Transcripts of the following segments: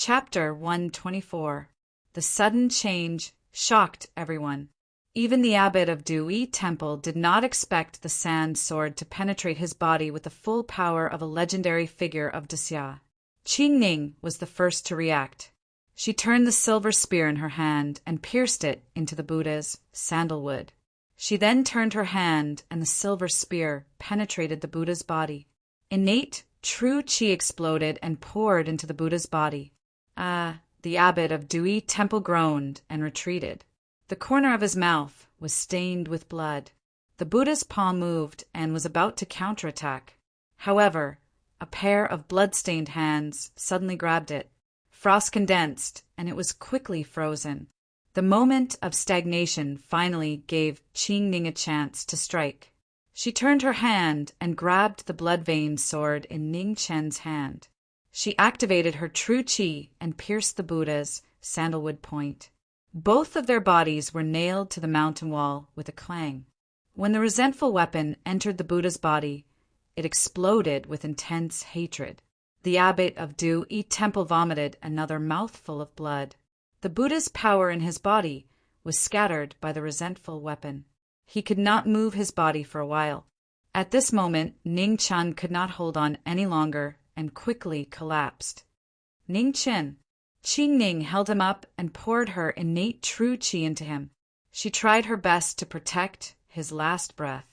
Chapter 124. The sudden change shocked everyone. Even the abbot of Dui Temple did not expect the sand sword to penetrate his body with the full power of a legendary figure of Daxia. Qingning was the first to react. She turned the silver spear in her hand and pierced it into the Buddha's sandalwood. She then turned her hand, and the silver spear penetrated the Buddha's body. Innate, true qi exploded and poured into the Buddha's body. The abbot of Dui Temple groaned and retreated. The corner of his mouth was stained with blood. The Buddha's palm moved and was about to counterattack. However, a pair of blood-stained hands suddenly grabbed it. Frost condensed, and it was quickly frozen. The moment of stagnation finally gave Qingning a chance to strike. She turned her hand and grabbed the blood-veined sword in Ning Chen's hand. She activated her true qi and pierced the Buddha's sandalwood point. Both of their bodies were nailed to the mountain wall with a clang. When the resentful weapon entered the Buddha's body, it exploded with intense hatred. The abbot of Dui Temple vomited another mouthful of blood. The Buddha's power in his body was scattered by the resentful weapon. He could not move his body for a while. At this moment, Ning Chen could not hold on any longer and quickly collapsed. Ning Chen. Qingning held him up and poured her innate true qi into him. She tried her best to protect his last breath.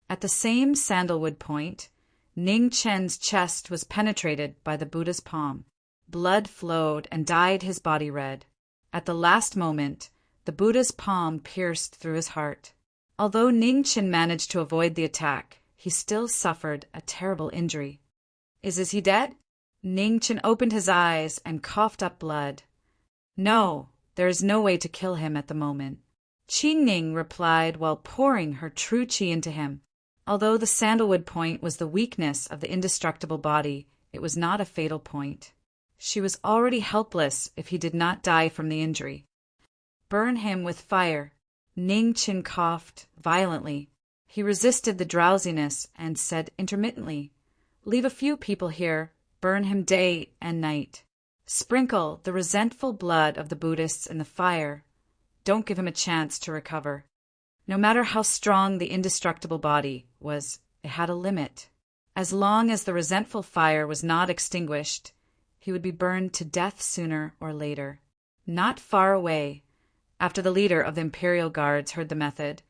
At the same sandalwood point, Ning Chen's chest was penetrated by the Buddha's palm. Blood flowed and dyed his body red. At the last moment, the Buddha's palm pierced through his heart. Although Ning Chen managed to avoid the attack, he still suffered a terrible injury. Is he dead? Ning Chen opened his eyes and coughed up blood. No, there is no way to kill him at the moment. Qingning replied while pouring her true qi into him. Although the sandalwood point was the weakness of the indestructible body, it was not a fatal point. She was already helpless if he did not die from the injury. Burn him with fire. Ning Chen coughed violently. He resisted the drowsiness and said intermittently, "Leave a few people here. Burn him day and night. Sprinkle the resentful blood of the Buddhists in the fire. Don't give him a chance to recover." No matter how strong the indestructible body was, it had a limit. As long as the resentful fire was not extinguished, he would be burned to death sooner or later. Not far away, after the leader of the Imperial Guards heard the method,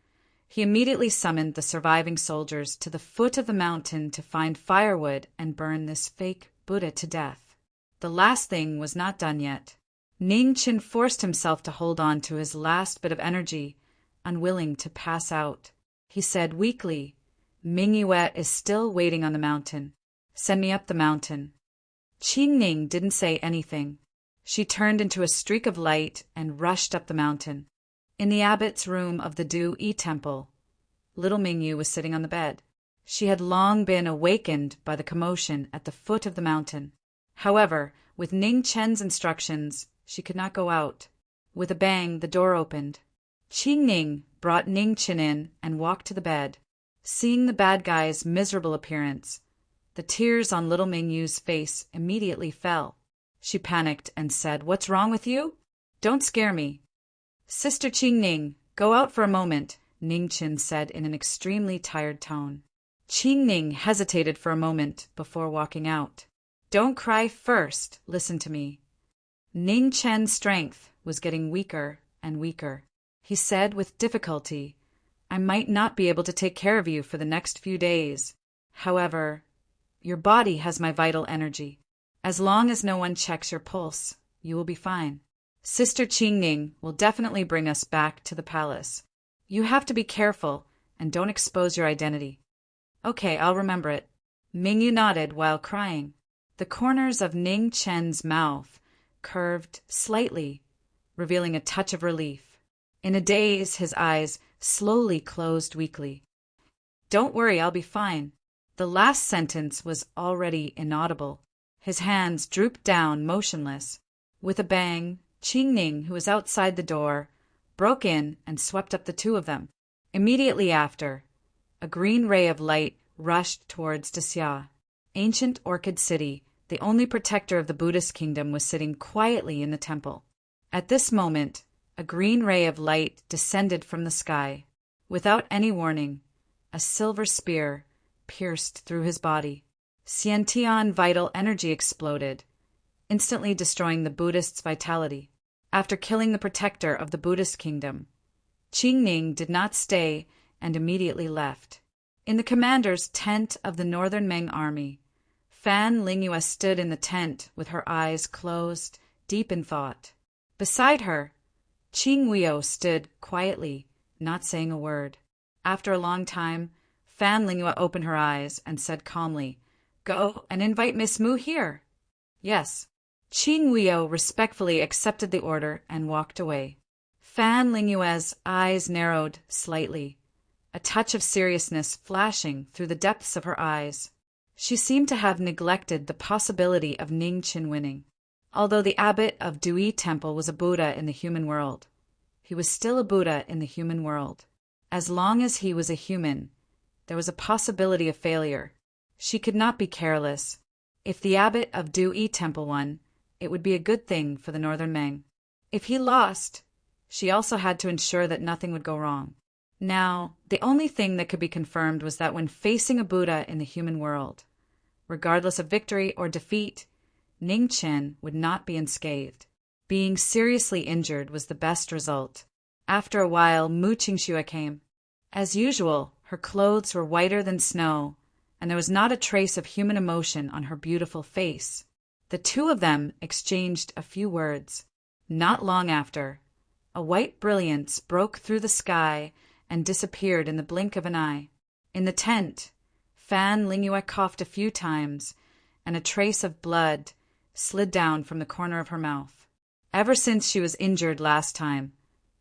he immediately summoned the surviving soldiers to the foot of the mountain to find firewood and burn this fake Buddha to death. The last thing was not done yet. Ning Chen forced himself to hold on to his last bit of energy, unwilling to pass out. He said weakly, "Mingyue is still waiting on the mountain. Send me up the mountain." Qingning didn't say anything. She turned into a streak of light and rushed up the mountain. In the abbot's room of the Dui Temple, little Mingyu was sitting on the bed. She had long been awakened by the commotion at the foot of the mountain. However, with Ning Chen's instructions, she could not go out. With a bang, the door opened. Qingning brought Ning Chen in and walked to the bed. Seeing the bad guy's miserable appearance, the tears on little Mingyu's face immediately fell. She panicked and said, "What's wrong with you? Don't scare me." "Sister Qingning, go out for a moment," Ning Chen said in an extremely tired tone. Qingning hesitated for a moment before walking out. "Don't cry first, listen to me." Ning Chen's strength was getting weaker and weaker. He said with difficulty, "I might not be able to take care of you for the next few days. However, your body has my vital energy. As long as no one checks your pulse, you will be fine. Sister Qingning will definitely bring us back to the palace. You have to be careful and don't expose your identity." "Okay, I'll remember it." Mingyu nodded while crying. The corners of Ning Chen's mouth curved slightly, revealing a touch of relief. In a daze, his eyes slowly closed weakly. "Don't worry, I'll be fine." The last sentence was already inaudible. His hands drooped down, motionless. With a bang, Qingning, who was outside the door, broke in and swept up the two of them. Immediately after, a green ray of light rushed towards Daxia. Ancient Orchid City the only protector of the Buddhist kingdom, was sitting quietly in the temple. At this moment, a green ray of light descended from the sky. Without any warning, a silver spear pierced through his body. Xiantian vital energy exploded, instantly destroying the Buddhist's vitality. After killing the protector of the Buddhist kingdom, Qingning did not stay and immediately left. In the commander's tent of the Northern Meng army, Fan Lingyue stood in the tent with her eyes closed, deep in thought. Beside her, Qing Huio stood quietly, not saying a word. After a long time, Fan Lingyue opened her eyes and said calmly, "Go and invite Miss Mu here." "Yes." Qing Huio respectfully accepted the order and walked away. Fan Lingyue's eyes narrowed slightly, a touch of seriousness flashing through the depths of her eyes. She seemed to have neglected the possibility of Ningqin winning. Although the abbot of Dui Temple was a Buddha in the human world, he was still a Buddha in the human world. As long as he was a human, there was a possibility of failure. She could not be careless. If the abbot of Dui Temple won, it would be a good thing for the Northern Meng. If he lost, she also had to ensure that nothing would go wrong. Now, the only thing that could be confirmed was that when facing a Buddha in the human world, regardless of victory or defeat, Ningqin would not be unscathed. Being seriously injured was the best result. After a while, Mu Qingxue came. As usual, her clothes were whiter than snow, and there was not a trace of human emotion on her beautiful face. The two of them exchanged a few words. Not long after, a white brilliance broke through the sky and disappeared in the blink of an eye. In the tent, Fan Lingyue coughed a few times, and a trace of blood slid down from the corner of her mouth. Ever since she was injured last time,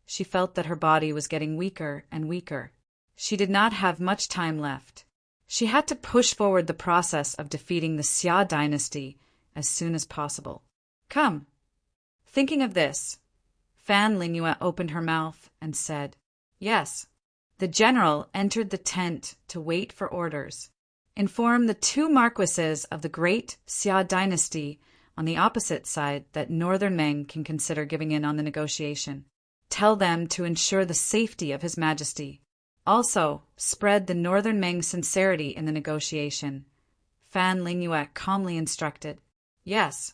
she felt that her body was getting weaker and weaker. She did not have much time left. She had to push forward the process of defeating the Xia dynasty as soon as possible. "Come." Thinking of this, Fan Lingyue opened her mouth and said, "Yes." The general entered the tent to wait for orders. Inform the two marquises of the great Xia dynasty on the opposite side that Northern Meng can consider giving in on the negotiation. Tell them to ensure the safety of His Majesty. Also, spread the Northern Meng sincerity in the negotiation. Fan Lingyue calmly instructed. "Yes."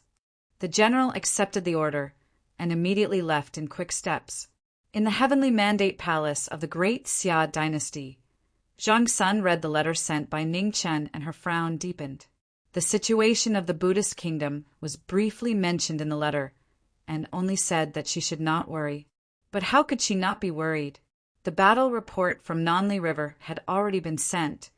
The general accepted the order and immediately left in quick steps. In the heavenly mandate palace of the great Xia dynasty, Zhang Sun read the letter sent by Ningqian and her frown deepened. The situation of the Buddhist kingdom was briefly mentioned in the letter, and only said that she should not worry. But how could she not be worried? The battle report from Nanli River had already been sent,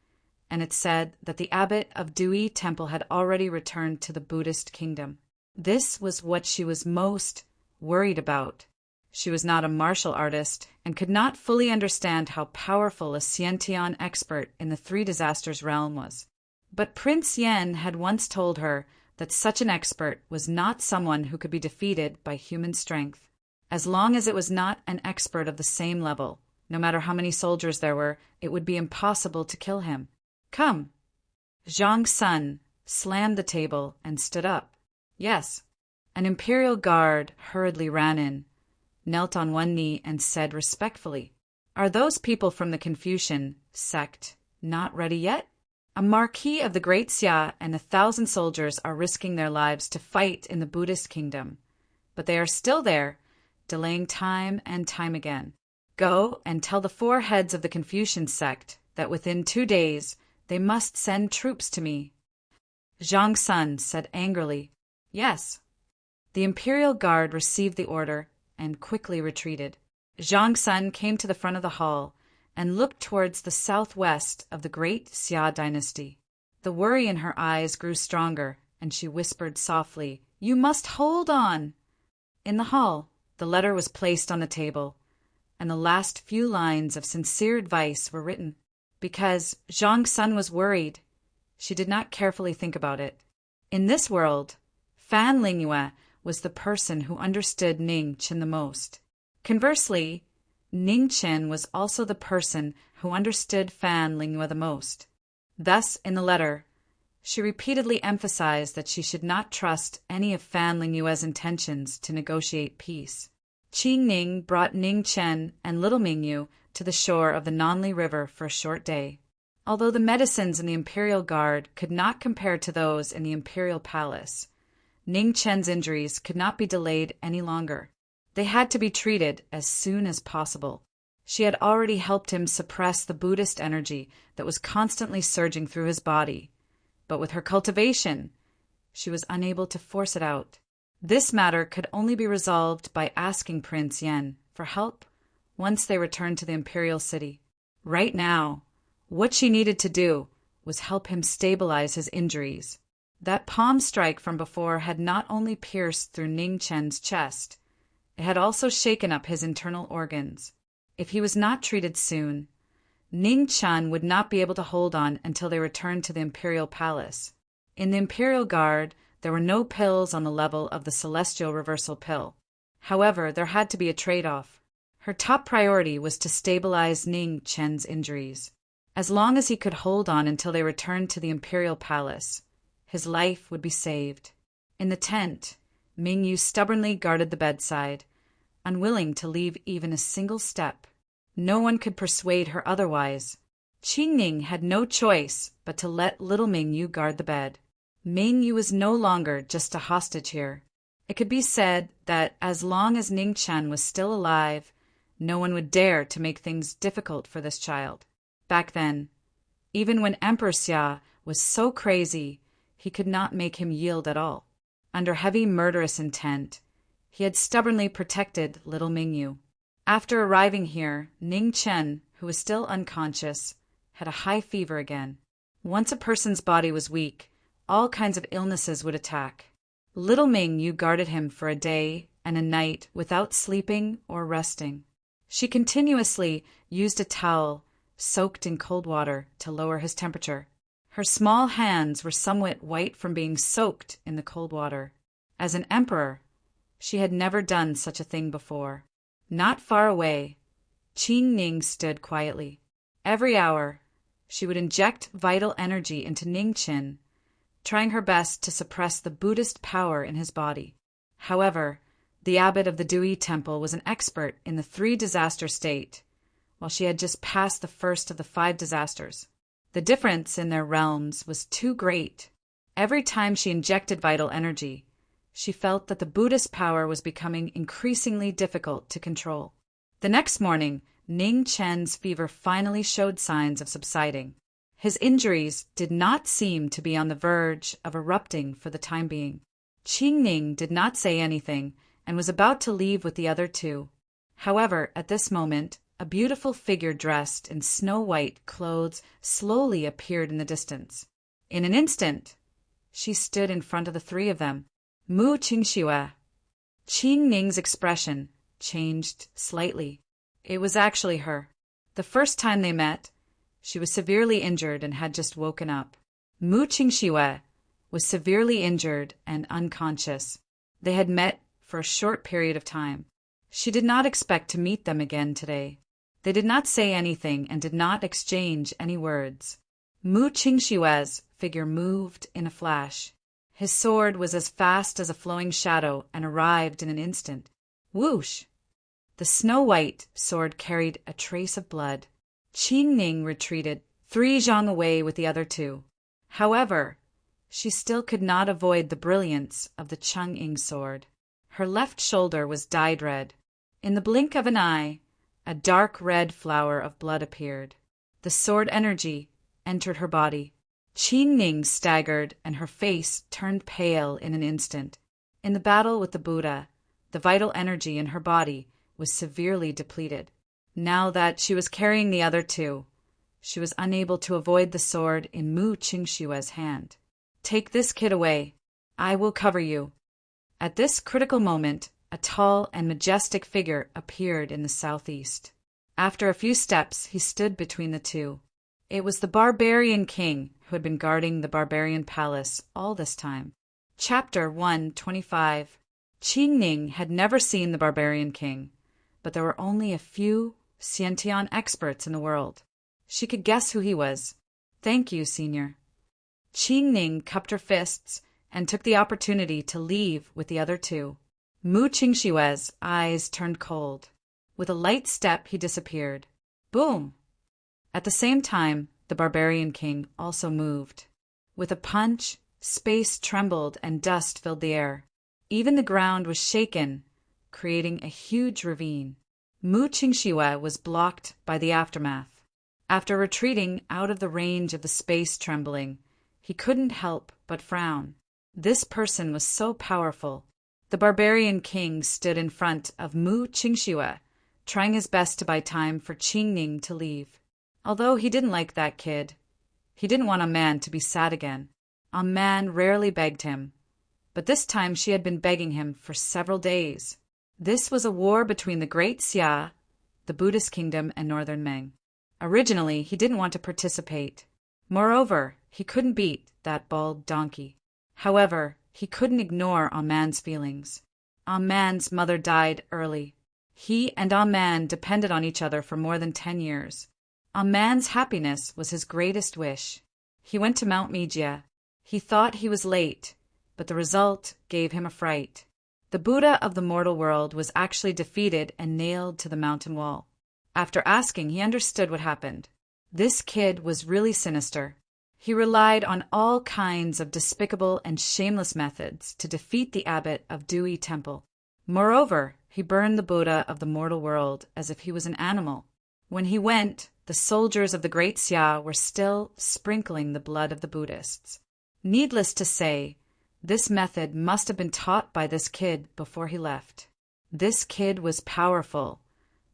and it said that the abbot of Dui Temple had already returned to the Buddhist kingdom. This was what she was most worried about. She was not a martial artist and could not fully understand how powerful a Xiantian expert in the Three Disasters realm was. But Prince Yan had once told her that such an expert was not someone who could be defeated by human strength. As long as it was not an expert of the same level, no matter how many soldiers there were, it would be impossible to kill him. "Come." Zhang Sun slammed the table and stood up. "Yes." An imperial guard hurriedly ran in, knelt on one knee and said respectfully, "Are those people from the Confucian sect not ready yet? A Marquis of the Great Xia and 1,000 soldiers are risking their lives to fight in the Buddhist kingdom, but they are still there, delaying time and time again. Go and tell the 4 heads of the Confucian sect that within 2 days they must send troops to me." Zhang Sun said angrily, "Yes." The imperial guard received the order and quickly retreated. Zhang Sun came to the front of the hall and looked towards the southwest of the great Xia dynasty. The worry in her eyes grew stronger, and she whispered softly, "You must hold on." In the hall, the letter was placed on the table, and the last few lines of sincere advice were written. Because Zhang Sun was worried, she did not carefully think about it. In this world, Fan Lingyue was the person who understood Ningqin the most. Conversely, Ningqin was also the person who understood Fan Lingyue the most. Thus, in the letter, She repeatedly emphasized that she should not trust any of Fan Lingyue's intentions to negotiate peace. Qi Ning brought Ning Chen and little Mingyu to the shore of the Nanli River for a short day. Although the medicines in the Imperial Guard could not compare to those in the Imperial Palace, Ning Chen's injuries could not be delayed any longer. They had to be treated as soon as possible. She had already helped him suppress the Buddhist energy that was constantly surging through his body, but with her cultivation, she was unable to force it out. This matter could only be resolved by asking Prince Yen for help once they returned to the Imperial City. Right now, what she needed to do was help him stabilize his injuries. That palm strike from before had not only pierced through Ning Chen's chest, it had also shaken up his internal organs. If he was not treated soon, Ning Chen would not be able to hold on until they returned to the Imperial Palace. In the Imperial Guard, there were no pills on the level of the Celestial Reversal Pill. However, there had to be a trade-off. Her top priority was to stabilize Ning Chen's injuries. As long as he could hold on until they returned to the Imperial Palace, his life would be saved. In the tent, Mingyu stubbornly guarded the bedside, unwilling to leave even a single step. No one could persuade her otherwise. Qi Ning had no choice but to let little Mingyu guard the bed. Mingyu was no longer just a hostage here. It could be said that as long as Ning Chen was still alive, no one would dare to make things difficult for this child. Back then, even when Emperor Xia was so crazy, he could not make him yield at all. Under heavy murderous intent, he had stubbornly protected little Mingyu. After arriving here, Ning Chen, who was still unconscious, had a high fever again. Once a person's body was weak, all kinds of illnesses would attack. Little Mingyu guarded him for a day and a night without sleeping or resting. She continuously used a towel soaked in cold water to lower his temperature. Her small hands were somewhat white from being soaked in the cold water. As an emperor, she had never done such a thing before. Not far away, Qi Ning stood quietly. Every hour, she would inject vital energy into Ning Chen, trying her best to suppress the Buddhist power in his body. However, the abbot of the Dui Temple was an expert in the 3-disaster state, while she had just passed the first of the 5 disasters. The difference in their realms was too great. Every time she injected vital energy, she felt that the Buddhist power was becoming increasingly difficult to control. The next morning, Ning Chen's fever finally showed signs of subsiding. His injuries did not seem to be on the verge of erupting for the time being. Qi Ning did not say anything and was about to leave with the other 2. However, at this moment, a beautiful figure dressed in snow-white clothes slowly appeared in the distance. In an instant, she stood in front of the 3 of them. Mu Qingxue. Qi Ning's expression changed slightly. It was actually her. The first time they met, she was severely injured and had just woken up. Mu Qingxue was severely injured and unconscious. They had met for a short period of time. She did not expect to meet them again today. They did not say anything and did not exchange any words. Mu Qingxue's figure moved in a flash. His sword was as fast as a flowing shadow and arrived in an instant. Whoosh! The snow-white sword carried a trace of blood. Qi Ning retreated 3 zhang away with the other 2. However, she still could not avoid the brilliance of the Chang'ing sword. Her left shoulder was dyed red. In the blink of an eye, a dark red flower of blood appeared. The sword energy entered her body. Qi Ning staggered and her face turned pale in an instant. In the battle with the Buddha, the vital energy in her body was severely depleted. Now that she was carrying the other 2, she was unable to avoid the sword in Mu Qingxue's hand. Take this kid away. I will cover you. At this critical moment, a tall and majestic figure appeared in the southeast. After a few steps, he stood between the 2. It was the barbarian king who had been guarding the barbarian palace all this time. Chapter 125. Qi Ning had never seen the barbarian king, but there were only a few Xiantian experts in the world. She could guess who he was. Thank you, Senior. Qing Ning cupped her fists and took the opportunity to leave with the other two. Mu Qingshue's eyes turned cold. With a light step, he disappeared. Boom! At the same time, the barbarian king also moved. With a punch, space trembled and dust filled the air. Even the ground was shaken, creating a huge ravine. Mu Qingxue was blocked by the aftermath. After retreating out of the range of the space trembling, he couldn't help but frown. This person was so powerful. The barbarian king stood in front of Mu Qingxue, trying his best to buy time for Qing Ning to leave. Although he didn't like that kid, he didn't want a man to be sad again. A man rarely begged him, but this time she had been begging him for several days. This was a war between the Great Xia, the Buddhist kingdom, and Northern Ming. Originally, he didn't want to participate. Moreover, he couldn't beat that bald donkey. However, he couldn't ignore Man's feelings. Man's mother died early. He and Man depended on each other for more than 10 years. Man's happiness was his greatest wish. He went to Mount Mijia. He thought he was late, but the result gave him a fright. The Buddha of the mortal world was actually defeated and nailed to the mountain wall. After asking, he understood what happened. This kid was really sinister. He relied on all kinds of despicable and shameless methods to defeat the abbot of Dewey Temple. Moreover, he burned the Buddha of the mortal world as if he was an animal. When he went, the soldiers of the Great Xia were still sprinkling the blood of the Buddhists. Needless to say, this method must have been taught by this kid before he left. This kid was powerful,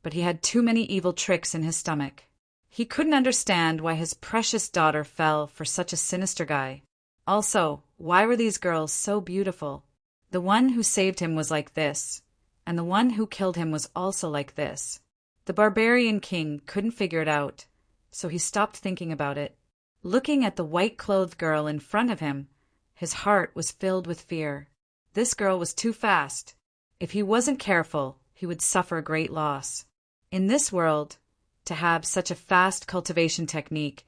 but he had too many evil tricks in his stomach. He couldn't understand why his precious daughter fell for such a sinister guy. Also, why were these girls so beautiful? The one who saved him was like this, and the one who killed him was also like this. The barbarian king couldn't figure it out, so he stopped thinking about it. Looking at the white-clothed girl in front of him, his heart was filled with fear. This girl was too fast. If he wasn't careful, he would suffer great loss. In this world, to have such a fast cultivation technique,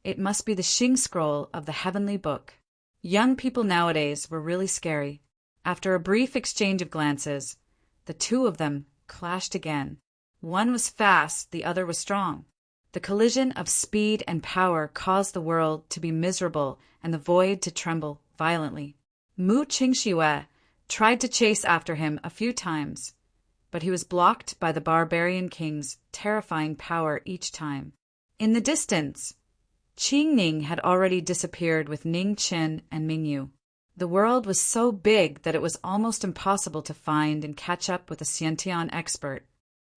it must be the Xing scroll of the heavenly book. Young people nowadays were really scary. After a brief exchange of glances, the two of them clashed again. One was fast, the other was strong. The collision of speed and power caused the world to be miserable and the void to tremble violently. Mu Qingxue tried to chase after him a few times, but he was blocked by the barbarian king's terrifying power each time. In the distance, Qing Ning had already disappeared with Ning Qin and Mingyu. The world was so big that it was almost impossible to find and catch up with a Xiantian expert.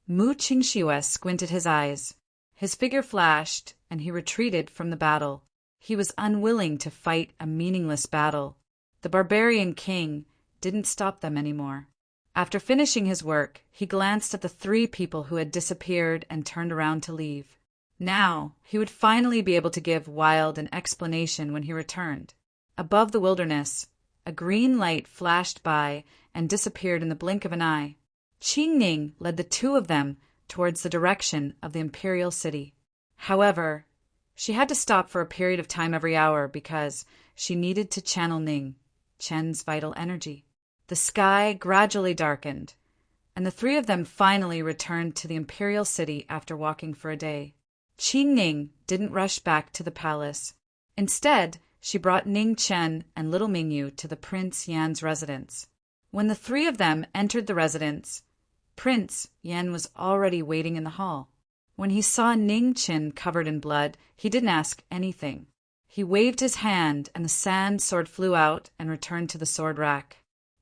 Mu Qingxue squinted his eyes. His figure flashed, and he retreated from the battle. He was unwilling to fight a meaningless battle. The barbarian king didn't stop them anymore. After finishing his work, he glanced at the 3 people who had disappeared and turned around to leave. Now, he would finally be able to give Wild an explanation when he returned. Above the wilderness, a green light flashed by and disappeared in the blink of an eye. Qing Ning led the 2 of them towards the direction of the imperial city. However, she had to stop for a period of time every hour because she needed to channel Ning Chen's vital energy. The sky gradually darkened, and the 3 of them finally returned to the imperial city after walking for a day. Qing Ning didn't rush back to the palace. Instead, she brought Ning Chen and little Mingyu to the Prince Yan's residence. When the 3 of them entered the residence, Prince Yan was already waiting in the hall. When he saw Ning Chen covered in blood, he didn't ask anything. He waved his hand, and the sand sword flew out and returned to the sword rack.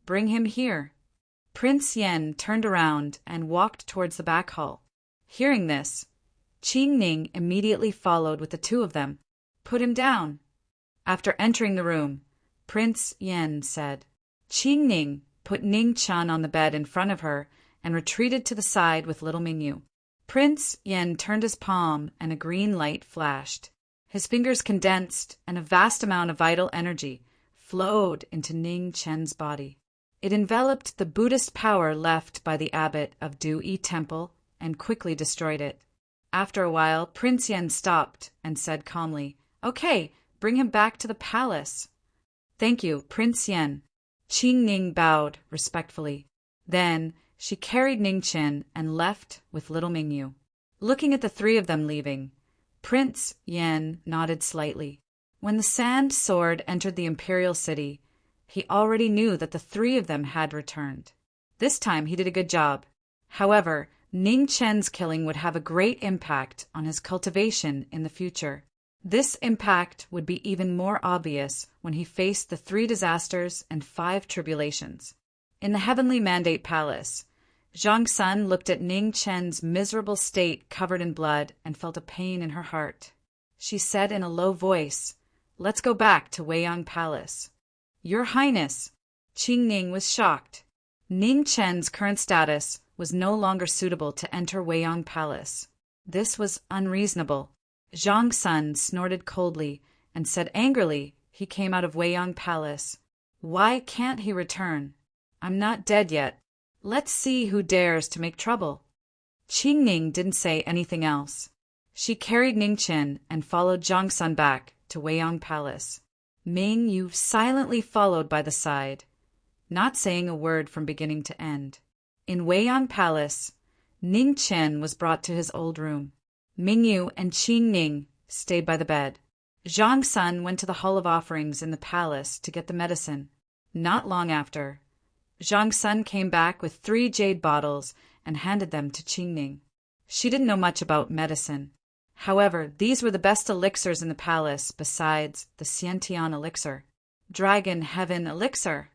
"Bring him here." Prince Yan turned around and walked towards the back hall. Hearing this, Qing Ning immediately followed with the 2 of them. "Put him down." After entering the room, Prince Yan said. Qing Ning put Ning Chen on the bed in front of her and retreated to the side with little Mingyu. Prince Yan turned his palm and a green light flashed. His fingers condensed and a vast amount of vital energy flowed into Ning Chen's body. It enveloped the Buddhist power left by the abbot of Dewey Temple and quickly destroyed it. After a while, Prince Yan stopped and said calmly, "Okay, Bring him back to the palace." "Thank you, Prince Yen." Qing Ning bowed respectfully. Then she carried Ning Chen and left with little Mingyu. Looking at the three of them leaving, Prince Yen nodded slightly. When the sand sword entered the imperial city, he already knew that the three of them had returned. This time he did a good job. However, Ning Chen's killing would have a great impact on his cultivation in the future. This impact would be even more obvious when he faced the 3 disasters and 5 tribulations. In the Heavenly Mandate Palace, Zhang Sun looked at Ning Chen's miserable state covered in blood and felt a pain in her heart. She said in a low voice, "Let's go back to Weiyang Palace." "Your Highness!" Qing Ning was shocked. Ning Chen's current status was no longer suitable to enter Weiyang Palace. This was unreasonable. Zhang Sun snorted coldly and said angrily he came out of Weiyang Palace. "Why can't he return? I'm not dead yet. Let's see who dares to make trouble." Qing Ning didn't say anything else. She carried Ning Chen and followed Zhang Sun back to Weiyang Palace. Ming Yu silently followed by the side, not saying a word from beginning to end. In Weiyang Palace, Ning Chen was brought to his old room. Ming Yu and Qing Ning stayed by the bed. Zhang Sun went to the Hall of Offerings in the palace to get the medicine. Not long after, Zhang Sun came back with 3 jade bottles and handed them to Qing Ning. She didn't know much about medicine. However, these were the best elixirs in the palace besides the Xiantian elixir. Dragon Heaven elixir.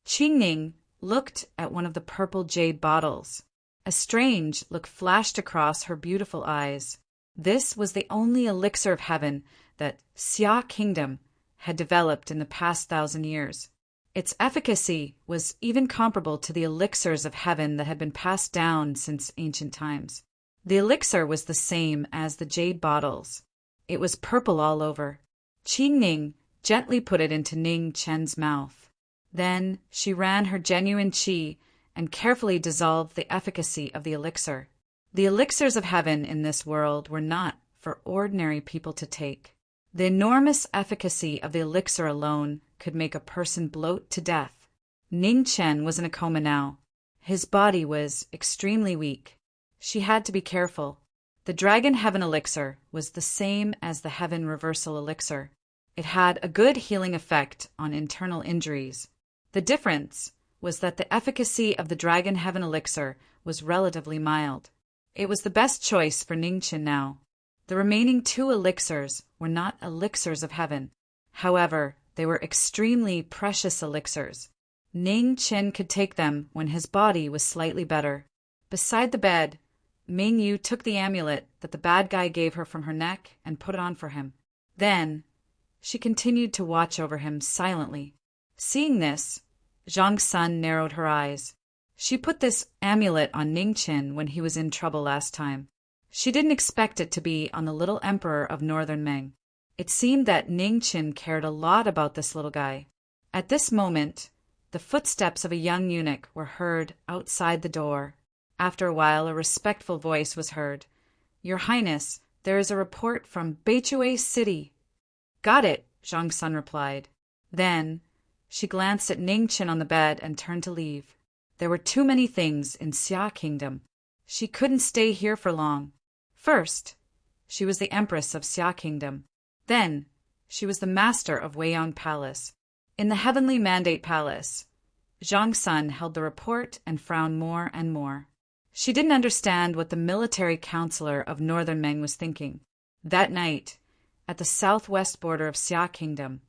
Qing Ning looked at one of the purple jade bottles. A strange look flashed across her beautiful eyes. This was the only elixir of heaven that Xia Kingdom had developed in the past 1,000 years. Its efficacy was even comparable to the elixirs of heaven that had been passed down since ancient times. The elixir was the same as the jade bottles. It was purple all over. Qing Ning gently put it into Ning Chen's mouth. Then she ran her genuine qi and carefully dissolved the efficacy of the elixir. The elixirs of heaven in this world were not for ordinary people to take. The enormous efficacy of the elixir alone could make a person bloat to death. Ning Chen was in a coma now. His body was extremely weak. She had to be careful. The Dragon Heaven elixir was the same as the Heaven Reversal elixir. It had a good healing effect on internal injuries. The difference was that the efficacy of the Dragon Heaven elixir was relatively mild. It was the best choice for Ning Chen now. The remaining 2 elixirs were not elixirs of heaven. However, they were extremely precious elixirs. Ning Chen could take them when his body was slightly better. Beside the bed, Ming Yu took the amulet that the bad guy gave her from her neck and put it on for him. Then, she continued to watch over him silently. Seeing this, Zhang Sun narrowed her eyes. She put this amulet on Ning Chen when he was in trouble last time. She didn't expect it to be on the little emperor of Northern Meng. It seemed that Ning Chen cared a lot about this little guy. At this moment, the footsteps of a young eunuch were heard outside the door. After a while, a respectful voice was heard. "Your Highness, there is a report from Beichui City." "Got it," Zhang Sun replied. Then, she glanced at Ning Chen on the bed and turned to leave. There were too many things in Xia Kingdom. She couldn't stay here for long. First, she was the Empress of Xia Kingdom. Then, she was the master of Weiyang Palace. In the Heavenly Mandate Palace, Zhang Sun held the report and frowned more and more. She didn't understand what the military counselor of Northern Meng was thinking. That night, at the southwest border of Xia Kingdom,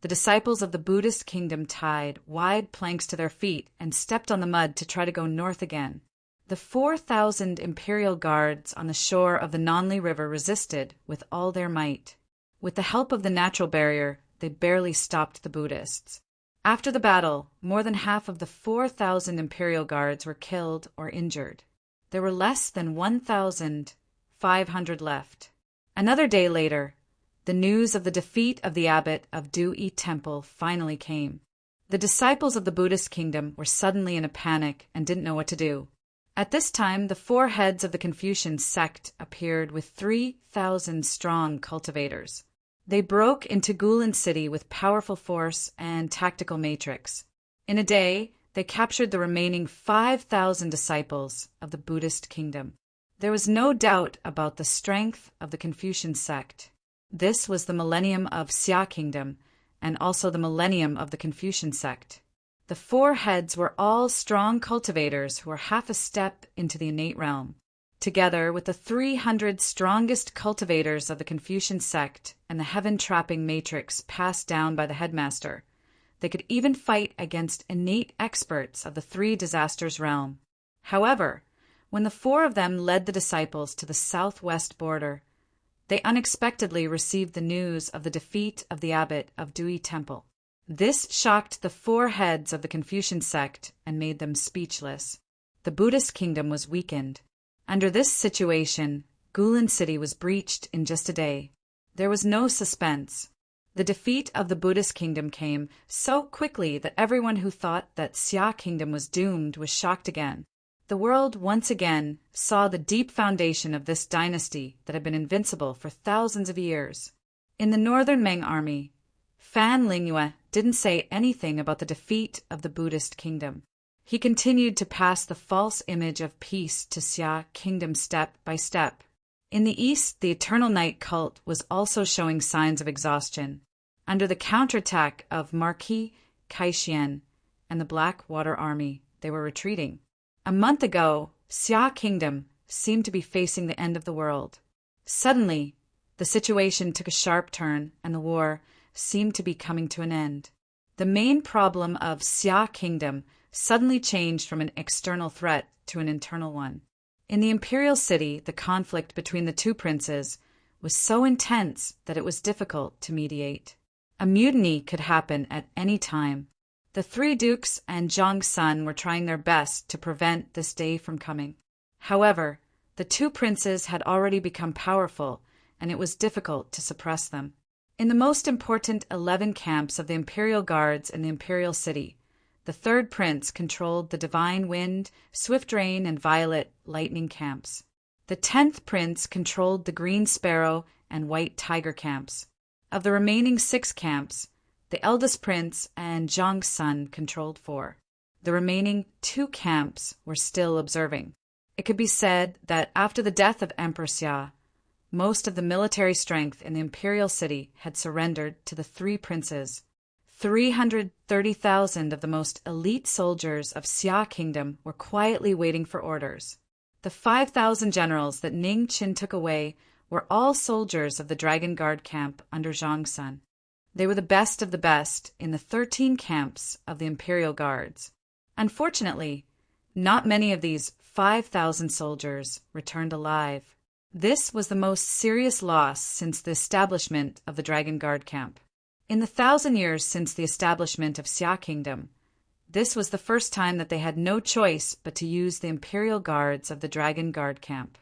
the disciples of the Buddhist kingdom tied wide planks to their feet and stepped on the mud to try to go north again. The 4,000 imperial guards on the shore of the Nanli River resisted with all their might. With the help of the natural barrier, they barely stopped the Buddhists. After the battle, more than half of the 4,000 imperial guards were killed or injured. There were less than 1,500 left. Another day later, the news of the defeat of the abbot of Dui Temple finally came. The disciples of the Buddhist kingdom were suddenly in a panic and didn't know what to do. At this time, the 4 heads of the Confucian sect appeared with 3,000 strong cultivators. They broke into Gulen City with powerful force and tactical matrix. In a day, they captured the remaining 5,000 disciples of the Buddhist kingdom. There was no doubt about the strength of the Confucian sect. This was the millennium of Xia Kingdom, and also the millennium of the Confucian sect. The four heads were all strong cultivators who were half a step into the innate realm. Together with the 300 strongest cultivators of the Confucian sect and the heaven-trapping matrix passed down by the headmaster, they could even fight against innate experts of the three disasters realm. However, when the four of them led the disciples to the southwest border, they unexpectedly received the news of the defeat of the abbot of Dui Temple. This shocked the four heads of the Confucian sect and made them speechless. The Buddhist kingdom was weakened. Under this situation, Gulen City was breached in just a day. There was no suspense. The defeat of the Buddhist kingdom came so quickly that everyone who thought that Xia Kingdom was doomed was shocked again. The world once again saw the deep foundation of this dynasty that had been invincible for thousands of years. In the northern Ming army, Fan Lingyue didn't say anything about the defeat of the Buddhist kingdom. He continued to pass the false image of peace to Xia Kingdom step by step. In the east, the Eternal Night cult was also showing signs of exhaustion. Under the counterattack of Marquis, Kaixin, and the Blackwater Army, they were retreating. A month ago, Xia Kingdom seemed to be facing the end of the world. Suddenly, the situation took a sharp turn and the war seemed to be coming to an end. The main problem of Xia Kingdom suddenly changed from an external threat to an internal one. In the imperial city, the conflict between the two princes was so intense that it was difficult to mediate. A mutiny could happen at any time. The three dukes and Zhang's son were trying their best to prevent this day from coming. However, the two princes had already become powerful, and it was difficult to suppress them. In the most important 11 camps of the imperial guards in the imperial city, the third prince controlled the Divine Wind, Swift Rain, and Violet Lightning camps. The 10th prince controlled the Green Sparrow and White Tiger camps. Of the remaining 6 camps, the eldest prince and Zhang's son controlled 4. The remaining 2 camps were still observing. It could be said that after the death of Emperor Xia, most of the military strength in the imperial city had surrendered to the 3 princes. 330,000 of the most elite soldiers of Xia Kingdom were quietly waiting for orders. The 5,000 generals that Ning Qin took away were all soldiers of the Dragon Guard camp under Zhang's son. They were the best of the best in the 13 camps of the Imperial Guards. Unfortunately, not many of these 5,000 soldiers returned alive. This was the most serious loss since the establishment of the Dragon Guard camp. In the 1,000 years since the establishment of Xia Kingdom, this was the first time that they had no choice but to use the Imperial Guards of the Dragon Guard camp.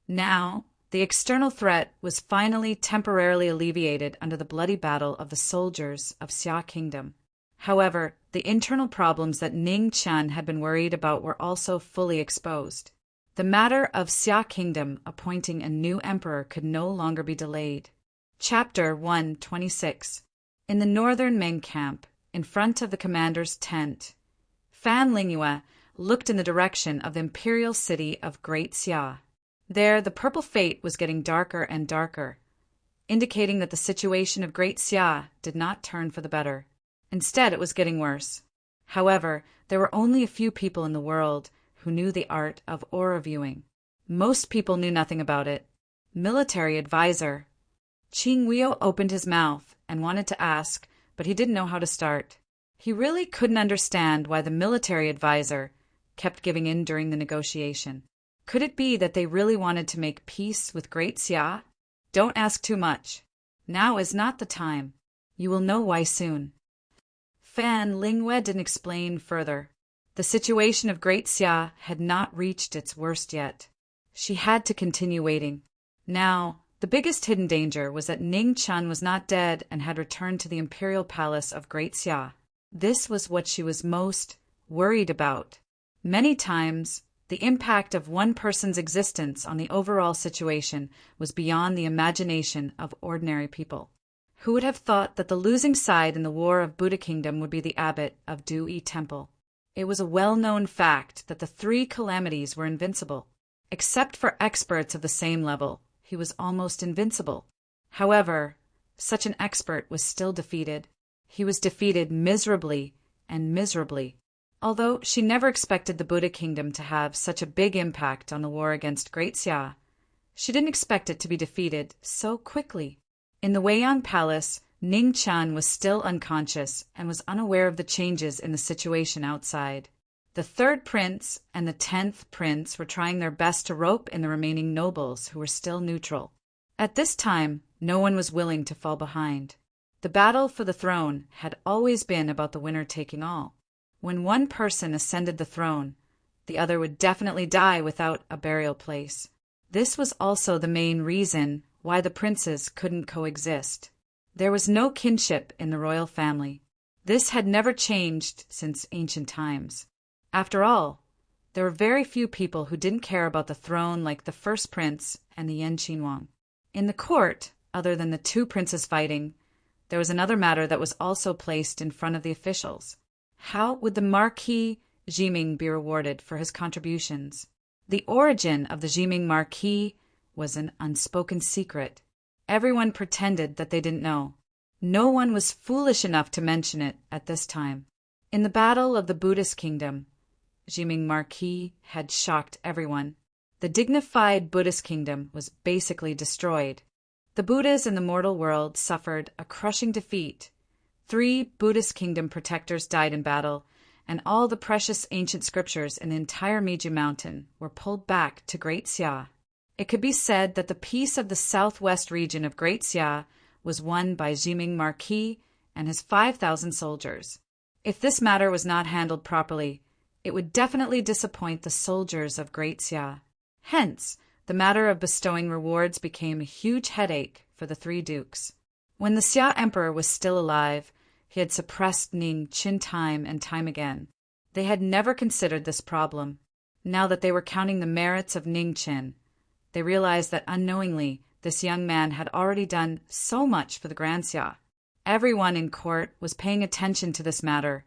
Now, the external threat was finally temporarily alleviated under the bloody battle of the soldiers of Xia Kingdom. However, the internal problems that Ning Qian had been worried about were also fully exposed. The matter of Xia Kingdom appointing a new emperor could no longer be delayed. Chapter 126. In the northern Ming camp, in front of the commander's tent, Fan Lingyue looked in the direction of the imperial city of Great Xia. There, the purple fate was getting darker and darker, indicating that the situation of Great Xia did not turn for the better. Instead, it was getting worse. However, there were only a few people in the world who knew the art of aura viewing. Most people knew nothing about it. Military advisor Qing Weo opened his mouth and wanted to ask, but he didn't know how to start. He really couldn't understand why the military advisor kept giving in during the negotiation. Could it be that they really wanted to make peace with Great Xia? Don't ask too much. Now is not the time. You will know why soon. Fan Lingyue didn't explain further. The situation of Great Xia had not reached its worst yet. She had to continue waiting. Now, the biggest hidden danger was that Ning Qian was not dead and had returned to the imperial palace of Great Xia. This was what she was most worried about. Many times, the impact of one person's existence on the overall situation was beyond the imagination of ordinary people. Who would have thought that the losing side in the War of Buddha Kingdom would be the abbot of Dui Temple? It was a well-known fact that the three calamities were invincible. Except for experts of the same level, he was almost invincible. However, such an expert was still defeated. He was defeated miserably and miserably. Although she never expected the Buddha Kingdom to have such a big impact on the war against Great Xia, she didn't expect it to be defeated so quickly. In the Weiyang Palace, Ning Qian was still unconscious and was unaware of the changes in the situation outside. The third prince and the 10th prince were trying their best to rope in the remaining nobles who were still neutral. At this time, no one was willing to fall behind. The battle for the throne had always been about the winner taking all. When one person ascended the throne, the other would definitely die without a burial place. This was also the main reason why the princes couldn't coexist. There was no kinship in the royal family. This had never changed since ancient times. After all, there were very few people who didn't care about the throne like the first prince and the Yan Qinhuang. In the court, other than the two princes fighting, there was another matter that was also placed in front of the officials. How would the Marquis Jiming be rewarded for his contributions? The origin of the Jiming Marquis was an unspoken secret. Everyone pretended that they didn't know. No one was foolish enough to mention it at this time. In the Battle of the Buddhist Kingdom, Jiming Marquis had shocked everyone. The dignified Buddhist kingdom was basically destroyed. The Buddhas in the mortal world suffered a crushing defeat. 3 Buddhist kingdom protectors died in battle, and all the precious ancient scriptures in the entire Meiji Mountain were pulled back to Great Xia. It could be said that the peace of the southwest region of Great Xia was won by Jiming Marquis and his 5,000 soldiers. If this matter was not handled properly, it would definitely disappoint the soldiers of Great Xia. Hence, the matter of bestowing rewards became a huge headache for the 3 dukes. When the Xia emperor was still alive, he had suppressed Ning Qin time and time again. They had never considered this problem. Now that they were counting the merits of Ning Qin, they realized that unknowingly this young man had already done so much for the Grand Xia. Everyone in court was paying attention to this matter,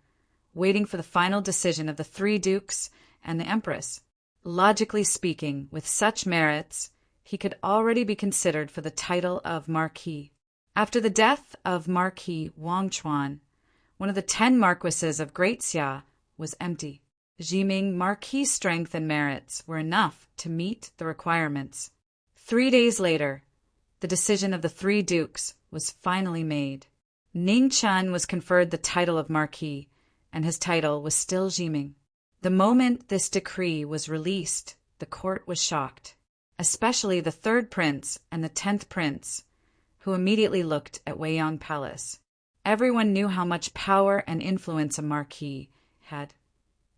waiting for the final decision of the 3 dukes and the empress. Logically speaking, with such merits, he could already be considered for the title of Marquis. After the death of Marquis Wangchuan, one of the 10 marquises of Great Xia was empty. Jiming Marquis' strength and merits were enough to meet the requirements. 3 days later, the decision of the 3 dukes was finally made. Ning Qian was conferred the title of Marquis, and his title was still Jiming. The moment this decree was released, the court was shocked, especially the 3rd prince and the 10th prince, who immediately looked at Weiyang Palace. Everyone knew how much power and influence a marquis had,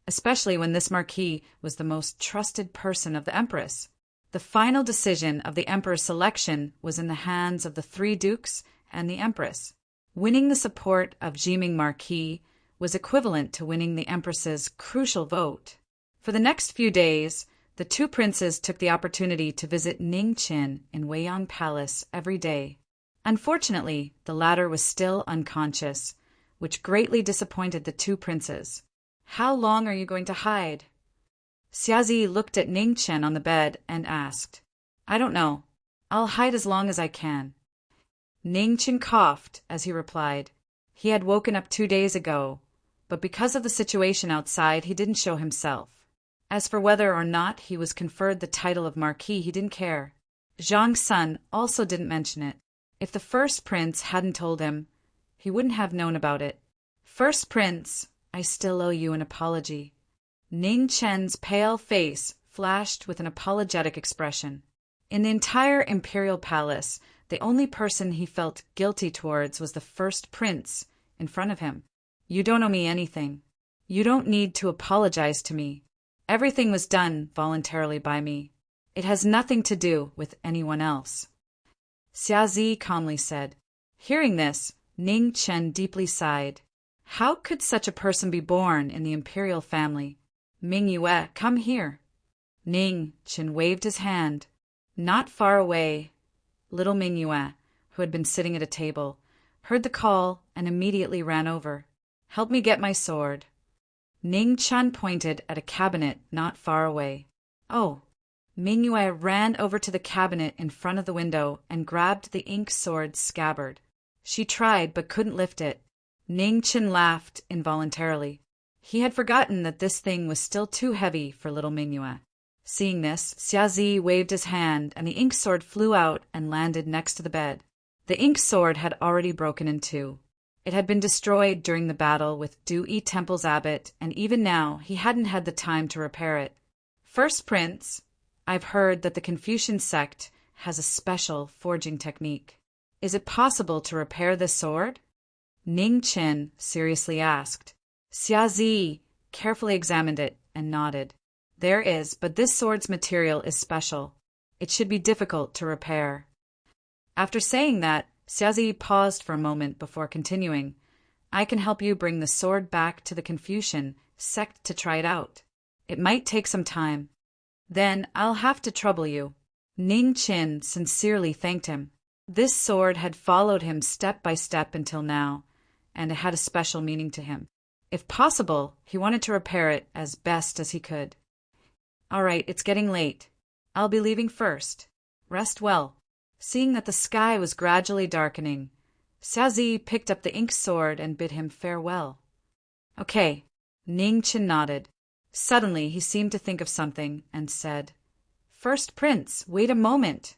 especially when this marquis was the most trusted person of the empress. The final decision of the emperor's selection was in the hands of the 3 dukes and the empress. Winning the support of Jiming Marquis was equivalent to winning the empress's crucial vote. For the next few days, the 2 princes took the opportunity to visit Ning Qin in Weiyang Palace every day. Unfortunately, the latter was still unconscious, which greatly disappointed the 2 princes. "How long are you going to hide?" Xiazi looked at Ning Qian on the bed and asked. "I don't know. I'll hide as long as I can." Ning Qian coughed as he replied. He had woken up 2 days ago, but because of the situation outside, he didn't show himself. As for whether or not he was conferred the title of Marquis, he didn't care. Zhang Sun also didn't mention it. If the first prince hadn't told him, he wouldn't have known about it. "First prince, I still owe you an apology." Ning Qian's pale face flashed with an apologetic expression. In the entire imperial palace, the only person he felt guilty towards was the first prince in front of him. "You don't owe me anything. You don't need to apologize to me. Everything was done voluntarily by me. It has nothing to do with anyone else." Xiazi calmly said. Hearing this, Ning Qian deeply sighed. How could such a person be born in the imperial family? "Ming Yue, come here." Ning Qian waved his hand. Not far away, little Ming Yue, who had been sitting at a table, heard the call, and immediately ran over. "Help me get my sword." Ning Chen pointed at a cabinet not far away. "Oh." Mingyue ran over to the cabinet in front of the window and grabbed the ink sword scabbard. She tried but couldn't lift it. Ning Chen laughed involuntarily. He had forgotten that this thing was still too heavy for little Mingyue. Seeing this, Xiazi waved his hand and the ink sword flew out and landed next to the bed. The ink sword had already broken in two. It had been destroyed during the battle with Dui Temple's abbot, and even now he hadn't had the time to repair it. "First Prince, I've heard that the Confucian sect has a special forging technique. Is it possible to repair this sword?" Ning Chen seriously asked. Xiazi carefully examined it and nodded. "There is, but this sword's material is special. It should be difficult to repair." After saying that, Xiazi paused for a moment before continuing. "I can help you bring the sword back to the Confucian sect to try it out. It might take some time. Then I'll have to trouble you." Ning Chen sincerely thanked him. This sword had followed him step by step until now, and it had a special meaning to him. If possible, he wanted to repair it as best as he could. "All right, it's getting late. I'll be leaving first. Rest well." Seeing that the sky was gradually darkening, Xiazi picked up the ink sword and bid him farewell. "Okay." Ning Chen nodded. Suddenly, he seemed to think of something and said, "First Prince, wait a moment.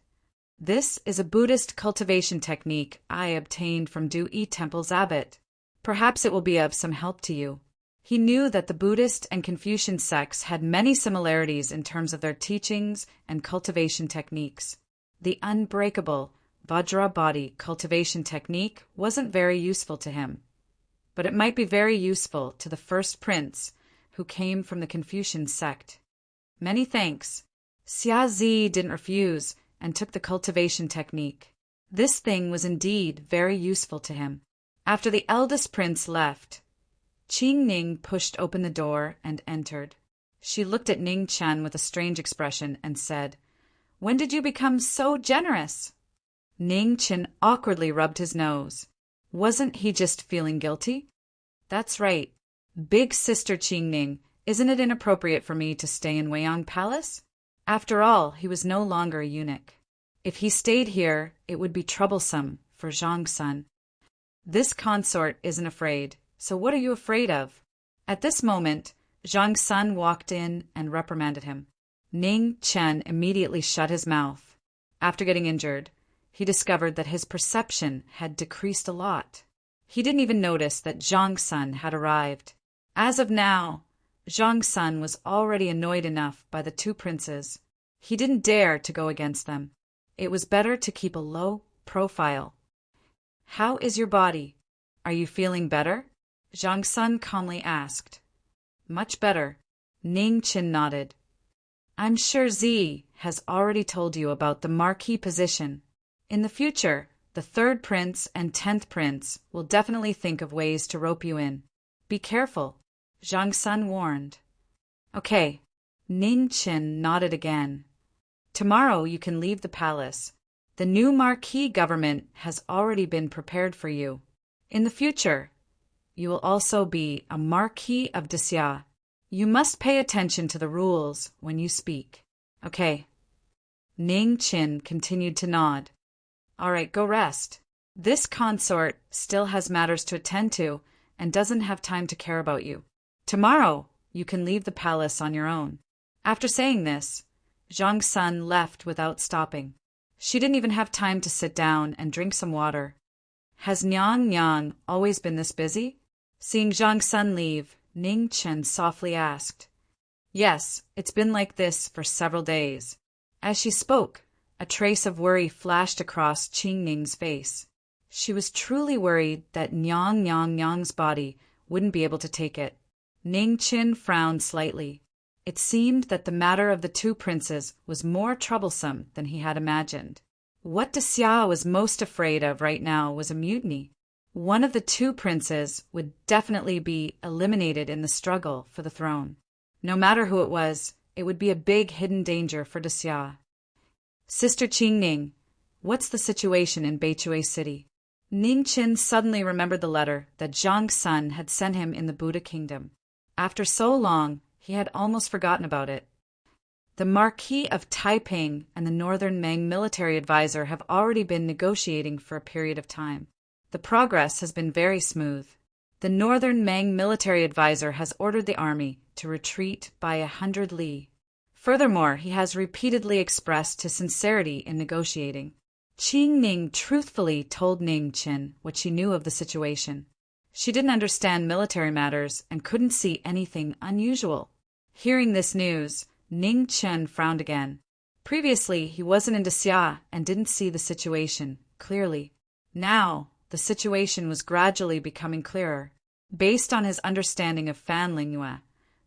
This is a Buddhist cultivation technique I obtained from Dui Temple's abbot. Perhaps it will be of some help to you." He knew that the Buddhist and Confucian sects had many similarities in terms of their teachings and cultivation techniques. The unbreakable Vajra body cultivation technique wasn't very useful to him, but it might be very useful to the first prince who came from the Confucian sect. "Many thanks." Xiazi didn't refuse and took the cultivation technique. This thing was indeed very useful to him. After the eldest prince left, Qing Ning pushed open the door and entered. She looked at Ning Chen with a strange expression and said, "When did you become so generous?" Ning Chen awkwardly rubbed his nose. Wasn't he just feeling guilty? "That's right. Big sister Qing Ning, isn't it inappropriate for me to stay in Weiyang Palace?" After all, he was no longer a eunuch. If he stayed here, it would be troublesome for Zhang Sun. "This consort isn't afraid, so what are you afraid of?" At this moment, Zhang Sun walked in and reprimanded him. Ning Chen immediately shut his mouth. After getting injured, he discovered that his perception had decreased a lot. He didn't even notice that Zhang Sun had arrived. As of now, Zhang Sun was already annoyed enough by the two princes. He didn't dare to go against them. It was better to keep a low profile. "How is your body? Are you feeling better?" Zhang Sun calmly asked. "Much better." Ning Chen nodded. "I'm sure Zi has already told you about the Marquis position. In the future, the 3rd Prince and 10th Prince will definitely think of ways to rope you in. Be careful," Zhang Sun warned. "Okay." Ning Chen nodded again. "Tomorrow you can leave the palace. The new Marquis government has already been prepared for you. In the future, you will also be a Marquis of Desya. You must pay attention to the rules when you speak. Okay." Ning Chen continued to nod. "All right, go rest. This consort still has matters to attend to and doesn't have time to care about you. Tomorrow, you can leave the palace on your own." After saying this, Zhang Sun left without stopping. She didn't even have time to sit down and drink some water. Has Nyang Nyang always been this busy? Seeing Zhang Sun leave, Ning Chen softly asked. "Yes, it's been like this for several days." As she spoke, a trace of worry flashed across Qing Ning's face. She was truly worried that Nyang Nyang's body wouldn't be able to take it. Ning Chen frowned slightly. It seemed that the matter of the two princes was more troublesome than he had imagined. What Desya was most afraid of right now was a mutiny. One of the two princes would definitely be eliminated in the struggle for the throne. No matter who it would be a big hidden danger for Desya. "Sister Qing Ning, what's the situation in Beichui City?" Ning Qin suddenly remembered the letter that Zhang's son had sent him in the Buddha kingdom. After so long, he had almost forgotten about it. The Marquis of Taiping and the Northern Ming military advisor have already been negotiating for a period of time. The progress has been very smooth. The Northern Ming military advisor has ordered the army to retreat by 100 li. Furthermore, he has repeatedly expressed his sincerity in negotiating. Qing Ning truthfully told Ning Qin what she knew of the situation. She didn't understand military matters and couldn't see anything unusual. Hearing this news, Ning Qin frowned again. Previously, he wasn't in Xia and didn't see the situation clearly. Now, the situation was gradually becoming clearer. Based on his understanding of Fan Lingyue,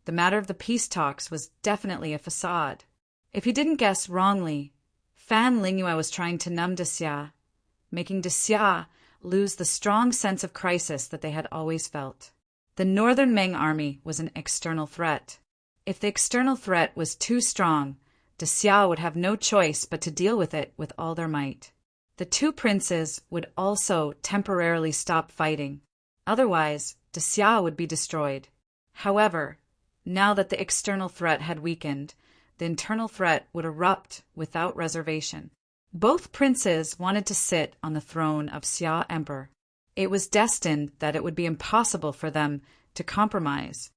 the matter of the peace talks was definitely a facade. If he didn't guess wrongly, Fan Lingyue was trying to numb Xia, making Xia lose the strong sense of crisis that they had always felt. The Northern Ming army was an external threat. If the external threat was too strong, Xia would have no choice but to deal with it with all their might. The two princes would also temporarily stop fighting. Otherwise, Xia would be destroyed. However, now that the external threat had weakened, the internal threat would erupt without reservation. Both princes wanted to sit on the throne of Xia Emperor. It was destined that it would be impossible for them to compromise.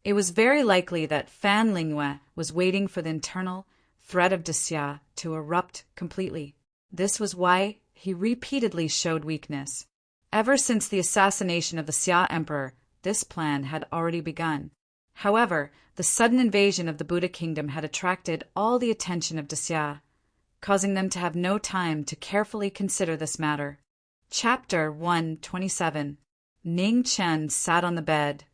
It was very likely that Fan Lingyue was waiting for the internal threat of Xia to erupt completely. This was why he repeatedly showed weakness. Ever since the assassination of the Xia Emperor, this plan had already begun. However, the sudden invasion of the Buddha kingdom had attracted all the attention of Xia, causing them to have no time to carefully consider this matter. Chapter 127. Ning Chen sat on the bed,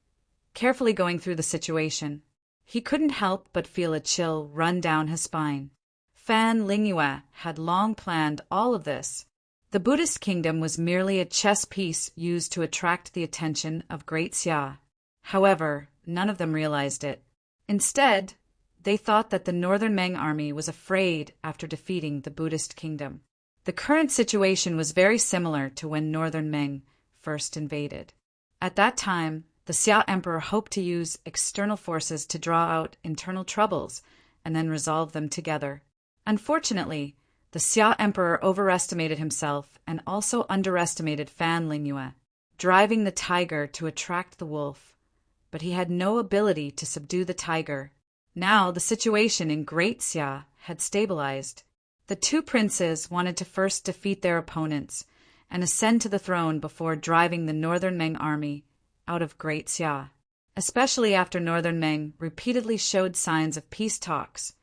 carefully going through the situation. He couldn't help but feel a chill run down his spine. Fan Lingyue had long planned all of this. The Buddhist kingdom was merely a chess piece used to attract the attention of Great Xia. However, none of them realized it. Instead, they thought that the Northern Ming army was afraid after defeating the Buddhist kingdom. The current situation was very similar to when Northern Ming first invaded. At that time, the Xia Emperor hoped to use external forces to draw out internal troubles and then resolve them together. Unfortunately, the Xia Emperor overestimated himself and also underestimated Fan Lingyue, driving the tiger to attract the wolf. But he had no ability to subdue the tiger. Now the situation in Great Xia had stabilized. The two princes wanted to first defeat their opponents and ascend to the throne before driving the Northern Ming army out of Great Xia, especially after Northern Ming repeatedly showed signs of peace talks.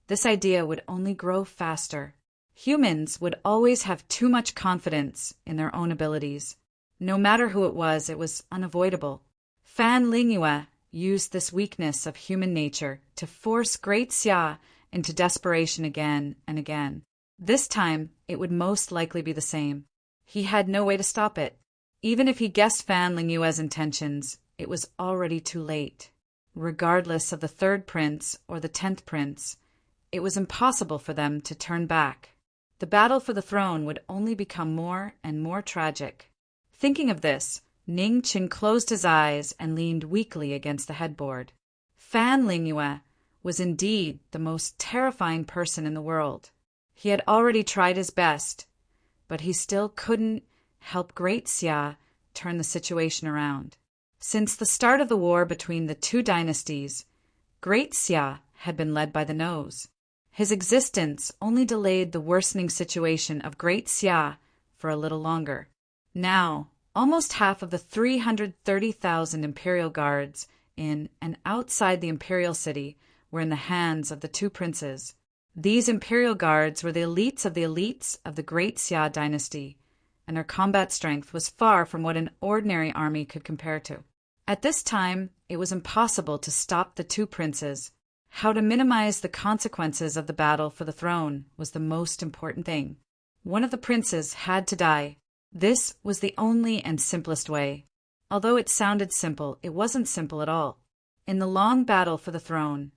This idea would only grow faster. Humans would always have too much confidence in their own abilities. No matter who it was unavoidable. Fan Lingyue used this weakness of human nature to force Great Xia into desperation again and again. This time, it would most likely be the same. He had no way to stop it. Even if he guessed Fan Lingyue's intentions, it was already too late. Regardless of the third prince or the 10th prince, it was impossible for them to turn back. The battle for the throne would only become more and more tragic. Thinking of this, Ning Qin closed his eyes and leaned weakly against the headboard. Fan Lingyue was indeed the most terrifying person in the world. He had already tried his best, but he still couldn't help Great Xia turn the situation around. Since the start of the war between the two dynasties, Great Xia had been led by the nose. His existence only delayed the worsening situation of Great Xia for a little longer. Now, almost half of the 330,000 imperial guards in and outside the imperial city were in the hands of the two princes. These imperial guards were the elites of the Great Xia dynasty, and their combat strength was far from what an ordinary army could compare to. At this time, it was impossible to stop the two princes. How to minimize the consequences of the battle for the throne was the most important thing. One of the princes had to die. This was the only and simplest way. Although it sounded simple, it wasn't simple at all. In the long battle for the throne,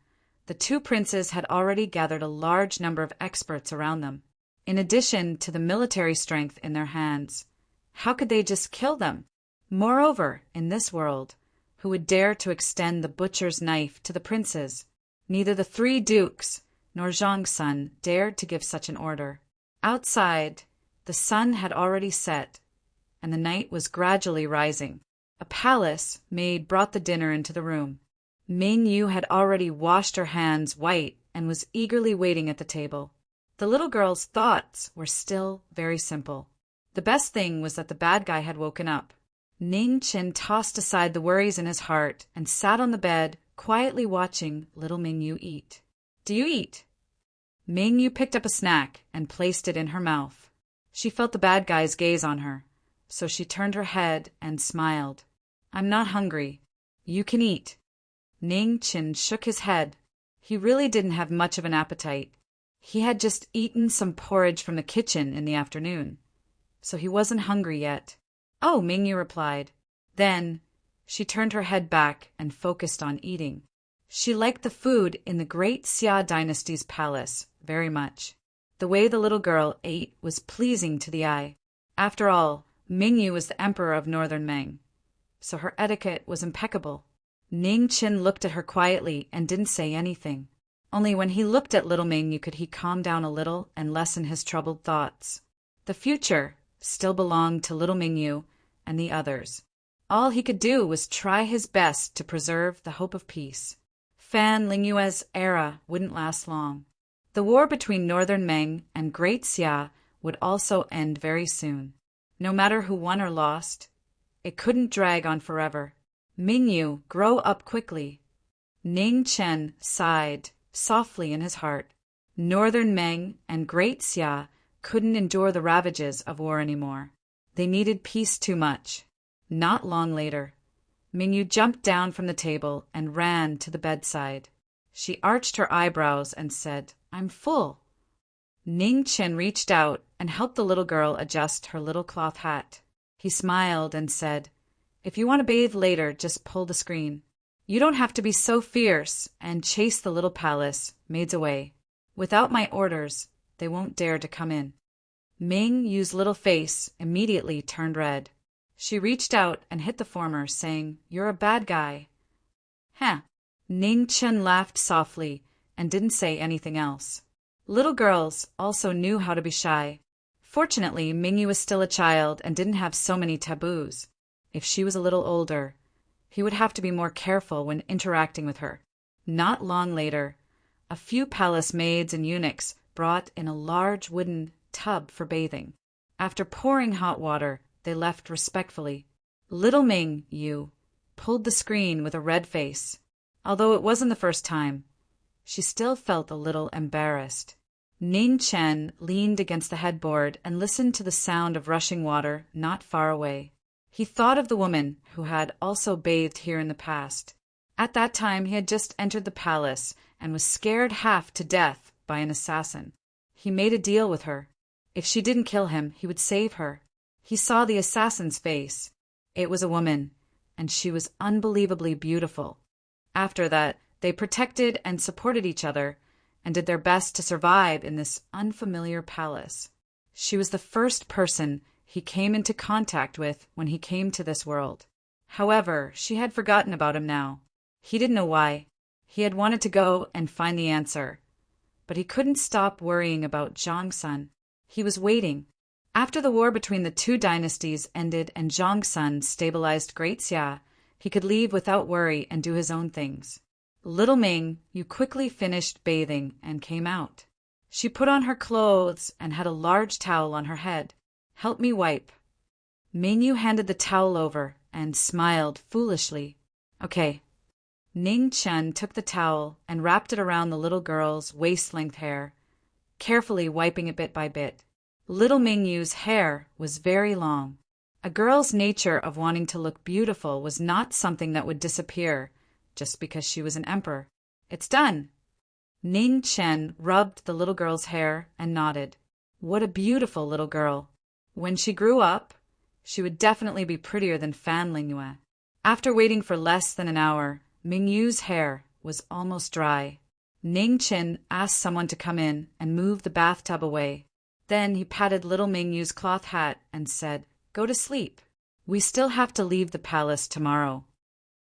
the two princes had already gathered a large number of experts around them. In addition to the military strength in their hands, How could they just kill them? Moreover, in this world, who would dare to extend the butcher's knife to the princes? Neither the three dukes nor Zhang's son dared to give such an order. Outside, the sun had already set, and the night was gradually rising. A palace maid brought the dinner into the room. Ming Yu had already washed her hands white and was eagerly waiting at the table. The little girl's thoughts were still very simple. The best thing was that the bad guy had woken up. Ning Chen tossed aside the worries in his heart and sat on the bed, quietly watching little Ming Yu eat. "Do you eat?" Ming Yu picked up a snack and placed it in her mouth. She felt the bad guy's gaze on her, so she turned her head and smiled. "I'm not hungry. You can eat." Ning Chen shook his head. He really didn't have much of an appetite. He had just eaten some porridge from the kitchen in the afternoon, so he wasn't hungry yet. "Oh," Ming Yu replied. Then she turned her head back and focused on eating. She liked the food in the great Xia dynasty's palace very much. The way the little girl ate was pleasing to the eye. After all, Ming Yu was the emperor of Northern Meng, so her etiquette was impeccable. Ning Chen looked at her quietly and didn't say anything. Only when he looked at little Ming Yu could he calm down a little and lessen his troubled thoughts. The future still belonged to little Ming Yu and the others. All he could do was try his best to preserve the hope of peace. Fan Lingyue's era wouldn't last long. The war between Northern Meng and Great Xia would also end very soon. No matter who won or lost, it couldn't drag on forever. Ming Yu, grow up quickly. Ning Chen sighed softly in his heart. Northern Meng and Great Xia couldn't endure the ravages of war anymore. They needed peace too much. Not long later, Ming Yu jumped down from the table and ran to the bedside. She arched her eyebrows and said, "I'm full." Ning Chen reached out and helped the little girl adjust her little cloth hat. He smiled and said, "If you want to bathe later, just pull the screen. You don't have to be so fierce," and chase the little palace maids away. "Without my orders, they won't dare to come in." Ming Yu's little face immediately turned red. She reached out and hit the former, saying, "You're a bad guy." "Huh." Ning Chen laughed softly and didn't say anything else. Little girls also knew how to be shy. Fortunately, Ming Yu was still a child and didn't have so many taboos. If she was a little older, he would have to be more careful when interacting with her. Not long later, a few palace maids and eunuchs brought in a large wooden tub for bathing. After pouring hot water, they left respectfully. Little Ming Yu pulled the screen with a red face. Although it wasn't the first time, she still felt a little embarrassed. Ning Chen leaned against the headboard and listened to the sound of rushing water not far away. He thought of the woman who had also bathed here in the past. At that time, he had just entered the palace and was scared half to death by an assassin. He made a deal with her. If she didn't kill him, he would save her. He saw the assassin's face. It was a woman, and she was unbelievably beautiful. After that, they protected and supported each other and did their best to survive in this unfamiliar palace. She was the first person he came into contact with when he came to this world. However, she had forgotten about him now. He didn't know why. He had wanted to go and find the answer, but he couldn't stop worrying about Zhang's son. He was waiting. After the war between the two dynasties ended and Zhang's son stabilized Great Xia, he could leave without worry and do his own things. Little Ming Yu quickly finished bathing and came out. She put on her clothes and had a large towel on her head. "Help me wipe." Ming Yu handed the towel over and smiled foolishly. "Okay." Ning Chen took the towel and wrapped it around the little girl's waist-length hair, carefully wiping it bit by bit. Little Ming Yu's hair was very long. A girl's nature of wanting to look beautiful was not something that would disappear just because she was an emperor. "It's done." Ning Chen rubbed the little girl's hair and nodded. What a beautiful little girl. When she grew up, she would definitely be prettier than Fan Lingyue. After waiting for less than an hour, Ming Yu's hair was almost dry. Ning Chen asked someone to come in and move the bathtub away. Then he patted little Ming Yu's cloth hat and said, Go to sleep. We still have to leave the palace tomorrow."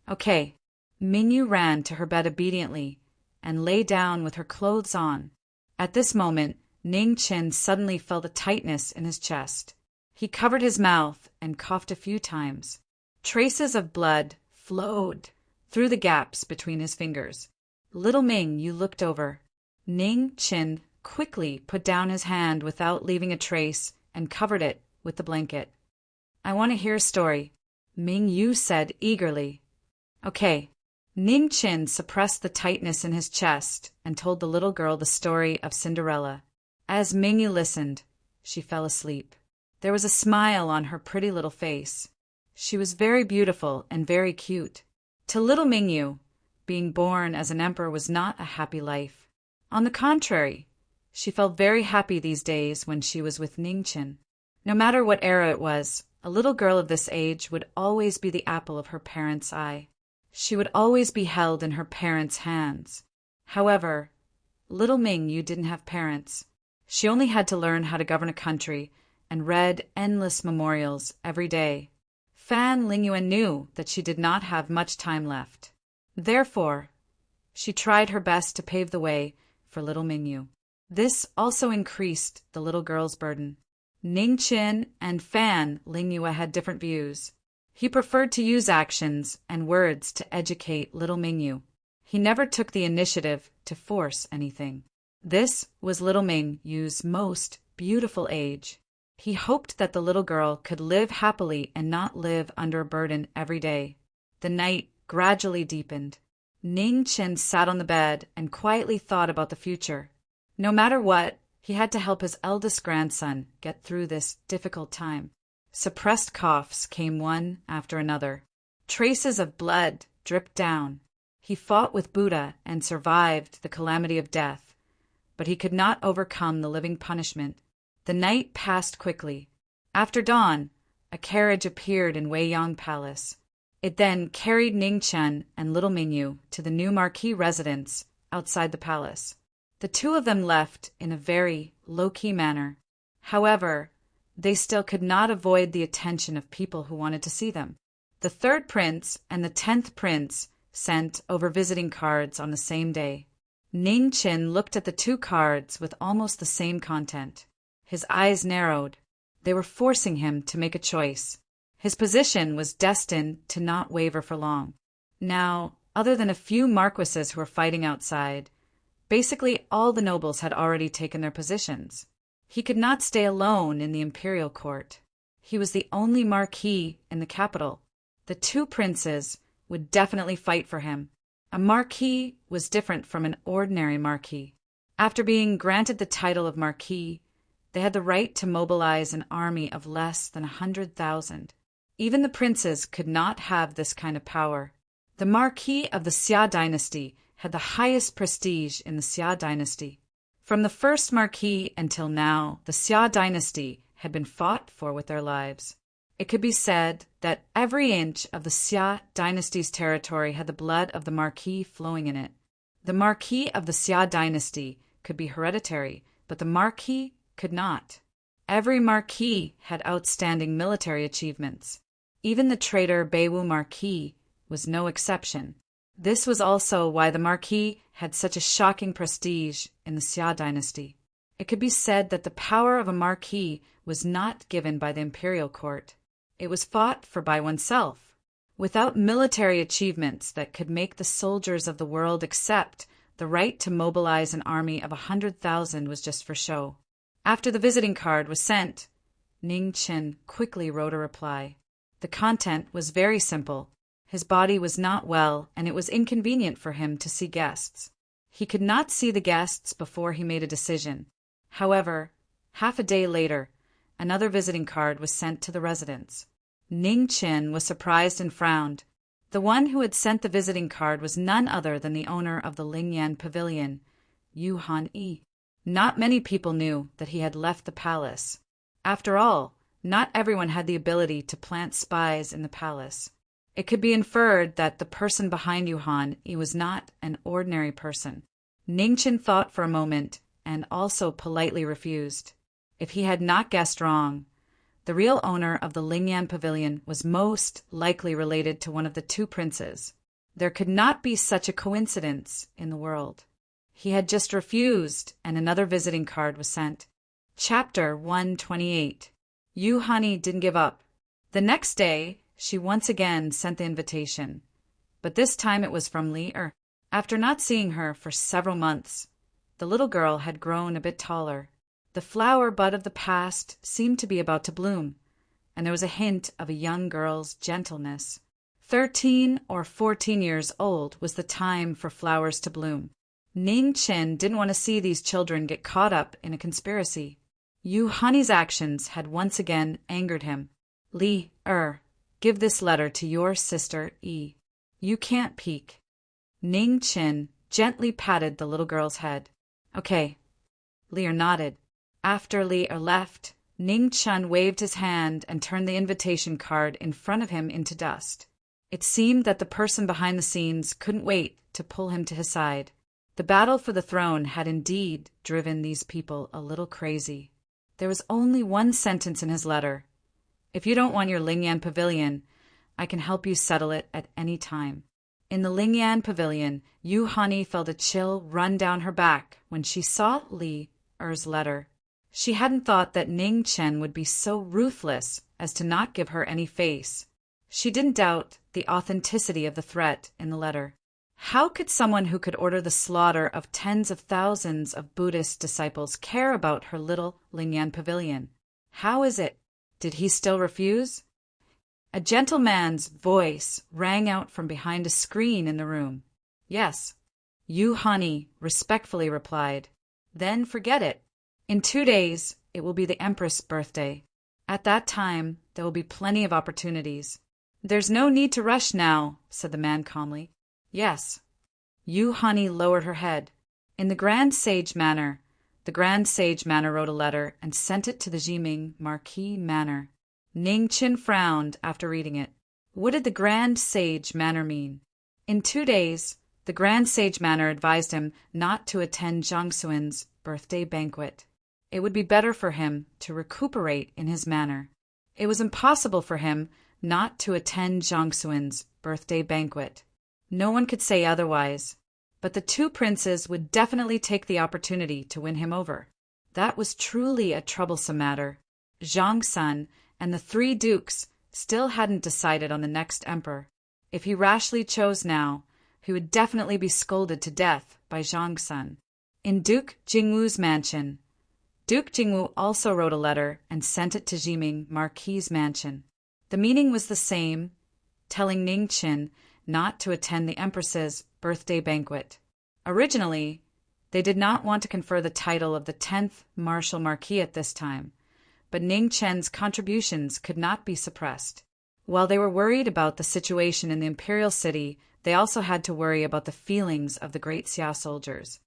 "Okay." Mingyu ran to her bed obediently and lay down with her clothes on. At this moment, Ning Qin suddenly felt a tightness in his chest. He covered his mouth and coughed a few times. Traces of blood flowed through the gaps between his fingers. Little Mingyu looked over. Ning Qin quickly put down his hand without leaving a trace and covered it with the blanket. "I want to hear a story," Mingyu said eagerly. "Okay." Ning Qin suppressed the tightness in his chest and told the little girl the story of Cinderella. As Mingyu listened, she fell asleep. There was a smile on her pretty little face. She was very beautiful and very cute. To little Mingyu, being born as an emperor was not a happy life. On the contrary, she felt very happy these days when she was with Ning Qin. No matter what era it was, a little girl of this age would always be the apple of her parents' eye. She would always be held in her parents' hands. However, little Mingyu didn't have parents. She only had to learn how to govern a country and read endless memorials every day. Fan Lingyuan knew that she did not have much time left. Therefore, she tried her best to pave the way for little Mingyu. This also increased the little girl's burden. Ning Qin and Fan Lingyue had different views. He preferred to use actions and words to educate little Mingyu. He never took the initiative to force anything. This was little Mingyu's most beautiful age. He hoped that the little girl could live happily and not live under a burden every day. The night gradually deepened. Ning Qin sat on the bed and quietly thought about the future. No matter what, he had to help his eldest grandson get through this difficult time. Suppressed coughs came one after another. Traces of blood dripped down. He fought with Buddha and survived the calamity of death, but he could not overcome the living punishment. The night passed quickly. After dawn, a carriage appeared in Weiyang Palace. It then carried Ning Qin and little Mingyu to the new Marquis residence outside the palace. The two of them left in a very low-key manner. However, they still could not avoid the attention of people who wanted to see them. The third prince and the 10th prince sent over visiting cards on the same day. Ning Qin looked at the two cards with almost the same content. His eyes narrowed. They were forcing him to make a choice. His position was destined to not waver for long. Now, other than a few marquises who were fighting outside, basically all the nobles had already taken their positions. He could not stay alone in the imperial court. He was the only marquis in the capital. The two princes would definitely fight for him. A marquis was different from an ordinary marquis. After being granted the title of marquis, they had the right to mobilize an army of less than 100,000. Even the princes could not have this kind of power. The Marquis of the Xia dynasty had the highest prestige in the Xia dynasty. From the first Marquis until now, the Xia dynasty had been fought for with their lives. It could be said that every inch of the Xia dynasty's territory had the blood of the Marquis flowing in it. The Marquis of the Xia dynasty could be hereditary, but the Marquis could not. Every Marquis had outstanding military achievements. Even the traitor Beiwu Marquis was no exception. This was also why the Marquis had such a shocking prestige in the Xia dynasty. It could be said that the power of a Marquis was not given by the imperial court. It was fought for by oneself. Without military achievements that could make the soldiers of the world accept, the right to mobilize an army of 100,000 was just for show. After the visiting card was sent, Ning Qin quickly wrote a reply. The content was very simple. His body was not well, and it was inconvenient for him to see guests. He could not see the guests before he made a decision. However, half a day later, another visiting card was sent to the residence. Ning Qin was surprised and frowned. The one who had sent the visiting card was none other than the owner of the Lingyan Pavilion, Yu Han-yi. Not many people knew that he had left the palace. After all, not everyone had the ability to plant spies in the palace. It could be inferred that the person behind Yu Han-yi was not an ordinary person. Ning Qin thought for a moment and also politely refused. If he had not guessed wrong, The real owner of the Lingyan pavilion was most likely related to one of the two princes. There could not be such a coincidence in the world. He had just refused, and another visiting card was sent. Chapter 128. Yu Hani didn't give up. The next day, she once again sent the invitation, but this time it was from Li Er. After not seeing her for several months, the little girl had grown a bit taller. The flower bud of the past seemed to be about to bloom, and there was a hint of a young girl's gentleness. 13 or 14 years old was the time for flowers to bloom. Ning Chen didn't want to see these children get caught up in a conspiracy. Yu Hani's actions had once again angered him. Li Er, give this letter to your sister Yi. You can't peek. Ning Chen gently patted the little girl's head. Okay. Li Er nodded. After Li Er left, Ning Chen waved his hand and turned the invitation card in front of him into dust. It seemed that the person behind the scenes couldn't wait to pull him to his side. The battle for the throne had indeed driven these people a little crazy. There was only one sentence in his letter. If you don't want your Lingyan pavilion, I can help you settle it at any time. In the Lingyan pavilion, Yu Hani felt a chill run down her back when she saw Li Er's letter. She hadn't thought that Ning Chen would be so ruthless as to not give her any face. She didn't doubt the authenticity of the threat in the letter. How could someone who could order the slaughter of tens of thousands of Buddhist disciples care about her little Lingyan pavilion? How is it? Did he still refuse? A gentleman's voice rang out from behind a screen in the room. Yes. Yu Hani respectfully replied. Then forget it. In 2 days, it will be the Empress' birthday. At that time, there will be plenty of opportunities. There's no need to rush now, said the man calmly. Yes. Yu Hani lowered her head. In the Grand Sage Manor, the Grand Sage Manor wrote a letter and sent it to the Jiming Marquis Manor. Ning Chen frowned after reading it. What did the Grand Sage Manor mean? In 2 days, the Grand Sage Manor advised him not to attend Zhang Xuan's birthday banquet. It would be better for him to recuperate in his manor. It was impossible for him not to attend Zhang Xuan's birthday banquet. No one could say otherwise, but the two princes would definitely take the opportunity to win him over. That was truly a troublesome matter. Zhang Sun and the 3 dukes still hadn't decided on the next emperor. If he rashly chose now, he would definitely be scolded to death by Zhang Sun. In Duke Jingwu's mansion, Duke Jingwu also wrote a letter and sent it to Jiming Marquis' mansion. The meaning was the same, telling Ning Chen not to attend the Empress's birthday banquet. Originally, they did not want to confer the title of the 10th Marshal Marquis at this time, but Ning Chen's contributions could not be suppressed. While they were worried about the situation in the imperial city, they also had to worry about the feelings of the Great Xia soldiers.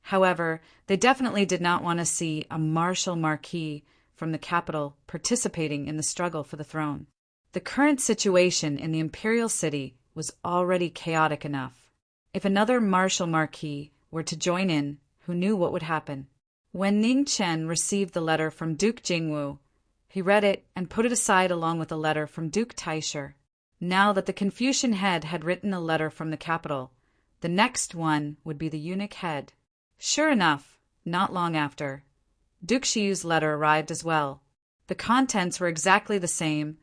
However, they definitely did not want to see a Marshal Marquis from the capital participating in the struggle for the throne. The current situation in the imperial city was already chaotic enough. If another Marshal Marquis were to join in, who knew what would happen? When Ning Chen received the letter from Duke Jingwu, he read it and put it aside along with a letter from Duke Taisher. Now that the Confucian head had written a letter from the capital, the next one would be the eunuch head. Sure enough, not long after, Duke Shiyu's letter arrived as well. The contents were exactly the same,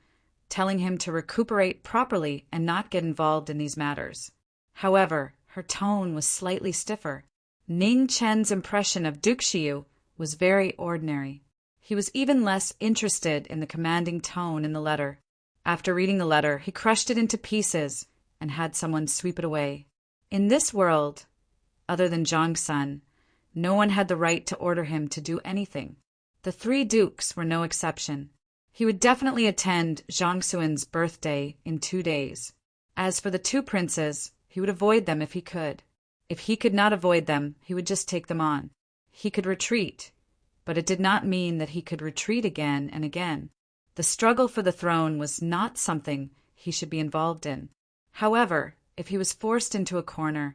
telling him to recuperate properly and not get involved in these matters. However, her tone was slightly stiffer. Ning Chen's impression of Duke Shiyu was very ordinary. He was even less interested in the commanding tone in the letter. After reading the letter, he crushed it into pieces and had someone sweep it away. In this world, other than Zhang Sun, no one had the right to order him to do anything. The 3 dukes were no exception. He would definitely attend Zhang Xuan's birthday in 2 days. As for the 2 princes, he would avoid them if he could. If he could not avoid them, he would just take them on. He could retreat, but it did not mean that he could retreat again and again. The struggle for the throne was not something he should be involved in. However, if he was forced into a corner,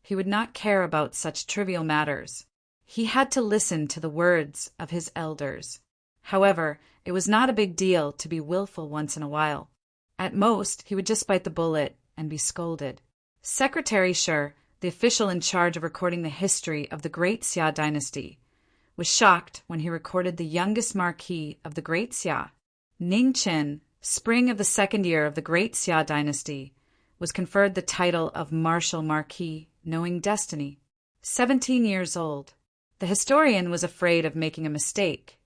he would not care about such trivial matters. He had to listen to the words of his elders. However, it was not a big deal to be willful once in a while. At most, he would just bite the bullet and be scolded. Secretary Shi, the official in charge of recording the history of the Great Xia dynasty, was shocked when he recorded the youngest Marquis of the Great Xia. Ning Qin, spring of the second year of the Great Xia dynasty, was conferred the title of Martial Marquis, knowing destiny. 17 years old. The historian was afraid of making a mistake,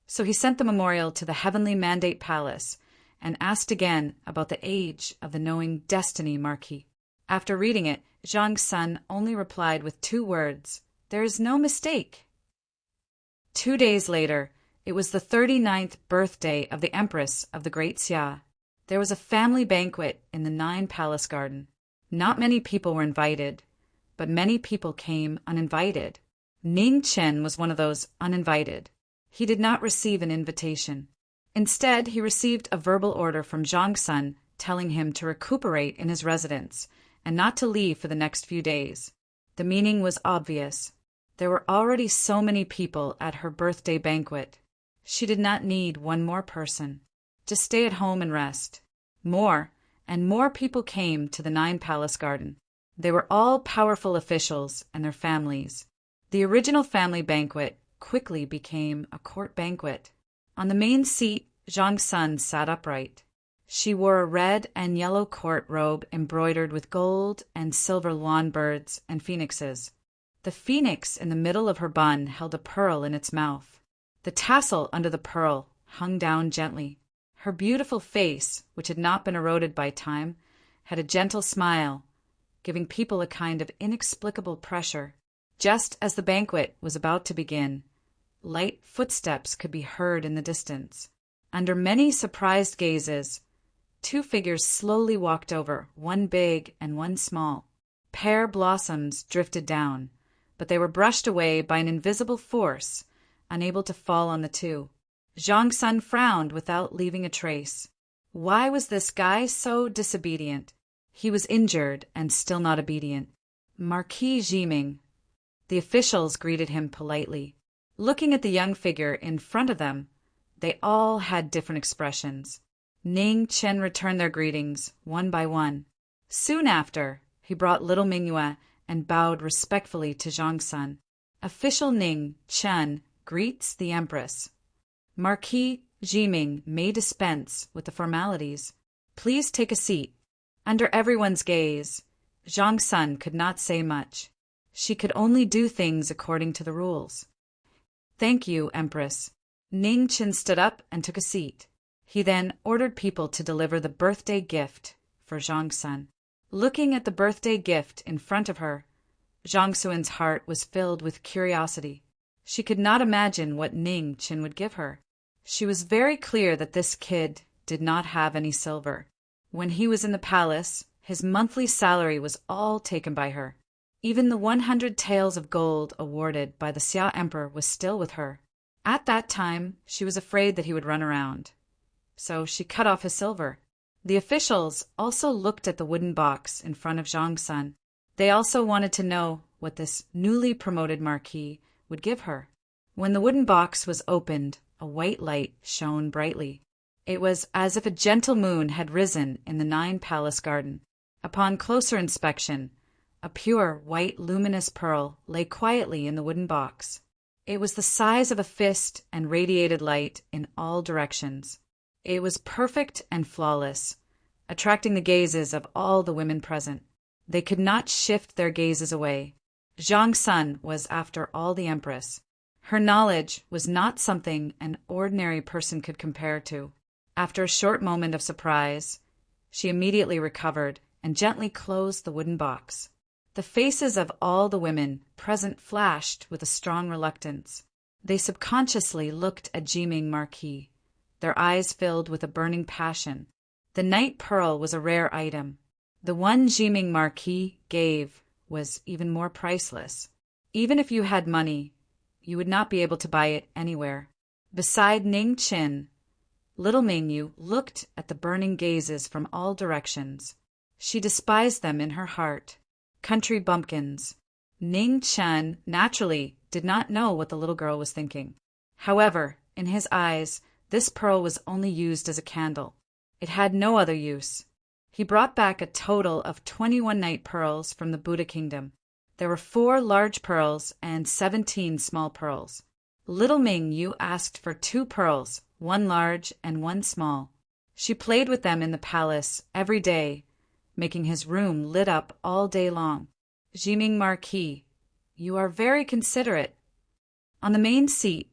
so he sent the memorial to the Heavenly Mandate Palace and asked again about the age of the knowing destiny Marquis. After reading it, Zhang Sun only replied with 2 words, "There is no mistake." 2 days later, it was the 39th birthday of the Empress of the Great Xia. There was a family banquet in the 9 Palace Garden. Not many people were invited, but many people came uninvited. Ning Qin was one of those uninvited. He did not receive an invitation. Instead, he received a verbal order from Zhang Sun telling him to recuperate in his residence and not to leave for the next few days. The meaning was obvious. There were already so many people at her birthday banquet. She did not need one more person. Just stay at home and rest. More and more people came to the 9 Palace Garden. They were all powerful officials and their families. The original family banquet quickly became a court banquet. On the main seat, Zhang Sun sat upright. She wore a red and yellow court robe embroidered with gold and silver lawn birds and phoenixes. The phoenix in the middle of her bun held a pearl in its mouth. The tassel under the pearl hung down gently. Her beautiful face, which had not been eroded by time, had a gentle smile, giving people a kind of inexplicable pressure. Just as the banquet was about to begin, light footsteps could be heard in the distance. Under many surprised gazes, 2 figures slowly walked over, one big and one small. Pear blossoms drifted down, but they were brushed away by an invisible force, unable to fall on the 2. Zhang Sun frowned without leaving a trace. Why was this guy so disobedient? He was injured and still not obedient. Marquis Jiming. The officials greeted him politely. Looking at the young figure in front of them, they all had different expressions. Ning Qin returned their greetings, one by one. Soon after, he brought little Mingyue and bowed respectfully to Zhang Sun. Official Ning Qin greets the Empress. Marquis Jiming may dispense with the formalities. Please take a seat. Under everyone's gaze, Zhang Sun could not say much. She could only do things according to the rules. Thank you, Empress. Ning Qin stood up and took a seat. He then ordered people to deliver the birthday gift for Zhang Sun. Looking at the birthday gift in front of her, Zhang Sun's heart was filled with curiosity. She could not imagine what Ning Qin would give her. She was very clear that this kid did not have any silver. When he was in the palace, his monthly salary was all taken by her. Even the 100 taels of gold awarded by the Xia Emperor was still with her. At that time, she was afraid that he would run around, so she cut off his silver. The officials also looked at the wooden box in front of Zhang Sun. They also wanted to know what this newly promoted Marquis would give her. When the wooden box was opened, a white light shone brightly. It was as if a gentle moon had risen in the 9 Palace Garden. Upon closer inspection, a pure white luminous pearl lay quietly in the wooden box. It was the size of a fist and radiated light in all directions. It was perfect and flawless, attracting the gazes of all the women present. They could not shift their gazes away. Zhang Sun was, after all, the Empress. Her knowledge was not something an ordinary person could compare to. After a short moment of surprise, she immediately recovered and gently closed the wooden box. The faces of all the women present flashed with a strong reluctance. They subconsciously looked at Jiming Marquis, their eyes filled with a burning passion. The night pearl was a rare item. The one Jiming Marquis gave was even more priceless. Even if you had money, you would not be able to buy it anywhere. Beside Ning Qin, little Mingyu looked at the burning gazes from all directions. She despised them in her heart. Country bumpkins. Ning Qin naturally did not know what the little girl was thinking. However, In his eyes, this pearl was only used as a candle. It had no other use. He brought back a total of 21 night pearls from the Buddha kingdom. There were 4 large pearls and 17 small pearls. Little Ming Yu asked for 2 pearls, 1 large and 1 small. She played with them in the palace every day, making his room lit up all day long. Jiming Marquis, you are very considerate. On the main seat,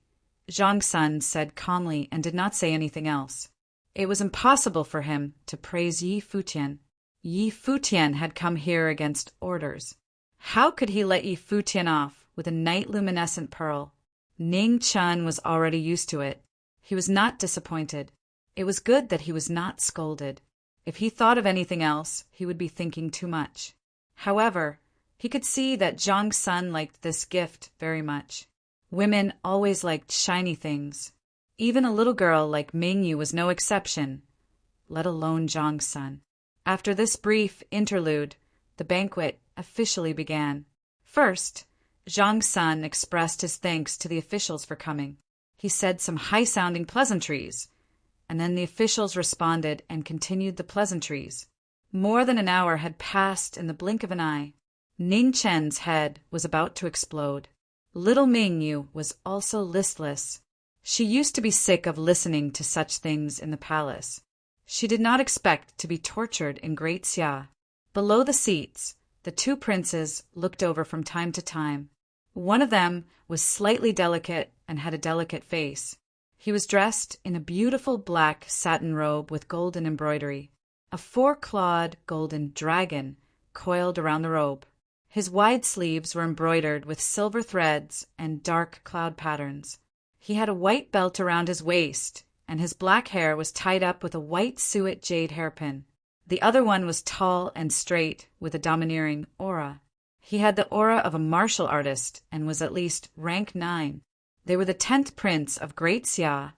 Zhang Sun said calmly and did not say anything else. It was impossible for him to praise Yi Futian. Yi Futian had come here against orders. How could he let Yi Futian off with a night luminescent pearl? Ning Chun was already used to it. He was not disappointed. It was good that he was not scolded. If he thought of anything else, he would be thinking too much. However, he could see that Zhang Sun liked this gift very much. Women always liked shiny things. Even a little girl like Ming Yu was no exception, let alone Zhang Sun. After this brief interlude, the banquet officially began. First, Zhang Sun expressed his thanks to the officials for coming. He said some high-sounding pleasantries, and then the officials responded and continued the pleasantries. More than an hour had passed in the blink of an eye. Ning Chen's head was about to explode. Little Ming Yu was also listless. She used to be sick of listening to such things in the palace. She did not expect to be tortured in Great Xia. Below the seats, the 2 princes looked over from time to time. One of them was slightly delicate and had a delicate face. He was dressed in a beautiful black satin robe with golden embroidery. A 4-clawed golden dragon coiled around the robe. His wide sleeves were embroidered with silver threads and dark cloud patterns. He had a white belt around his waist, and his black hair was tied up with a white suet jade hairpin. The other one was tall and straight, with a domineering aura. He had the aura of a martial artist and was at least rank 9. They were the 10th prince of Great Xia,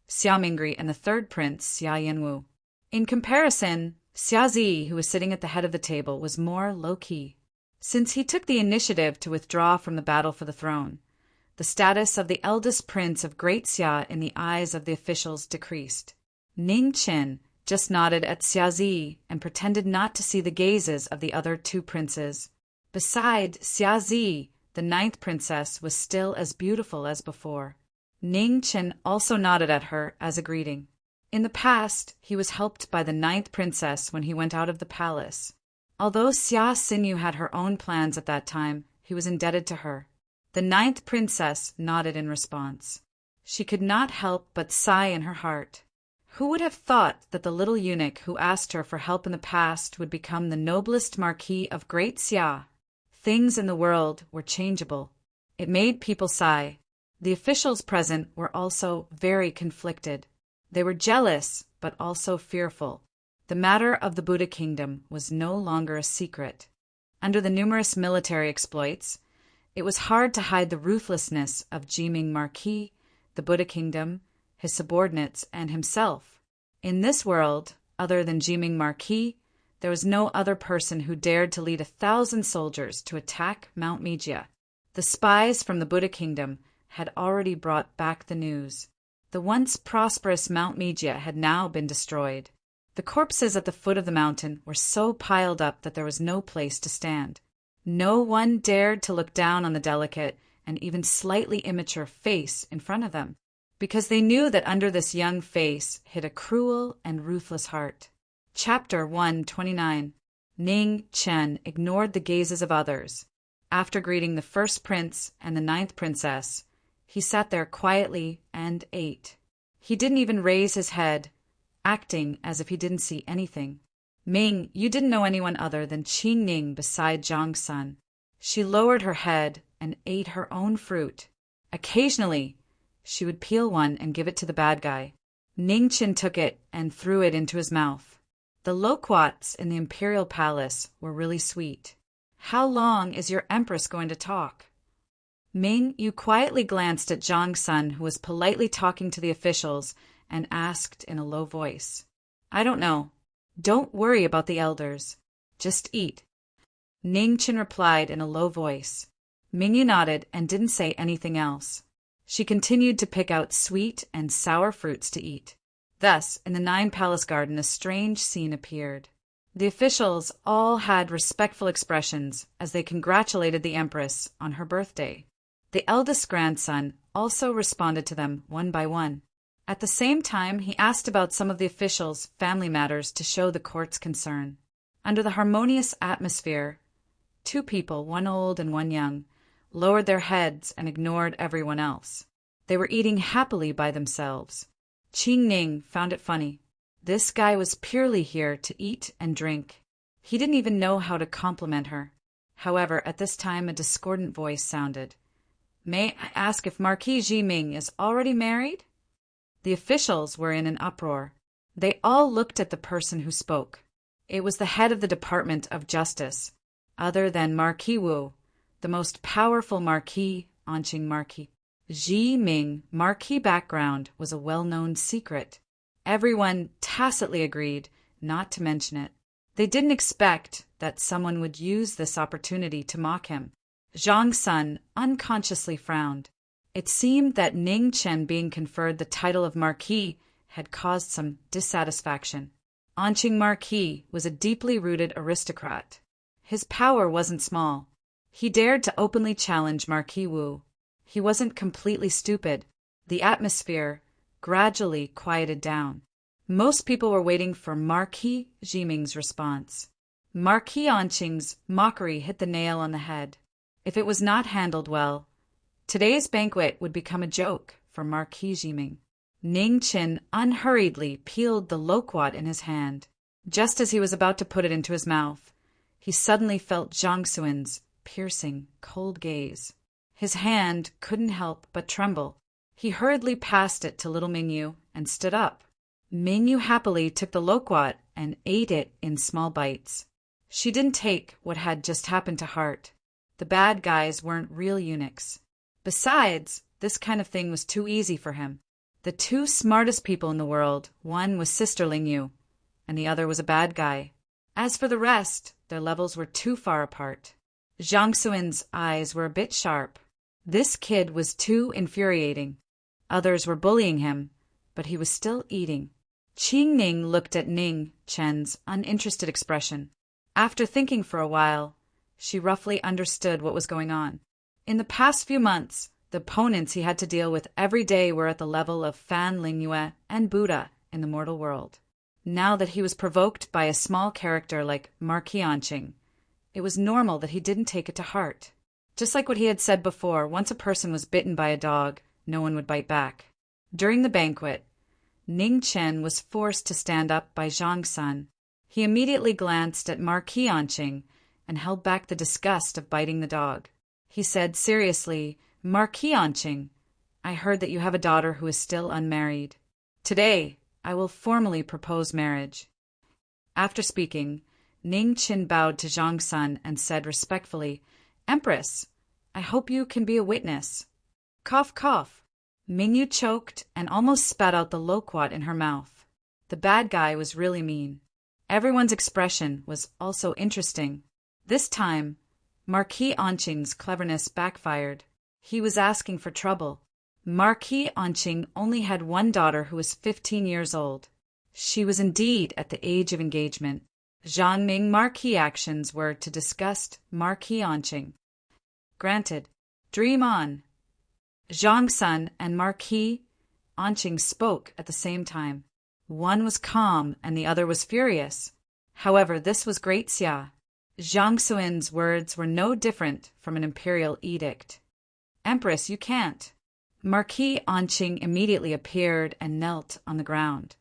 Xia Mingri, and the 3rd prince, Xia Yanwu. In comparison, Xia Zi, who was sitting at the head of the table, was more low-key. Since he took the initiative to withdraw from the battle for the throne, the status of the eldest prince of Great Xia in the eyes of the officials decreased. Ning Chen just nodded at Xia Zi and pretended not to see the gazes of the other 2 princes. Beside Xia Zi, the 9th princess was still as beautiful as before. Ning Chen also nodded at her as a greeting. In the past, he was helped by the 9th princess when he went out of the palace. Although Xia Xinyu had her own plans at that time, he was indebted to her. The 9th princess nodded in response. She could not help but sigh in her heart. Who would have thought that the little eunuch who asked her for help in the past would become the noblest Marquis of Great Xia? Things in the world were changeable. It made people sigh. The officials present were also very conflicted. They were jealous, but also fearful. The matter of the Buddha kingdom was no longer a secret. Under the numerous military exploits, it was hard to hide the ruthlessness of Jiming Marquis, the Buddha kingdom, his subordinates, and himself. In this world, other than Jiming Marquis, there was no other person who dared to lead 1,000 soldiers to attack Mount Mijia. The spies from the Buddha kingdom had already brought back the news. The once prosperous Mount Mijia had now been destroyed. The corpses at the foot of the mountain were so piled up that there was no place to stand. No one dared to look down on the delicate and even slightly immature face in front of them, because they knew that under this young face hid a cruel and ruthless heart. Chapter 129. Ning Chen ignored the gazes of others. After greeting the 1st prince and the 9th princess, he sat there quietly and ate. He didn't even raise his head, acting as if he didn't see anything. Ming, you didn't know anyone other than Qing Ning beside Zhang Sun. She lowered her head and ate her own fruit. Occasionally, she would peel one and give it to the bad guy. Ning Chen took it and threw it into his mouth. The loquats in the imperial palace were really sweet. How long is your empress going to talk? Ming, you quietly glanced at Zhang Sun, who was politely talking to the officials, and asked in a low voice. I don't know. Don't worry about the elders. Just eat. Ning Chen replied in a low voice. Ming Yu nodded and didn't say anything else. She continued to pick out sweet and sour fruits to eat. Thus, in the Nine-Palace Garden, a strange scene appeared. The officials all had respectful expressions as they congratulated the Empress on her birthday. The eldest grandson also responded to them one by one. At the same time, he asked about some of the officials' family matters to show the court's concern. Under the harmonious atmosphere, two people, one old and one young, lowered their heads and ignored everyone else. They were eating happily by themselves. Qing Ning found it funny. This guy was purely here to eat and drink. He didn't even know how to compliment her. However, at this time a discordant voice sounded. "May I ask if Marquis Jiming is already married?" The officials were in an uproar. They all looked at the person who spoke. It was the head of the Department of Justice, other than Marquis Wu, the most powerful Marquis, Anqing Marquis. Jiming Marquis background was a well-known secret. Everyone tacitly agreed not to mention it. They didn't expect that someone would use this opportunity to mock him. Zhang Sun unconsciously frowned. It seemed that Ning Chen being conferred the title of Marquis had caused some dissatisfaction. Anqing Marquis was a deeply rooted aristocrat. His power wasn't small. He dared to openly challenge Marquis Wu. He wasn't completely stupid. The atmosphere gradually quieted down. Most people were waiting for Marquis Jiming's response. Marquis Anqing's mockery hit the nail on the head. If it was not handled well, today's banquet would become a joke for Marquis Jiming. Ning Chen unhurriedly peeled the loquat in his hand. Just as he was about to put it into his mouth, he suddenly felt Zhang Xuan's piercing, cold gaze. His hand couldn't help but tremble. He hurriedly passed it to little Mingyu and stood up. Mingyu happily took the loquat and ate it in small bites. She didn't take what had just happened to heart. The bad guys weren't real eunuchs. Besides, this kind of thing was too easy for him. The two smartest people in the world, one was Sister Lingyu, and the other was a bad guy. As for the rest, their levels were too far apart. Zhang Xuan's eyes were a bit sharp. This kid was too infuriating. Others were bullying him, but he was still eating. Qing Ning looked at Ning Chen's uninterested expression. After thinking for a while, she roughly understood what was going on. In the past few months, the opponents he had to deal with every day were at the level of Fan Lingyue and Buddha in the mortal world. Now that he was provoked by a small character like Marquis Anqing, it was normal that he didn't take it to heart. Just like what he had said before, once a person was bitten by a dog, no one would bite back. During the banquet, Ning Chen was forced to stand up by Zhang Sun. He immediately glanced at Marquis Anqing and held back the disgust of biting the dog. He said seriously, "Marquis Anqing, I heard that you have a daughter who is still unmarried. Today, I will formally propose marriage." After speaking, Ning Chen bowed to Zhang Sun and said respectfully, "Empress, I hope you can be a witness." Cough, cough. Mingyu choked and almost spat out the loquat in her mouth. The bad guy was really mean. Everyone's expression was also interesting. This time, Marquis Anqing's cleverness backfired. He was asking for trouble. Marquis Anqing only had one daughter who was 15 years old. She was indeed at the age of engagement. Zhang Ming Marquis actions were to disgust Marquis Anqing. Granted. Dream on. Zhang Sun and Marquis Anqing spoke at the same time. One was calm and the other was furious. However, this was Great Xia. Zhang Xuan's words were no different from an imperial edict. "Empress, you can't." Marquis Anqing immediately appeared and knelt on the ground.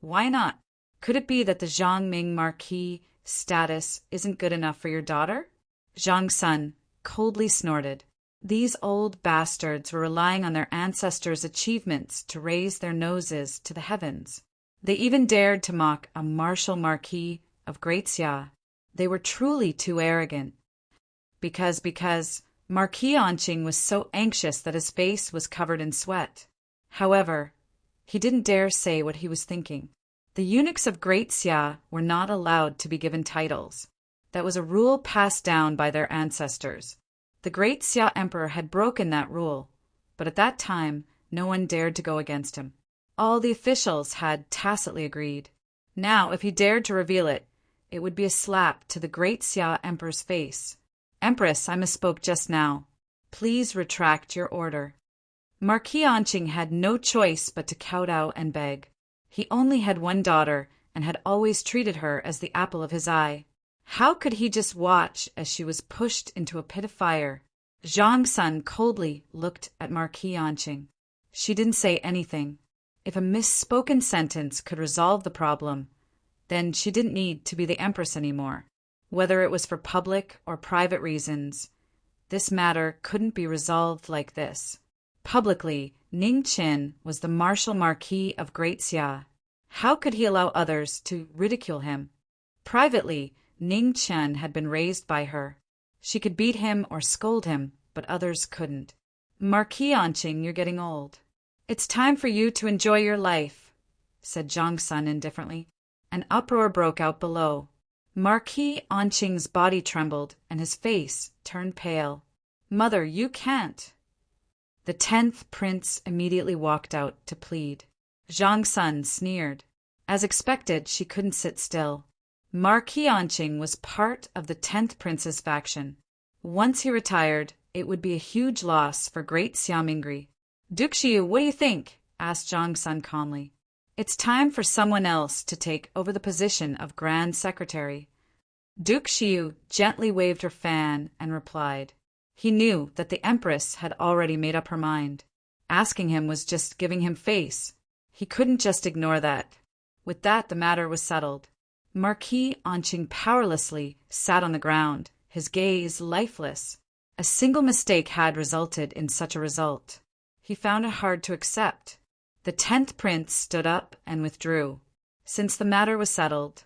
"Why not? Could it be that the Zhang Ming Marquis status isn't good enough for your daughter?" Zhang Sun coldly snorted. These old bastards were relying on their ancestors' achievements to raise their noses to the heavens. They even dared to mock a martial marquis of Great Xia. They were truly too arrogant. Because Marquis Anqing was so anxious that his face was covered in sweat. However, he didn't dare say what he was thinking. The eunuchs of Great Xia were not allowed to be given titles. That was a rule passed down by their ancestors. The Great Xia Emperor had broken that rule, but at that time no one dared to go against him. All the officials had tacitly agreed. Now, if he dared to reveal it, it would be a slap to the great Xia Emperor's face. "Empress, I misspoke just now. Please retract your order." Marquis Anqing had no choice but to kowtow and beg. He only had one daughter and had always treated her as the apple of his eye. How could he just watch as she was pushed into a pit of fire? Zhang Sun coldly looked at Marquis Anqing. She didn't say anything. If a misspoken sentence could resolve the problem, then she didn't need to be the empress anymore. Whether it was for public or private reasons, this matter couldn't be resolved like this. Publicly, Ning Qin was the martial marquis of Great Xia. How could he allow others to ridicule him? Privately, Ning Qin had been raised by her. She could beat him or scold him, but others couldn't. "Marquis Anqing, you're getting old. It's time for you to enjoy your life," said Zhang Sun indifferently. An uproar broke out below. Marquis Anqing's body trembled and his face turned pale. "Mother, you can't." The 10th prince immediately walked out to plead. Zhang Sun sneered. As expected, she couldn't sit still. Marquis Anqing was part of the 10th prince's faction. Once he retired, it would be a huge loss for Great Xiamingri. "Duke Xiu, what do you think?" asked Zhang Sun calmly. "It's time for someone else to take over the position of Grand Secretary." Duke Xiu gently waved her fan and replied. He knew that the Empress had already made up her mind. Asking him was just giving him face. He couldn't just ignore that. With that, the matter was settled. Marquis Anqing powerlessly sat on the ground, his gaze lifeless. A single mistake had resulted in such a result. He found it hard to accept. The 10th prince stood up and withdrew. Since the matter was settled,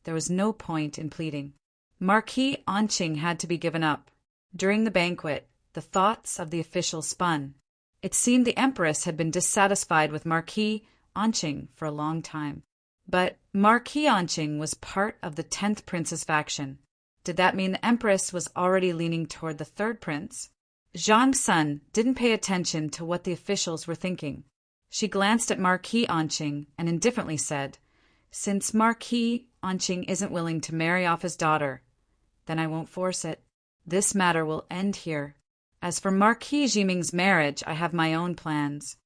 there was no point in pleading. Marquis Anqing had to be given up. During the banquet, the thoughts of the officials spun. It seemed the Empress had been dissatisfied with Marquis Anqing for a long time. But Marquis Anqing was part of the 10th prince's faction. Did that mean the Empress was already leaning toward the 3rd prince? Zhang Sun didn't pay attention to what the officials were thinking. She glanced at Marquis Anqing and indifferently said, "Since Marquis Anqing isn't willing to marry off his daughter, then I won't force it. This matter will end here. As for Marquis Jiming's marriage, I have my own plans."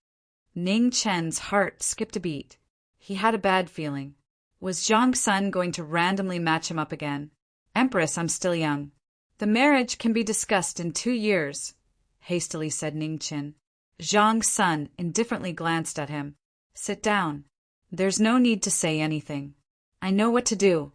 Ning Chen's heart skipped a beat. He had a bad feeling. Was Zhang Sun going to randomly match him up again? "Empress, I'm still young. The marriage can be discussed in 2 years, hastily said Ning Chen. Zhang Sun indifferently glanced at him. "Sit down. There's no need to say anything. I know what to do."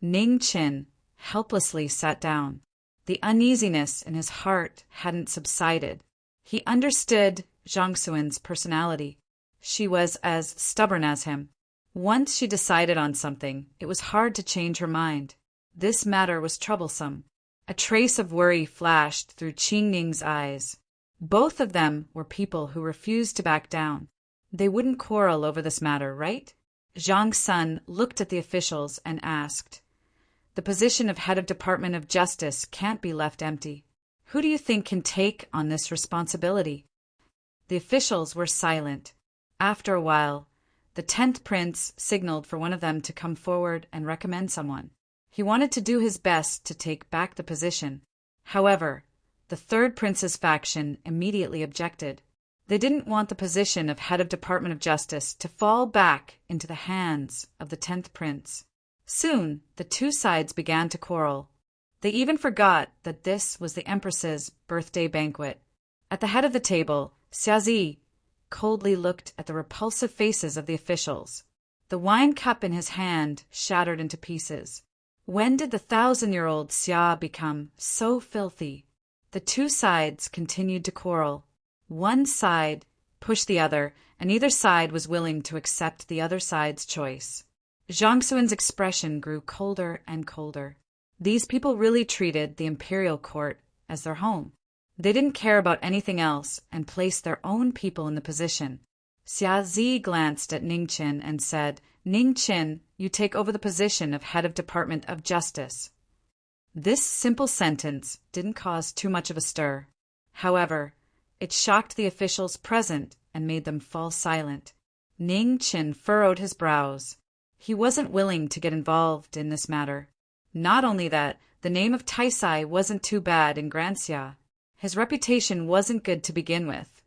Ning Chen helplessly sat down. The uneasiness in his heart hadn't subsided. He understood Zhang Suan's personality. She was as stubborn as him. Once she decided on something, it was hard to change her mind. This matter was troublesome. A trace of worry flashed through Qing Ning's eyes. Both of them were people who refused to back down. They wouldn't quarrel over this matter, right? Zhang Sun looked at the officials and asked, "The position of head of Department of Justice can't be left empty. Who do you think can take on this responsibility?" The officials were silent. After a while, the 10th prince signaled for one of them to come forward and recommend someone. He wanted to do his best to take back the position. However, the 3rd prince's faction immediately objected. They didn't want the position of head of Department of Justice to fall back into the hands of the 10th prince. Soon, the two sides began to quarrel. They even forgot that this was the Empress's birthday banquet. At the head of the table, Xiazi coldly looked at the repulsive faces of the officials. The wine cup in his hand shattered into pieces. When did the 1,000-year-old Xia become so filthy? The two sides continued to quarrel. One side pushed the other, and either side was willing to accept the other side's choice. Zhang Suan's expression grew colder and colder. These people really treated the imperial court as their home. They didn't care about anything else and placed their own people in the position. Xia Zi glanced at Ning Qin and said, "Ning Qin, you take over the position of head of Department of Justice." This simple sentence didn't cause too much of a stir. However, It shocked the officials present and made them fall silent. Ning Qin furrowed his brows. He wasn't willing to get involved in this matter. Not only that, the name of Taisai wasn't too bad in Grand Xia. His reputation wasn't good to begin with,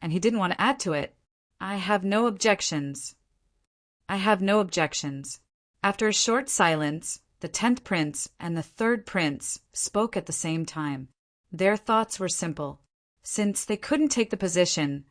and he didn't want to add to it. I have no objections. After a short silence, the 10th prince and the 3rd prince spoke at the same time. Their thoughts were simple. Since they couldn't take the position,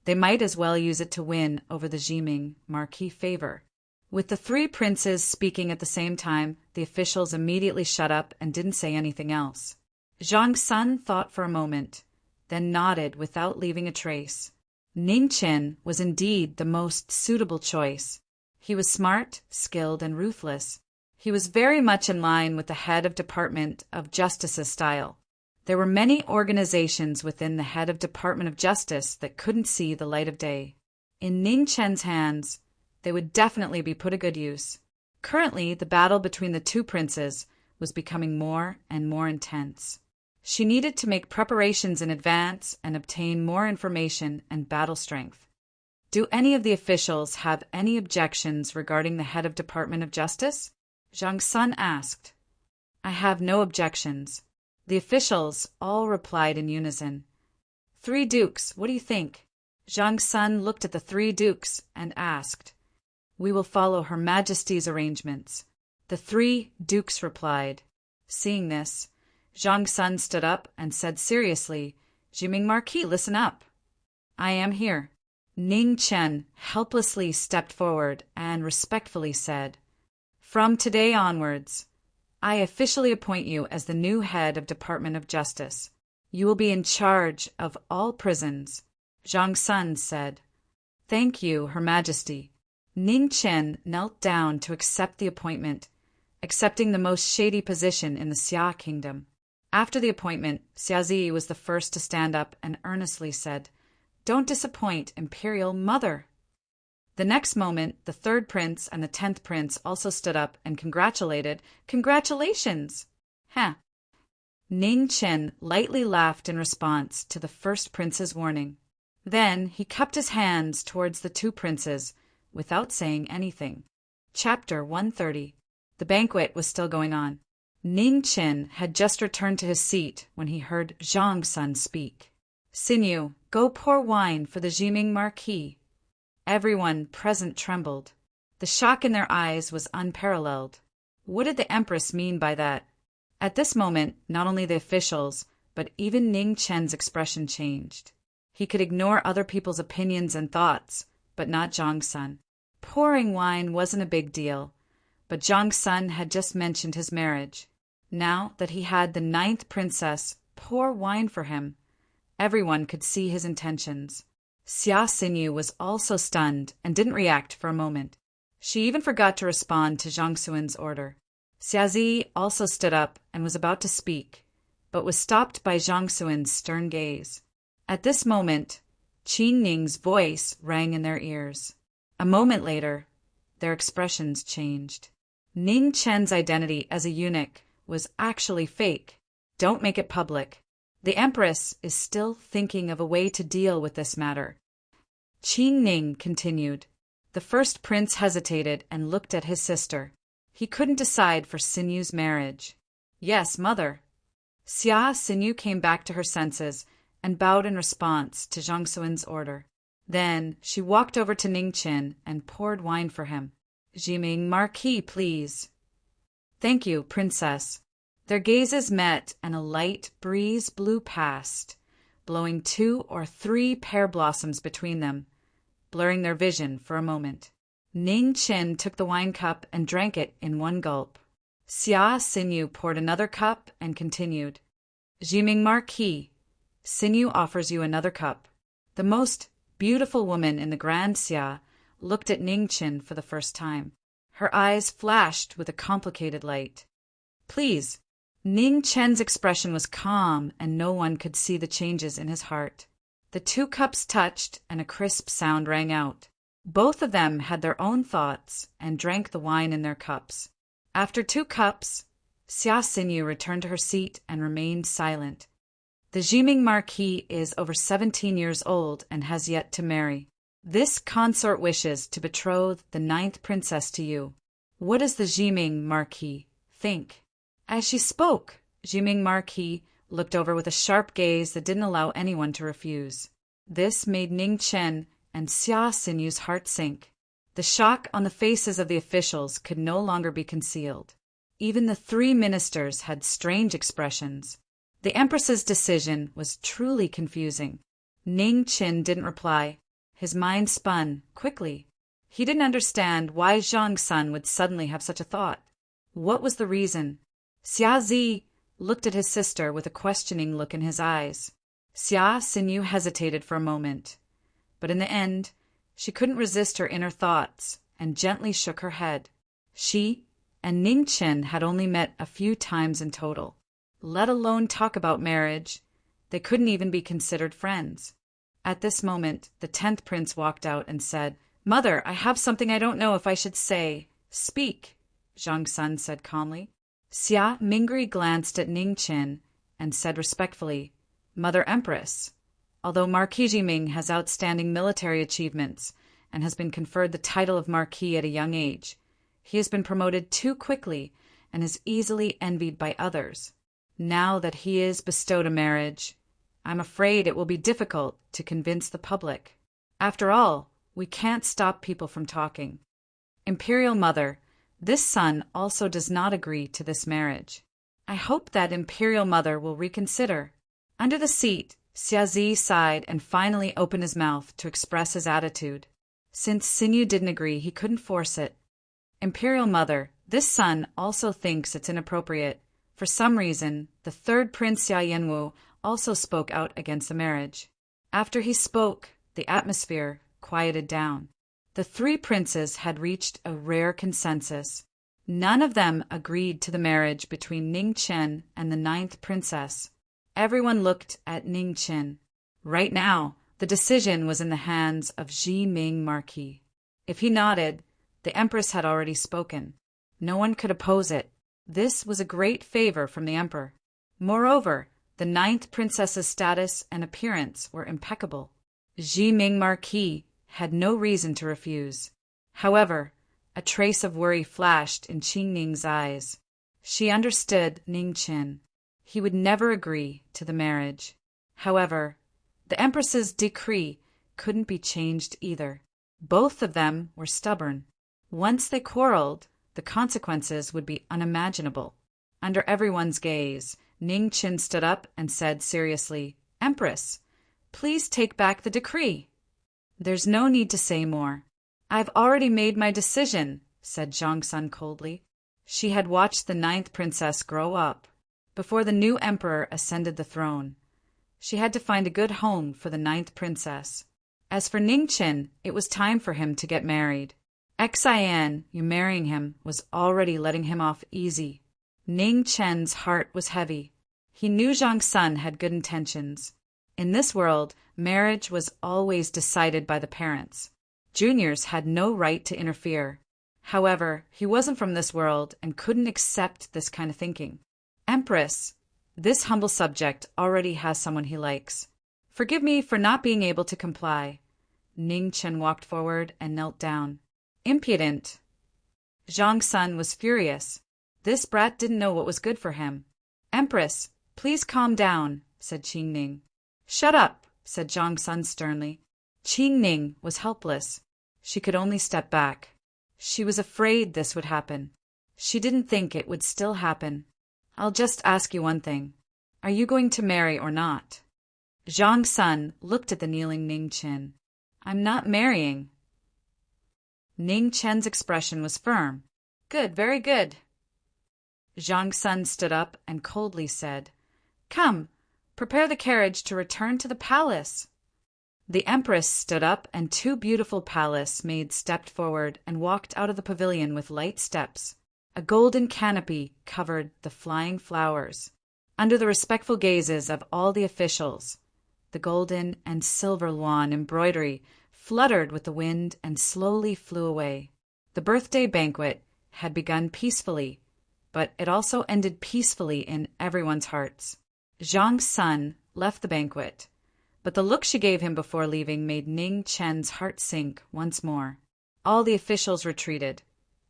they might as well use it to win over the Jiming Marquis favor. With the 3 princes speaking at the same time, the officials immediately shut up and didn't say anything else. Zhang Sun thought for a moment, then nodded without leaving a trace. Ning Qin was indeed the most suitable choice. He was smart, skilled, and ruthless. He was very much in line with the head of Department of Justice's style. There were many organizations within the head of Department of Justice that couldn't see the light of day. In Ning Chen's hands, they would definitely be put to good use. Currently, the battle between the 2 princes was becoming more and more intense. She needed to make preparations in advance and obtain more information and battle strength. Do any of the officials have any objections regarding the head of Department of Justice? Zhang Sun asked. I have no objections. The officials all replied in unison. 3 dukes, what do you think? Zhang Sun looked at the 3 dukes and asked. We will follow Her Majesty's arrangements. The 3 dukes replied. Seeing this, Zhang Sun stood up and said seriously, Jiming Marquis, listen up. I am here. Ning Chen helplessly stepped forward and respectfully said, From today onwards, I officially appoint you as the new head of Department of Justice. You will be in charge of all prisons. Zhang Sun said, Thank you, Her Majesty. Ning Chen knelt down to accept the appointment, accepting the most shady position in the Xia kingdom. After the appointment, Xiazi was the first to stand up and earnestly said, Don't disappoint, Imperial Mother. The next moment, the 3rd prince and the 10th prince also stood up and congratulated. Congratulations! Ning Chen lightly laughed in response to the 1st prince's warning. Then he cupped his hands towards the 2 princes without saying anything. Chapter 130. The banquet was still going on. Ning Chen had just returned to his seat when he heard Zhang Sun speak. Sinew, go pour wine for the Jiming Marquis. Everyone present trembled. The shock in their eyes was unparalleled. What did the Empress mean by that? At this moment, not only the officials, but even Ning Chen's expression changed. He could ignore other people's opinions and thoughts, but not Zhang Sun. Pouring wine wasn't a big deal, but Zhang Sun had just mentioned his marriage. Now that he had the 9th princess pour wine for him, everyone could see his intentions. Xia Xinyu was also stunned and didn't react for a moment. She even forgot to respond to Zhang Suin's order. Xiazi also stood up and was about to speak, but was stopped by Zhang Suin's stern gaze. At this moment, Qin Ning's voice rang in their ears. A moment later, their expressions changed. Ning Chen's identity as a eunuch was actually fake. Don't make it public. The Empress is still thinking of a way to deal with this matter. Qin Ning continued. The 1st prince hesitated and looked at his sister. He couldn't decide for Sinyu's marriage. Yes, mother. Xia Xinyu came back to her senses and bowed in response to Zhang Suin's order. Then she walked over to Ning Qin and poured wine for him. Jiming Marquis, please. Thank you, princess. Their gazes met and a light breeze blew past, blowing 2 or 3 pear blossoms between them, blurring their vision for a moment. Ning Qin took the wine cup and drank it in one gulp. Xia Xinyu poured another cup and continued. Jiming Marquis, Xinyu offers you another cup. The most beautiful woman in the Grand Xia looked at Ning Qin for the first time. Her eyes flashed with a complicated light. Please. Ning Chen's expression was calm and no one could see the changes in his heart. The 2 cups touched and a crisp sound rang out. Both of them had their own thoughts and drank the wine in their cups. After 2 cups, Xia Xinyu returned to her seat and remained silent. The Jiming Marquis is over 17 years old and has yet to marry. This consort wishes to betroth the 9th princess to you. What does the Jiming Marquis think?" As she spoke, Jiming Marquis looked over with a sharp gaze that didn't allow anyone to refuse. This made Ning Chen and Xia Sinyu's heart sink. The shock on the faces of the officials could no longer be concealed. Even the 3 ministers had strange expressions. The Empress's decision was truly confusing. Ning Chen didn't reply. His mind spun quickly. He didn't understand why Zhang Sun would suddenly have such a thought. What was the reason? Xia Zi looked at his sister with a questioning look in his eyes. Xia Sinyu hesitated for a moment, but in the end, she couldn't resist her inner thoughts and gently shook her head. She and Ning Chen had only met a few times in total. Let alone talk about marriage, they couldn't even be considered friends. At this moment, the 10th prince walked out and said, "Mother, I have something I don't know if I should say." "Speak," Zhang Sun said calmly. Xia Mingri glanced at Ning Chen and said respectfully, "Mother Empress, although Marquis Jiming has outstanding military achievements and has been conferred the title of Marquis at a young age, he has been promoted too quickly and is easily envied by others. Now that he is bestowed a marriage, I'm afraid it will be difficult to convince the public. After all, we can't stop people from talking. Imperial Mother, this son also does not agree to this marriage. I hope that Imperial Mother will reconsider." Under the seat, Xiazi sighed and finally opened his mouth to express his attitude. Since Sinyu didn't agree, he couldn't force it. "Imperial Mother, this son also thinks it's inappropriate. For some reason, the 3rd Prince Xia Yanwu also spoke out against the marriage." After he spoke, the atmosphere quieted down. The 3 princes had reached a rare consensus. None of them agreed to the marriage between Ning Chen and the 9th princess. Everyone looked at Ning Chen. Right now, the decision was in the hands of Jiming Marquis. If he nodded, the Empress had already spoken. No one could oppose it. This was a great favor from the Emperor. Moreover, the 9th princess's status and appearance were impeccable. Jiming Marquis had no reason to refuse. However, a trace of worry flashed in Qing Ning's eyes. She understood Ning Chen. He would never agree to the marriage. However, the Empress's decree couldn't be changed either. Both of them were stubborn. Once they quarreled, the consequences would be unimaginable. Under everyone's gaze, Ning Chen stood up and said seriously, "Empress, please take back the decree." "There's no need to say more. I've already made my decision," said Zhang Sun coldly. She had watched the 9th princess grow up. Before the new emperor ascended the throne, she had to find a good home for the 9th princess. As for Ning Chen, it was time for him to get married. Xian, you marrying him, was already letting him off easy. Ning Chen's heart was heavy. He knew Zhang Sun had good intentions. In this world, marriage was always decided by the parents. Juniors had no right to interfere. However, he wasn't from this world and couldn't accept this kind of thinking. "Empress, this humble subject already has someone he likes. Forgive me for not being able to comply." Ning Chen walked forward and knelt down. "Impudent!" Zhang Sun was furious. This brat didn't know what was good for him. "Empress, please calm down," said Qing Ning. "Shut up," said Zhang Sun sternly. Qing Ning was helpless. She could only step back. She was afraid this would happen. She didn't think it would still happen. "I'll just ask you one thing. Are you going to marry or not?" Zhang Sun looked at the kneeling Ning Chen. "I'm not marrying." Ning Chen's expression was firm. "Good, very good." Zhang Sun stood up and coldly said, "Come, prepare the carriage to return to the palace." The Empress stood up and 2 beautiful palace maids stepped forward and walked out of the pavilion with light steps. A golden canopy covered the flying flowers. Under the respectful gazes of all the officials, the golden and silver lawn embroidery fluttered with the wind and slowly flew away. The birthday banquet had begun peacefully, but it also ended peacefully in everyone's hearts. Zhang Sun left the banquet, but the look she gave him before leaving made Ning Chen's heart sink once more. All the officials retreated,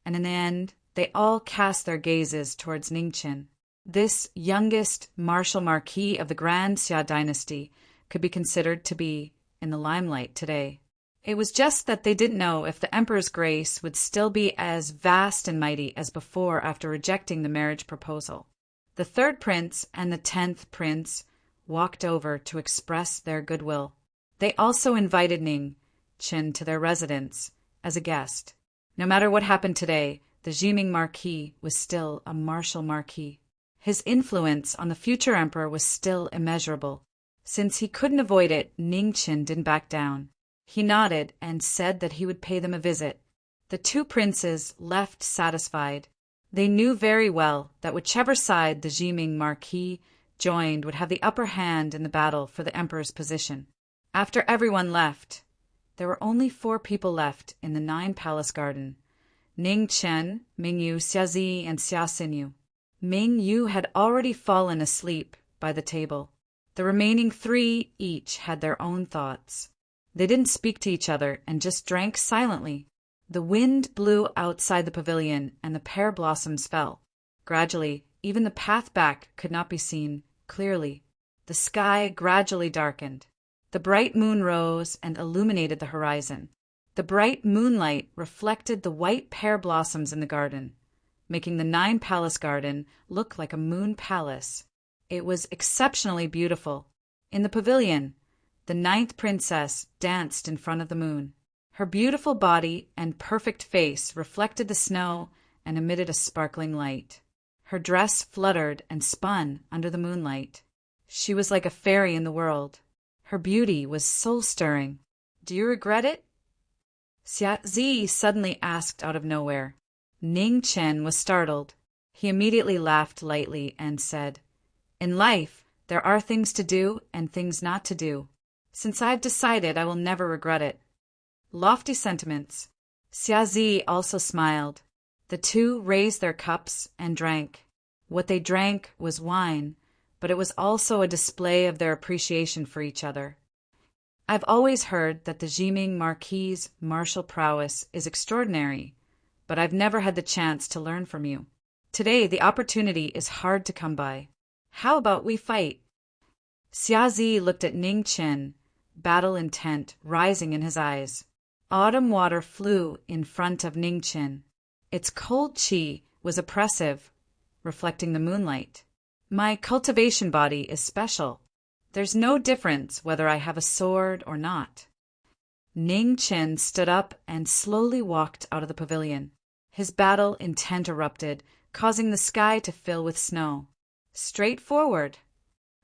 and in the end, they all cast their gazes towards Ning Chen. This youngest martial Marquis of the Grand Xia dynasty could be considered to be in the limelight today. It was just that they didn't know if the Emperor's grace would still be as vast and mighty as before after rejecting the marriage proposal. The third prince and the 10th prince walked over to express their goodwill. They also invited Ning Chen to their residence as a guest. No matter what happened today, the Jiming Marquis was still a martial marquis. His influence on the future emperor was still immeasurable. Since he couldn't avoid it, Ning Chen didn't back down. He nodded and said that he would pay them a visit. The two princes left satisfied. They knew very well that whichever side the Jiming Marquis joined would have the upper hand in the battle for the emperor's position. After everyone left, there were only 4 people left in the 9-palace garden: Ning Chen, Ming Yu, Xia Zi, and Xia Xinyu. Ming Yu had already fallen asleep by the table. The remaining 3 each had their own thoughts. They didn't speak to each other and just drank silently. The wind blew outside the pavilion and the pear blossoms fell. Gradually, even the path back could not be seen clearly. The sky gradually darkened. The bright moon rose and illuminated the horizon. The bright moonlight reflected the white pear blossoms in the garden, making the 9-palace garden look like a moon palace. It was exceptionally beautiful. In the pavilion, the 9th princess danced in front of the moon. Her beautiful body and perfect face reflected the snow and emitted a sparkling light. Her dress fluttered and spun under the moonlight. She was like a fairy in the world. Her beauty was soul-stirring. "Do you regret it?" Xia Zi suddenly asked out of nowhere. Ning Chen was startled. He immediately laughed lightly and said, "In life, there are things to do and things not to do. Since I've decided, I will never regret it." Lofty sentiments. Xia Zi also smiled. The two raised their cups and drank. What they drank was wine, but it was also a display of their appreciation for each other. "I've always heard that the Jiming Marquis' martial prowess is extraordinary, but I've never had the chance to learn from you. Today the opportunity is hard to come by. How about we fight?" Xia Zi looked at Ning Chen, battle intent rising in his eyes. Autumn water flew in front of Ning Chen. Its cold qi was oppressive, reflecting the moonlight. "My cultivation body is special. There's no difference whether I have a sword or not." Ning Chen stood up and slowly walked out of the pavilion. His battle intent erupted, causing the sky to fill with snow. "Straight forward."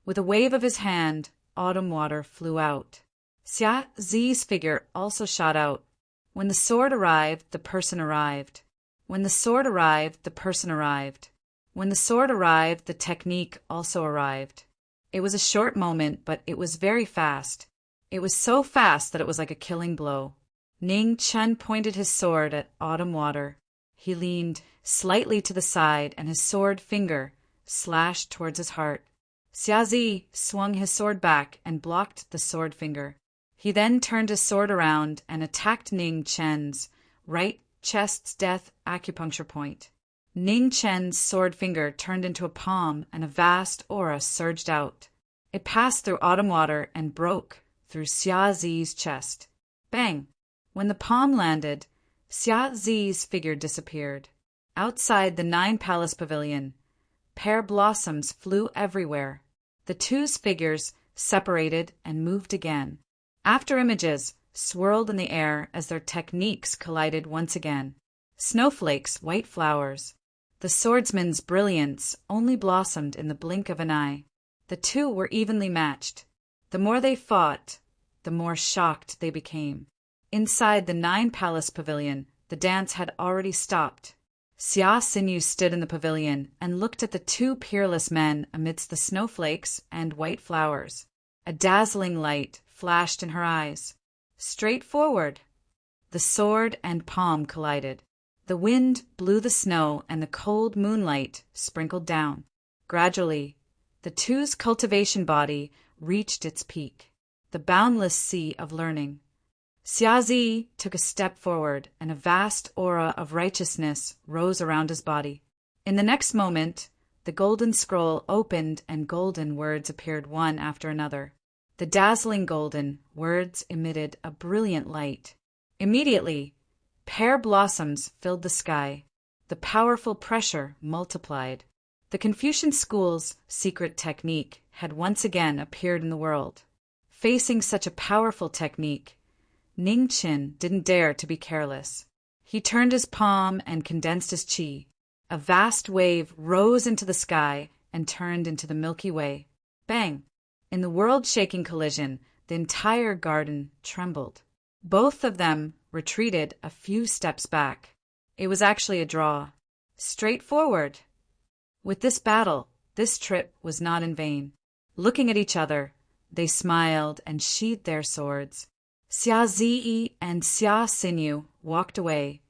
With a wave of his hand, autumn water flew out. Xia Zi's figure also shot out. When the sword arrived, the person arrived. When the sword arrived, the person arrived. When the sword arrived, the technique also arrived. It was a short moment, but it was very fast. It was so fast that it was like a killing blow. Ning Chen pointed his sword at autumn water. He leaned slightly to the side, and his sword finger slashed towards his heart. Xia Zi swung his sword back and blocked the sword finger. He then turned his sword around and attacked Ning Chen's right chest's death acupuncture point. Ning Chen's sword finger turned into a palm and a vast aura surged out. It passed through autumn water and broke through Xia Zi's chest. Bang! When the palm landed, Xia Zi's figure disappeared. Outside the 9-palace pavilion, pear blossoms flew everywhere. The two's figures separated and moved again. After images swirled in the air as their techniques collided once again. Snowflakes, white flowers. The swordsman's brilliance only blossomed in the blink of an eye. The two were evenly matched. The more they fought, the more shocked they became. Inside the 9-palace pavilion, the dance had already stopped. Xia Xinyu stood in the pavilion and looked at the two peerless men amidst the snowflakes and white flowers. A dazzling light flashed in her eyes. Straight forward. The sword and palm collided. The wind blew the snow and the cold moonlight sprinkled down. Gradually, the two's cultivation body reached its peak, the boundless sea of learning. Xiazi took a step forward, and a vast aura of righteousness rose around his body. In the next moment, the golden scroll opened and golden words appeared one after another. The dazzling golden words emitted a brilliant light. Immediately, pear blossoms filled the sky. The powerful pressure multiplied. The Confucian school's secret technique had once again appeared in the world. Facing such a powerful technique, Ning Qin didn't dare to be careless. He turned his palm and condensed his qi. A vast wave rose into the sky and turned into the Milky Way. Bang! In the world-shaking collision, the entire garden trembled. Both of them retreated a few steps back. It was actually a draw. Straightforward. With this battle, this trip was not in vain. Looking at each other, they smiled and sheathed their swords. Xia Ziyi and Xia Xinyu walked away,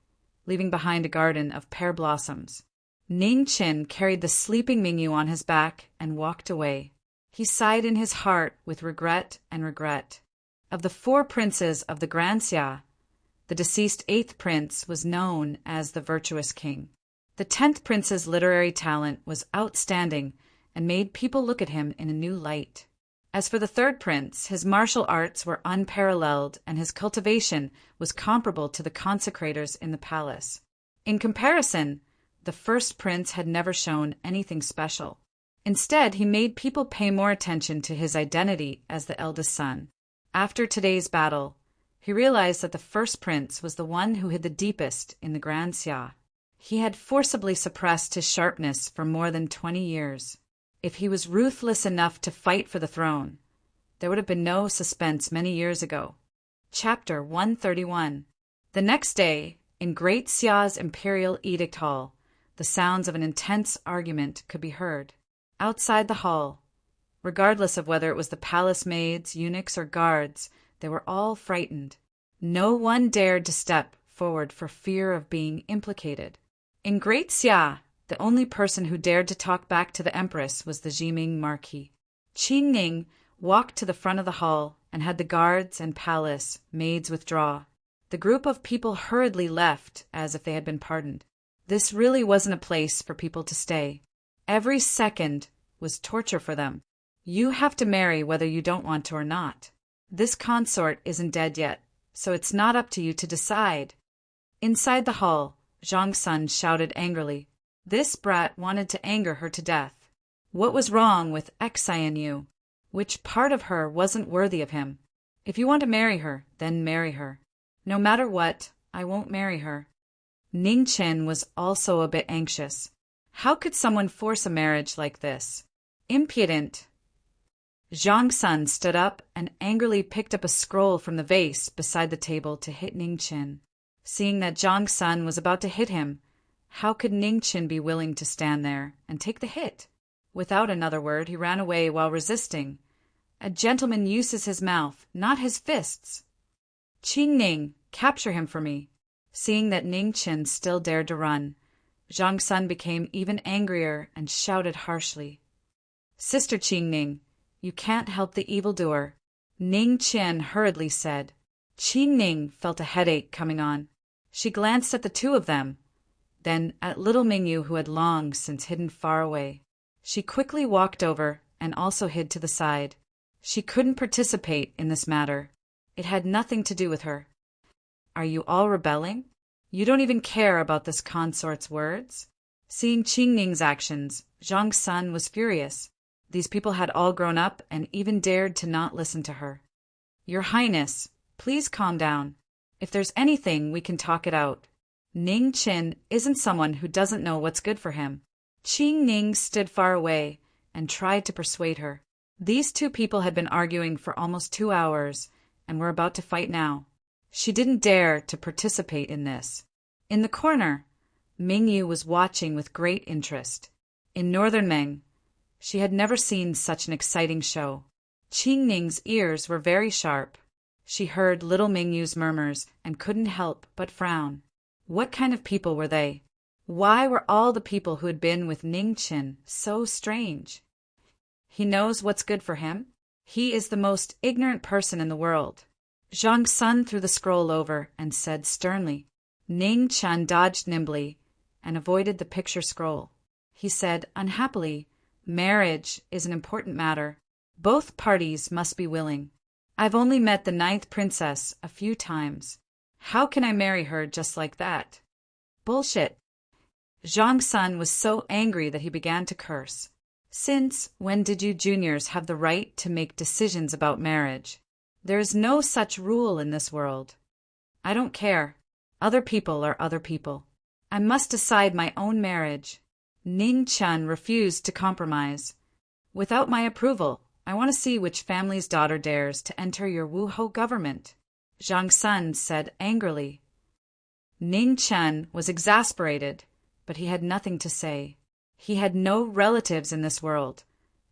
leaving behind a garden of pear blossoms. Ning Qin carried the sleeping Mingyu on his back and walked away. He sighed in his heart with regret and regret. Of the 4 princes of the Grand Xia, the deceased 8th prince was known as the virtuous king. The 10th prince's literary talent was outstanding and made people look at him in a new light. As for the 3rd prince, his martial arts were unparalleled and his cultivation was comparable to the consecrators in the palace. In comparison, the 1st prince had never shown anything special. Instead, he made people pay more attention to his identity as the eldest son. After today's battle, he realized that the 1st prince was the one who hid the deepest in the Grand Xia. He had forcibly suppressed his sharpness for more than 20 years. If he was ruthless enough to fight for the throne, there would have been no suspense many years ago. Chapter 131. The next day, in Great Xia's imperial edict hall, the sounds of an intense argument could be heard. Outside the hall, regardless of whether it was the palace maids, eunuchs, or guards, they were all frightened. No one dared to step forward for fear of being implicated. In Great Xia, the only person who dared to talk back to the empress was the Jiming Marquis. Qi Ning walked to the front of the hall and had the guards and palace maids withdraw. The group of people hurriedly left as if they had been pardoned. This really wasn't a place for people to stay. Every second was torture for them. You have to marry whether you don't want to or not. This consort isn't dead yet, so it's not up to you to decide. Inside the hall, Zhang Sun shouted angrily. This brat wanted to anger her to death. What was wrong with Xianyu? Which part of her wasn't worthy of him? If you want to marry her, then marry her. No matter what, I won't marry her. Ning Qin was also a bit anxious. How could someone force a marriage like this? Impudent. Zhang Sun stood up and angrily picked up a scroll from the vase beside the table to hit Ning Qin. Seeing that Zhang Sun was about to hit him, how could Ning Qin be willing to stand there and take the hit? Without another word, he ran away while resisting. A gentleman uses his mouth, not his fists. Qi Ning, capture him for me. Seeing that Ning Qin still dared to run, Zhang Sun became even angrier and shouted harshly. Sister Qi Ning, you can't help the evildoer. Ning Qin hurriedly said. Qi Ning felt a headache coming on. She glanced at the two of them, then at little Mingyu who had long since hidden far away. She quickly walked over and also hid to the side. She couldn't participate in this matter. It had nothing to do with her. Are you all rebelling? You don't even care about this consort's words? Seeing Qi Ning's actions, Zhang Sun was furious. These people had all grown up and even dared to not listen to her. Your Highness, please calm down. If there's anything, we can talk it out. Ning Qin isn't someone who doesn't know what's good for him. Qi Ning stood far away and tried to persuade her. These two people had been arguing for almost 2 hours and were about to fight now. She didn't dare to participate in this. In the corner, Mingyu was watching with great interest. In northern Meng, she had never seen such an exciting show. Qi Ning's ears were very sharp. She heard little Mingyu's murmurs and couldn't help but frown. What kind of people were they? Why were all the people who had been with Ning Qin so strange? He knows what's good for him? He is the most ignorant person in the world. Zhang Sun threw the scroll over and said sternly. Ning Chen dodged nimbly and avoided the picture scroll. He said unhappily, marriage is an important matter. Both parties must be willing. I've only met the 9th princess a few times. How can I marry her just like that? Bullshit. Zhang Sun was so angry that he began to curse. Since when did you juniors have the right to make decisions about marriage? There is no such rule in this world. I don't care. Other people are other people. I must decide my own marriage. Ning Chen refused to compromise. Without my approval, I want to see which family's daughter dares to enter your Wuhou government, Zhang Sun said angrily. Ning Chen was exasperated, but he had nothing to say. He had no relatives in this world,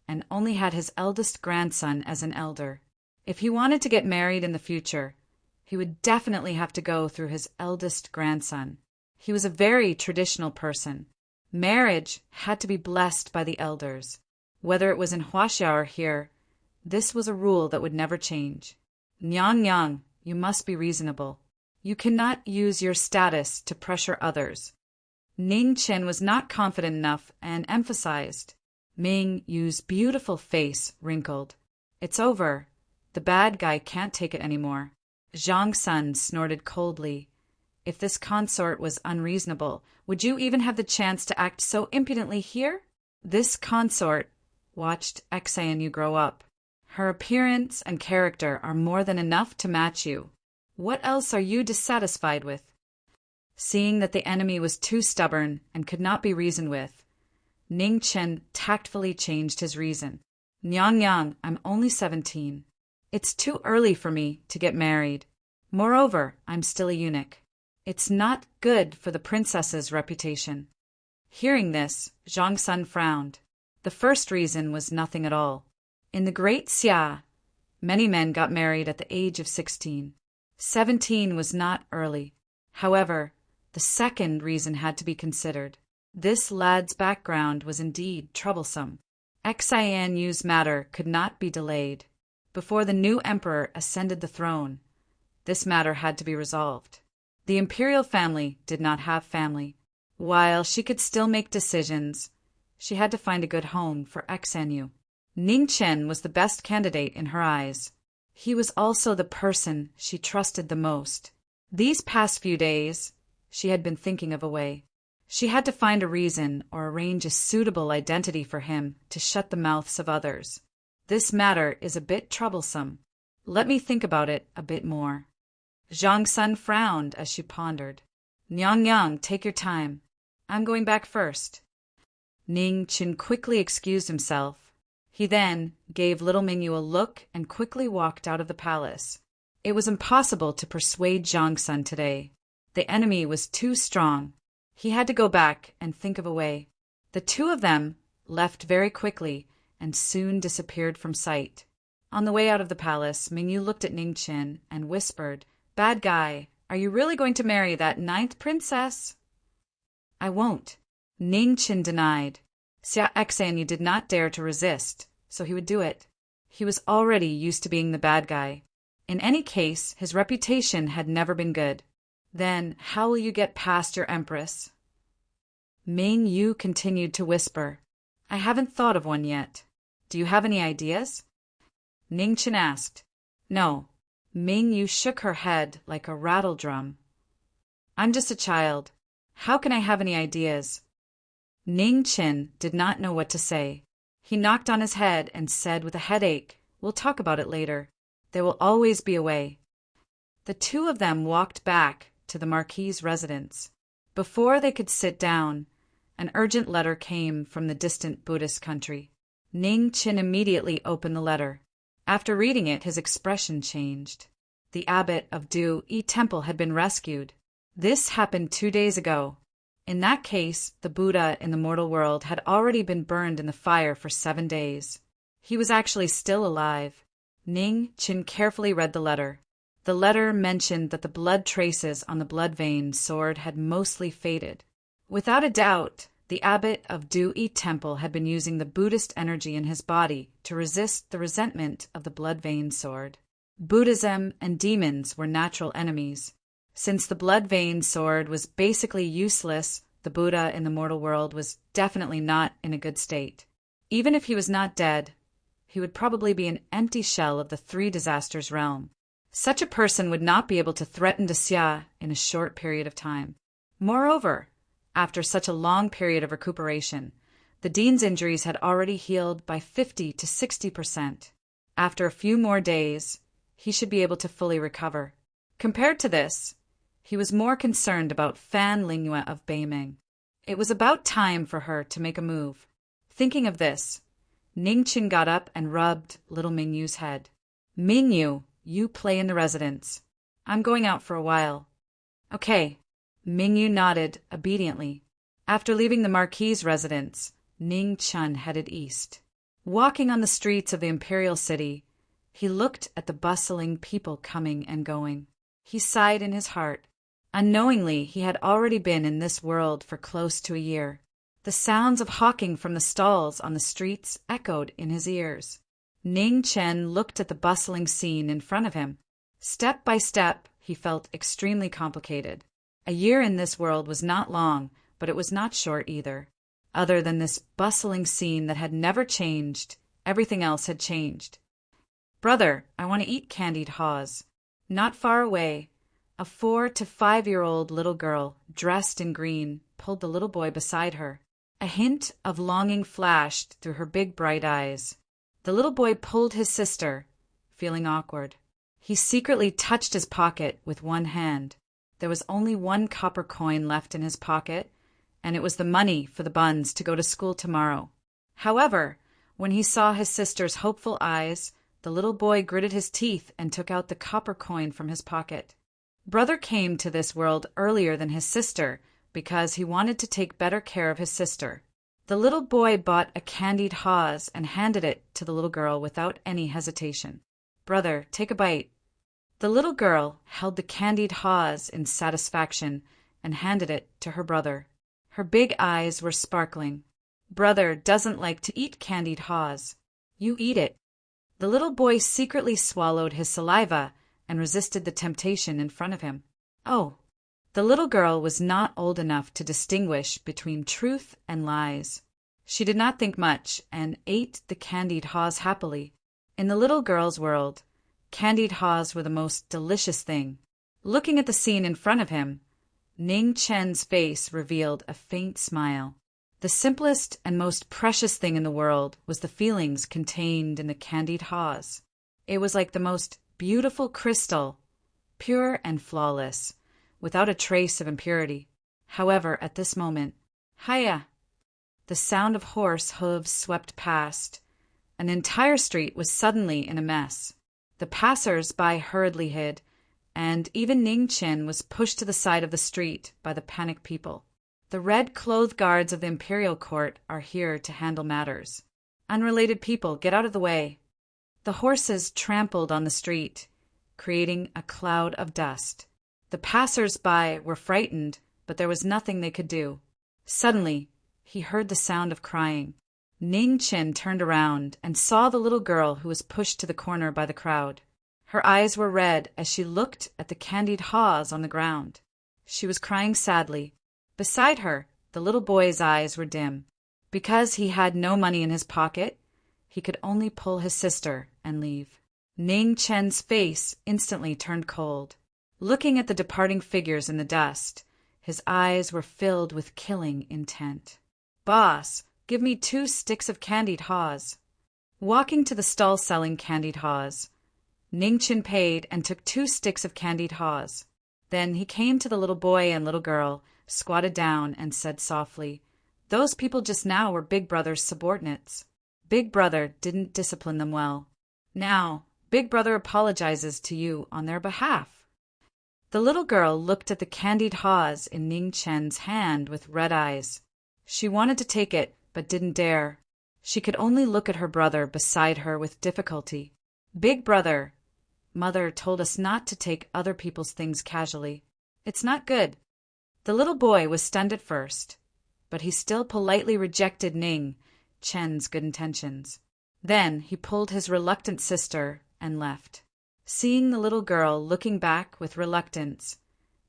and only had his eldest grandson as an elder. If he wanted to get married in the future, he would definitely have to go through his eldest grandson. He was a very traditional person. Marriage had to be blessed by the elders. Whether it was in Huaxia or here, this was a rule that would never change. Nyang Yang, you must be reasonable. You cannot use your status to pressure others. Ning Chen was not confident enough and emphasized. Ming Yu's beautiful face wrinkled. It's over. The bad guy can't take it anymore. Zhang Sun snorted coldly. If this consort was unreasonable, would you even have the chance to act so impudently here? This consort watched Xanu grow up. Her appearance and character are more than enough to match you. What else are you dissatisfied with? Seeing that the enemy was too stubborn and could not be reasoned with, Ning Chen tactfully changed his reason. Nyang Yang, I'm only 17. It's too early for me to get married. Moreover, I'm still a eunuch. It's not good for the princess's reputation. Hearing this, Zhang Sun frowned. The first reason was nothing at all. In the Great Xia, many men got married at the age of 16. 17 was not early. However, the second reason had to be considered. This lad's background was indeed troublesome. Xianyu's matter could not be delayed. Before the new emperor ascended the throne, this matter had to be resolved. The imperial family did not have family. While she could still make decisions, she had to find a good home for Xanu. Ning Chen was the best candidate in her eyes. He was also the person she trusted the most. These past few days, she had been thinking of a way. She had to find a reason or arrange a suitable identity for him to shut the mouths of others. This matter is a bit troublesome. Let me think about it a bit more. Zhang Sun frowned as she pondered. Nyang Yang, take your time. I'm going back first. Ning Chen quickly excused himself. He then gave little Mingyu a look and quickly walked out of the palace. It was impossible to persuade Zhang Sun today. The enemy was too strong. He had to go back and think of a way. The two of them left very quickly and soon disappeared from sight. On the way out of the palace, Mingyu looked at Ning Chen and whispered, Bad guy, are you really going to marry that 9th princess? I won't. Ning Chen denied. Xia Xanu did not dare to resist, so he would do it. He was already used to being the bad guy. In any case, his reputation had never been good. Then, how will you get past your empress? Ming Yu continued to whisper. I haven't thought of one yet. Do you have any ideas? Ning Chen asked. No. Ming Yu shook her head like a rattle drum. I'm just a child. How can I have any ideas? Ning Chen did not know what to say. He knocked on his head and said with a headache, We'll talk about it later. There will always be a way. The two of them walked back to the Marquis' residence. Before they could sit down, an urgent letter came from the distant Buddhist country. Ning Chen immediately opened the letter. After reading it, his expression changed. The abbot of Du-Yi Temple had been rescued. This happened 2 days ago. In that case, the Buddha in the mortal world had already been burned in the fire for 7 days. He was actually still alive. Ning Chen carefully read the letter. The letter mentioned that the blood traces on the blood vein sword had mostly faded. Without a doubt, The abbot of Dui Temple had been using the Buddhist energy in his body to resist the resentment of the blood vein sword. Buddhism and demons were natural enemies. Since the blood vein sword was basically useless, the Buddha in the mortal world was definitely not in a good state. Even if he was not dead, he would probably be an empty shell of the three disasters realm. Such a person would not be able to threaten Xia in a short period of time. Moreover, after such a long period of recuperation, the dean's injuries had already healed by 50 to 60%. After a few more days, he should be able to fully recover. Compared to this, he was more concerned about Fan Lingyue of Beiming. It was about time for her to make a move. Thinking of this, Ningqin got up and rubbed little Mingyu's head. Mingyu, you play in the residence. I'm going out for a while. Okay. Mingyu nodded obediently. After leaving the Marquis' residence, Ning Chun headed east. Walking on the streets of the imperial city, he looked at the bustling people coming and going. He sighed in his heart. Unknowingly, he had already been in this world for close to a year. The sounds of hawking from the stalls on the streets echoed in his ears. Ning Chen looked at the bustling scene in front of him. Step by step, he felt extremely complicated. A year in this world was not long, but it was not short either. Other than this bustling scene that had never changed, everything else had changed. Brother, I want to eat candied haws. Not far away, a 4 to 5-year-old little girl, dressed in green, pulled the little boy beside her. A hint of longing flashed through her big bright eyes. The little boy pulled his sister, feeling awkward. He secretly touched his pocket with one hand. There was only 1 copper coin left in his pocket, and it was the money for the buns to go to school tomorrow. However, when he saw his sister's hopeful eyes, the little boy gritted his teeth and took out the copper coin from his pocket. Brother came to this world earlier than his sister because he wanted to take better care of his sister. The little boy bought a candied haws and handed it to the little girl without any hesitation. Brother, take a bite. The little girl held the candied haws in satisfaction and handed it to her brother. Her big eyes were sparkling. Brother doesn't like to eat candied haws. You eat it. The little boy secretly swallowed his saliva and resisted the temptation in front of him. Oh, the little girl was not old enough to distinguish between truth and lies. She did not think much and ate the candied haws happily. In the little girl's world, candied haws were the most delicious thing. Looking at the scene in front of him, Ning Chen's face revealed a faint smile. The simplest and most precious thing in the world was the feelings contained in the candied haws. It was like the most beautiful crystal, pure and flawless, without a trace of impurity. However, at this moment, Hiya! The sound of horse hooves swept past. An entire street was suddenly in a mess. The passers-by hurriedly hid, and even Ning Chen was pushed to the side of the street by the panicked people. The red-clothed guards of the imperial court are here to handle matters. Unrelated people, get out of the way. The horses trampled on the street, creating a cloud of dust. The passers-by were frightened, but there was nothing they could do. Suddenly, he heard the sound of crying. Ning Chen turned around and saw the little girl who was pushed to the corner by the crowd. Her eyes were red as she looked at the candied haws on the ground. She was crying sadly. Beside her, the little boy's eyes were dim. Because he had no money in his pocket, he could only pull his sister and leave. Ning Chen's face instantly turned cold. Looking at the departing figures in the dust, his eyes were filled with killing intent. Boss, give me 2 sticks of candied haws. Walking to the stall selling candied haws, Ning Chen paid and took 2 sticks of candied haws. Then he came to the little boy and little girl, squatted down, and said softly, "Those people just now were Big Brother's subordinates. Big Brother didn't discipline them well. Now, Big Brother apologizes to you on their behalf." The little girl looked at the candied haws in Ning Chen's hand with red eyes. She wanted to take it, but didn't dare. She could only look at her brother beside her with difficulty. "Big Brother, Mother told us not to take other people's things casually. It's not good." The little boy was stunned at first. but he still politely rejected Ning Chen's good intentions. Then he pulled his reluctant sister and left. Seeing the little girl looking back with reluctance,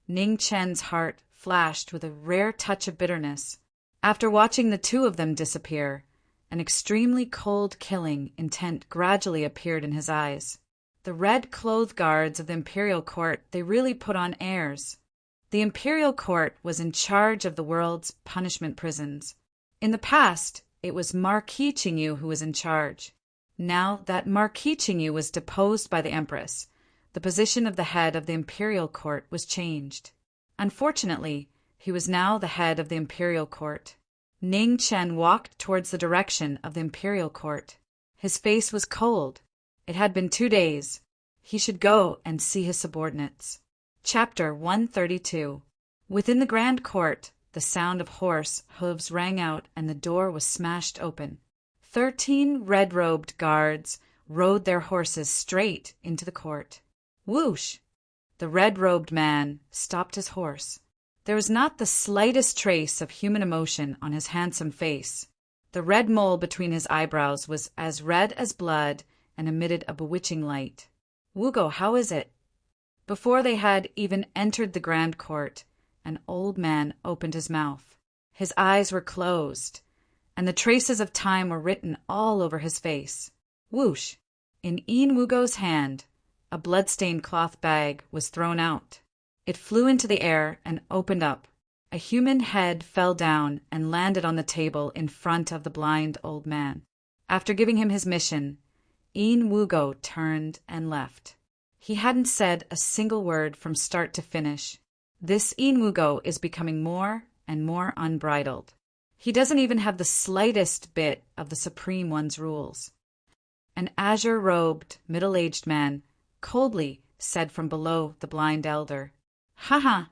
Ning Chen's heart flashed with a rare touch of bitterness. After watching the two of them disappear, an extremely cold killing intent gradually appeared in his eyes. The red-clothed guards of the imperial court, they really put on airs. The imperial court was in charge of the world's punishment prisons. In the past, it was Marquis who was in charge. Now that Marquis was deposed by the Empress, the position of the head of the imperial court was changed. Unfortunately, he was now the head of the imperial court. Ning Chen walked towards the direction of the imperial court. His face was cold. It had been 2 days. He should go and see his subordinates. Chapter 132. Within the grand court, the sound of horse hooves rang out and the door was smashed open. 13 red-robed guards rode their horses straight into the court. Whoosh! The red-robed man stopped his horse. There was not the slightest trace of human emotion on his handsome face. The red mole between his eyebrows was as red as blood and emitted a bewitching light. "Wugo, how is it?" Before they had even entered the grand court, an old man opened his mouth. His eyes were closed, and the traces of time were written all over his face. Whoosh! In Wugo's hand, a blood-stained cloth bag was thrown out. It flew into the air and opened up. A human head fell down and landed on the table in front of the blind old man. After giving him his mission, Wugo turned and left. He hadn't said a single word from start to finish. This Wugo is becoming more and more unbridled. He doesn't even have the slightest bit of the Supreme One's rules. An azure-robed, middle-aged man coldly said from below the blind elder, "Haha,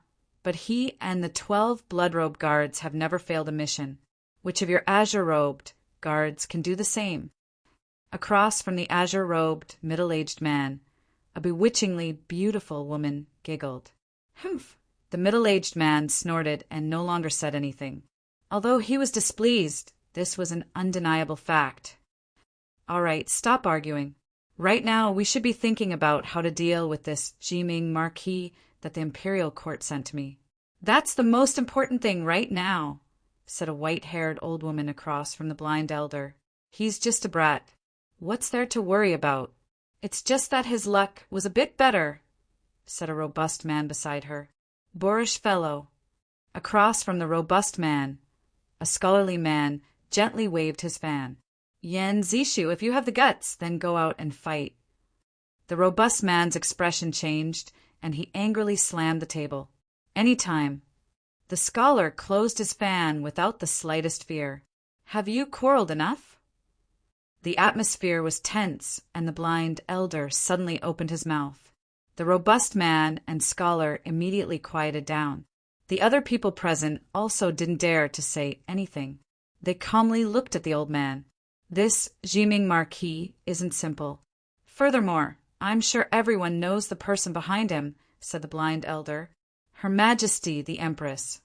but he and the 12 blood-robed guards have never failed a mission. Which of your azure-robed guards can do the same?" Across from the azure-robed, middle-aged man, a bewitchingly beautiful woman giggled. Humph! The middle-aged man snorted and no longer said anything. Although he was displeased, this was an undeniable fact. "All right, stop arguing. Right now, we should be thinking about how to deal with this Jiming Marquis that the imperial court sent me." "That's the most important thing right now," said a white-haired old woman across from the blind elder. "He's just a brat. What's there to worry about?" "It's just that his luck was a bit better," said a robust man beside her. "Boorish fellow." Across from the robust man, a scholarly man gently waved his fan. "Yan Zishu, if you have the guts, then go out and fight." The robust man's expression changed, and he angrily slammed the table. "Any time." The scholar closed his fan without the slightest fear. "Have you quarreled enough?" The atmosphere was tense, and the blind elder suddenly opened his mouth. The robust man and scholar immediately quieted down. The other people present also didn't dare to say anything. They calmly looked at the old man. "This Jiming Marquis isn't simple. Furthermore, I'm sure everyone knows the person behind him," said the blind elder. "Her Majesty the Empress."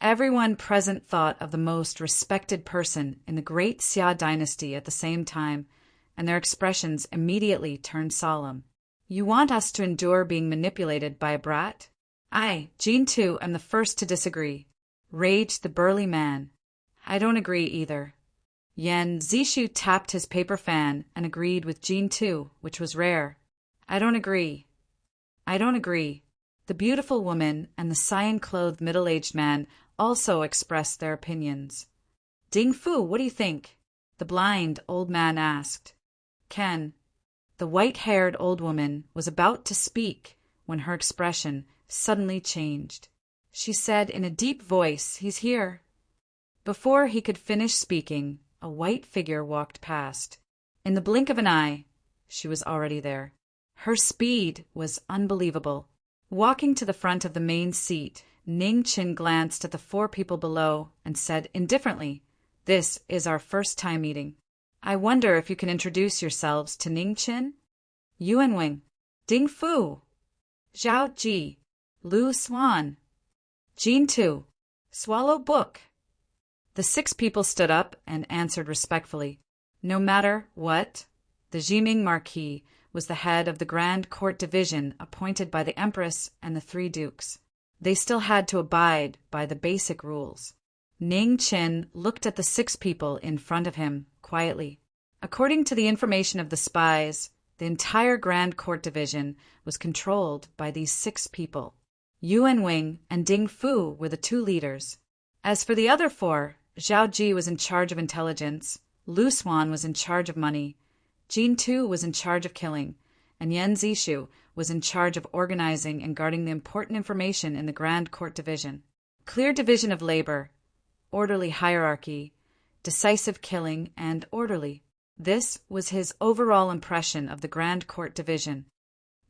Everyone present thought of the most respected person in the great Xia dynasty at the same time, and their expressions immediately turned solemn. "You want us to endure being manipulated by a brat?" "I, Jean too, am the first to disagree," raged the burly man. "I don't agree either." Yan Zishu tapped his paper fan and agreed with Jean too, which was rare. "I don't agree." "I don't agree." The beautiful woman and the cyan-clothed middle-aged man also expressed their opinions. "Ding Fu, what do you think?" the blind old man asked. "Ken." The white-haired old woman was about to speak when her expression suddenly changed. She said in a deep voice, "He's here." Before he could finish speaking, a white figure walked past. In the blink of an eye, she was already there. Her speed was unbelievable. Walking to the front of the main seat, Ning Chin glanced at the 4 people below and said indifferently, "This is our first time meeting. I wonder if you can introduce yourselves to Ning Chin?" "Yuan Wing." "Ding Fu." "Zhao Ji." "Lu Swan." "Jean Tu." "Swallow Book." The 6 people stood up and answered respectfully. No matter what, the Jiming Marquis was the head of the Grand Court Division appointed by the Empress and the 3 dukes. They still had to abide by the basic rules. Ning Qin looked at the 6 people in front of him quietly. According to the information of the spies, the entire Grand Court Division was controlled by these 6 people. Yuan Wing and Ding Fu were the 2 leaders. As for the other 4, Zhao Ji was in charge of intelligence, Lu Suan was in charge of money, Jin Tu was in charge of killing, and Yan Zishu was in charge of organizing and guarding the important information in the Grand Court Division. Clear division of labor, orderly hierarchy, decisive killing, and orderly. This was his overall impression of the Grand Court Division.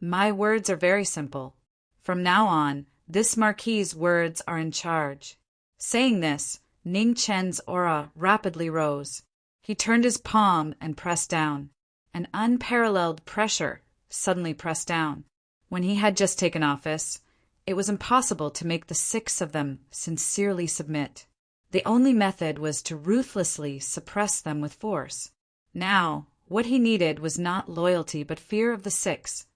My words are very simple. From now on, this Marquis's words are in charge. Saying this, Ning Chen's aura rapidly rose. He turned his palm and pressed down. An unparalleled pressure suddenly pressed down. When he had just taken office, it was impossible to make the 6 of them sincerely submit. The only method was to ruthlessly suppress them with force. Now, what he needed was not loyalty but fear of the 6.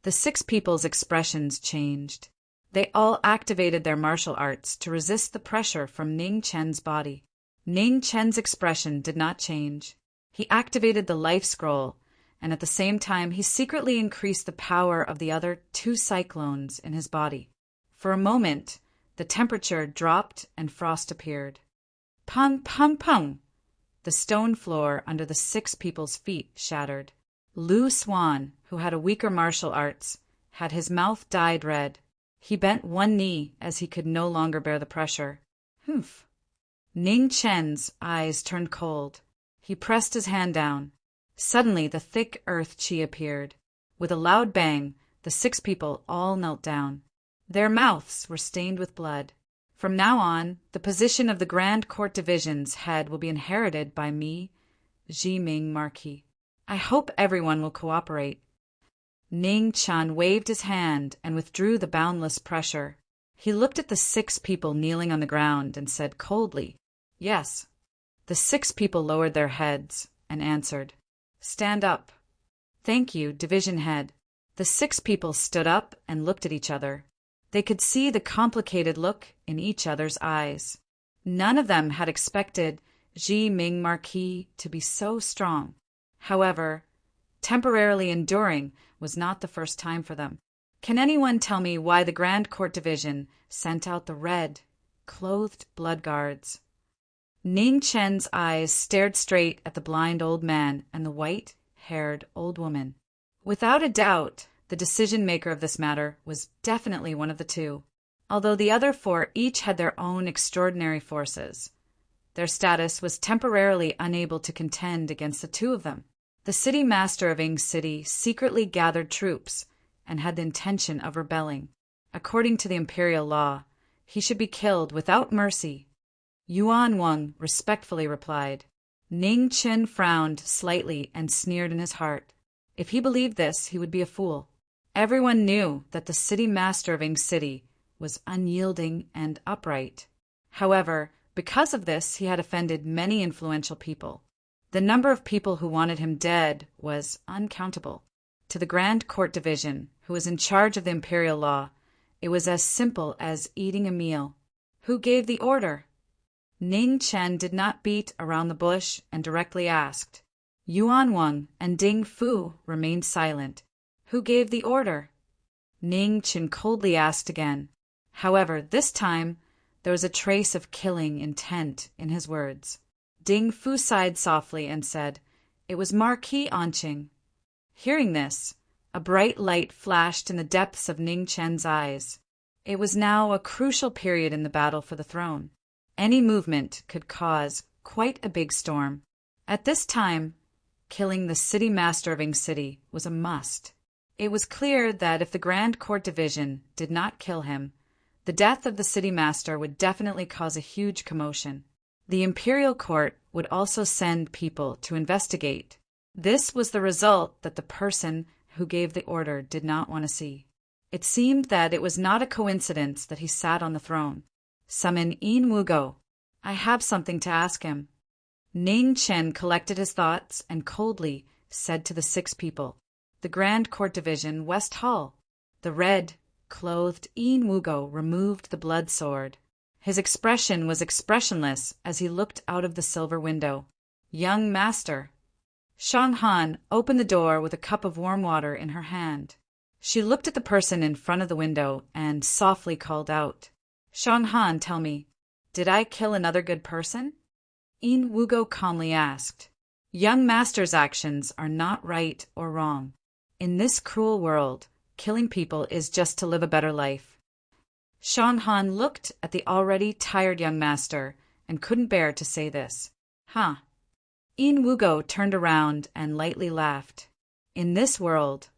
The 6 people's expressions changed. They all activated their martial arts to resist the pressure from Ning Chen's body. Ning Chen's expression did not change. He activated the life scroll, and at the same time he secretly increased the power of the other 2 cyclones in his body. For a moment, the temperature dropped and frost appeared. Pung, pung, pung! The stone floor under the 6 people's feet shattered. Lu Suan, who had a weaker martial arts, had his mouth dyed red. He bent one knee as he could no longer bear the pressure. Humph! Ning Chen's eyes turned cold. He pressed his hand down. Suddenly the thick earth chi appeared. With a loud bang, the 6 people all knelt down. Their mouths were stained with blood. From now on, the position of the Grand Court Division's head will be inherited by me, Jiming Marquis. I hope everyone will cooperate. Ning Chan waved his hand and withdrew the boundless pressure. He looked at the 6 people kneeling on the ground and said coldly, Yes. The 6 people lowered their heads and answered, Stand up. Thank you, Division Head. The 6 people stood up and looked at each other. They could see the complicated look in each other's eyes. None of them had expected Jiming Marquis to be so strong. However, temporarily enduring was not the first time for them. Can anyone tell me why the Grand Court Division sent out the red, clothed blood guards? Ning Chen's eyes stared straight at the blind old man and the white-haired old woman. Without a doubt, the decision-maker of this matter was definitely one of the 2, although the other 4 each had their own extraordinary forces. Their status was temporarily unable to contend against the 2 of them. The city master of Ing City secretly gathered troops and had the intention of rebelling. According to the imperial law, he should be killed without mercy. Yuan Wang respectfully replied. Ning Qin frowned slightly and sneered in his heart. If he believed this, he would be a fool. Everyone knew that the city master of Ing City was unyielding and upright. However, because of this, he had offended many influential people. The number of people who wanted him dead was uncountable. To the Grand Court Division, who was in charge of the imperial law, it was as simple as eating a meal. Who gave the order? Ning Chen did not beat around the bush and directly asked. Yuan Wang and Ding Fu remained silent. Who gave the order? Ning Chen coldly asked again. However, this time, there was a trace of killing intent in his words. Ding Fu sighed softly and said, It was Marquis Anqing. Hearing this, a bright light flashed in the depths of Ning Chen's eyes. It was now a crucial period in the battle for the throne. Any movement could cause quite a big storm. At this time, killing the city master of Ing City was a must. It was clear that if the Grand Court Division did not kill him, the death of the city master would definitely cause a huge commotion. The imperial court would also send people to investigate. This was the result that the person who gave the order did not want to see. It seemed that it was not a coincidence that he sat on the throne. Summon In Wugo. I have something to ask him. Ning Chen collected his thoughts and coldly said to the 6 people, the Grand Court Division, West Hall. The red-clothed Yin Wugo removed the blood sword. His expression was expressionless as he looked out of the silver window. Young master. Shang Han opened the door with a cup of warm water in her hand. She looked at the person in front of the window and softly called out, Shang Han, tell me, did I kill another good person? Yin Wugo calmly asked, Young master's actions are not right or wrong. In this cruel world, killing people is just to live a better life. Shang Han looked at the already tired young master and couldn't bear to say this. Huh. Yin Wugo turned around and lightly laughed. In this world,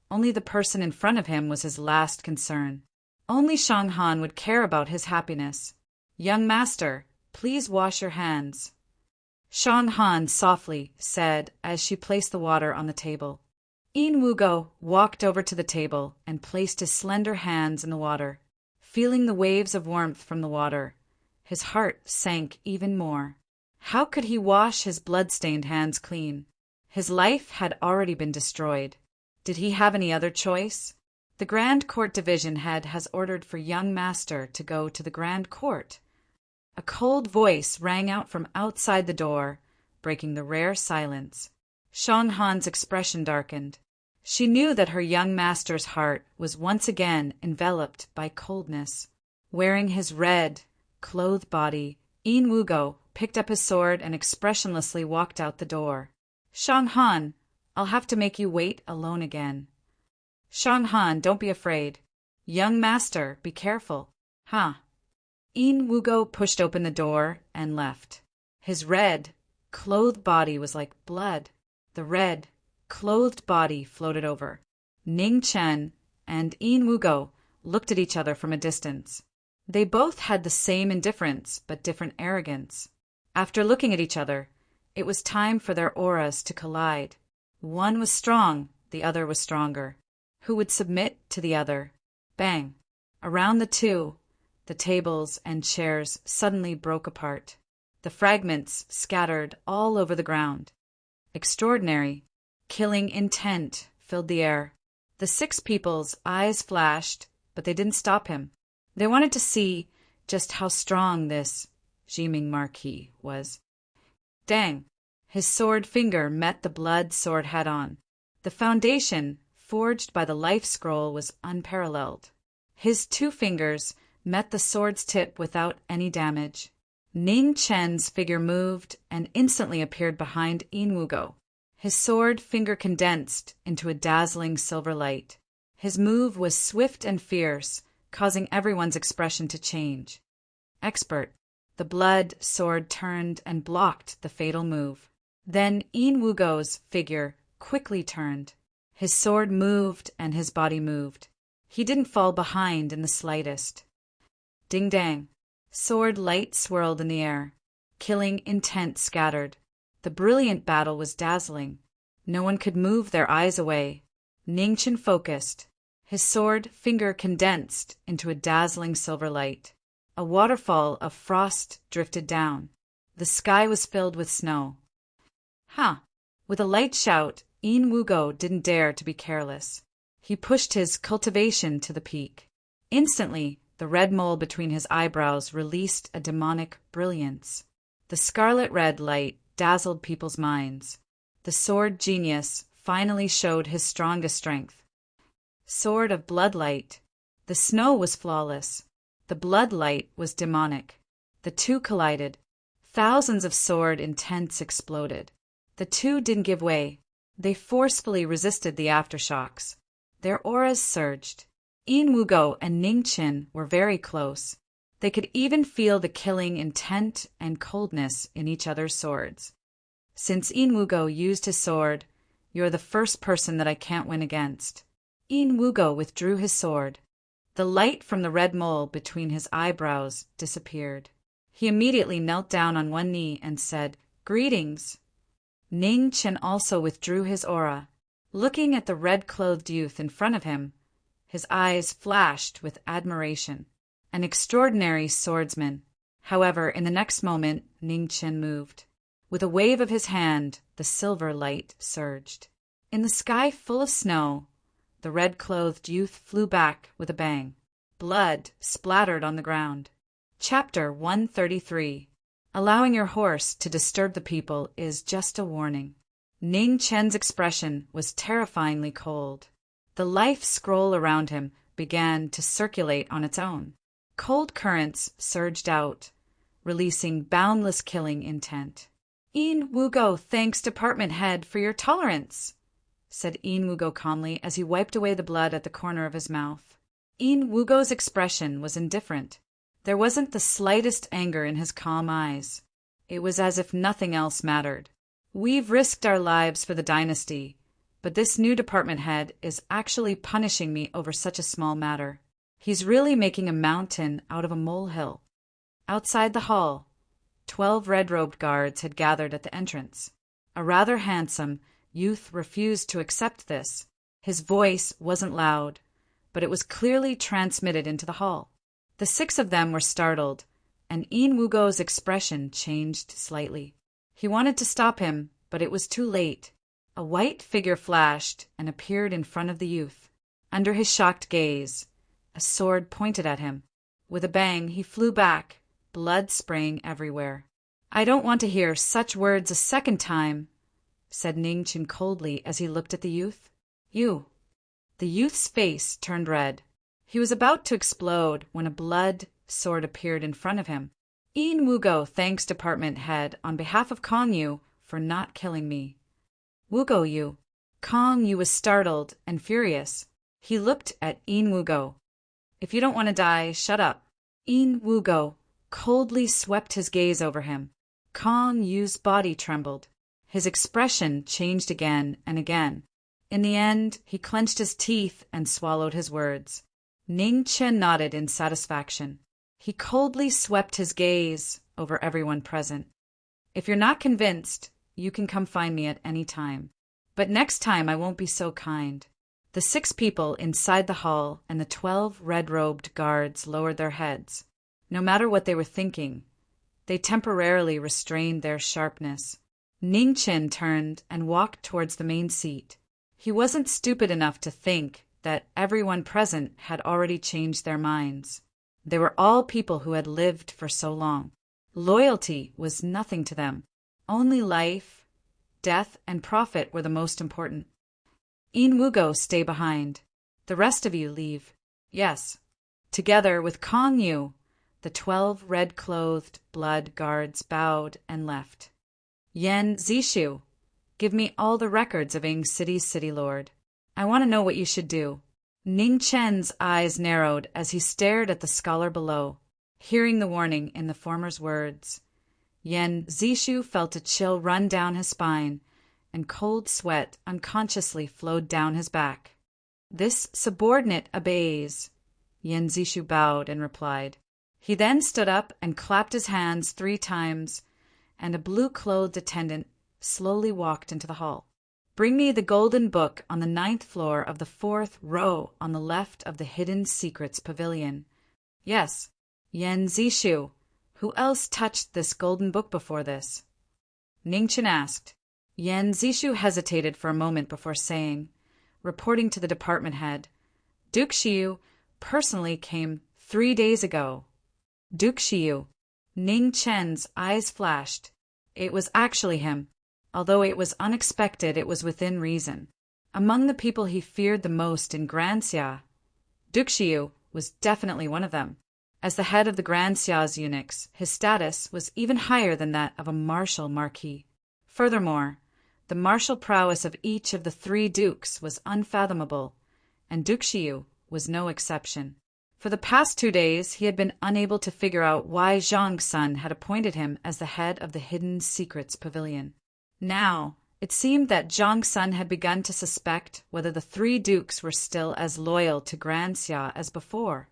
only the person in front of him was his last concern. Only Shang Han would care about his happiness. Young master, please wash your hands. Shang Han softly said as she placed the water on the table. Yin Wugo walked over to the table and placed his slender hands in the water. Feeling the waves of warmth from the water, his heart sank even more. How could he wash his blood-stained hands clean? His life had already been destroyed. Did he have any other choice? The Grand Court Division head has ordered for young master to go to the Grand Court. A cold voice rang out from outside the door, breaking the rare silence. Shang Han's expression darkened. She knew that her young master's heart was once again enveloped by coldness. Wearing his red-clothed body, Yin Wugo picked up his sword and expressionlessly walked out the door. Shang Han, I'll have to make you wait alone again. Shang Han, don't be afraid. Young master, be careful. Huh. Yin Wugo pushed open the door and left. His red-clothed body was like blood. The red-clothed body floated over. Ning Chen and Yin Wugo looked at each other from a distance. They both had the same indifference but different arrogance. After looking at each other, it was time for their auras to collide. One was strong, the other was stronger. Who would submit to the other? Bang! Around the two, the tables and chairs suddenly broke apart. The fragments scattered all over the ground. Extraordinary, killing intent filled the air. The 6 people's eyes flashed, but they didn't stop him. They wanted to see just how strong this Jiming Marquis was. Dang! His sword finger met the blood sword head-on. The foundation, forged by the life scroll, was unparalleled. His 2 fingers met the sword's tip without any damage. Ning Chen's figure moved and instantly appeared behind Yin Wugo. His sword finger condensed into a dazzling silver light. His move was swift and fierce, causing everyone's expression to change. Expert. The blood sword turned and blocked the fatal move. Then Yin Wugo's figure quickly turned. His sword moved and his body moved. He didn't fall behind in the slightest. Ding-dang. Sword light swirled in the air. Killing intent scattered. The brilliant battle was dazzling. No one could move their eyes away. Ning Chen focused. His sword finger condensed into a dazzling silver light. A waterfall of frost drifted down. The sky was filled with snow. Ha! With a light shout, Yin Wugo didn't dare to be careless. He pushed his cultivation to the peak. Instantly, the red mole between his eyebrows released a demonic brilliance. The scarlet red light dazzled people's minds. The sword genius finally showed his strongest strength. Sword of bloodlight. The snow was flawless. The bloodlight was demonic. The two collided. Thousands of sword intents exploded. The two didn't give way. They forcefully resisted the aftershocks. Their auras surged. Yin Wugo and Ning Chen were very close. They could even feel the killing intent and coldness in each other's swords. Since Yin Wugo used his sword, you're the first person that I can't win against. Yin Wugo withdrew his sword. The light from the red mole between his eyebrows disappeared. He immediately knelt down on one knee and said, "Greetings." Ning Chen also withdrew his aura. Looking at the red-clothed youth in front of him, his eyes flashed with admiration. An extraordinary swordsman. However, in the next moment, Ning Chen moved. With a wave of his hand, the silver light surged. In the sky full of snow, the red-clothed youth flew back with a bang. Blood splattered on the ground. Chapter 133. Allowing your horse to disturb the people is just a warning. Ning Chen's expression was terrifyingly cold. The life scroll around him began to circulate on its own. Cold currents surged out, releasing boundless killing intent. "In Wugo thanks department head for your tolerance," said In Wugo calmly as he wiped away the blood at the corner of his mouth. In Wugo's expression was indifferent. There wasn't the slightest anger in his calm eyes. It was as if nothing else mattered. "We've risked our lives for the dynasty, but this new department head is actually punishing me over such a small matter. He's really making a mountain out of a molehill." Outside the hall, 12 red-robed guards had gathered at the entrance. A rather handsome youth refused to accept this. His voice wasn't loud, but it was clearly transmitted into the hall. The 6 of them were startled, and In Wugo's expression changed slightly. He wanted to stop him, but it was too late. A white figure flashed and appeared in front of the youth. Under his shocked gaze, a sword pointed at him. With a bang, he flew back, blood spraying everywhere. "I don't want to hear such words a second time," said Ning Chen coldly as he looked at the youth. "You." The youth's face turned red. He was about to explode when a blood sword appeared in front of him. "In Wugo thanks department head on behalf of Kong Yu for not killing me." "Wugo Yu." Kong Yu was startled and furious. He looked at In Wugo. "If you don't want to die, shut up." In Wugo coldly swept his gaze over him. Kong Yu's body trembled. His expression changed again and again. In the end, he clenched his teeth and swallowed his words. Ning Chen nodded in satisfaction. He coldly swept his gaze over everyone present. "If you're not convinced, you can come find me at any time. But next time I won't be so kind." The 6 people inside the hall and the 12 red-robed guards lowered their heads. No matter what they were thinking, they temporarily restrained their sharpness. Ning Chen turned and walked towards the main seat. He wasn't stupid enough to think that everyone present had already changed their minds. They were all people who had lived for so long. Loyalty was nothing to them. Only life, death, and profit were the most important. "In Wugo, stay behind. The rest of you leave." "Yes." Together with Kong Yu, the 12 red-clothed blood guards bowed and left. "Yan Zishu, give me all the records of Ing City's city lord. I want to know what you should do." Ning Chen's eyes narrowed as he stared at the scholar below. Hearing the warning in the former's words, Yan Zishu felt a chill run down his spine, and cold sweat unconsciously flowed down his back. "This subordinate obeys," Yan Zishu bowed and replied. He then stood up and clapped his hands 3 times, and a blue-clothed attendant slowly walked into the hall. "Bring me the golden book on the 9th floor of the 4th row on the left of the Hidden Secrets Pavilion." "Yes." "Yan Zishu, who else touched this golden book before this?" Ning Chen asked. Yan Zishu hesitated for a moment before saying, reporting to the department head, "Duke Shiyu personally came 3 days ago." "Duke Shiyu." Ning Chen's eyes flashed. It was actually him. Although it was unexpected, it was within reason. Among the people he feared the most in Grand Xia, Duke Shiyu was definitely one of them. As the head of the Grand Xia's eunuchs, his status was even higher than that of a martial Marquis. Furthermore, the martial prowess of each of the 3 dukes was unfathomable, and Duke Shiyu was no exception. For the past 2 days, he had been unable to figure out why Zhang Sun had appointed him as the head of the Hidden Secrets Pavilion. Now, it seemed that Zhang Sun had begun to suspect whether the 3 dukes were still as loyal to Grand Xia as before.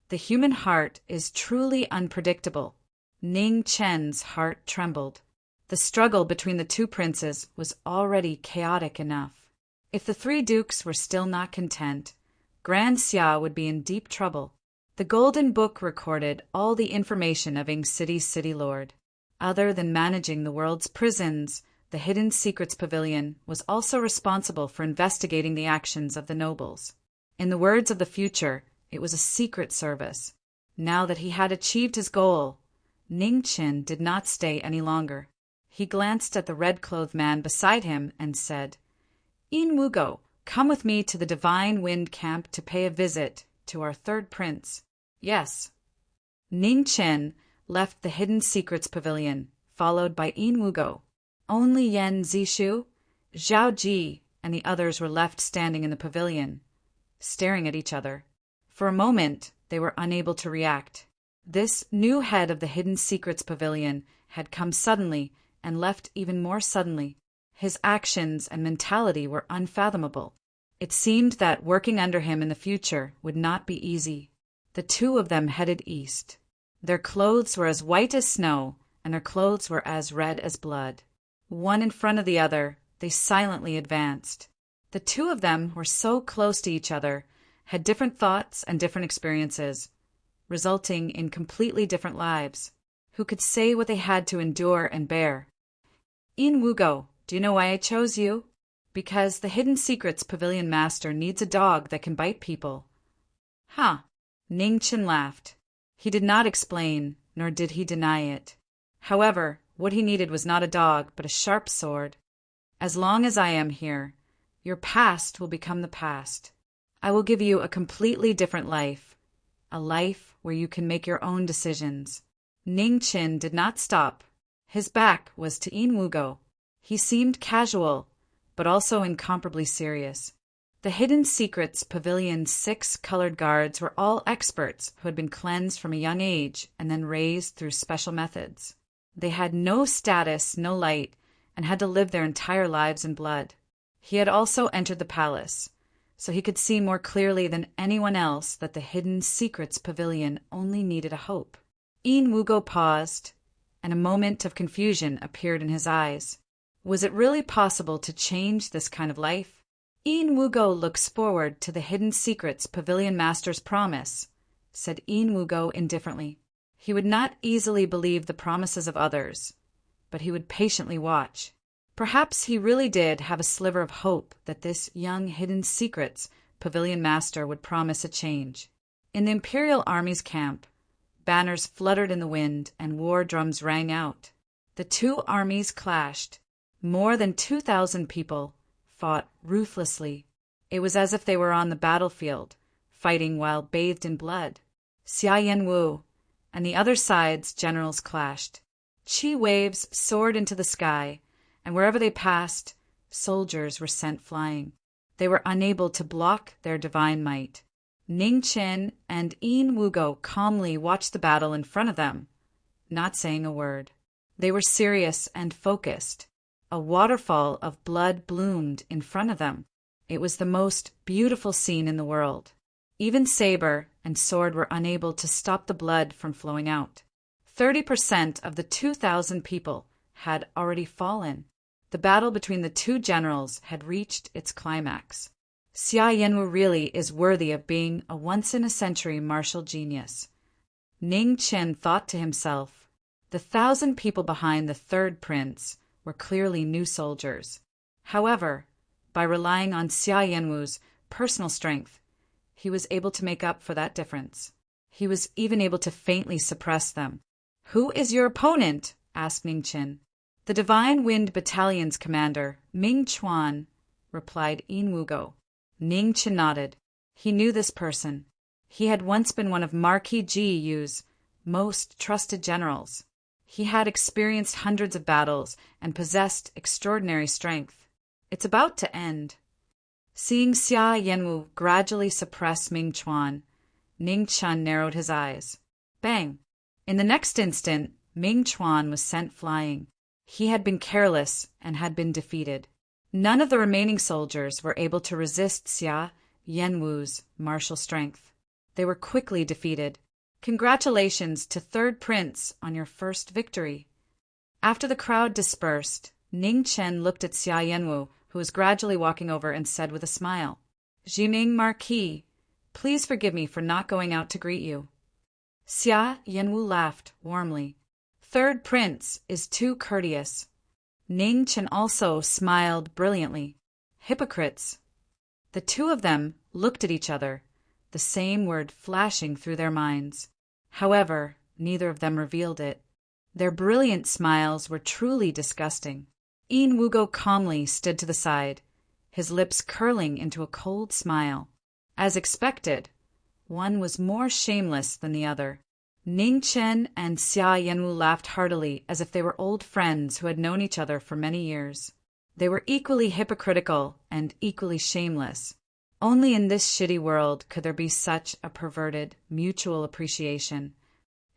The human heart is truly unpredictable. Ning Chen's heart trembled. The struggle between the 2 princes was already chaotic enough. If the 3 dukes were still not content, Grand Xia would be in deep trouble. The Golden Book recorded all the information of Ing City's city lord. Other than managing the world's prisons, the Hidden Secrets Pavilion was also responsible for investigating the actions of the nobles. In the words of the future, it was a secret service. Now that he had achieved his goal, Ning Qin did not stay any longer. He glanced at the red-clothed man beside him and said, "In Mugo, come with me to the Divine Wind Camp to pay a visit to our third prince." "Yes." Ning Qin left the Hidden Secrets Pavilion, followed by In Mugo. Only Yan Zishu, Zhao Ji, and the others were left standing in the pavilion, staring at each other. For a moment, they were unable to react. This new head of the Hidden Secrets Pavilion had come suddenly and left even more suddenly. His actions and mentality were unfathomable. It seemed that working under him in the future would not be easy. The two of them headed east. Their clothes were as white as snow, and their clothes were as red as blood. One in front of the other, they silently advanced. The two of them were so close to each other, had different thoughts and different experiences, resulting in completely different lives. Who could say what they had to endure and bear? In Wugo, do you know why I chose you? Because the Hidden Secrets Pavilion Master needs a dog that can bite people. Huh. Ning Qin laughed. He did not explain, nor did he deny it. However, what he needed was not a dog, but a sharp sword. As long as I am here, your past will become the past. I will give you a completely different life, a life where you can make your own decisions. Ning Qin did not stop. His back was to In Wugo. He seemed casual, but also incomparably serious. The Hidden Secrets Pavilion's 6 colored guards were all experts who had been cleansed from a young age and then raised through special methods. They had no status, no light, and had to live their entire lives in blood. He had also entered the palace, so he could see more clearly than anyone else that the Hidden Secrets Pavilion only needed a hope. In Wugo paused, and a moment of confusion appeared in his eyes. Was it really possible to change this kind of life? In Wugo looks forward to the Hidden Secrets Pavilion Master's promise, said In Wugo indifferently. He would not easily believe the promises of others, but he would patiently watch. Perhaps he really did have a sliver of hope that this young Hidden Secrets Pavilion Master would promise a change. In the Imperial Army's camp, banners fluttered in the wind and war drums rang out. The two armies clashed. More than 2,000 people fought ruthlessly. It was as if they were on the battlefield, fighting while bathed in blood. Xia Yanwu and the other side's generals clashed. Qi waves soared into the sky, and wherever they passed, soldiers were sent flying. They were unable to block their divine might. Ning Qin and In Wugo calmly watched the battle in front of them, not saying a word. They were serious and focused. A waterfall of blood bloomed in front of them. It was the most beautiful scene in the world. Even saber and sword were unable to stop the blood from flowing out. 30% of the 2,000 people had already fallen. The battle between the two generals had reached its climax. Xia Yanwu really is worthy of being a once-in-a-century martial genius. Ning Qin thought to himself. The 1,000 people behind the third prince were clearly new soldiers. However, by relying on Xia Yanwu's personal strength, he was able to make up for that difference. He was even able to faintly suppress them. "Who is your opponent?" asked Ning Qin. "The Divine Wind Battalion's commander, Ming Chuan," replied In Wugo. Ning Qin nodded. He knew this person. He had once been one of Marquis Ji Yu's most trusted generals. He had experienced hundreds of battles and possessed extraordinary strength. It's about to end. Seeing Xia Yanwu gradually suppress Ming Chuan, Ning Qin narrowed his eyes. Bang! In the next instant, Ming Chuan was sent flying. He had been careless and had been defeated. None of the remaining soldiers were able to resist Xia Yanwu's martial strength. They were quickly defeated. Congratulations to Third Prince on your first victory. After the crowd dispersed, Ning Qin looked at Xia Yanwu, who was gradually walking over, and said with a smile, Jining Marquis, Please forgive me for not going out to greet you. Xia Yanwu laughed warmly. Third prince is too courteous. Ning Chen also smiled brilliantly. Hypocrites. The two of them looked at each other, the same word flashing through their minds. However, neither of them revealed it. Their brilliant smiles were truly disgusting. Yin Wugo calmly stood to the side, his lips curling into a cold smile. As expected, one was more shameless than the other. Ning Chen and Xia Yanwu laughed heartily as if they were old friends who had known each other for many years. They were equally hypocritical and equally shameless. Only in this shitty world could there be such a perverted mutual appreciation.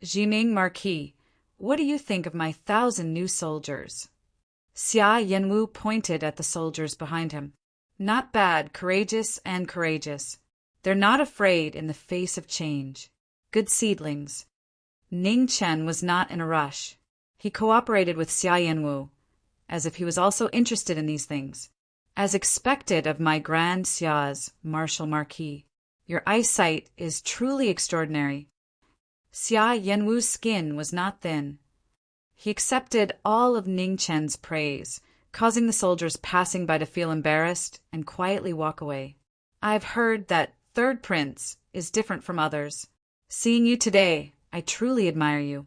Jiming Marquis, what do you think of my 1,000 new soldiers? Xia Yanwu pointed at the soldiers behind him. Not bad, courageous and courageous. They're not afraid in the face of change. Good seedlings. Ning Chen was not in a rush. He cooperated with Xia Yanwu, as if he was also interested in these things. As expected of my Grand Xia's Martial Marquis, your eyesight is truly extraordinary. Xia Yanwu's skin was not thin. He accepted all of Ning Chen's praise, causing the soldiers passing by to feel embarrassed and quietly walk away. I've heard that Third Prince is different from others. Seeing you today, I truly admire you.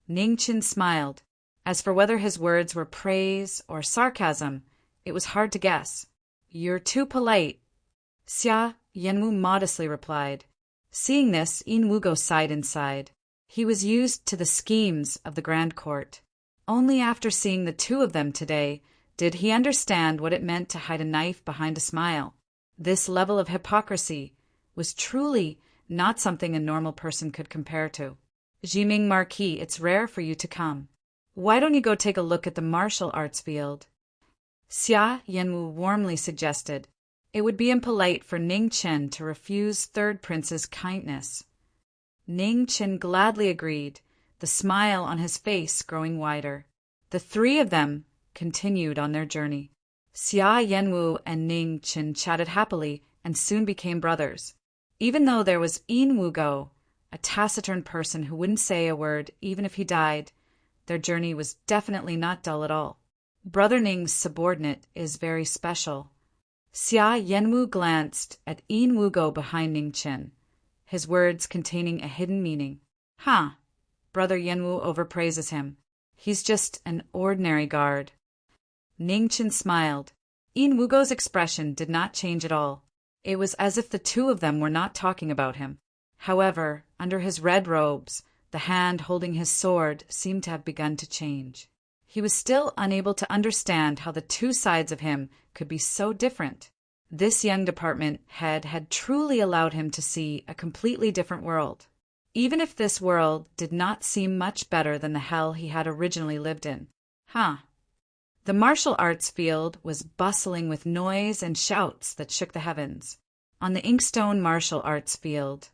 Ning Chen smiled. As for whether his words were praise or sarcasm, it was hard to guess. You're too polite. Xia Yanwu modestly replied. Seeing this, Yin Wugo sighed inside. He was used to the schemes of the Grand Court. Only after seeing the two of them today did he understand what it meant to hide a knife behind a smile. This level of hypocrisy was truly not something a normal person could compare to. Jiming Marquis, it's rare for you to come. Why don't you go take a look at the martial arts field? Xia Yanwu warmly suggested. It would be impolite for Ning Chen to refuse Third Prince's kindness. Ning Chen gladly agreed, the smile on his face growing wider. The three of them continued on their journey. Xia Yanwu and Ning Chen chatted happily and soon became brothers. Even though there was Yin Wugo, a taciturn person who wouldn't say a word even if he died, their journey was definitely not dull at all. Brother Ning's subordinate is very special. Xia Yanwu glanced at Yin Wugo behind Ning Chen, his words containing a hidden meaning. Brother Yanwu overpraises him. He's just an ordinary guard. Ning Chen smiled. Yin Wugo's expression did not change at all. It was as if the two of them were not talking about him. However, under his red robes, the hand holding his sword seemed to have begun to change. He was still unable to understand how the two sides of him could be so different. This young department head had truly allowed him to see a completely different world, even if this world did not seem much better than the hell he had originally lived in. The martial arts field was bustling with noise and shouts that shook the heavens. On the inkstone martial arts field,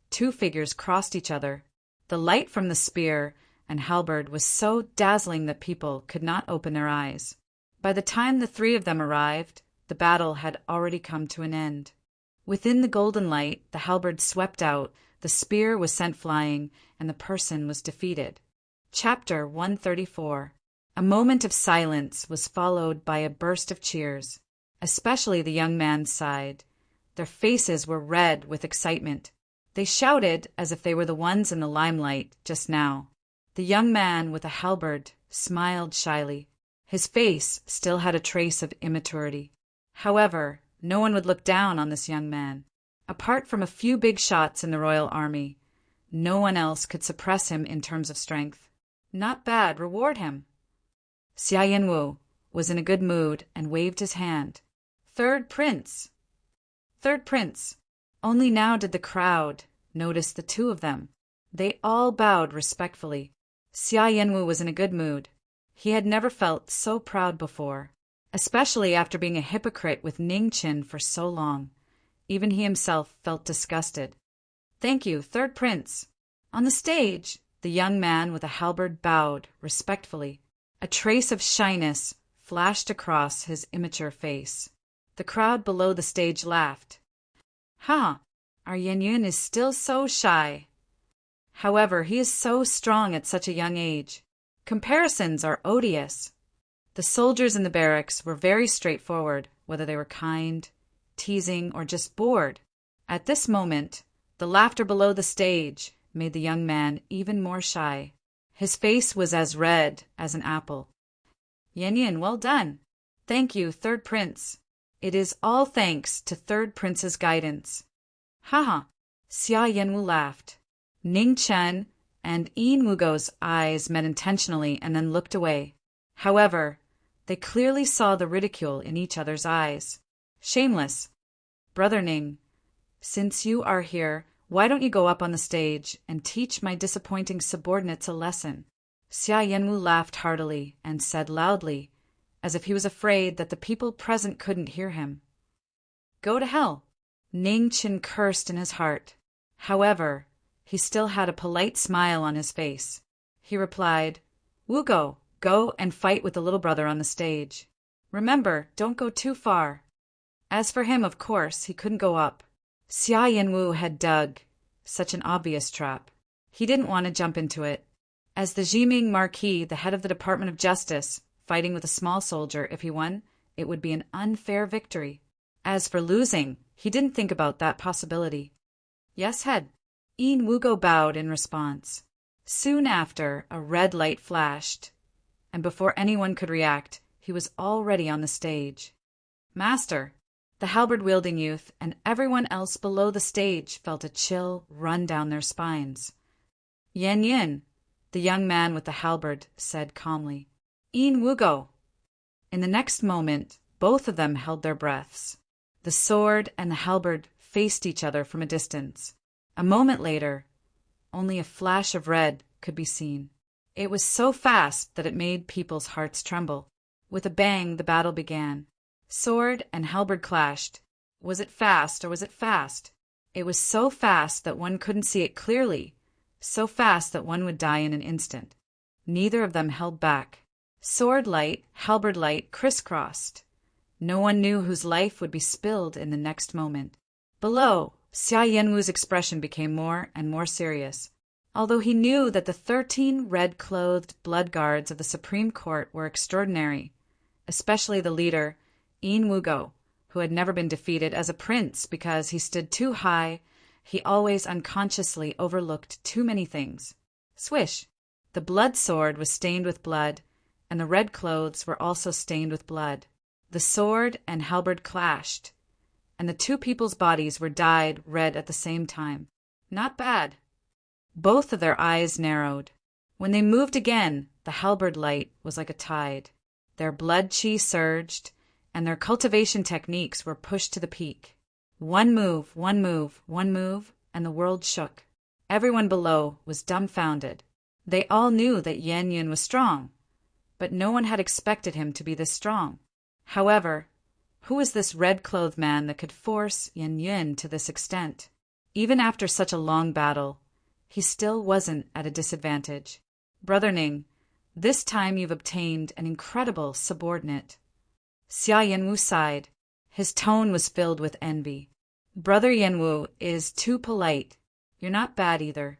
two figures crossed each other. The light from the spear and halberd was so dazzling that people could not open their eyes. By the time the three of them arrived, the battle had already come to an end. Within the golden light, the halberd swept out, the spear was sent flying, and the person was defeated. Chapter 134. A moment of silence was followed by a burst of cheers, especially the young man's side. Their faces were red with excitement. They shouted as if they were the ones in the limelight just now. The young man with a halberd smiled shyly. His face still had a trace of immaturity. However, no one would look down on this young man. Apart from a few big shots in the royal army, no one else could suppress him in terms of strength. Not bad, reward him. Xia Yanwu was in a good mood and waved his hand. Third Prince! Third Prince! Only now did the crowd notice the two of them. They all bowed respectfully. Xia Yanwu was in a good mood. He had never felt so proud before, especially after being a hypocrite with Ning Chen for so long. Even he himself felt disgusted. Thank you, Third Prince. On the stage, the young man with a halberd bowed respectfully. A trace of shyness flashed across his immature face. The crowd below the stage laughed. Our Yan Yun is still so shy. However, he is so strong at such a young age. Comparisons are odious. The soldiers in the barracks were very straightforward, whether they were kind, teasing, or just bored. At this moment, the laughter below the stage made the young man even more shy. His face was as red as an apple. Yan Yin, well done. Thank you, Third Prince. It is all thanks to Third Prince's guidance. Haha, Xia Yanwu laughed. Ning Chen and Yin Wugo's eyes met intentionally and then looked away. However, they clearly saw the ridicule in each other's eyes. Shameless. Brother Ning, since you are here, why don't you go up on the stage and teach my disappointing subordinates a lesson? Xia Yanwu laughed heartily and said loudly, as if he was afraid that the people present couldn't hear him. Go to hell. Ning Chen cursed in his heart. However, he still had a polite smile on his face. He replied, Wugo, go and fight with the little brother on the stage. Remember, don't go too far. As for him, of course, he couldn't go up. Xia Yanwu had dug such an obvious trap. He didn't want to jump into it. As the Jiming Marquis, the head of the Department of Justice, fighting with a small soldier, if he won, it would be an unfair victory. As for losing, he didn't think about that possibility. Yes, head. Yin Wugo bowed in response. Soon after, a red light flashed, and before anyone could react, he was already on the stage. Master, the halberd-wielding youth and everyone else below the stage felt a chill run down their spines. Yan Yin, the young man with the halberd, said calmly. Yin Wugo. In the next moment, both of them held their breaths. The sword and the halberd faced each other from a distance. A moment later, only a flash of red could be seen. It was so fast that it made people's hearts tremble. With a bang, the battle began. Sword and halberd clashed. Was it fast or was it fast? It was so fast that one couldn't see it clearly, so fast that one would die in an instant. Neither of them held back. Sword light, halberd light crisscrossed. No one knew whose life would be spilled in the next moment. Below, Xia Yanwu's expression became more and more serious. Although he knew that the 13 red-clothed blood guards of the Supreme Court were extraordinary, especially the leader, Yin Wugo, who had never been defeated as a prince because he stood too high, he always unconsciously overlooked too many things. Swish! The blood sword was stained with blood, and the red clothes were also stained with blood. The sword and halberd clashed, and the two people's bodies were dyed red at the same time. Not bad. Both of their eyes narrowed. When they moved again, the halberd light was like a tide. Their blood chi surged, and their cultivation techniques were pushed to the peak. One move, and the world shook. Everyone below was dumbfounded. They all knew that Yan Yun was strong, but no one had expected him to be this strong. However, who was this red-clothed man that could force Yan Yun to this extent? Even after such a long battle, he still wasn't at a disadvantage. Brother Ning, this time you've obtained an incredible subordinate. Xia Yanwu sighed. His tone was filled with envy. Brother Yanwu is too polite. You're not bad either.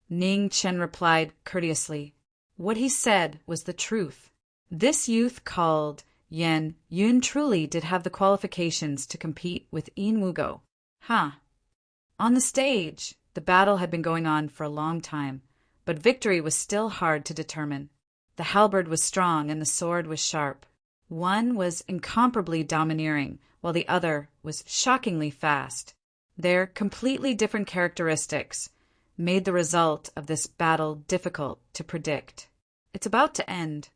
Ning Chen replied courteously. What he said was the truth. This youth called Yan Yun truly did have the qualifications to compete with Yin Wugo. On the stage, the battle had been going on for a long time, but victory was still hard to determine. The halberd was strong and the sword was sharp. One was incomparably domineering, while the other was shockingly fast. Their completely different characteristics made the result of this battle difficult to predict. It's about to end.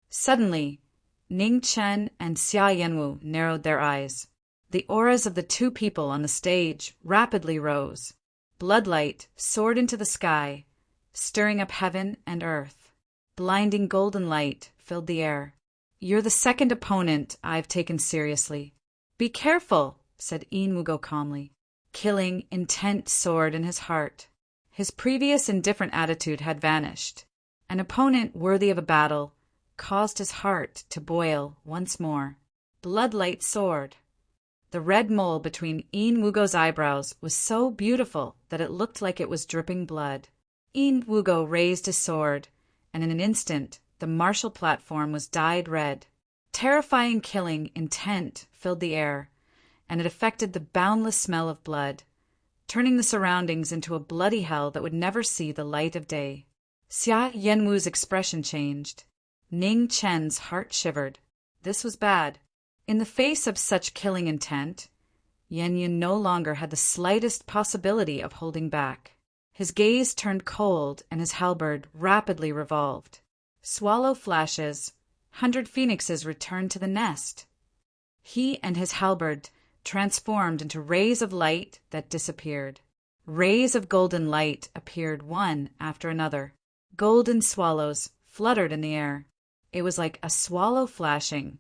Suddenly, Ning Chen and Xia Yanwu narrowed their eyes. The auras of the two people on the stage rapidly rose. Bloodlight soared into the sky, stirring up heaven and earth. Blinding golden light filled the air. You're the second opponent I've taken seriously. Be careful, said Yin Wugo calmly. Killing intent soared in his heart. His previous indifferent attitude had vanished. An opponent worthy of a battle caused his heart to boil once more. Bloodlight soared. The red mole between Een Wugo's eyebrows was so beautiful that it looked like it was dripping blood. Een Wugo raised his sword, and in an instant the martial platform was dyed red. Terrifying killing intent filled the air, and it affected the boundless smell of blood, turning the surroundings into a bloody hell that would never see the light of day. Xia Yanwu's expression changed. Ning Chen's heart shivered. This was bad. In the face of such killing intent, Yan Yun no longer had the slightest possibility of holding back. His gaze turned cold and his halberd rapidly revolved. Swallow flashes, 100 phoenixes returned to the nest. He and his halberd transformed into rays of light that disappeared. Rays of golden light appeared one after another. Golden swallows fluttered in the air. It was like a swallow flashing,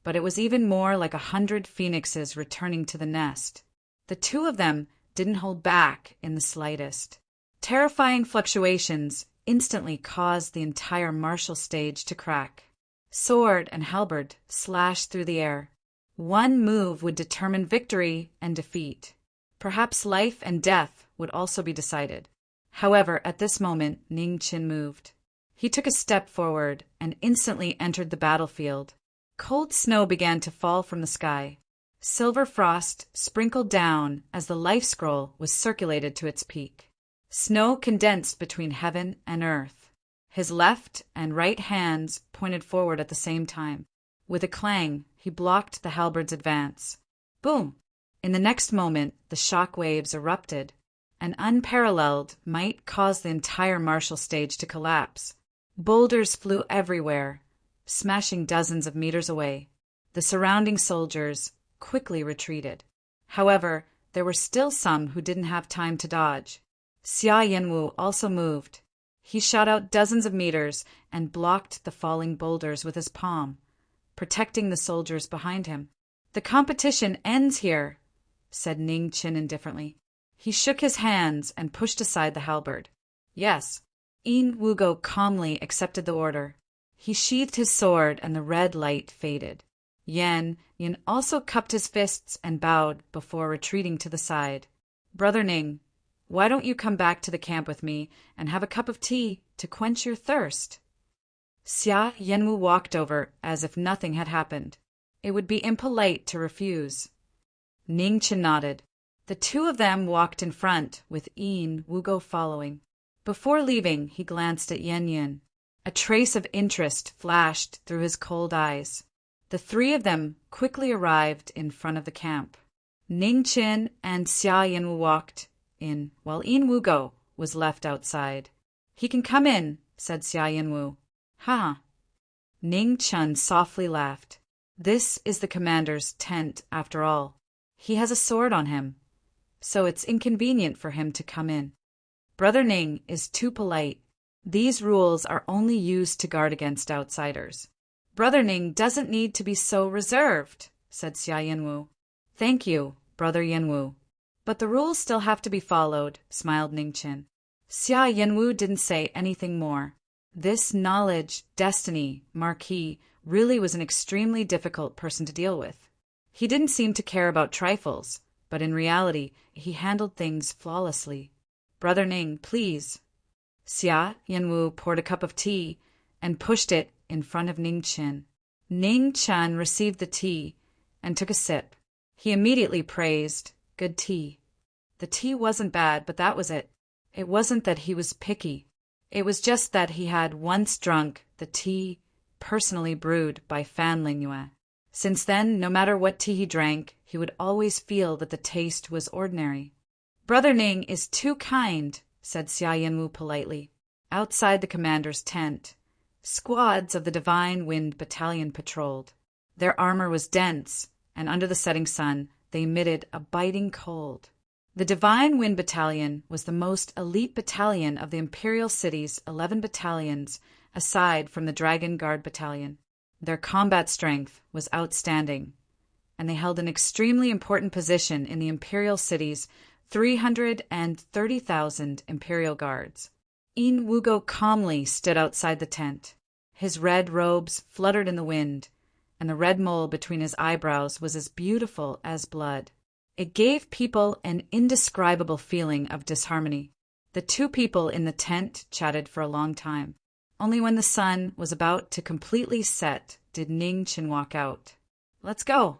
but it was even more like 100 phoenixes returning to the nest. The two of them didn't hold back in the slightest. Terrifying fluctuations instantly caused the entire martial stage to crack. Sword and halberd slashed through the air. One move would determine victory and defeat. Perhaps life and death would also be decided. However, at this moment, Ning Qin moved. He took a step forward and instantly entered the battlefield. Cold snow began to fall from the sky. Silver frost sprinkled down as the life scroll was circulated to its peak. Snow condensed between heaven and earth. His left and right hands pointed forward at the same time. With a clang, he blocked the halberd's advance. Boom! In the next moment, the shock waves erupted. An unparalleled might caused the entire martial stage to collapse. Boulders flew everywhere, smashing dozens of meters away. The surrounding soldiers quickly retreated. However, there were still some who didn't have time to dodge. Xia Yanwu also moved. He shot out dozens of meters and blocked the falling boulders with his palm, protecting the soldiers behind him. "The competition ends here," said Ning Qin indifferently. He shook his hands and pushed aside the halberd. "Yes." Een Wugo calmly accepted the order. He sheathed his sword and the red light faded. Yan Yin also cupped his fists and bowed before retreating to the side. "Brother Ning, why don't you come back to the camp with me and have a cup of tea to quench your thirst?" Xia Yanwu walked over as if nothing had happened. It would be impolite to refuse. Ning Qin nodded. The two of them walked in front, with Een Wugo following. Before leaving, he glanced at Yan Yin. A trace of interest flashed through his cold eyes. The three of them quickly arrived in front of the camp. Ning Qin and Xia Yanwu walked in, while Een Wugo was left outside. "He can come in," said Xia Yanwu. "Ha!" Ning Chun softly laughed. "This is the commander's tent, after all. He has a sword on him, so it's inconvenient for him to come in. Brother Ning is too polite. These rules are only used to guard against outsiders." "Brother Ning doesn't need to be so reserved," said Xia Yanwu. "Thank you, Brother Yanwu. But the rules still have to be followed," smiled Ning Qin. Xia Yanwu didn't say anything more. This knowledge, destiny, Marquis, really was an extremely difficult person to deal with. He didn't seem to care about trifles, but in reality, he handled things flawlessly. "Brother Ning, please." Xia Yanwu poured a cup of tea and pushed it in front of Ning Qin. Ning Qin received the tea and took a sip. He immediately praised, "Good tea." The tea wasn't bad, but that was it. It wasn't that he was picky. It was just that he had once drunk the tea personally brewed by Fan Lingyue. Since then, no matter what tea he drank, he would always feel that the taste was ordinary. "Brother Ning is too kind," said Xia Yanwu politely. Outside the commander's tent, squads of the Divine Wind Battalion patrolled. Their armor was dense, and under the setting sun, they emitted a biting cold. The Divine Wind Battalion was the most elite battalion of the Imperial City's 11 battalions, aside from the Dragon Guard Battalion. Their combat strength was outstanding, and they held an extremely important position in the Imperial City's 330,000 Imperial Guards. Een Wugo calmly stood outside the tent. His red robes fluttered in the wind, and the red mole between his eyebrows was as beautiful as blood. It gave people an indescribable feeling of disharmony. The two people in the tent chatted for a long time. Only when the sun was about to completely set did Ning Chin walk out. "Let's go."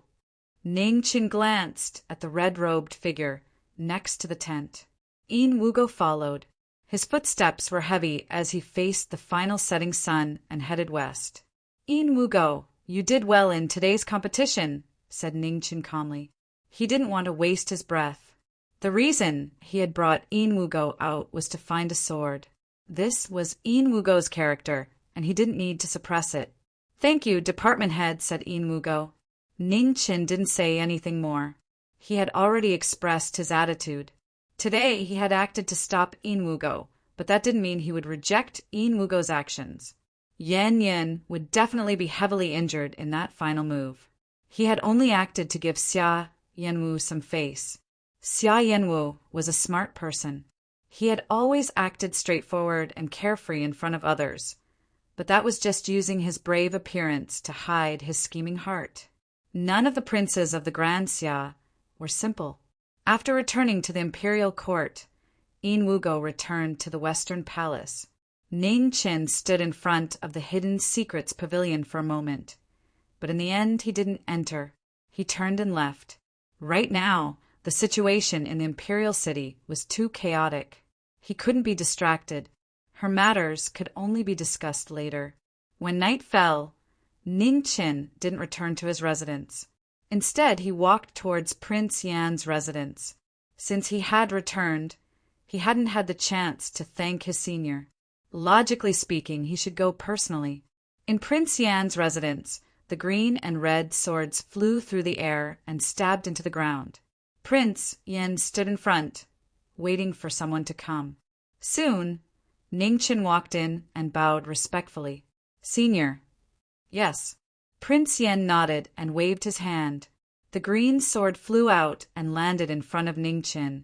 Ning Chin glanced at the red-robed figure next to the tent. Yin Wugo followed. His footsteps were heavy as he faced the final setting sun and headed west. "Yin Wugo, you did well in today's competition," said Ning Chin calmly. He didn't want to waste his breath. The reason he had brought Yin Wugo out was to find a sword. This was Yin Wugo's character, and he didn't need to suppress it. "Thank you, department head," said Yin Wugo. Ning Chin didn't say anything more. He had already expressed his attitude. Today he had acted to stop Yin Wugo, but that didn't mean he would reject Yin Wugo's actions. Yan Yin would definitely be heavily injured in that final move. He had only acted to give Xia Yanwu some face. Xia Yanwu was a smart person. He had always acted straightforward and carefree in front of others, but that was just using his brave appearance to hide his scheming heart. None of the princes of the Grand Xia were simple. After returning to the imperial court, Yin Wugo returned to the Western Palace. Ning Chin stood in front of the Hidden Secrets Pavilion for a moment, but in the end he didn't enter. He turned and left. Right now, the situation in the imperial city was too chaotic. He couldn't be distracted. Her matters could only be discussed later. When night fell, Ning Chin didn't return to his residence. Instead, he walked towards Prince Yan's residence. Since he had returned, he hadn't had the chance to thank his senior. Logically speaking, he should go personally. In Prince Yan's residence, the green and red swords flew through the air and stabbed into the ground. Prince Yan stood in front, waiting for someone to come. Soon, Ning Chin walked in and bowed respectfully. "Senior." "Yes." Prince Yan nodded and waved his hand. The green sword flew out and landed in front of Ning Chin,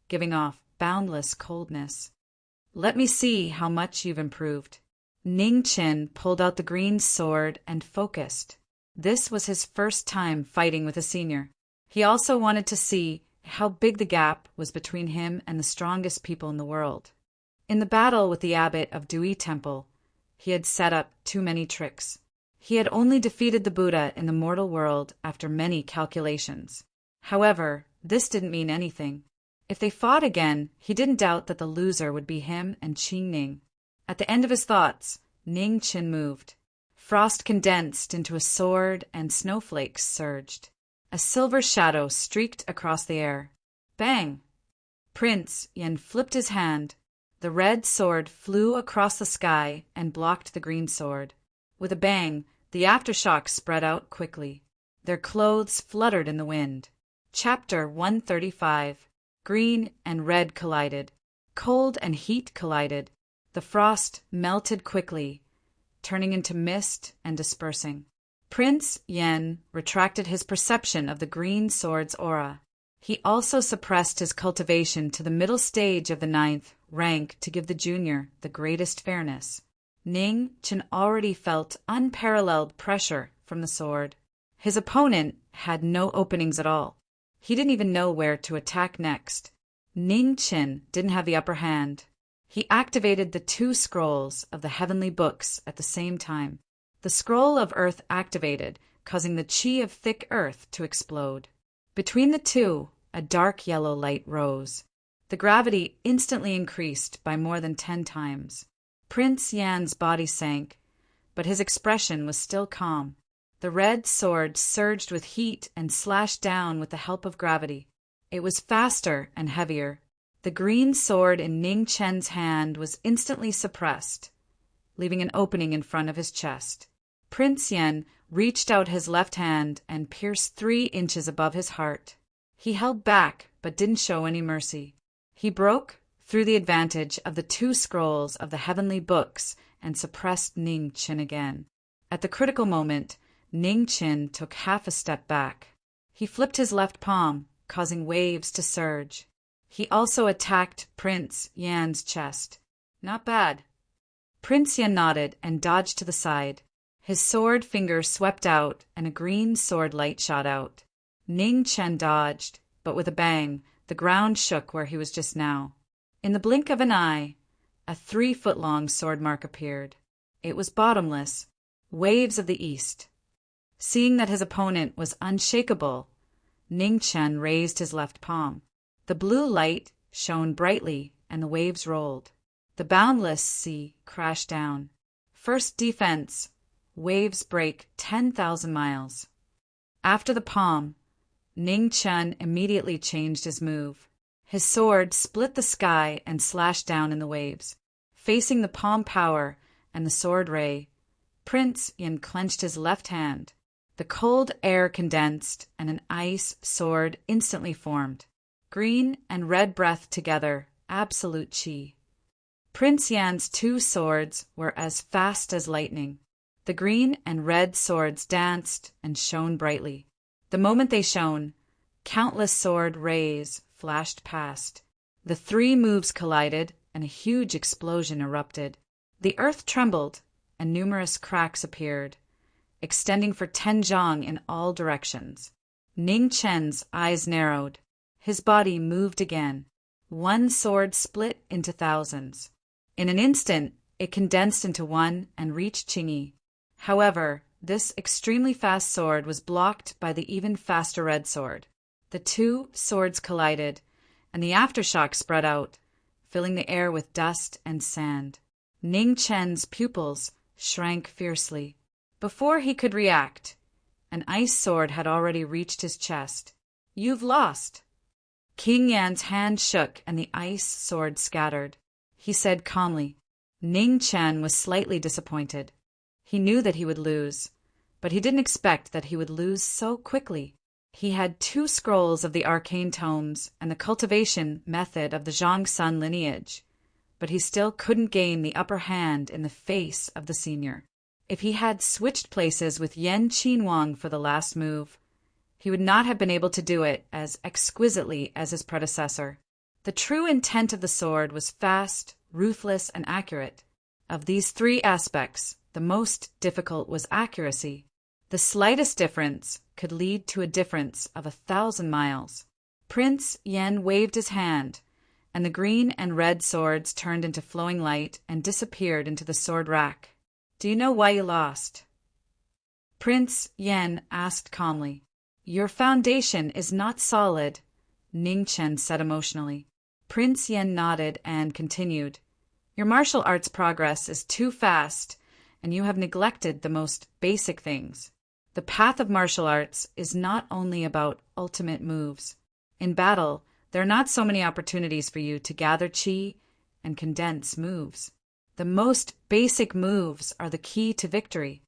giving off boundless coldness. "Let me see how much you've improved." Ning Chin pulled out the green sword and focused. This was his first time fighting with a senior. He also wanted to see how big the gap was between him and the strongest people in the world. In the battle with the abbot of Dui Temple, he had set up too many tricks. He had only defeated the Buddha in the mortal world after many calculations. However, this didn't mean anything. If they fought again, he didn't doubt that the loser would be him and Qing Ning. At the end of his thoughts, Ning Chin moved. Frost condensed into a sword and snowflakes surged. A silver shadow streaked across the air. Bang! Prince Yan flipped his hand. The red sword flew across the sky and blocked the green sword. With a bang, the aftershocks spread out quickly. Their clothes fluttered in the wind. Chapter 135. Green and red collided. Cold and heat collided. The frost melted quickly, turning into mist and dispersing. Prince Yan retracted his perception of the green sword's aura. He also suppressed his cultivation to the middle stage of the 9th rank to give the junior the greatest fairness. Ning Chin already felt unparalleled pressure from the sword. His opponent had no openings at all. He didn't even know where to attack next. Ning Chin didn't have the upper hand. He activated the 2 scrolls of the heavenly books at the same time. The scroll of earth activated, causing the chi of thick earth to explode. Between the two, a dark yellow light rose. The gravity instantly increased by more than 10 times. Prince Yan's body sank, but his expression was still calm. The red sword surged with heat and slashed down with the help of gravity. It was faster and heavier. The green sword in Ning Chen's hand was instantly suppressed, leaving an opening in front of his chest. Prince Yan reached out his left hand and pierced 3 inches above his heart. He held back, but didn't show any mercy. He broke through the advantage of the 2 scrolls of the heavenly books and suppressed Ning Chin again. At the critical moment, Ning Chin took half a step back. He flipped his left palm, causing waves to surge. He also attacked Prince Yan's chest. Not bad. Prince Yan nodded and dodged to the side. His sword finger swept out, and a green sword light shot out. Ning Chen dodged, but with a bang, the ground shook where he was just now. In the blink of an eye, a 3-foot-long sword mark appeared. It was bottomless, waves of the east. Seeing that his opponent was unshakable, Ning Chen raised his left palm. The blue light shone brightly, and the waves rolled. The boundless sea crashed down. First defense, waves break 10,000 miles. After the palm, Ning Chen immediately changed his move. His sword split the sky and slashed down in the waves. Facing the palm power and the sword ray, Prince Yin clenched his left hand. The cold air condensed, and an ice sword instantly formed. Green and red breath together, absolute qi. Prince Yan's 2 swords were as fast as lightning. The green and red swords danced and shone brightly. The moment they shone, countless sword rays flashed past. The 3 moves collided, and a huge explosion erupted. The earth trembled, and numerous cracks appeared, extending for 10 zhang in all directions. Ning Chen's eyes narrowed. His body moved again. 1 sword split into thousands. In an instant, it condensed into one and reached Qingyi. However, this extremely fast sword was blocked by the even faster red sword. The 2 swords collided, and the aftershock spread out, filling the air with dust and sand. Ning Chen's pupils shrank fiercely. Before he could react, an ice sword had already reached his chest. "You've lost." King Yan's hand shook and the ice sword scattered. He said calmly. Ning Chen was slightly disappointed. He knew that he would lose, but he didn't expect that he would lose so quickly. He had 2 scrolls of the arcane tomes and the cultivation method of the Zhongsun lineage, but he still couldn't gain the upper hand in the face of the senior. If he had switched places with Yan Qinhuang for the last move, he would not have been able to do it as exquisitely as his predecessor. The true intent of the sword was fast, ruthless, and accurate. Of these 3 aspects, the most difficult was accuracy. The slightest difference could lead to a difference of 1,000 miles. Prince Yen waved his hand, and the green and red swords turned into flowing light and disappeared into the sword rack. "Do you know why you lost?" Prince Yen asked calmly. "Your foundation is not solid," Ning Chen said emotionally. Prince Yen nodded and continued. "Your martial arts progress is too fast, and you have neglected the most basic things. The path of martial arts is not only about ultimate moves. In battle, there are not so many opportunities for you to gather qi and condense moves. The most basic moves are the key to victory.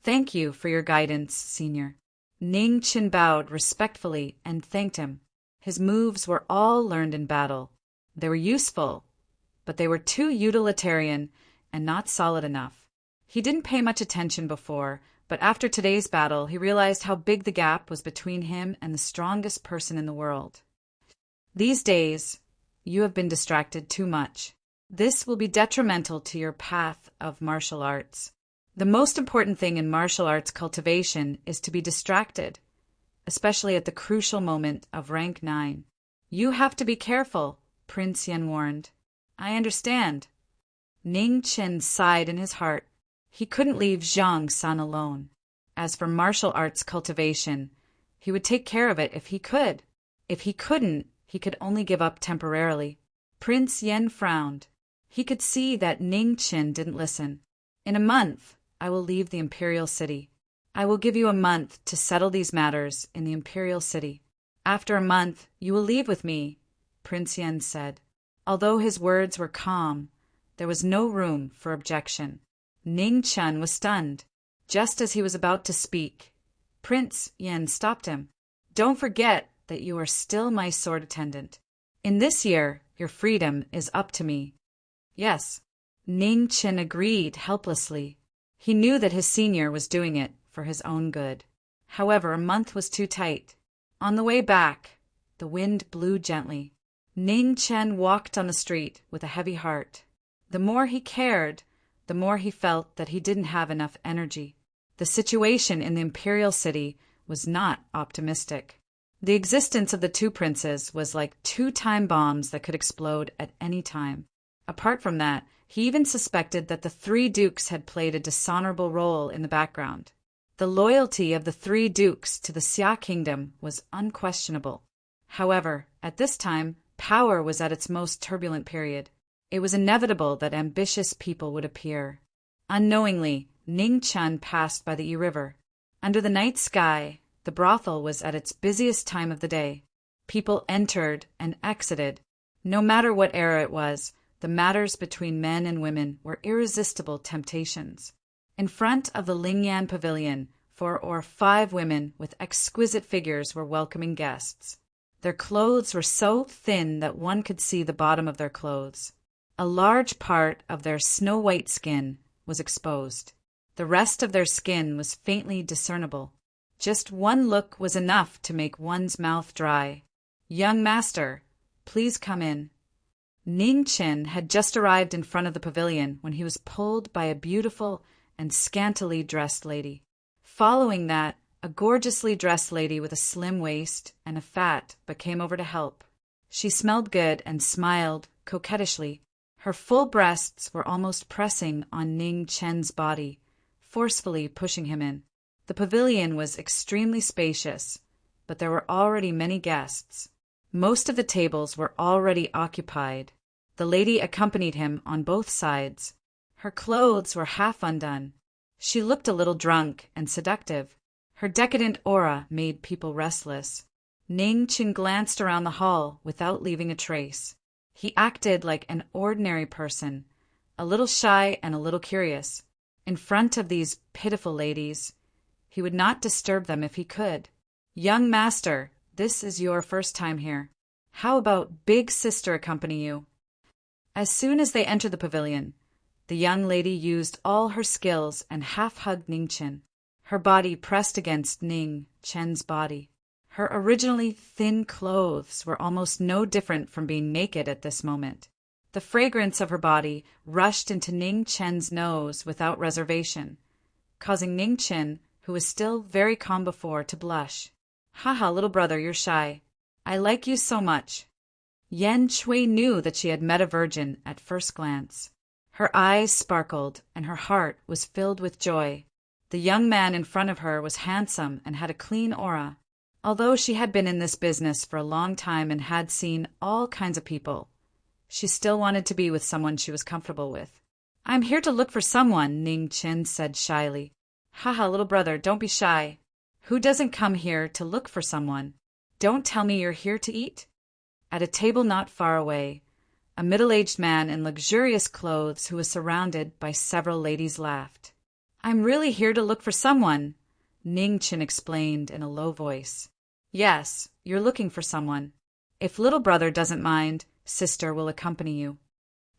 Thank you for your guidance, Senior." Ning Chen bowed respectfully and thanked him. His moves were all learned in battle. They were useful, but they were too utilitarian and not solid enough. He didn't pay much attention before, but after today's battle, he realized how big the gap was between him and the strongest person in the world. These days, you have been distracted too much. This will be detrimental to your path of martial arts. The most important thing in martial arts cultivation is to be distracted, especially at the crucial moment of rank 9. "You have to be careful," Prince Yen warned. "I understand." Ning Chen sighed in his heart. He couldn't leave Zhang San alone. As for martial arts cultivation, he would take care of it if he could. If he couldn't, he could only give up temporarily. Prince Yen frowned. He could see that Ning Chen didn't listen. "In a month, I will leave the imperial city. I will give you a month to settle these matters in the imperial city. After a month, you will leave with me," Prince Yen said. Although his words were calm, there was no room for objection. Ning Chen was stunned. Just as he was about to speak, Prince Yen stopped him. "Don't forget that you are still my sword attendant. In this year, your freedom is up to me." "Yes." Ning Chen agreed helplessly. He knew that his senior was doing it for his own good. However, a month was too tight. On the way back, the wind blew gently. Ning Chen walked on the street with a heavy heart. The more he cared, the more he felt that he didn't have enough energy. The situation in the imperial city was not optimistic. The existence of the two princes was like two time bombs that could explode at any time. Apart from that, he even suspected that the three dukes had played a dishonorable role in the background. The loyalty of the three dukes to the Xia kingdom was unquestionable. However, at this time, power was at its most turbulent period. It was inevitable that ambitious people would appear. Unknowingly, Ningchen passed by the Yi River. Under the night sky, the brothel was at its busiest time of the day. People entered and exited. No matter what era it was, the matters between men and women were irresistible temptations. In front of the Lingyan pavilion, 4 or 5 women with exquisite figures were welcoming guests. Their clothes were so thin that one could see the bottom of their clothes. A large part of their snow-white skin was exposed. The rest of their skin was faintly discernible. Just one look was enough to make one's mouth dry. "Young master, please come in." Ningchen had just arrived in front of the pavilion when he was pulled by a beautiful and scantily dressed lady. Following that, a gorgeously dressed lady with a slim waist and a fat but came over to help. She smelled good and smiled coquettishly. Her full breasts were almost pressing on Ning Chen's body, forcefully pushing him in. The pavilion was extremely spacious, but there were already many guests. Most of the tables were already occupied. The lady accompanied him on both sides. Her clothes were half undone. She looked a little drunk and seductive. Her decadent aura made people restless. Ning Chen glanced around the hall without leaving a trace. He acted like an ordinary person, a little shy and a little curious. In front of these pitiful ladies, he would not disturb them if he could. "Young master, this is your first time here. How about big sister accompany you?" As soon as they entered the pavilion, the young lady used all her skills and half-hugged Ning Chen. Her body pressed against Ning Chen's body. Her originally thin clothes were almost no different from being naked at this moment. The fragrance of her body rushed into Ning Chen's nose without reservation, causing Ning Chen, who was still very calm before, to blush. "Haha, little brother, you're shy. I like you so much." Yen Chui knew that she had met a virgin at first glance. Her eyes sparkled, and her heart was filled with joy. The young man in front of her was handsome and had a clean aura. Although she had been in this business for a long time and had seen all kinds of people, she still wanted to be with someone she was comfortable with. "I'm here to look for someone," Ning Chen said shyly. "Haha, little brother, don't be shy. Who doesn't come here to look for someone? Don't tell me you're here to eat?" At a table not far away, a middle-aged man in luxurious clothes who was surrounded by several ladies laughed. "I'm really here to look for someone," Ning Chen explained in a low voice. "Yes, you're looking for someone. If little brother doesn't mind, sister will accompany you."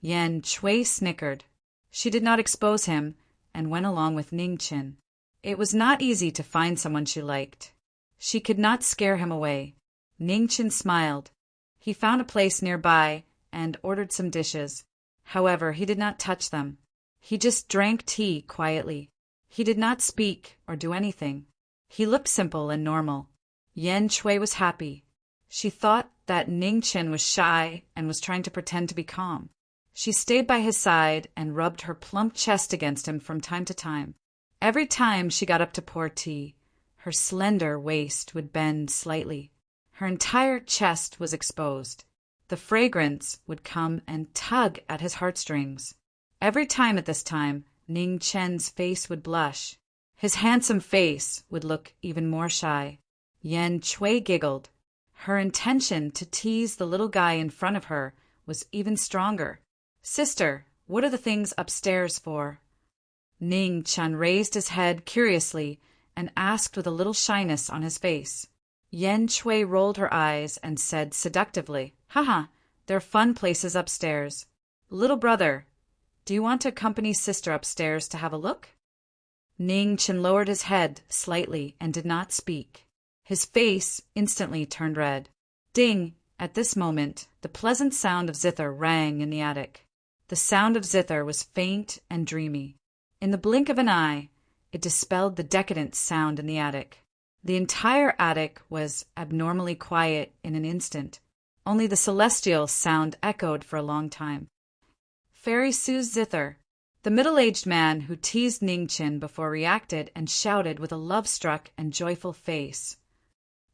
Yen Chui snickered. She did not expose him and went along with Ning Chen. It was not easy to find someone she liked. She could not scare him away. Ning Chen smiled. He found a place nearby and ordered some dishes. However, he did not touch them. He just drank tea quietly. He did not speak or do anything. He looked simple and normal. Yen Chui was happy. She thought that Ning Chen was shy and was trying to pretend to be calm. She stayed by his side and rubbed her plump chest against him from time to time. Every time she got up to pour tea, her slender waist would bend slightly. Her entire chest was exposed. The fragrance would come and tug at his heartstrings. Every time at this time, Ning Chen's face would blush. His handsome face would look even more shy. Yen Chui giggled. Her intention to tease the little guy in front of her was even stronger. "Sister, what are the things upstairs for?" Ning Chen raised his head curiously and asked with a little shyness on his face. Yen Chui rolled her eyes and said seductively, "Haha, they're fun places upstairs. Little brother, do you want to accompany sister upstairs to have a look?" Ning Chen lowered his head slightly and did not speak. His face instantly turned red. Ding! At this moment, the pleasant sound of zither rang in the attic. The sound of zither was faint and dreamy. In the blink of an eye, It dispelled the decadent sound in the attic. The entire attic was abnormally quiet in an instant. Only the celestial sound echoed for a long time. Fairy Sue's zither. The middle-aged man who teased Ningchen before reacted and shouted with a love-struck and joyful face.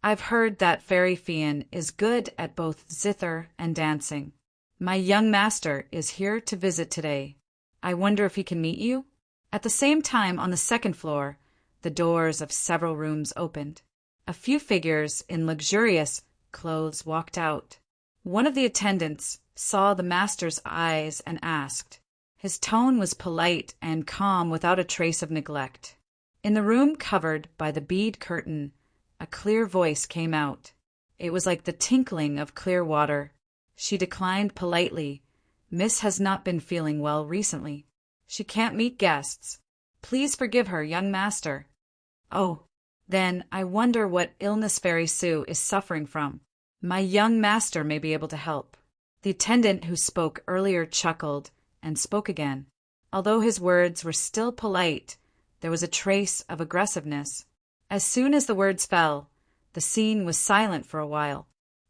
I've heard that Fairy Fian is good at both zither and dancing. My young master is here to visit today. I wonder if he can meet you? At the same time, on the second floor, the doors of several rooms opened. A few figures in luxurious clothes walked out. One of the attendants saw the master's eyes and asked. His tone was polite and calm without a trace of neglect. In the room covered by the bead curtain, a clear voice came out. It was like the tinkling of clear water. She declined politely. Miss has not been feeling well recently. She can't meet guests. Please forgive her, young master. Oh, then I wonder what illness Fairy Sue is suffering from. My young master may be able to help. The attendant who spoke earlier chuckled and spoke again. Although his words were still polite, there was a trace of aggressiveness. As soon as the words fell, the scene was silent for a while.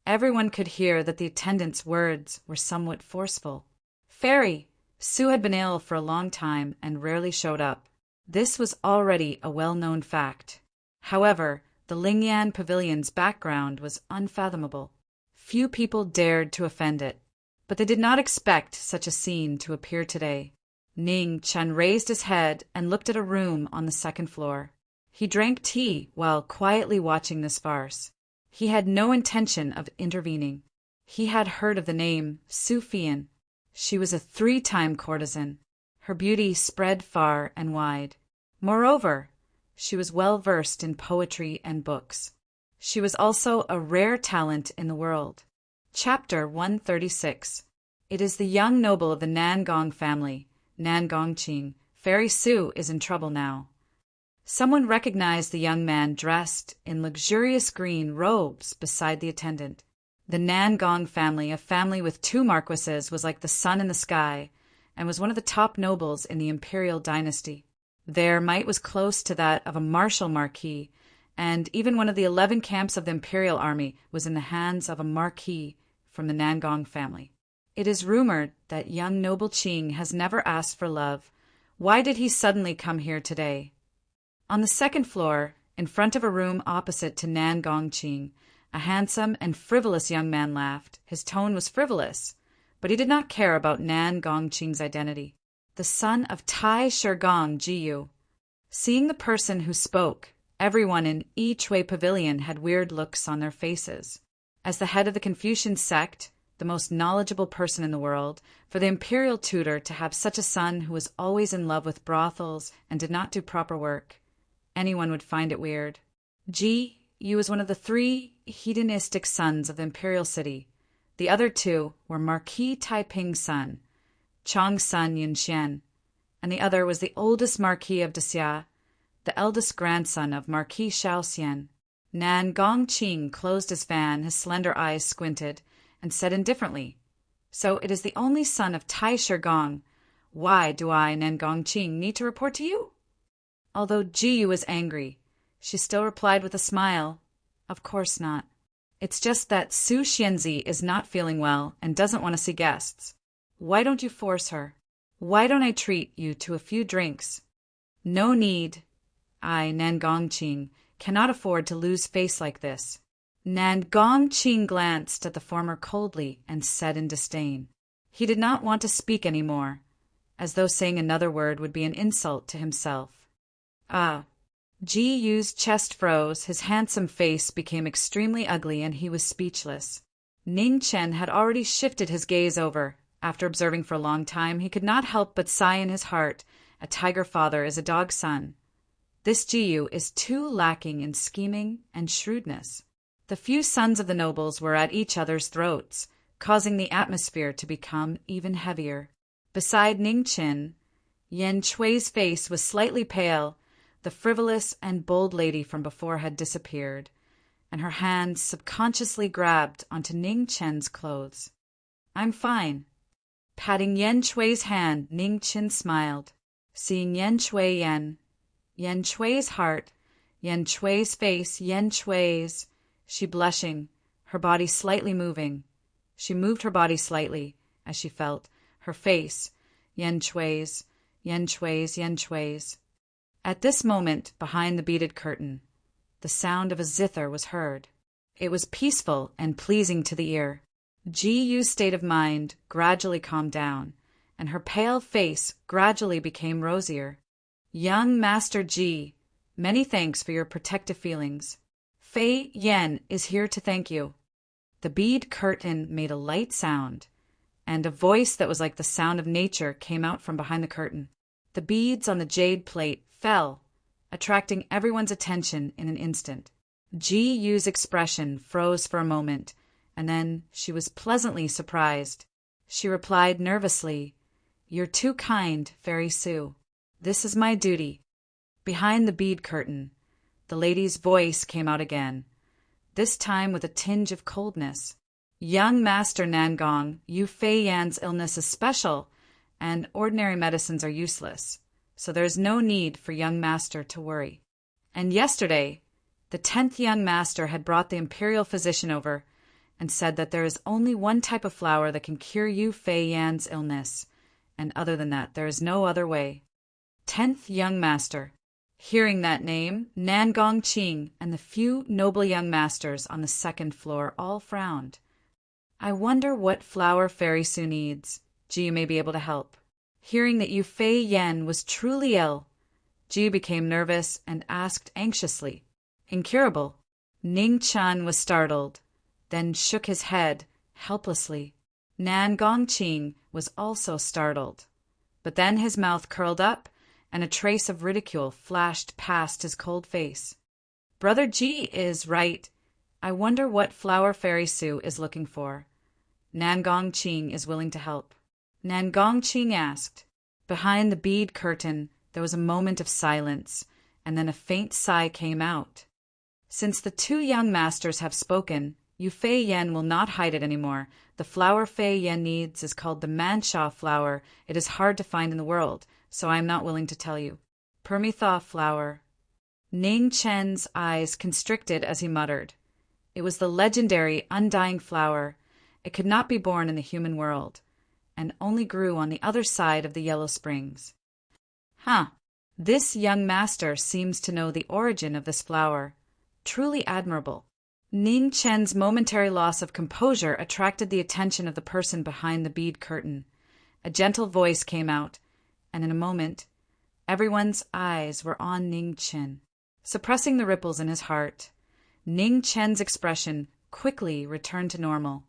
Everyone could hear that the attendant's words were somewhat forceful. Fairy Sue had been ill for a long time and rarely showed up. This was already a well-known fact. However, the Lingyan Pavilion's background was unfathomable. Few people dared to offend it, but they did not expect such a scene to appear today. Ning Chen raised his head and looked at a room on the second floor. He drank tea while quietly watching this farce. He had no intention of intervening. He had heard of the name Su Fian. She was a 3-time courtesan. Her beauty spread far and wide. Moreover, she was well versed in poetry and books. She was also a rare talent in the world. Chapter 136. It is the young noble of the Nangong family, Nangongqing. Fairy Sue is in trouble now. Someone recognized the young man dressed in luxurious green robes beside the attendant. The Nangong family, a family with 2 marquises, was like the sun in the sky and was one of the top nobles in the imperial dynasty. Their might was close to that of a martial Marquis, and even one of the 11 camps of the imperial army was in the hands of a Marquis from the Nangong family. It is rumored that young noble Qing has never asked for love. Why did he suddenly come here today? On the second floor, in front of a room opposite to Nangong Qing, a handsome and frivolous young man laughed. His tone was frivolous, but he did not care about Nangong Qing's identity. The son of Tai Shigong Jiyu. Seeing the person who spoke, everyone in Yichwei Pavilion had weird looks on their faces. As the head of the Confucian sect, the most knowledgeable person in the world, for the imperial tutor to have such a son who was always in love with brothels and did not do proper work, anyone would find it weird. Ji Yu was one of the 3 hedonistic sons of the imperial city. The other 2 were Marquis Taiping's son, Chong's son Yunxian, and the other was the oldest Marquis of Desia, the eldest grandson of Marquis Shaoxian. Nangong Qing closed his fan, his slender eyes squinted, and said indifferently, "So it is the only son of Tai Shigong. Why do I, Nangong Qing, need to report to you?" Although Jiyu was angry, she still replied with a smile, "Of course not. It's just that Su Xianzi is not feeling well and doesn't want to see guests. Why don't you force her? Why don't I treat you to a few drinks? No need. I, Nangong Qing, cannot afford to lose face like this." Nangong Qing glanced at the former coldly and said in disdain. He did not want to speak any more, as though saying another word would be an insult to himself. Ah. Ji Yu's chest froze, his handsome face became extremely ugly, and he was speechless. Ning Chen had already shifted his gaze over. After observing for a long time, he could not help but sigh in his heart. A tiger father is a dog son. This Jiyu is too lacking in scheming and shrewdness. The few sons of the nobles were at each other's throats, causing the atmosphere to become even heavier. Beside Ning Chen, Yen Chui's face was slightly pale. The frivolous and bold lady from before had disappeared, and her hand subconsciously grabbed onto Ning Chen's clothes. "I'm fine." Patting Yen Chui's hand, Ning Chen smiled. Seeing Yen Chui Yen, Yen Chui's heart, Yen Chui's face, Yen Chui's. She blushing, her body slightly moving. She moved her body slightly, as she felt, her face, Yen Chui's, Yen Chui's, Yen Chui's. At this moment, behind the beaded curtain, the sound of a zither was heard. It was peaceful and pleasing to the ear. Ji Yu's state of mind gradually calmed down, and her pale face gradually became rosier. Young Master Ji, many thanks for your protective feelings. Fei Yen is here to thank you. The bead curtain made a light sound, and a voice that was like the sound of nature came out from behind the curtain. The beads on the jade plate fell, attracting everyone's attention in an instant. Ji Yu's expression froze for a moment, and then she was pleasantly surprised. She replied nervously, "You're too kind, Fairy Sue. This is my duty." Behind the bead curtain, the lady's voice came out again, this time with a tinge of coldness. "Young Master Nangong, Yu Fei Yan's illness is special, and ordinary medicines are useless, so there is no need for young Master to worry. And yesterday, the 10th young Master had brought the imperial physician over and said that there is only one type of flower that can cure Yu Fei Yan's illness, and other than that, there is no other way." 10th young Master. Hearing that name, Nangong Qing and the few noble young masters on the second floor all frowned. "I wonder what flower Fairy Sue needs. Ji may be able to help." Hearing that Yu Fei Yan was truly ill, Ji became nervous and asked anxiously, "Incurable?" Ning Chun was startled, then shook his head helplessly. Nangong Qing was also startled, but then his mouth curled up and a trace of ridicule flashed past his cold face. "Brother Ji is right. I wonder what flower Fairy Sue is looking for. Nangong Qing is willing to help." Nangong Qing asked. Behind the bead curtain there was a moment of silence, and then a faint sigh came out. "Since the two young masters have spoken, Yu Fei Yan will not hide it anymore. The flower Fei Yan needs is called the Mansha flower. It is hard to find in the world, so I am not willing to tell you. Permitha flower." Ning Chen's eyes constricted as he muttered. It was the legendary undying flower. It could not be born in the human world, and only grew on the other side of the Yellow Springs. This young master seems to know the origin of this flower. Truly admirable. Ning Chen's momentary loss of composure attracted the attention of the person behind the bead curtain. A gentle voice came out, and in a moment, everyone's eyes were on Ning Chen. Suppressing the ripples in his heart, Ning Chen's expression quickly returned to normal,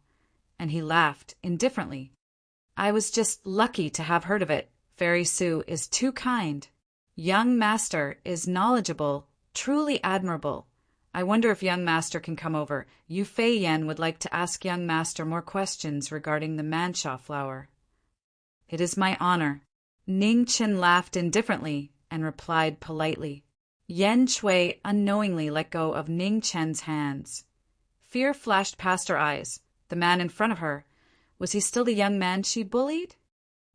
and he laughed indifferently. "I was just lucky to have heard of it. Fairy Sue is too kind. Young Master is knowledgeable, truly admirable. I wonder if young Master can come over. Yu Fei Yan would like to ask young Master more questions regarding the Mansha flower." "It is my honor." Ning Chen laughed indifferently and replied politely. Yen Chui unknowingly let go of Ning Chen's hands. Fear flashed past her eyes. The man in front of her, was he still the young man she bullied?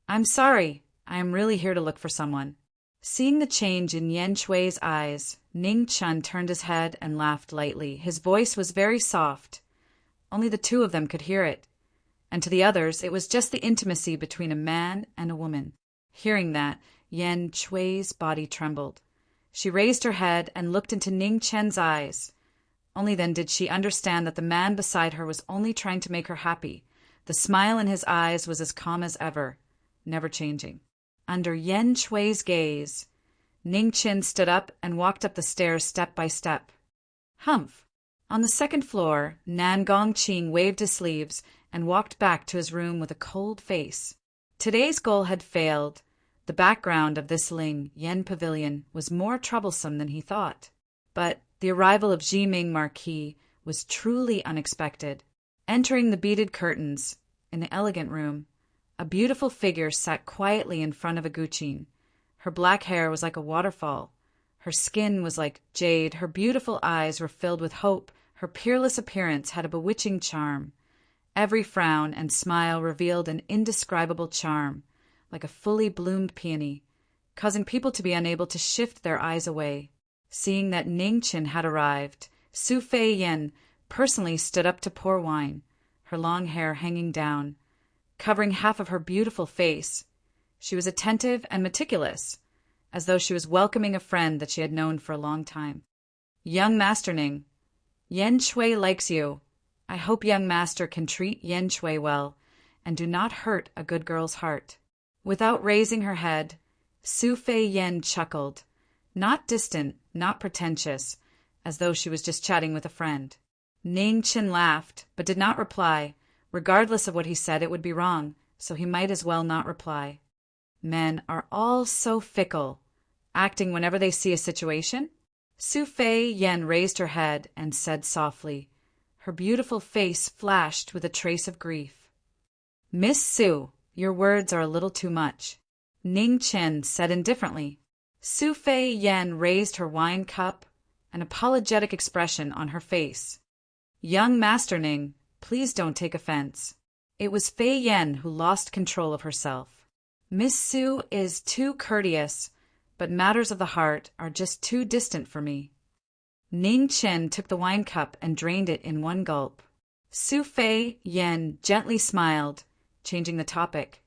"I'm sorry. I am really here to look for someone." Seeing the change in Yen Chui's eyes, Ning Chun turned his head and laughed lightly. His voice was very soft. Only the two of them could hear it, and to the others it was just the intimacy between a man and a woman. Hearing that, Yen Chui's body trembled. She raised her head and looked into Ning Chen's eyes. Only then did she understand that the man beside her was only trying to make her happy. The smile in his eyes was as calm as ever, never changing. Under Yen Chui's gaze, Ning Chen stood up and walked up the stairs step by step. Humph! On the second floor, Nangong Qing waved his sleeves and walked back to his room with a cold face. Today's goal had failed. The background of this Ling Yen pavilion was more troublesome than he thought. But the arrival of Jiming Marquis was truly unexpected. Entering the beaded curtains, in the elegant room, a beautiful figure sat quietly in front of a guqin. Her black hair was like a waterfall. Her skin was like jade. Her beautiful eyes were filled with hope. Her peerless appearance had a bewitching charm. Every frown and smile revealed an indescribable charm, like a fully bloomed peony. causing people to be unable to shift their eyes away. Seeing that Ning Qin had arrived, Su Fei Yen personally stood up to pour wine, her long hair hanging down, covering half of her beautiful face. She was attentive and meticulous, as though she was welcoming a friend that she had known for a long time. Young Master Ning, Yen Shui likes you. I hope young master can treat Yen Shui well, and do not hurt a good girl's heart. Without raising her head, Su Fei Yen chuckled, not distant, not pretentious, as though she was just chatting with a friend. Ning Qin laughed, but did not reply. Regardless of what he said, it would be wrong, so he might as well not reply. Men are all so fickle, acting whenever they see a situation. Su Fei Yen raised her head and said softly. Her beautiful face flashed with a trace of grief. Miss Su, your words are a little too much. Ning Qin said indifferently. Su Fei Yen raised her wine cup, an apologetic expression on her face. Young Master Ning, please don't take offense. It was Fei Yen who lost control of herself. Miss Su is too courteous, but matters of the heart are just too distant for me. Ning Qin took the wine cup and drained it in one gulp. Su Fei Yen gently smiled, changing the topic.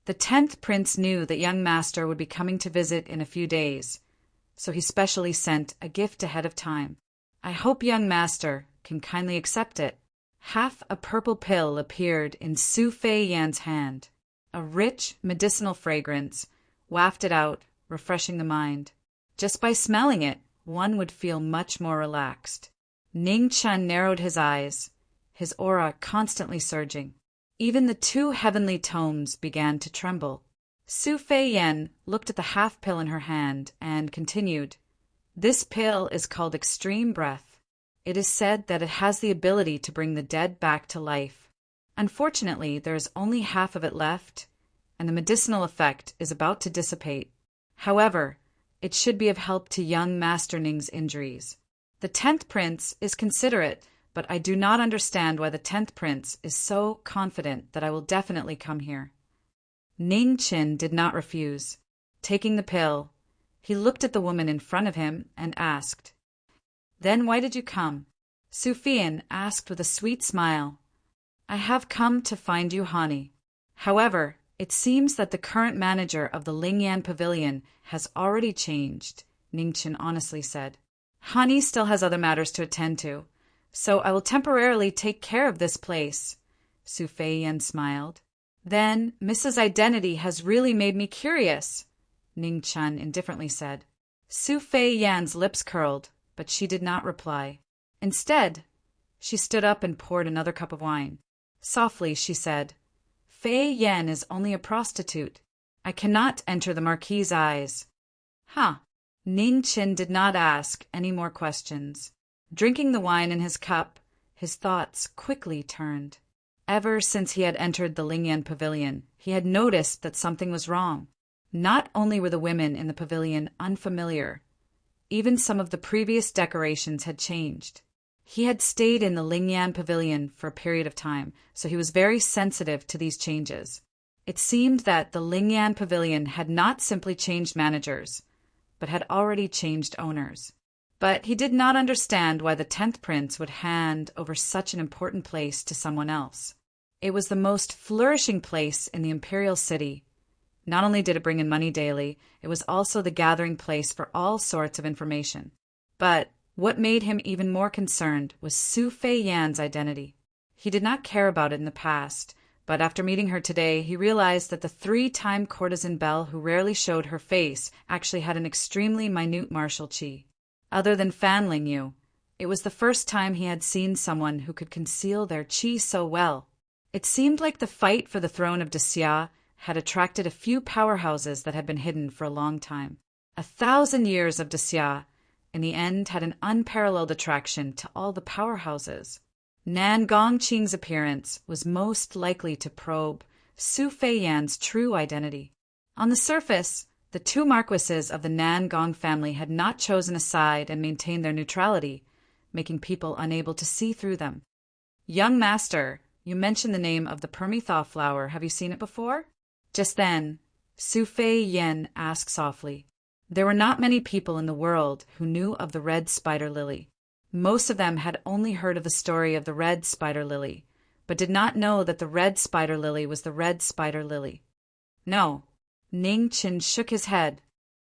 The 10th prince knew that young master would be coming to visit in a few days, so he specially sent a gift ahead of time. I hope young master can kindly accept it. Half a purple pill appeared in Su Fei Yan's hand. A rich, medicinal fragrance wafted out, refreshing the mind. Just by smelling it, one would feel much more relaxed. Ning Qin narrowed his eyes, his aura constantly surging. Even the 2 heavenly tomes began to tremble. Su Fei Yen looked at the half pill in her hand and continued, This pill is called Extreme Breath. It is said that it has the ability to bring the dead back to life. Unfortunately, there is only half of it left, and the medicinal effect is about to dissipate. However, it should be of help to young Master Ning's injuries. The 10th prince is considerate, but I do not understand why the 10th prince is so confident that I will definitely come here. Ning Qin did not refuse. Taking the pill, he looked at the woman in front of him and asked, Then why did you come? Su Fian asked with a sweet smile. I have come to find you Hani. However, it seems that the current manager of the Lingyan Pavilion has already changed, Ning Qin honestly said. Hani still has other matters to attend to, so I will temporarily take care of this place. Su Fei Yan smiled. Then Mrs. Identity has really made me curious, Ning Qin indifferently said. Su Fei Yan's lips curled, but she did not reply. Instead, she stood up and poured another cup of wine. Softly, she said, Fei Yan is only a prostitute. I cannot enter the Marquis' eyes. Huh. Ning Qin did not ask any more questions. Drinking the wine in his cup, his thoughts quickly turned. Ever since he had entered the Lingyan Pavilion, he had noticed that something was wrong. Not only were the women in the pavilion unfamiliar, even some of the previous decorations had changed. He had stayed in the Lingyan Pavilion for a period of time, so he was very sensitive to these changes. It seemed that the Lingyan Pavilion had not simply changed managers, but had already changed owners. But he did not understand why the 10th prince would hand over such an important place to someone else. It was the most flourishing place in the imperial city. Not only did it bring in money daily, it was also the gathering place for all sorts of information. But what made him even more concerned was Su Fei Yan's identity. He did not care about it in the past, but after meeting her today, he realized that the 3-time courtesan belle who rarely showed her face actually had an extremely minute martial qi. Other than Fan Ling Yu, it was the first time he had seen someone who could conceal their qi so well. It seemed like the fight for the throne of Xia had attracted a few powerhouses that had been hidden for a long time. 1,000 years of Xia in the end had an unparalleled attraction to all the powerhouses. Nan Gongqing's appearance was most likely to probe Su Fei Yan's true identity. On the surface, the 2 marquises of the Nan Gong family had not chosen a side and maintained their neutrality, making people unable to see through them. Young master, you mentioned the name of the Permithaw flower. Have you seen it before? Just then, Su Fei Yen asked softly. There were not many people in the world who knew of the red spider lily. Most of them had only heard of the story of the red spider lily, but did not know that the red spider lily was the red spider lily. No. Ning Qin shook his head.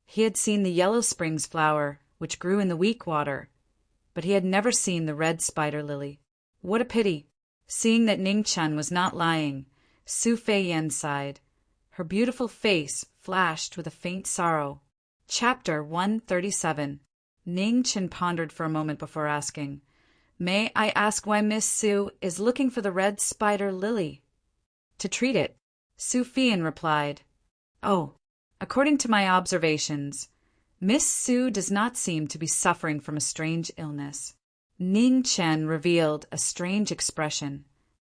He had seen the yellow springs flower, which grew in the weak water, but he had never seen the red spider lily. What a pity! Seeing that Ning Chen was not lying, Su Fei Yen sighed. Her beautiful face flashed with a faint sorrow. Chapter 137. Ning Chen pondered for a moment before asking, "May I ask why Miss Su is looking for the red spider lily?" "To treat it," Su Fian replied. "Oh, according to my observations, Miss Su does not seem to be suffering from a strange illness." Ning Chen revealed a strange expression.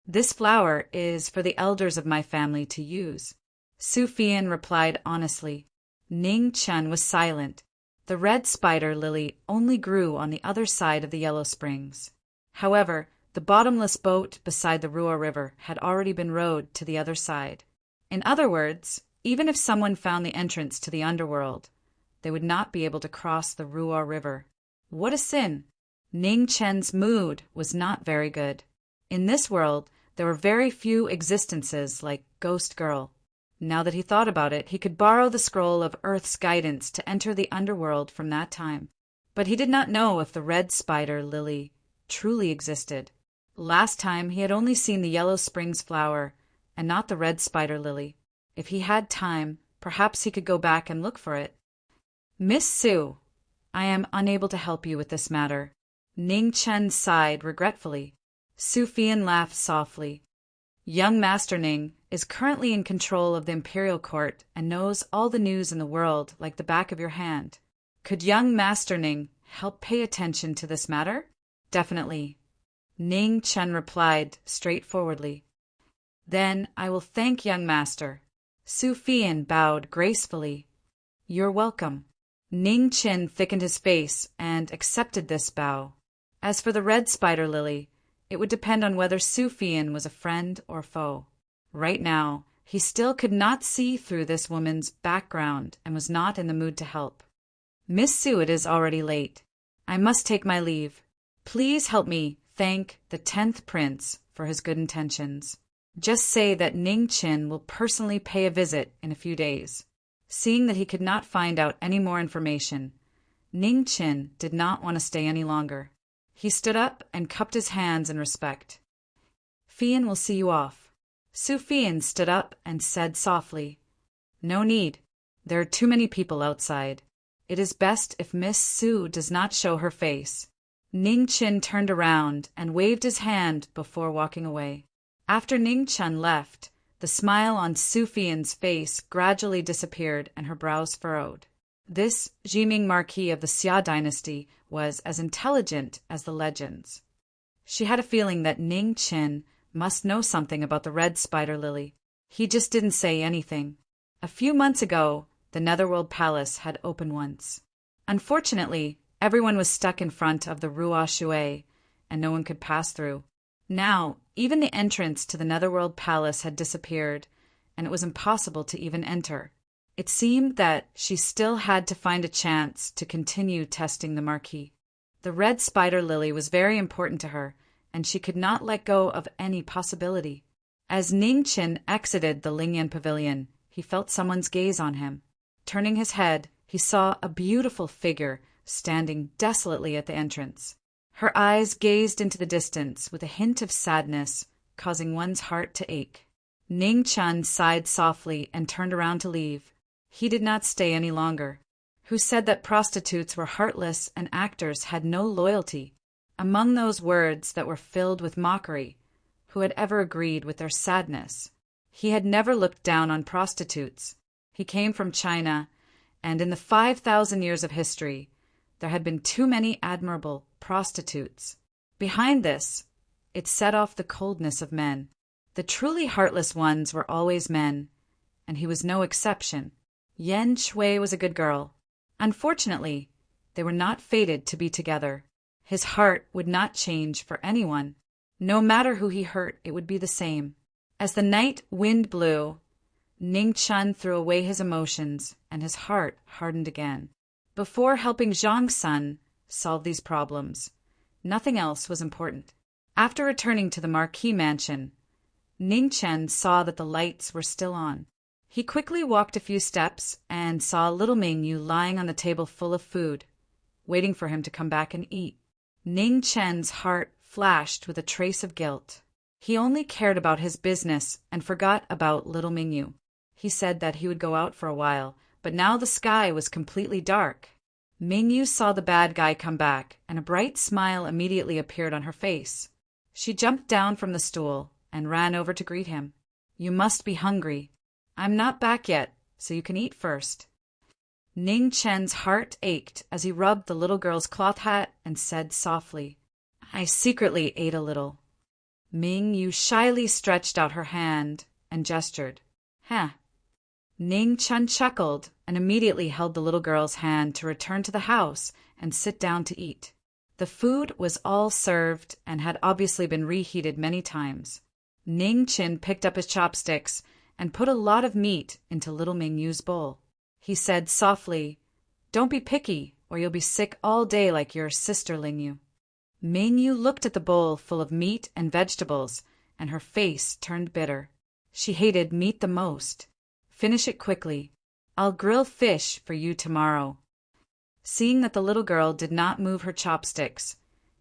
"This flower is for the elders of my family to use," Su Fian replied honestly. Ning Chen was silent. The red spider lily only grew on the other side of the yellow springs. However, the bottomless boat beside the Ruo River had already been rowed to the other side. In other words, even if someone found the entrance to the underworld, they would not be able to cross the Ruo River. What a sin! Ning Chen's mood was not very good. In this world, there were very few existences like Ghost Girl. Now that he thought about it, he could borrow the scroll of Earth's guidance to enter the underworld from that time. But he did not know if the red spider lily truly existed. Last time he had only seen the yellow springs flower, and not the red spider lily. If he had time, perhaps he could go back and look for it. "Miss Su, I am unable to help you with this matter." Ning Chen sighed regretfully. Su Fian laughed softly. "Young Master Ning is currently in control of the imperial court and knows all the news in the world like the back of your hand. Could young Master Ning help pay attention to this matter?" "Definitely," Ning Chen replied straightforwardly. "Then I will thank young master." Su Fian bowed gracefully. "You're welcome." Ning Chen thickened his face and accepted this bow. As for the red spider lily, it would depend on whether Su Fian was a friend or foe. Right now, he still could not see through this woman's background and was not in the mood to help. "Miss Su, it is already late. I must take my leave. Please help me thank the 10th Prince for his good intentions. Just say that Ning Qin will personally pay a visit in a few days." Seeing that he could not find out any more information, Ning Qin did not want to stay any longer. He stood up and cupped his hands in respect. "Fian will see you off." Su Fian stood up and said softly, "No need. There are too many people outside. It is best if Miss Su does not show her face." Ning Qin turned around and waved his hand before walking away. After Ning Chen left, the smile on Su Fian's face gradually disappeared and her brows furrowed. This Jiming Marquis of the Xia dynasty was as intelligent as the legends. She had a feeling that Ning Qin must know something about the red spider lily. He just didn't say anything. A few months ago, the Netherworld Palace had opened once. Unfortunately, everyone was stuck in front of the Ruo Shui, and no one could pass through. Now, even the entrance to the Netherworld Palace had disappeared, and it was impossible to even enter. It seemed that she still had to find a chance to continue testing the Marquis. The red spider lily was very important to her, and she could not let go of any possibility. As Ning Qin exited the Lingyan Pavilion, he felt someone's gaze on him. Turning his head, he saw a beautiful figure standing desolately at the entrance. Her eyes gazed into the distance with a hint of sadness, causing one's heart to ache. Ning Chen sighed softly and turned around to leave. He did not stay any longer. Who said that prostitutes were heartless and actors had no loyalty? Among those words that were filled with mockery, who had ever agreed with their sadness? He had never looked down on prostitutes. He came from China, and in the 5,000 years of history, there had been too many admirable prostitutes. Behind this, it set off the coldness of men. The truly heartless ones were always men, and he was no exception. Yen Shui was a good girl. Unfortunately, they were not fated to be together. His heart would not change for anyone. No matter who he hurt, it would be the same. As the night wind blew, Ning Chun threw away his emotions, and his heart hardened again. Before helping Zhang's son solve these problems, nothing else was important. After returning to the Marquis mansion, Ning Chen saw that the lights were still on. He quickly walked a few steps and saw little Ming Yu lying on the table full of food, waiting for him to come back and eat. Ning Chen's heart flashed with a trace of guilt. He only cared about his business and forgot about little Ming Yu. He said that he would go out for a while, but now the sky was completely dark. Ming Yu saw the bad guy come back, and a bright smile immediately appeared on her face. She jumped down from the stool and ran over to greet him. "You must be hungry. I'm not back yet, so you can eat first." Ning Chen's heart ached as he rubbed the little girl's cloth hat and said softly, "I secretly ate a little." Ming Yu shyly stretched out her hand and gestured. "Huh." Ning Chen chuckled and immediately held the little girl's hand to return to the house and sit down to eat. The food was all served and had obviously been reheated many times. Ning Chen picked up his chopsticks and put a lot of meat into little Ming Yu's bowl. He said softly, "Don't be picky, or you'll be sick all day like your sister Ling Yu." Ming Yu looked at the bowl full of meat and vegetables, and her face turned bitter. She hated meat the most. "Finish it quickly. I'll grill fish for you tomorrow." Seeing that the little girl did not move her chopsticks,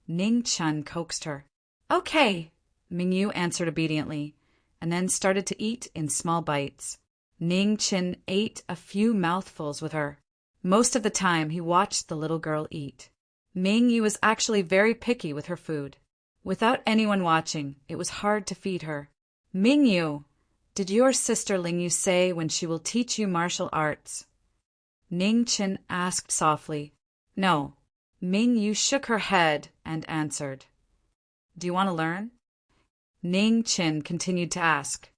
Ning Chun coaxed her. "Okay," Ming Yu answered obediently, and then started to eat in small bites. Ning Chen ate a few mouthfuls with her. Most of the time he watched the little girl eat. Ming Yu was actually very picky with her food. Without anyone watching, it was hard to feed her. "Ming Yu, did your sister Ling Yu say when she will teach you martial arts?" Ning Chen asked softly. "No." Ming Yu shook her head and answered. "Do you want to learn?" Ning Chen continued to ask.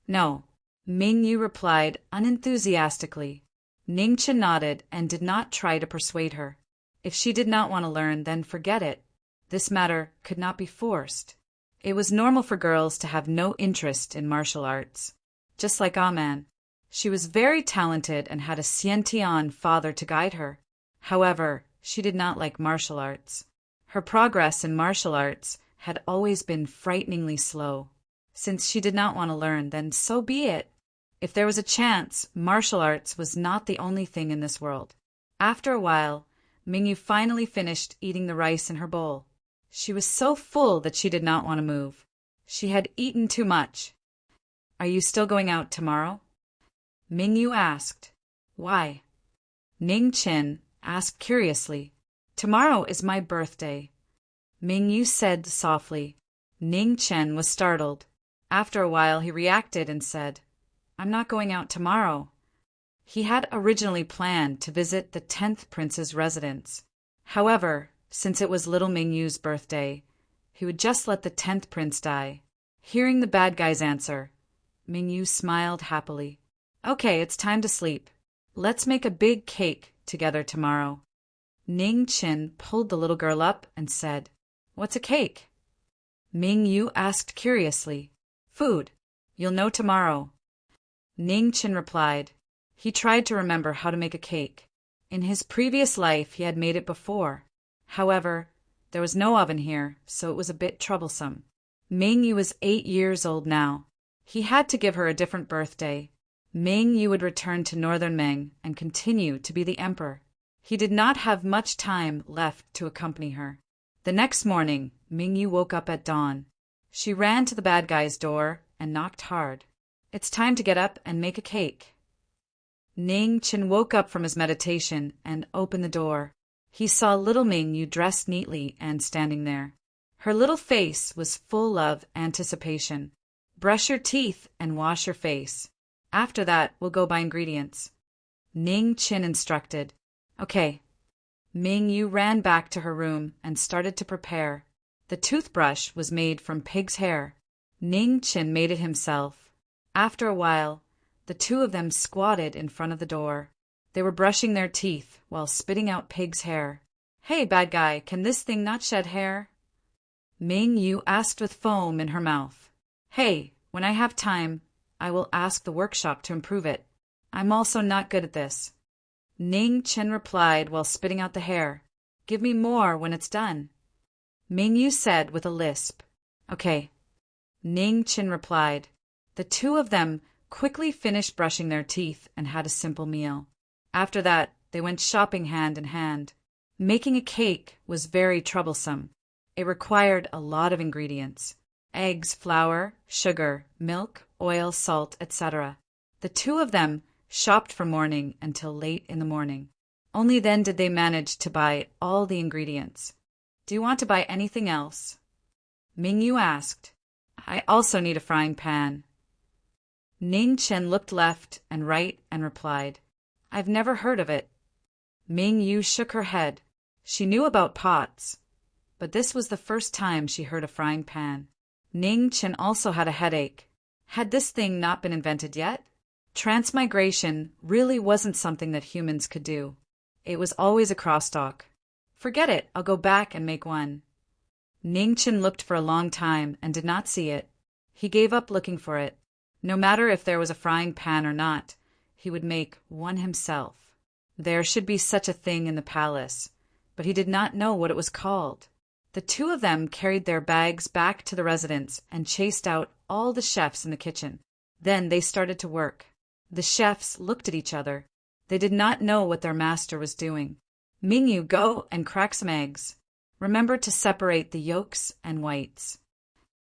"No." Ming Yu replied unenthusiastically. Ning Chen nodded and did not try to persuade her. If she did not want to learn, then forget it. This matter could not be forced. It was normal for girls to have no interest in martial arts. Just like Aman, she was very talented and had a Xiantian father to guide her. However, she did not like martial arts. Her progress in martial arts had always been frighteningly slow. Since she did not want to learn, then so be it. If there was a chance, martial arts was not the only thing in this world. After a while, Ming Yu finally finished eating the rice in her bowl. She was so full that she did not want to move. She had eaten too much. "Are you still going out tomorrow?" Ming Yu asked. "Why?" Ning Chen asked curiously. "Tomorrow is my birthday." Ming Yu said softly. Ning Chen was startled. After a while he reacted and said, "I'm not going out tomorrow." He had originally planned to visit the 10th prince's residence. However, since it was little Ming Yu's birthday, he would just let the 10th prince die. Hearing the bad guy's answer, Ming Yu smiled happily. "Okay, it's time to sleep. Let's make a big cake together tomorrow." Ning Chen pulled the little girl up and said, "What's a cake?" Ming Yu asked curiously. "Food. You'll know tomorrow." Ning Chen replied. He tried to remember how to make a cake. In his previous life he had made it before. However, there was no oven here, so it was a bit troublesome. Ming Yu was 8 years old now. He had to give her a different birthday. Ming Yu would return to northern Meng and continue to be the emperor. He did not have much time left to accompany her. The next morning, Ming Yu woke up at dawn. She ran to the bad guy's door and knocked hard. "It's time to get up and make a cake." Ning Chen woke up from his meditation and opened the door. He saw little Ming Yu dressed neatly and standing there. Her little face was full of anticipation. "Brush your teeth and wash your face. After that, we'll go buy ingredients," Ning Chen instructed. "Okay." Ming Yu ran back to her room and started to prepare. The toothbrush was made from pig's hair. Ning Chen made it himself. After a while, the two of them squatted in front of the door. They were brushing their teeth while spitting out pig's hair. "Hey, bad guy, can this thing not shed hair?" Ming Yu asked with foam in her mouth. "Hey, when I have time, I will ask the workshop to improve it. I'm also not good at this. Ning Chen replied while spitting out the hair. Give me more when it's done. Ming Yu said with a lisp. Okay. Ning Chen replied. The two of them quickly finished brushing their teeth and had a simple meal. After that, they went shopping hand in hand. Making a cake was very troublesome. It required a lot of ingredients. Eggs, flour, sugar, milk, oil, salt, etc. The two of them shopped from morning until late in the morning. Only then did they manage to buy all the ingredients. Do you want to buy anything else? Ming Yu asked. I also need a frying pan. Ning Chen looked left and right and replied, I've never heard of it. Ming Yu shook her head. She knew about pots, but this was the first time she heard a frying pan. Ning Chen also had a headache. Had this thing not been invented yet? Transmigration really wasn't something that humans could do. It was always a crosstalk. Forget it, I'll go back and make one. Ning Chen looked for a long time and did not see it. He gave up looking for it. No matter if there was a frying pan or not, he would make one himself. There should be such a thing in the palace, but he did not know what it was called. The two of them carried their bags back to the residence and chased out all the chefs in the kitchen. Then they started to work. The chefs looked at each other. They did not know what their master was doing. Ming Yu, go and crack some eggs. Remember to separate the yolks and whites.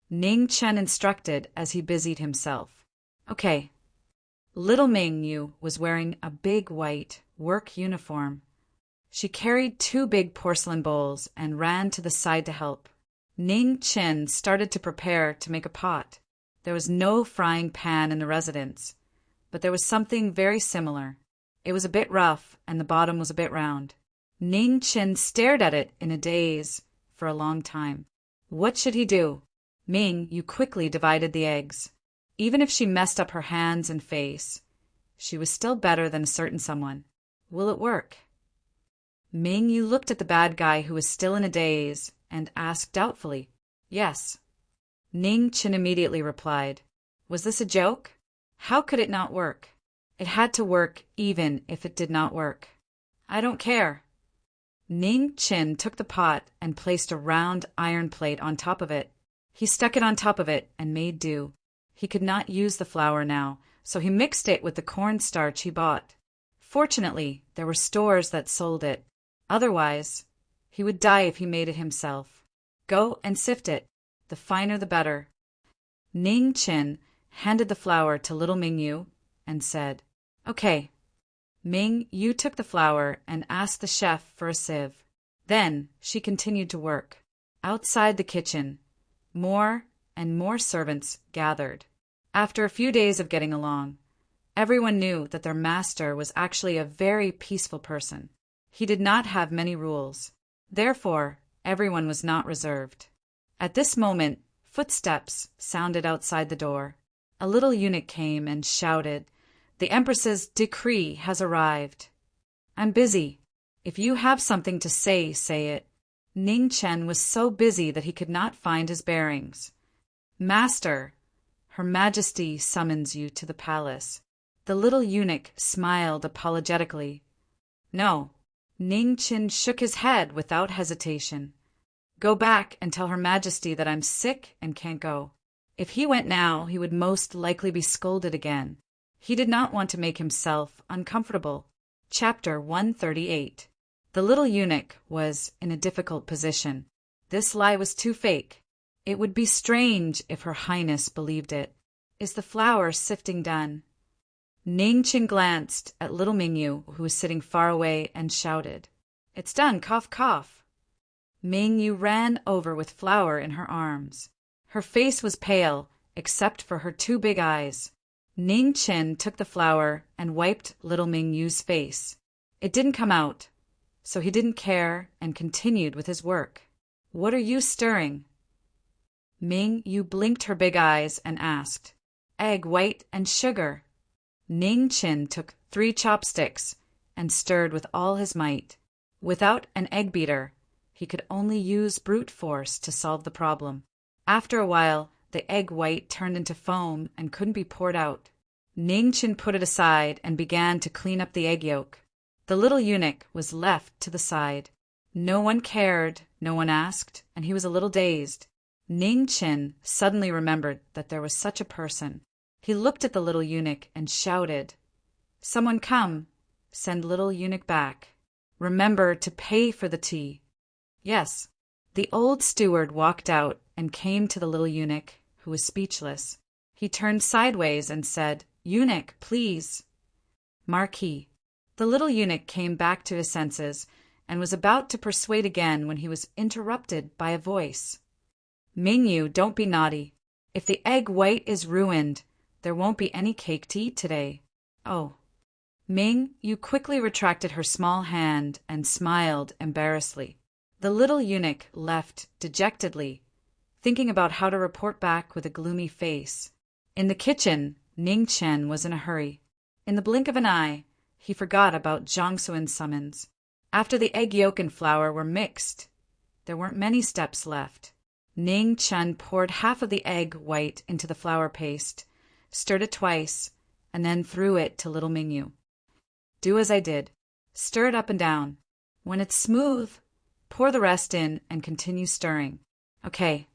Ning Chen instructed as he busied himself. Okay. Little Ming Yu was wearing a big white work uniform. She carried two big porcelain bowls and ran to the side to help. Ning Chen started to prepare to make a pot. There was no frying pan in the residence, but there was something very similar. It was a bit rough and the bottom was a bit round. Ning Chen stared at it in a daze for a long time. What should he do? Ming Yu quickly divided the eggs. Even if she messed up her hands and face, she was still better than a certain someone. Will it work? Ming Yu looked at the bad guy who was still in a daze and asked doubtfully, Yes. Ning Chen immediately replied, Was this a joke? How could it not work? It had to work even if it did not work. I don't care. Ning Chen took the pot and placed a round iron plate on top of it. He stuck it on top of it and made do. He could not use the flour now, so he mixed it with the cornstarch he bought. Fortunately, there were stores that sold it. Otherwise, he would die if he made it himself. Go and sift it. The finer the better. Ning Chen handed the flour to little Ming Yu and said, Okay. Ming Yu took the flour and asked the chef for a sieve. Then she continued to work. Outside the kitchen, more and more servants gathered. After a few days of getting along, everyone knew that their master was actually a very peaceful person. He did not have many rules. Therefore, everyone was not reserved. At this moment, footsteps sounded outside the door. A little eunuch came and shouted, The Empress's decree has arrived. I'm busy. If you have something to say, say it. Ning Chen was so busy that he could not find his bearings. Master, Her Majesty summons you to the palace. The little eunuch smiled apologetically. No. Ning Chen shook his head without hesitation. Go back and tell Her Majesty that I'm sick and can't go. If he went now, he would most likely be scolded again. He did not want to make himself uncomfortable. Chapter 138. The little eunuch was in a difficult position. This lie was too fake. It would be strange if Her Highness believed it. Is the flour sifting done? Ning Chen glanced at little Ming Yu, who was sitting far away, and shouted, It's done, cough, cough. Ming Yu ran over with flour in her arms. Her face was pale, except for her two big eyes. Ning Chen took the flour and wiped little Ming Yu's face. It didn't come out, so he didn't care and continued with his work. What are you stirring? Ming Yu blinked her big eyes and asked, Egg white and sugar. Ning Chen took 3 chopsticks and stirred with all his might. Without an egg beater, he could only use brute force to solve the problem. After a while, the egg white turned into foam and couldn't be poured out. Ning Chin put it aside and began to clean up the egg yolk. The little eunuch was left to the side. No one cared, no one asked, and he was a little dazed. Ning Chin suddenly remembered that there was such a person. He looked at the little eunuch and shouted, "Someone come! Send little eunuch back. Remember to pay for the tea." Yes. The old steward walked out and came to the little eunuch, who was speechless. He turned sideways and said, "Eunuch, please." Marquis. The little eunuch came back to his senses and was about to persuade again when he was interrupted by a voice. "Mingyu, don't be naughty. If the egg white is ruined, there won't be any cake to eat today." "Oh." Mingyu quickly retracted her small hand and smiled embarrassedly. The little eunuch left dejectedly, thinking about how to report back with a gloomy face. In the kitchen, Ning Chen was in a hurry. In the blink of an eye, he forgot about Jiang Suan's summons. After the egg yolk and flour were mixed, there weren't many steps left. Ning Chen poured half of the egg white into the flour paste, stirred it twice, and then threw it to little Mingyu. "Do as I did. Stir it up and down. When it's smooth, pour the rest in and continue stirring." "Okay,"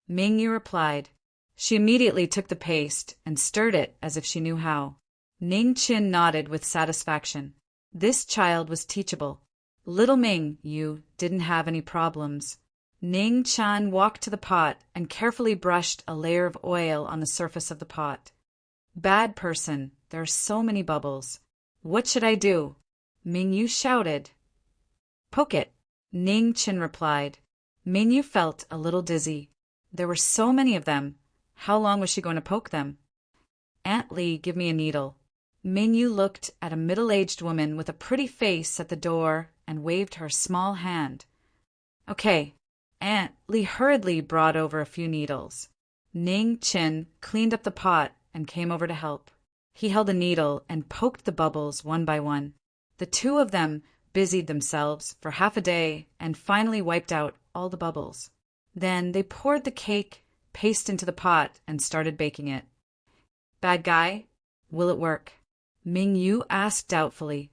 Mingyu replied. She immediately took the paste and stirred it as if she knew how. Ning Chin nodded with satisfaction. This child was teachable. Little Mingyu didn't have any problems. Ning Chan walked to the pot and carefully brushed a layer of oil on the surface of the pot. "Bad person, there are so many bubbles. What should I do?" Mingyu shouted. "Poke it," Ning Chin replied. Mingyu felt a little dizzy. There were so many of them. How long was she going to poke them? "Aunt Lee, give me a needle." Mingyu looked at a middle-aged woman with a pretty face at the door and waved her small hand. "Okay." Aunt Lee hurriedly brought over a few needles. Ning Chin cleaned up the pot and came over to help. He held a needle and poked the bubbles one by one. The two of them busied themselves for half a day and finally wiped out all the bubbles. Then they poured the cake paste into the pot and started baking it. "Bad guy, will it work?" Mingyu asked doubtfully.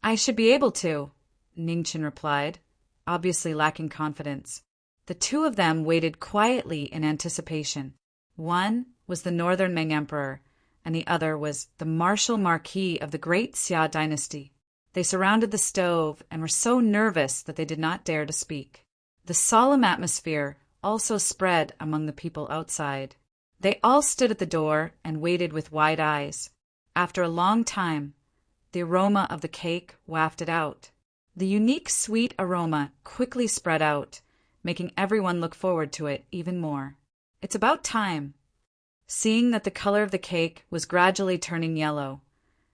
"I should be able to," Ning Chin replied, obviously lacking confidence. The two of them waited quietly in anticipation. One was the Northern Ming Emperor, and the other was the martial Marquis of the great Xia dynasty. They surrounded the stove and were so nervous that they did not dare to speak. The solemn atmosphere also spread among the people outside. They all stood at the door and waited with wide eyes. After a long time, the aroma of the cake wafted out. The unique sweet aroma quickly spread out, making everyone look forward to it even more. "It's about time." Seeing that the color of the cake was gradually turning yellow,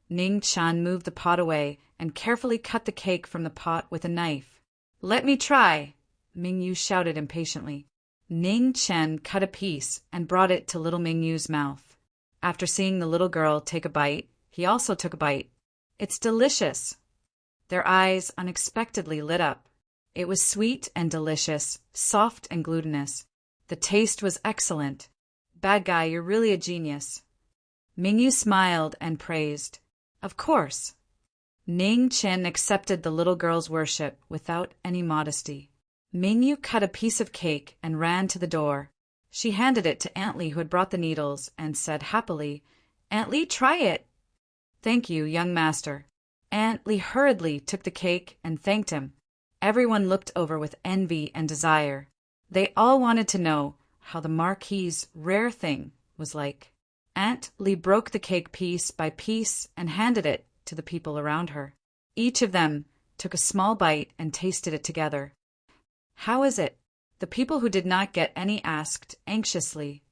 Ning Chan moved the pot away and carefully cut the cake from the pot with a knife. "Let me try," Mingyu shouted impatiently. Ning Chen cut a piece and brought it to little Mingyu's mouth. After seeing the little girl take a bite, he also took a bite. "It's delicious." Their eyes unexpectedly lit up. It was sweet and delicious, soft and glutinous. The taste was excellent. "Bad guy, you're really a genius." Mingyu smiled and praised. "Of course." Ning Chen accepted the little girl's worship without any modesty. Mingyu cut a piece of cake and ran to the door. She handed it to Aunt Lee, who had brought the needles, and said happily, "Aunt Lee, try it." "Thank you, young master." Aunt Lee hurriedly took the cake and thanked him. Everyone looked over with envy and desire. They all wanted to know how the Marquis's rare thing was like. Aunt Lee broke the cake piece by piece and handed it to the people around her. Each of them took a small bite and tasted it together. "How is it?" The people who did not get any asked anxiously.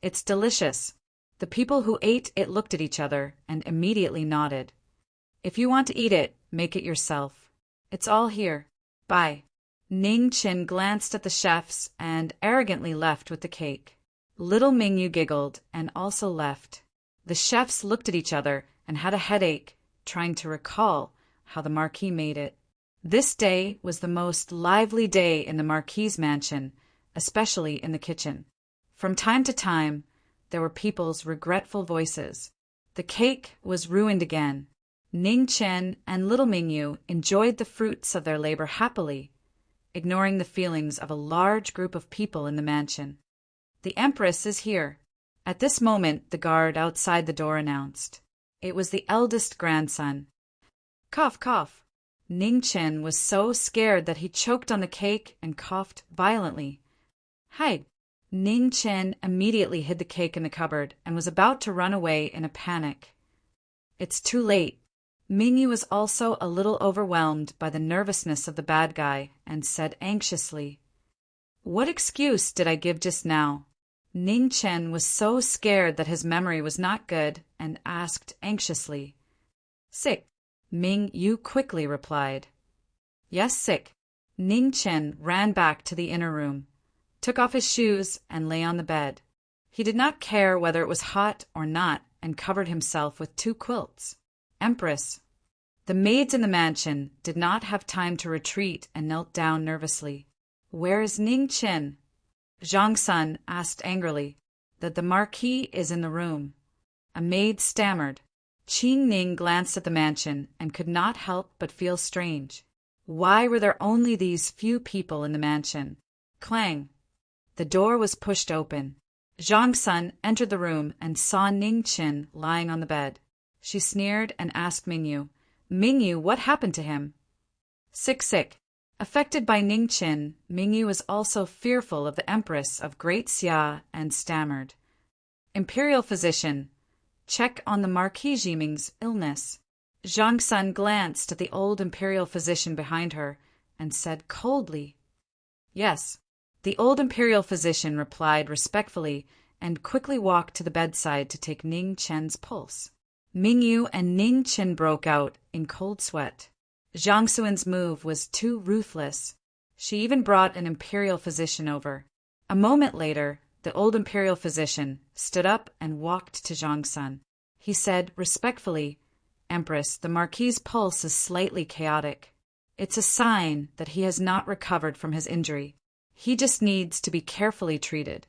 "It's delicious." The people who ate it looked at each other and immediately nodded. "If you want to eat it, make it yourself. It's all here. Bye." Ning Chin glanced at the chefs and arrogantly left with the cake. Little Mingyu giggled and also left. The chefs looked at each other and had a headache, trying to recall how the Marquis made it. This day was the most lively day in the Marquis's mansion, especially in the kitchen. From time to time, there were people's regretful voices. The cake was ruined again. Ning Chen and little Mingyu enjoyed the fruits of their labor happily, ignoring the feelings of a large group of people in the mansion. The Empress is here. At this moment, the guard outside the door announced. It was the eldest grandson. Cough, cough. Ning Chen was so scared that he choked on the cake and coughed violently. Hide. Ning Chen immediately hid the cake in the cupboard and was about to run away in a panic. It's too late. Mingyu was also a little overwhelmed by the nervousness of the bad guy and said anxiously, What excuse did I give just now? Ning Chen was so scared that his memory was not good and asked anxiously. Sick. Mingyu quickly replied. Yes, sick. Ning Chen ran back to the inner room, took off his shoes, and lay on the bed. He did not care whether it was hot or not and covered himself with 2 quilts. Empress. The maids in the mansion did not have time to retreat and knelt down nervously. Where is Ning Chen? Zhang Sun asked angrily. That the Marquis is in the room. A maid stammered. Qing Ning glanced at the mansion and could not help but feel strange. Why were there only these few people in the mansion? Clang. The door was pushed open. Zhang Sun entered the room and saw Ning Chen lying on the bed. She sneered and asked Mingyu, Mingyu, what happened to him? Sick. Affected by Ning Chen, Mingyu was also fearful of the Empress of Great Xia and stammered. Imperial physician, check on the Marquis Jiming's illness. Zhang Sun glanced at the old imperial physician behind her and said coldly, Yes. The old imperial physician replied respectfully and quickly walked to the bedside to take Ning Chen's pulse. Mingyu and Ning Chen broke out in cold sweat. Zhang Suan's move was too ruthless. She even brought an imperial physician over. A moment later, the old imperial physician stood up and walked to Zhang Sun. He said respectfully, Empress, the Marquis' pulse is slightly chaotic. It's a sign that he has not recovered from his injury. He just needs to be carefully treated.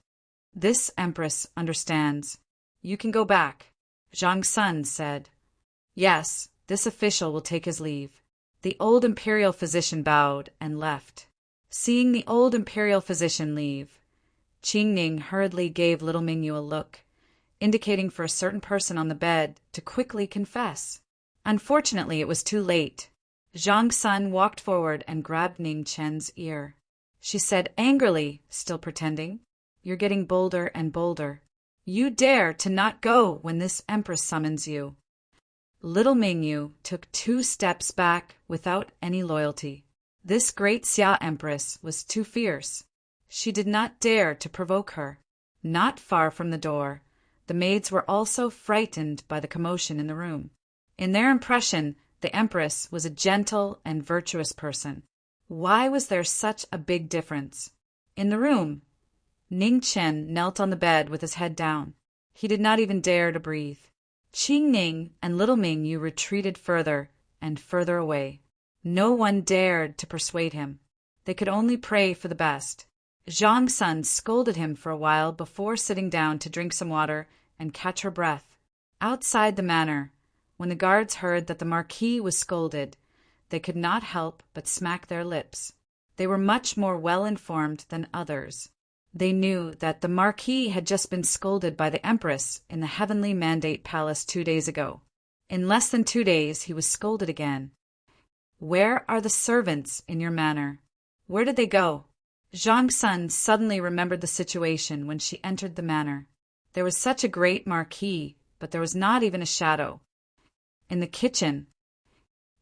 This Empress understands. You can go back. Zhang Sun said. Yes, this official will take his leave. The old imperial physician bowed and left. Seeing the old imperial physician leave, Qing Ning hurriedly gave little Mingyu a look, indicating for a certain person on the bed to quickly confess. Unfortunately, it was too late. Zhang Sun walked forward and grabbed Ning Chen's ear. She said angrily, still pretending, You're getting bolder and bolder. You dare to not go when this Empress summons you. Little Mingyu took 2 steps back without any loyalty. This great Xia Empress was too fierce. She did not dare to provoke her. Not far from the door, the maids were also frightened by the commotion in the room. In their impression, the Empress was a gentle and virtuous person. Why was there such a big difference? In the room, Ning Chen knelt on the bed with his head down. He did not even dare to breathe. Qing Ning and little Mingyu retreated further and further away. No one dared to persuade him. They could only pray for the best. Zhang Sun scolded him for a while before sitting down to drink some water and catch her breath. Outside the manor, when the guards heard that the Marquis was scolded, they could not help but smack their lips. They were much more well-informed than others. They knew that the Marquis had just been scolded by the Empress in the Heavenly Mandate Palace 2 days ago. In less than 2 days, he was scolded again. Where are the servants in your manor? Where did they go? Zhang Sun suddenly remembered the situation when she entered the manor. There was such a great Marquis, but there was not even a shadow. In the kitchen,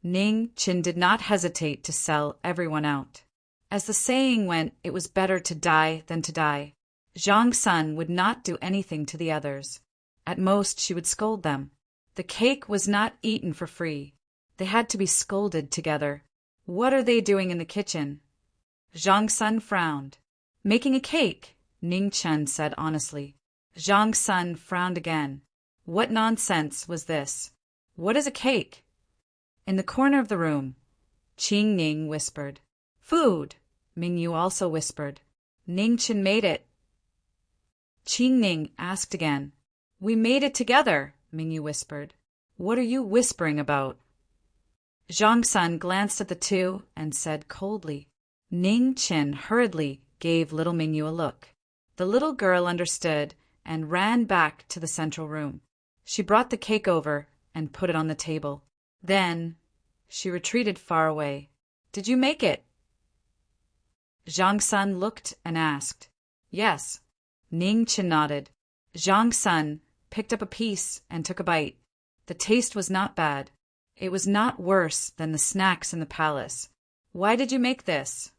Ning Chen did not hesitate to sell everyone out. As the saying went, it was better to die than to die. Zhang Sun would not do anything to the others. At most, she would scold them. The cake was not eaten for free. They had to be scolded together. What are they doing in the kitchen? Zhang Sun frowned. Making a cake, Ning Chen said honestly. Zhang Sun frowned again. What nonsense was this? What is a cake? In the corner of the room, Qing Ning whispered. Food, Mingyu also whispered. Ning Chen made it. Qing Ning asked again. We made it together, Mingyu whispered. What are you whispering about? Zhang Sun glanced at the two and said coldly. Ning Qin hurriedly gave little Mingyu a look. The little girl understood and ran back to the central room. She brought the cake over and put it on the table. Then she retreated far away. Did you make it? Zhang Sun looked and asked. Yes. Ning Qin nodded. Zhang Sun picked up a piece and took a bite. The taste was not bad. It was not worse than the snacks in the palace. Why did you make this?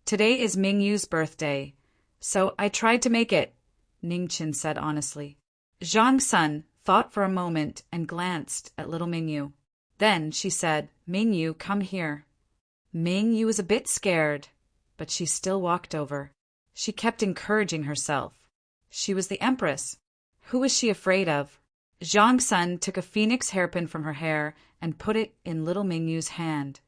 Today is Mingyu's birthday, so I tried to make it, Ning Qin said honestly. Zhang Sun thought for a moment and glanced at little Mingyu. Then she said, Mingyu, come here. Mingyu was a bit scared, but she still walked over. She kept encouraging herself. She was the empress. Who was she afraid of? Zhang Sun took a phoenix hairpin from her hair and put it in little Mingyu's hand.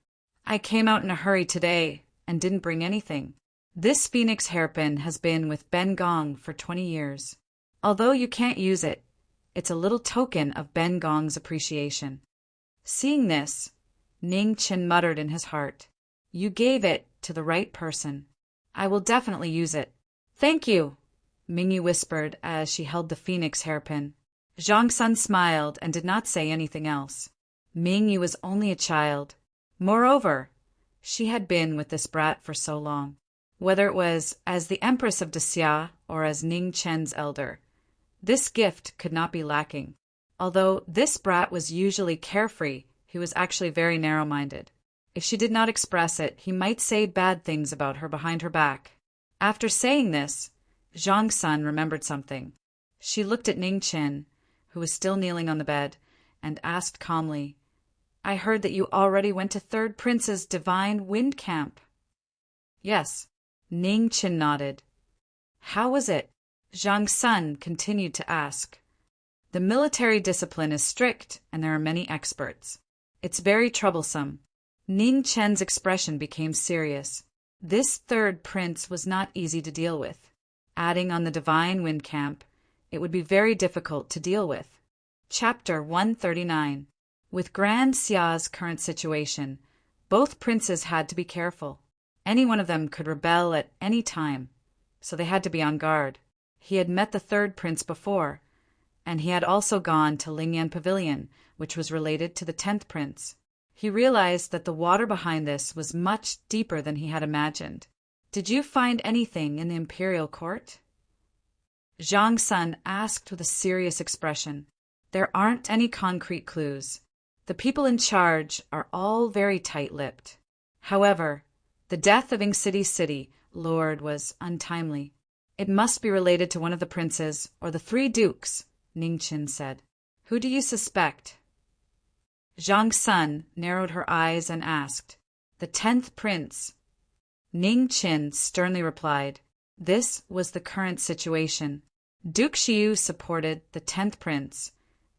I came out in a hurry today and didn't bring anything. This phoenix hairpin has been with Ben Gong for 20 years. Although you can't use it, it's a little token of Ben Gong's appreciation. Seeing this, Ning Qin muttered in his heart, You gave it to the right person. I will definitely use it. Thank you, Mingyu whispered as she held the phoenix hairpin. Zhang Sun smiled and did not say anything else. Mingyu was only a child. Moreover, she had been with this brat for so long. Whether it was as the Empress of Xia or as Ning Chen's elder, this gift could not be lacking. Although this brat was usually carefree, he was actually very narrow-minded. If she did not express it, he might say bad things about her behind her back. After saying this, Zhang Sun remembered something. She looked at Ning Qin, who was still kneeling on the bed, and asked calmly, I heard that you already went to Third Prince's Divine Wind Camp. Yes, Ning Qin nodded. How was it? Zhang Sun continued to ask. The military discipline is strict and there are many experts. It's very troublesome. Ning Chen's expression became serious. This third prince was not easy to deal with. Adding on the Divine Wind Camp, it would be very difficult to deal with. Chapter 139. With Grand Xia's current situation, both princes had to be careful. Any one of them could rebel at any time, so they had to be on guard. He had met the third prince before, and he had also gone to Lingyan Pavilion, which was related to the 10th prince. He realized that the water behind this was much deeper than he had imagined. Did you find anything in the imperial court? Zhang Sun asked with a serious expression. There aren't any concrete clues. The people in charge are all very tight-lipped. However, the death of Ingcity's city lord was untimely. It must be related to one of the princes or the 3 dukes, Ning Qin said. Who do you suspect? Zhang Sun narrowed her eyes and asked, The 10th prince. Ning Qin sternly replied, This was the current situation. Duke Xiu supported the 10th prince,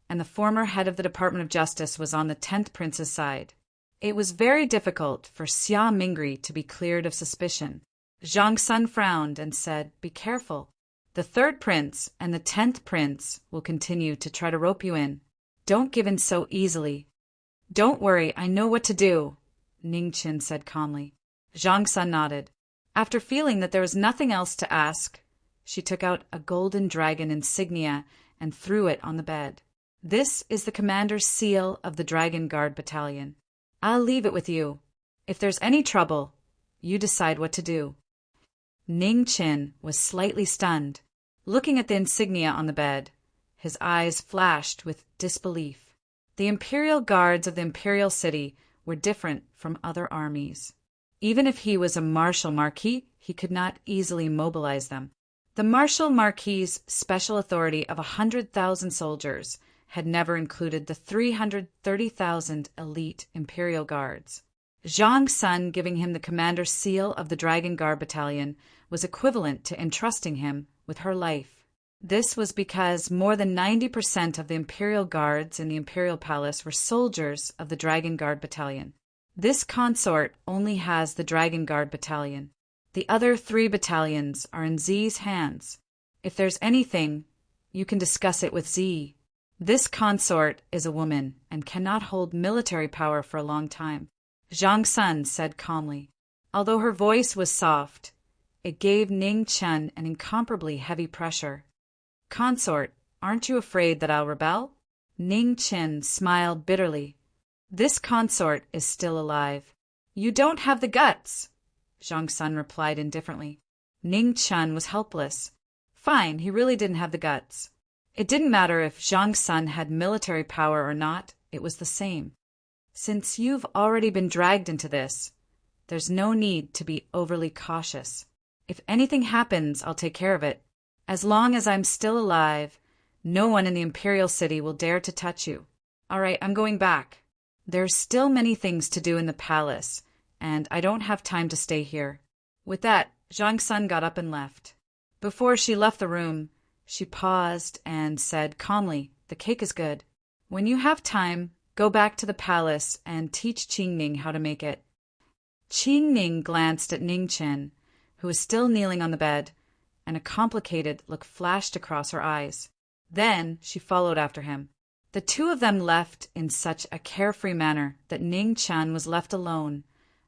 and the former head of the Department of Justice was on the 10th prince's side. It was very difficult for Xia Mingri to be cleared of suspicion. Zhang Sun frowned and said, Be careful. The 3rd prince and the 10th prince will continue to try to rope you in. Don't give in so easily. Don't worry, I know what to do, Ning Qin said calmly. Zhang Sun nodded. After feeling that there was nothing else to ask, she took out a golden dragon insignia and threw it on the bed. This is the commander's seal of the Dragon Guard Battalion. I'll leave it with you. If there's any trouble, you decide what to do. Ning Qin was slightly stunned. Looking at the insignia on the bed, his eyes flashed with disbelief. The imperial guards of the imperial city were different from other armies. Even if he was a Marshal Marquis, he could not easily mobilize them. The Marshal Marquis's special authority of 100,000 soldiers had never included the 330,000 elite imperial guards. Zhang Sun giving him the commander's seal of the Dragon Guard Battalion was equivalent to entrusting him with her life. This was because more than 90% of the imperial guards in the imperial palace were soldiers of the Dragon Guard Battalion. This consort only has the Dragon Guard Battalion. The other 3 battalions are in Zi's hands. If there's anything, you can discuss it with Z. This consort is a woman and cannot hold military power for a long time, Zhang Sun said calmly. Although her voice was soft, it gave Ning Chen an incomparably heavy pressure. Consort, aren't you afraid that I'll rebel? Ning Chen smiled bitterly. This consort is still alive. You don't have the guts, Zhang Sun replied indifferently. Ning Chen was helpless. Fine, he really didn't have the guts. It didn't matter if Zhang Sun had military power or not, it was the same. Since you've already been dragged into this, there's no need to be overly cautious. If anything happens, I'll take care of it. As long as I'm still alive, no one in the Imperial City will dare to touch you. All right, I'm going back. There's still many things to do in the palace, and I don't have time to stay here. With that, Zhang Sun got up and left. Before she left the room, she paused and said calmly, "The cake is good. When you have time, go back to the palace and teach Qingning how to make it." Qingning glanced at Ning Chen, who was still kneeling on the bed, and a complicated look flashed across her eyes. Then she followed after him. The two of them left in such a carefree manner that Ning Chen was left alone,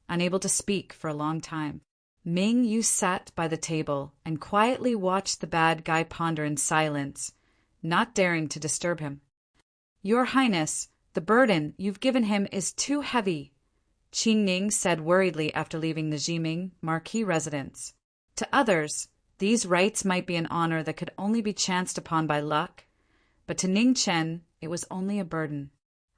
unable to speak for a long time. Ming Yu sat by the table and quietly watched the bad guy ponder in silence, not daring to disturb him. "Your Highness, the burden you've given him is too heavy," Qingning said worriedly after leaving the Jiming Marquis residence. To others, these rites might be an honor that could only be chanced upon by luck, but to Ning Chen it was only a burden.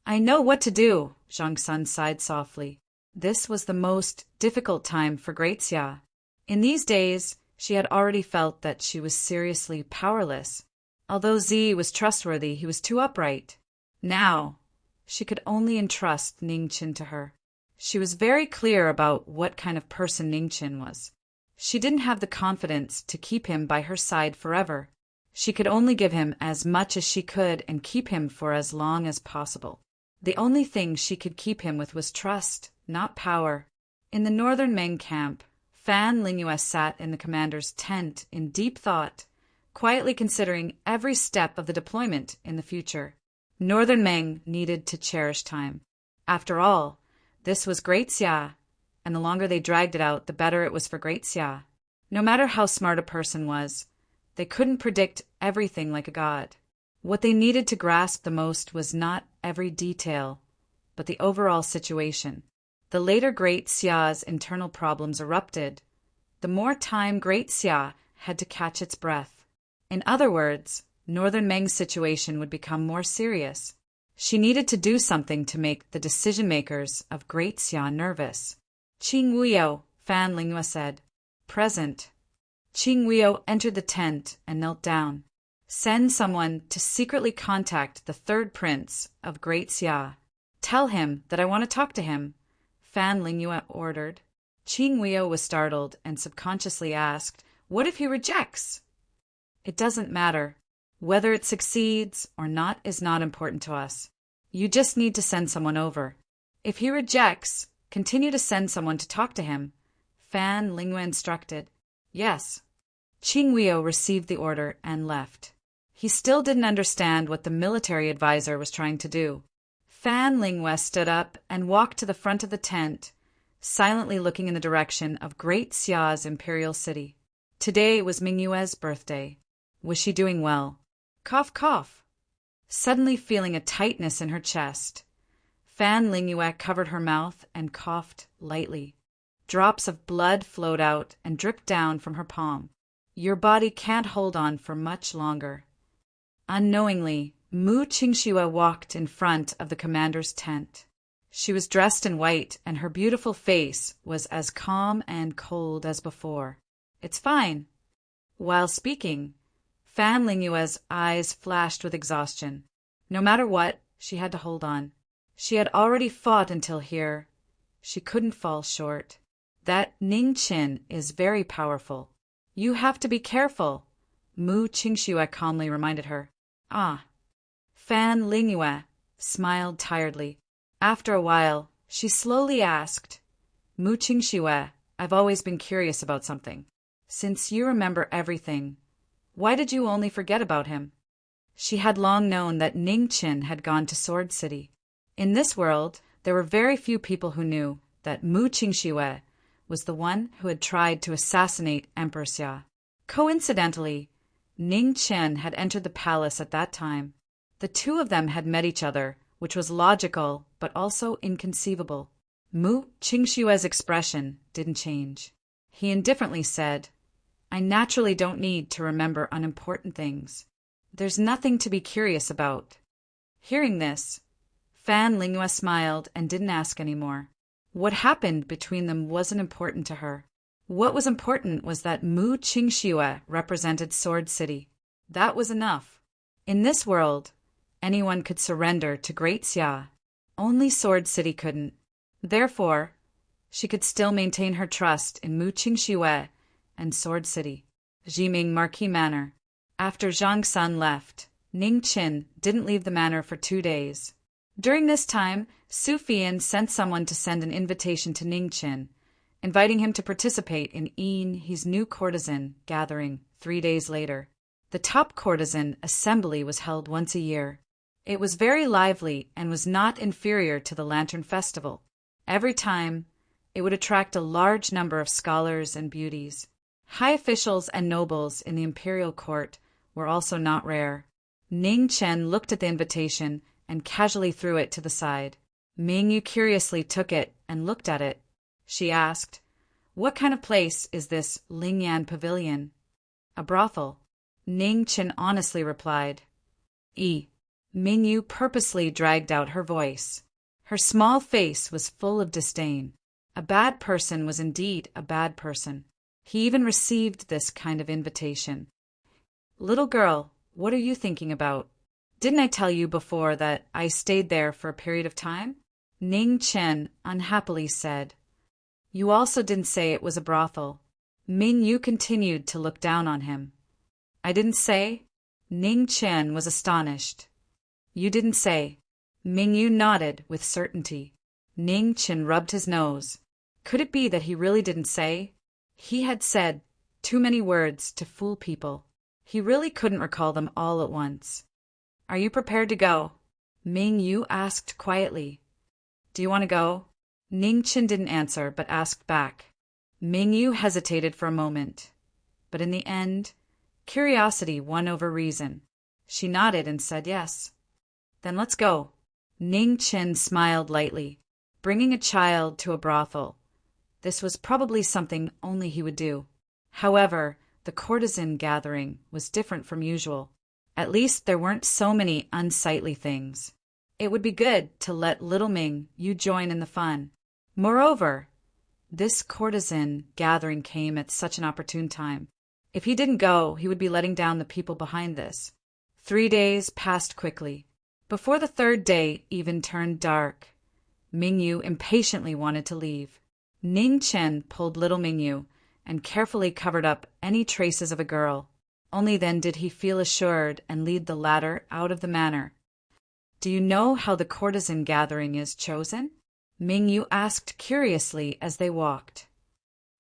"I know what to do," Zhang Sun sighed softly. This was the most difficult time for Great Xia. In these days, she had already felt that she was seriously powerless. Although Z was trustworthy, he was too upright. Now, she could only entrust Ning Chen to her. She was very clear about what kind of person Ning Chen was. She didn't have the confidence to keep him by her side forever. She could only give him as much as she could and keep him for as long as possible. The only thing she could keep him with was trust, not power. In the northern Meng camp, Fan Lingyue sat in the commander's tent in deep thought, quietly considering every step of the deployment in the future. Northern Meng needed to cherish time. After all, this was Great Xia, and the longer they dragged it out, the better it was for Great Xia. No matter how smart a person was, they couldn't predict everything like a god. What they needed to grasp the most was not every detail, but the overall situation. The later Great Xia's internal problems erupted, the more time Great Xia had to catch its breath. In other words, Northern Meng's situation would become more serious. She needed to do something to make the decision-makers of Great Xia nervous. "Qing Wuyo," Fan Lingyue said. "Present." Qing Wuyo entered the tent and knelt down. "Send someone to secretly contact the third prince of Great Xia. Tell him that I want to talk to him," Fan Lingyue ordered. Qing Wuyo was startled and subconsciously asked, "What if he rejects?" "It doesn't matter. Whether it succeeds or not is not important to us. You just need to send someone over. If he rejects, continue to send someone to talk to him," Fan Lingyue instructed. "Yes." Qing Wuyo received the order and left. He still didn't understand what the military advisor was trying to do. Fan Lingyue stood up and walked to the front of the tent, silently looking in the direction of Great Xia's imperial city. Today was Mingyue's birthday. Was she doing well? Cough, cough. Suddenly feeling a tightness in her chest, Fan Lingyue covered her mouth and coughed lightly. Drops of blood flowed out and dripped down from her palm. "Your body can't hold on for much longer." Unknowingly, Mu Qingxue walked in front of the commander's tent. She was dressed in white, and her beautiful face was as calm and cold as before. "It's fine." While speaking, Fan Lingyue's eyes flashed with exhaustion. No matter what, she had to hold on. She had already fought until here. She couldn't fall short. "That Ning Chen is very powerful. You have to be careful," Mu Qingxue calmly reminded her. "Ah." Fan Lingyue smiled tiredly. After a while, she slowly asked, "Mu Qingxue, I've always been curious about something. Since you remember everything, Why did you only forget about him? She had long known that Ning Qin had gone to Sword City. In this world, there were very few people who knew that Mu Qingxue was the one who had tried to assassinate Emperor Xia. Coincidentally, Ning Chen had entered the palace at that time. The two of them had met each other, which was logical but also inconceivable. Mu Qingxue's expression didn't change. He indifferently said, "I naturally don't need to remember unimportant things. There's nothing to be curious about." Hearing this, Fan Lingyue smiled and didn't ask any more. What happened between them wasn't important to her. What was important was that Mu Qingxue represented Sword City. That was enough. In this world, anyone could surrender to Great Xia. Only Sword City couldn't. Therefore, she could still maintain her trust in Mu Qingxue and Sword City. Jiming Marquis Manor. After Zhang Sun left, Ning Qin didn't leave the manor for 2 days. During this time, Su Fian sent someone to send an invitation to Ning Qin, inviting him to participate in his new courtesan gathering 3 days later. The top courtesan assembly was held once a year. It was very lively and was not inferior to the Lantern Festival. Every time, it would attract a large number of scholars and beauties. High officials and nobles in the imperial court were also not rare. Ning Chen looked at the invitation and casually threw it to the side. Mingyu curiously took it and looked at it. She asked, "What kind of place is this Lingyan Pavilion?" "A brothel." Ning Chen honestly replied. Mingyu purposely dragged out her voice. Her small face was full of disdain. A bad person was indeed a bad person. He even received this kind of invitation. "Little girl, what are you thinking about? Didn't I tell you before that I stayed there for a period of time?" Ning Chen unhappily said. "You also didn't say it was a brothel." Mingyu continued to look down on him. "I didn't say?" Ning Chen was astonished. "You didn't say." Mingyu nodded with certainty. Ning Chen rubbed his nose. Could it be that he really didn't say? He had said too many words to fool people. He really couldn't recall them all at once. "Are you prepared to go?" Mingyu asked quietly. "Do you want to go?" Ning Chen didn't answer, but asked back. Mingyu hesitated for a moment. But in the end, curiosity won over reason. She nodded and said yes. "Then let's go." Ning Chen smiled lightly. Bringing a child to a brothel. This was probably something only he would do. However, the courtesan gathering was different from usual. At least there weren't so many unsightly things. It would be good to let little Ming you join in the fun. Moreover, this courtesan gathering came at such an opportune time. If he didn't go, he would be letting down the people behind this. 3 days passed quickly. Before the 3rd day even turned dark, Mingyu impatiently wanted to leave. Ning Chen pulled little Mingyu and carefully covered up any traces of a girl. Only then did he feel assured and lead the latter out of the manor. "Do you know how the courtesan gathering is chosen?" Mingyu asked curiously as they walked.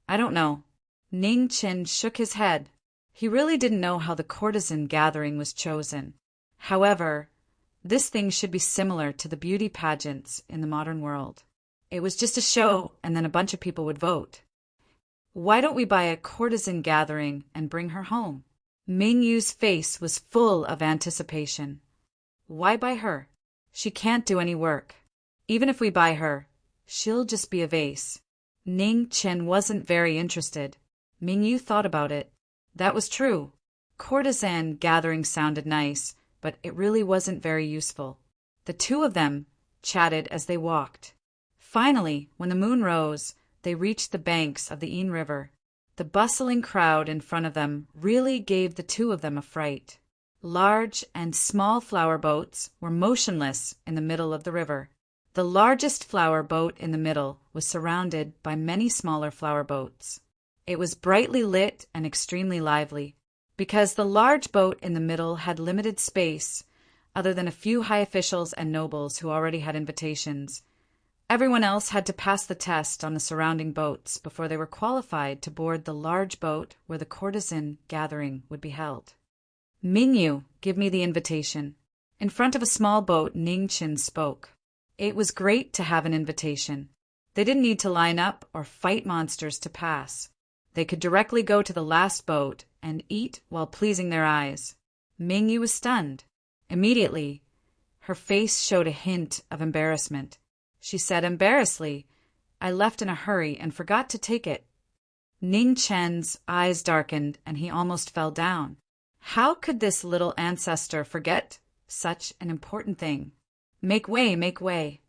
"I don't know." Ning Chen shook his head. He really didn't know how the courtesan gathering was chosen. However, this thing should be similar to the beauty pageants in the modern world. It was just a show, and then a bunch of people would vote. "Why don't we buy a courtesan gathering and bring her home?" Mingyu's face was full of anticipation. "Why buy her? She can't do any work. Even if we buy her, she'll just be a vase." Ning Chen wasn't very interested. Mingyu thought about it. That was true. Courtesan gathering sounded nice, but it really wasn't very useful. The two of them chatted as they walked. Finally, when the moon rose, they reached the banks of the Yin River. The bustling crowd in front of them really gave the two of them a fright. Large and small flower boats were motionless in the middle of the river. The largest flower boat in the middle was surrounded by many smaller flower boats. It was brightly lit and extremely lively. Because the large boat in the middle had limited space, other than a few high officials and nobles who already had invitations, everyone else had to pass the test on the surrounding boats before they were qualified to board the large boat where the courtesan gathering would be held. Mingyu, give me the invitation. In front of a small boat, Ningchen spoke. It was great to have an invitation. They didn't need to line up or fight monsters to pass. They could directly go to the last boat and eat while pleasing their eyes. Mingyu was stunned. Immediately, her face showed a hint of embarrassment. She said embarrassedly, I left in a hurry and forgot to take it. Ning Chen's eyes darkened and he almost fell down. How could this little ancestor forget such an important thing? Make way, make way.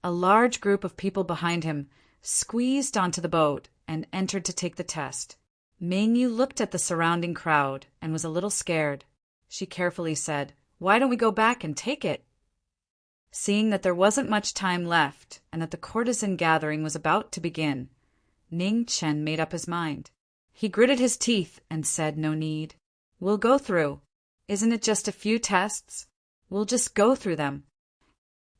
A large group of people behind him squeezed onto the boat and entered to take the test. Mingyu looked at the surrounding crowd and was a little scared. She carefully said, Why don't we go back and take it? Seeing that there wasn't much time left and that the courtesan gathering was about to begin, Ning Chen made up his mind. He gritted his teeth and said, No need. We'll go through. Isn't it just a few tests? We'll just go through them.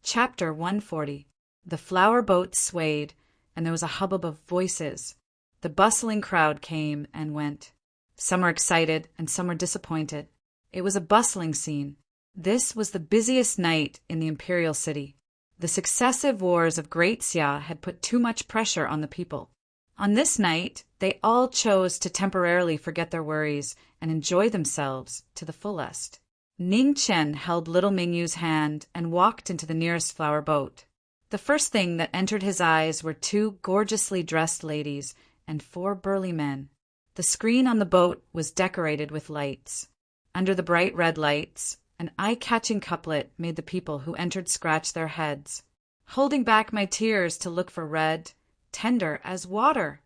Chapter 140. The flower boat swayed, and there was a hubbub of voices. The bustling crowd came and went. Some were excited, and some were disappointed. It was a bustling scene. This was the busiest night in the imperial city. The successive wars of Great Xia had put too much pressure on the people. On this night, they all chose to temporarily forget their worries and enjoy themselves to the fullest. Ning Chen held little Mingyu's hand and walked into the nearest flower boat. The first thing that entered his eyes were 2 gorgeously dressed ladies and 4 burly men. The screen on the boat was decorated with lights. Under the bright red lights, an eye-catching couplet made the people who entered scratch their heads. Holding back my tears to look for red, tender as water.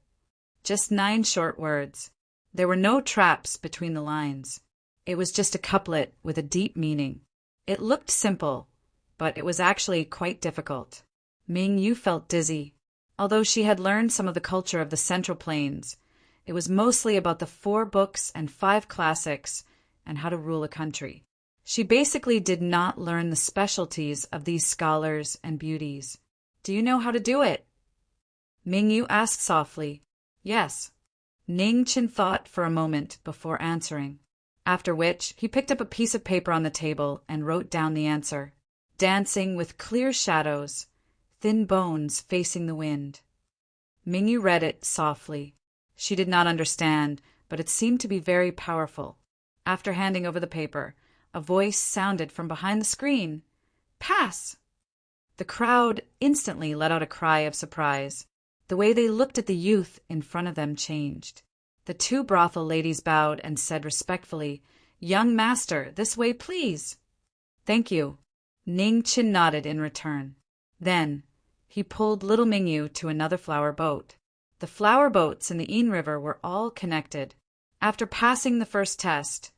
Just 9 short words. There were no traps between the lines. It was just a couplet with a deep meaning. It looked simple, but it was actually quite difficult. Mingyu felt dizzy. Although she had learned some of the culture of the Central Plains, it was mostly about the 4 books and 5 classics and how to rule a country. She basically did not learn the specialties of these scholars and beauties. Do you know how to do it? Mingyu asked softly. Yes. Ning Chen thought for a moment before answering, after which he picked up a piece of paper on the table and wrote down the answer. Dancing with clear shadows, thin bones facing the wind. Mingyu read it softly. She did not understand, but it seemed to be very powerful. After handing over the paper, a voice sounded from behind the screen. Pass! The crowd instantly let out a cry of surprise. The way they looked at the youth in front of them changed. The 2 brothel ladies bowed and said respectfully, Young master, this way please. Thank you. Ning Chen nodded in return. Then he pulled little Mingyu to another flower boat. The flower boats in the Yin River were all connected. After passing the first test,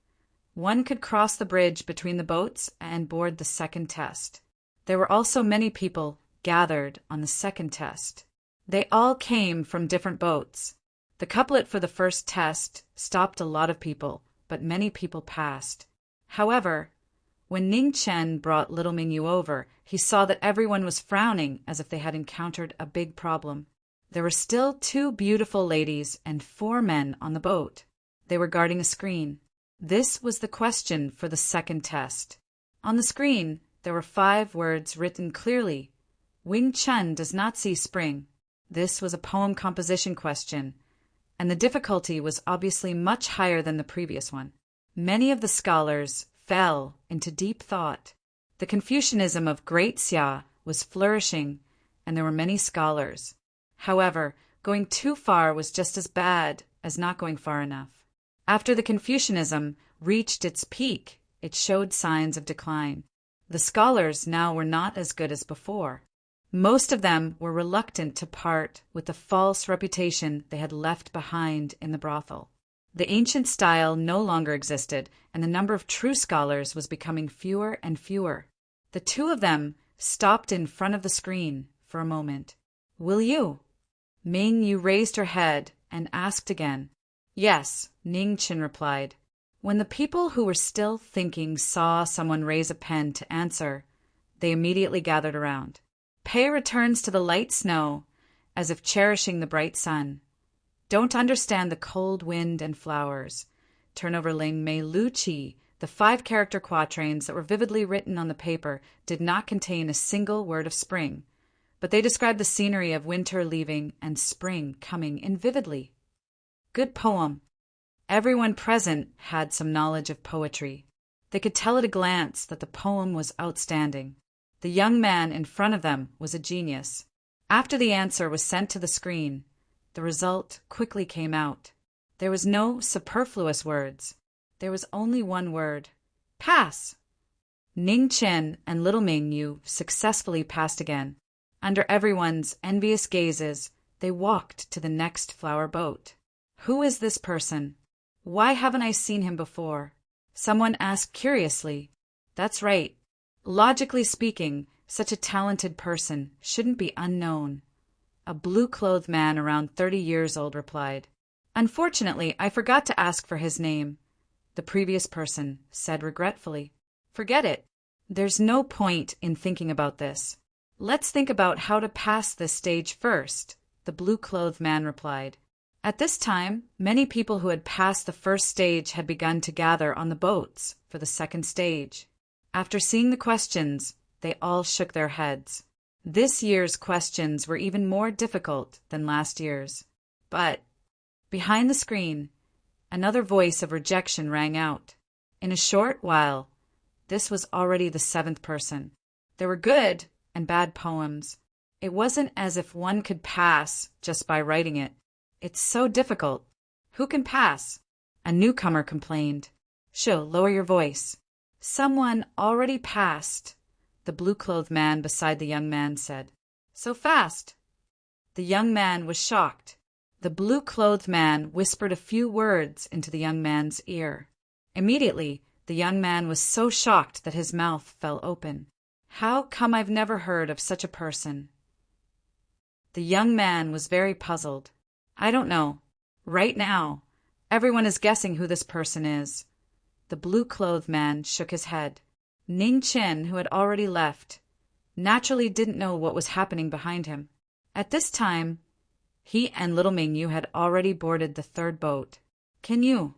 one could cross the bridge between the boats and board the second test. There were also many people gathered on the second test. They all came from different boats. The couplet for the first test stopped a lot of people, but many people passed. However, when Ning Chen brought little Mingyu over, he saw that everyone was frowning as if they had encountered a big problem. There were still 2 beautiful ladies and 4 men on the boat. They were guarding a screen. This was the question for the second test. On the screen, there were 5 words written clearly. Wing Chun does not see spring. This was a poem composition question, and the difficulty was obviously much higher than the previous one. Many of the scholars fell into deep thought. The Confucianism of Great Xia was flourishing, and there were many scholars. However, going too far was just as bad as not going far enough. After the Confucianism reached its peak, it showed signs of decline. The scholars now were not as good as before. Most of them were reluctant to part with the false reputation they had left behind in the brothel. The ancient style no longer existed, and the number of true scholars was becoming fewer and fewer. The 2 of them stopped in front of the screen for a moment. Will you? Mingyu raised her head and asked again. Yes, Ning Chen replied. When the people who were still thinking saw someone raise a pen to answer, they immediately gathered around. Pei returns to the light snow, as if cherishing the bright sun. Don't understand the cold wind and flowers. Turn over Ling Mei Lu Chi The 5-character quatrains that were vividly written on the paper did not contain a single word of spring, but they described the scenery of winter leaving and spring coming in vividly. Good poem. Everyone present had some knowledge of poetry. They could tell at a glance that the poem was outstanding. The young man in front of them was a genius. After the answer was sent to the screen, the result quickly came out. There was no superfluous words. There was only one word. Pass! Ning Chen and little Ming Yu successfully passed again. Under everyone's envious gazes, they walked to the next flower boat. Who is this person? Why haven't I seen him before? Someone asked curiously. That's right. Logically speaking, such a talented person shouldn't be unknown. A blue-clothed man around 30 years old replied. Unfortunately, I forgot to ask for his name, the previous person said regretfully. Forget it. There's no point in thinking about this. Let's think about how to pass this stage first, the blue-clothed man replied. At this time, many people who had passed the first stage had begun to gather on the boats for the second stage. After seeing the questions, they all shook their heads. This year's questions were even more difficult than last year's. But behind the screen, another voice of rejection rang out. In a short while, this was already the 7th person. There were good and bad poems. It wasn't as if one could pass just by writing it. It's so difficult. Who can pass? A newcomer complained. Shoo, lower your voice. Someone already passed, the blue-clothed man beside the young man said. So fast. The young man was shocked. The blue-clothed man whispered a few words into the young man's ear. Immediately, the young man was so shocked that his mouth fell open. How come I've never heard of such a person? The young man was very puzzled. I don't know. Right now, everyone is guessing who this person is. The blue-clothed man shook his head. Ning Chen, who had already left, naturally didn't know what was happening behind him. At this time, he and little Ming Yu had already boarded the 3rd boat. Can you?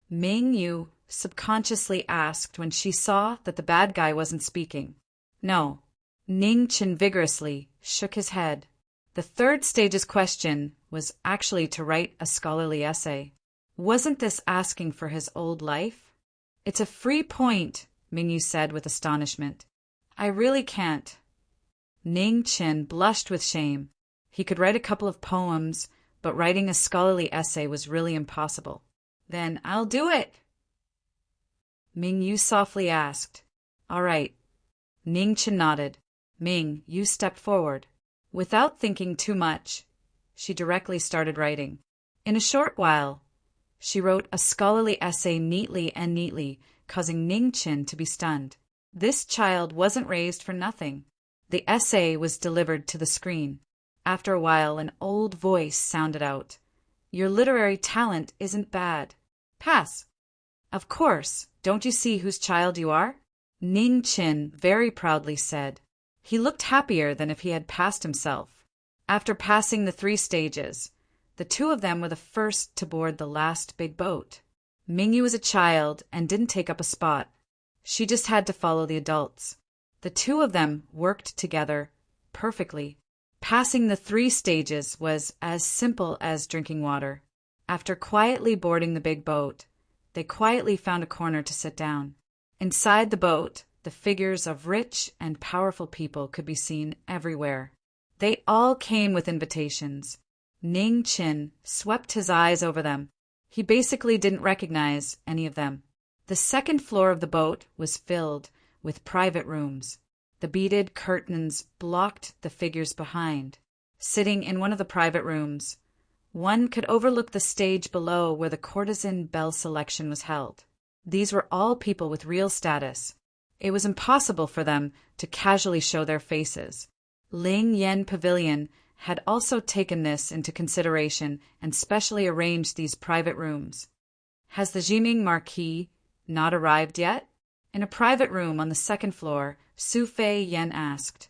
Ming Yu subconsciously asked when she saw that the bad guy wasn't speaking. No. Ning Chen vigorously shook his head. The 3rd stage's question was actually to write a scholarly essay. Wasn't this asking for his old life? It's a free point, Mingyu said with astonishment. I really can't. Ning Chen blushed with shame. He could write a couple of poems, but writing a scholarly essay was really impossible. Then I'll do it. Mingyu softly asked. All right. Ning Chen nodded. Ming, you stepped forward. Without thinking too much, she directly started writing. In a short while, she wrote a scholarly essay neatly, causing Ning Chen to be stunned. This child wasn't raised for nothing. The essay was delivered to the screen. After a while, an old voice sounded out. Your literary talent isn't bad. Pass. Of course, don't you see whose child you are? Ning Chen very proudly said. He looked happier than if he had passed himself. After passing the 3 stages, the 2 of them were the first to board the last big boat. Mingyu was a child and didn't take up a spot. She just had to follow the adults. The 2 of them worked together perfectly. Passing the 3 stages was as simple as drinking water. After quietly boarding the big boat, they quietly found a corner to sit down. Inside the boat, the figures of rich and powerful people could be seen everywhere. They all came with invitations. Ning Chen swept his eyes over them. He basically didn't recognize any of them. The 2nd floor of the boat was filled with private rooms. The beaded curtains blocked the figures behind. Sitting in one of the private rooms, one could overlook the stage below where the courtesan belle selection was held. These were all people with real status. It was impossible for them to casually show their faces. Ling Yen Pavilion had also taken this into consideration and specially arranged these private rooms. Has the Jiming Marquis not arrived yet? In a private room on the 2nd floor, Su Fei Yen asked.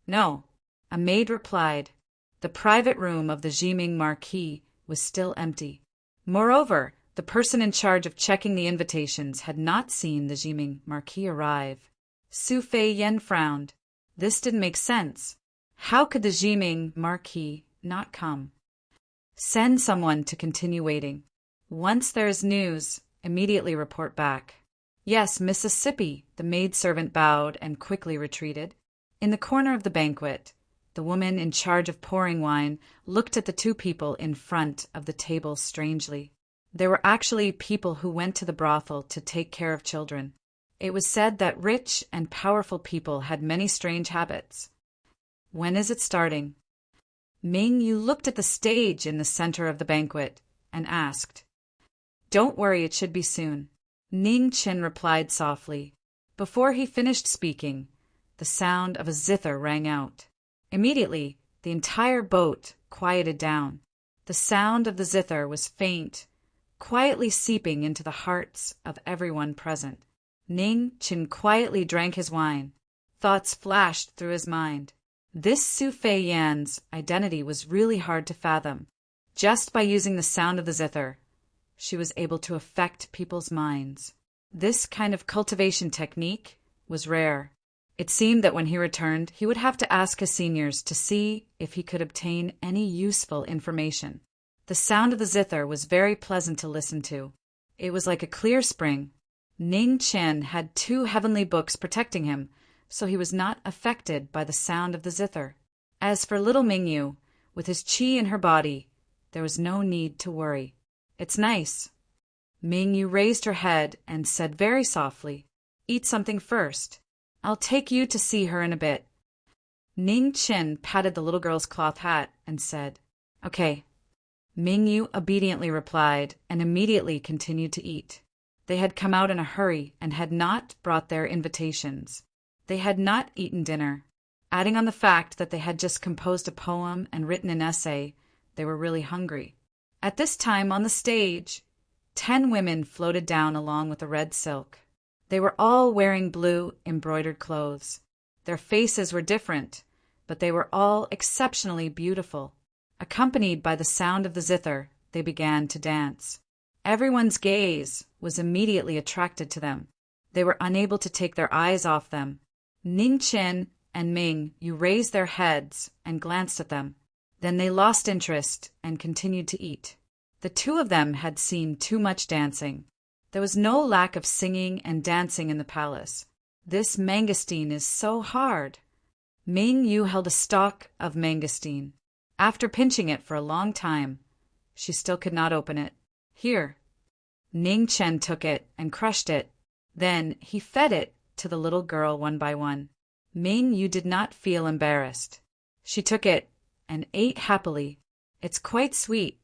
No, a maid replied. The private room of the Jiming Marquis was still empty. Moreover, The person in charge of checking the invitations had not seen the Jiming Marquis arrive. Su Feiyan frowned. This didn't make sense. How could the Jiming Marquis not come? Send someone to continue waiting. Once there is news, immediately report back. Yes, Mississippi, the maidservant bowed and quickly retreated. In the corner of the banquet, the woman in charge of pouring wine looked at the two people in front of the table strangely. They were actually people who went to the brothel to take care of children. It was said that rich and powerful people had many strange habits. When is it starting? Ming Yu looked at the stage in the center of the banquet and asked. Don't worry, it should be soon. Ning Qin replied softly. Before he finished speaking, the sound of a zither rang out. Immediately, the entire boat quieted down. The sound of the zither was faint, quietly seeping into the hearts of everyone present. Ning Qin quietly drank his wine. Thoughts flashed through his mind. This Su Feiyan's identity was really hard to fathom. Just by using the sound of the zither, she was able to affect people's minds. This kind of cultivation technique was rare. It seemed that when he returned, he would have to ask his seniors to see if he could obtain any useful information. The sound of the zither was very pleasant to listen to. It was like a clear spring. Ning Chen had 2 heavenly books protecting him, so he was not affected by the sound of the zither. As for little Mingyu, with his qi in her body, there was no need to worry. It's nice. Mingyu raised her head and said very softly, Eat something first. I'll take you to see her in a bit. Ning Qin patted the little girl's cloth hat and said, Okay. Mingyu obediently replied and immediately continued to eat. They had come out in a hurry and had not brought their invitations. They had not eaten dinner. Adding on the fact that they had just composed a poem and written an essay, they were really hungry. At this time on the stage, 10 women floated down along with the red silk. They were all wearing blue embroidered clothes. Their faces were different, but they were all exceptionally beautiful. Accompanied by the sound of the zither, they began to dance. Everyone's gaze was immediately attracted to them. They were unable to take their eyes off them. Ning Qin and Ming Yu raised their heads and glanced at them. Then they lost interest and continued to eat. The 2 of them had seen too much dancing. There was no lack of singing and dancing in the palace. This mangosteen is so hard. Ming Yu held a stalk of mangosteen. After pinching it for a long time, she still could not open it. Here. Ning Chen took it and crushed it. Then he fed it to the little girl one by one. Ming Yu did not feel embarrassed. She took it and ate happily. It's quite sweet.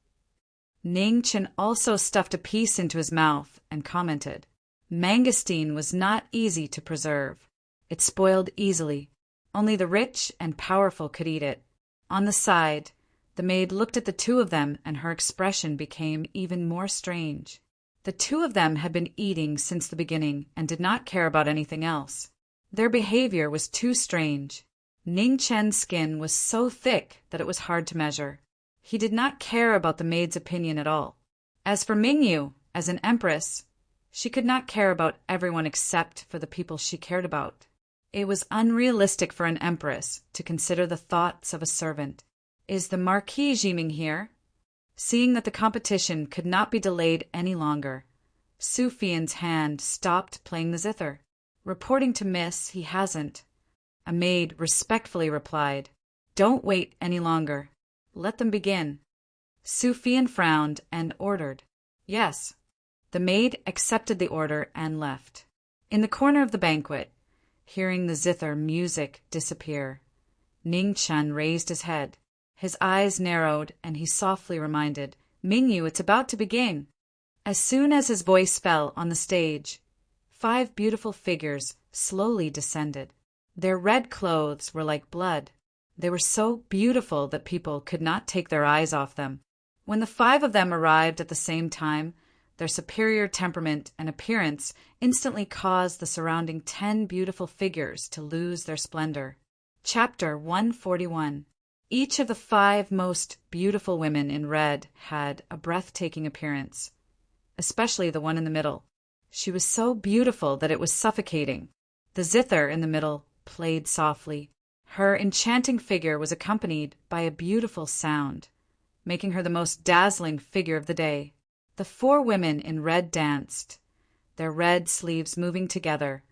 Ning Chen also stuffed a piece into his mouth and commented, Mangosteen was not easy to preserve. It spoiled easily. Only the rich and powerful could eat it. On the side, the maid looked at the 2 of them and her expression became even more strange. The 2 of them had been eating since the beginning and did not care about anything else. Their behavior was too strange. Ning Chen's skin was so thick that it was hard to measure. He did not care about the maid's opinion at all. As for Mingyu, as an empress, she could not care about everyone except for the people she cared about. It was unrealistic for an empress to consider the thoughts of a servant. Is the Marquis Jiming here? Seeing that the competition could not be delayed any longer, Su Fian's hand stopped playing the zither. Reporting to Miss, he hasn't. A maid respectfully replied, Don't wait any longer. Let them begin. Su Fian frowned and ordered, Yes. The maid accepted the order and left. In the corner of the banquet, hearing the zither music disappear, Ning Chen raised his head. His eyes narrowed, and he softly reminded, Mingyu, it's about to begin. As soon as his voice fell on the stage, 5 beautiful figures slowly descended. Their red clothes were like blood. They were so beautiful that people could not take their eyes off them. When the 5 of them arrived at the same time, their superior temperament and appearance instantly caused the surrounding 10 beautiful figures to lose their splendor. Chapter 141. Each of the 5 most beautiful women in red had a breathtaking appearance. especially the one in the middle. She was so beautiful that it was suffocating. The zither in the middle played softly. Her enchanting figure was accompanied by a beautiful sound, making her the most dazzling figure of the day. The four women in red danced, their red sleeves moving together,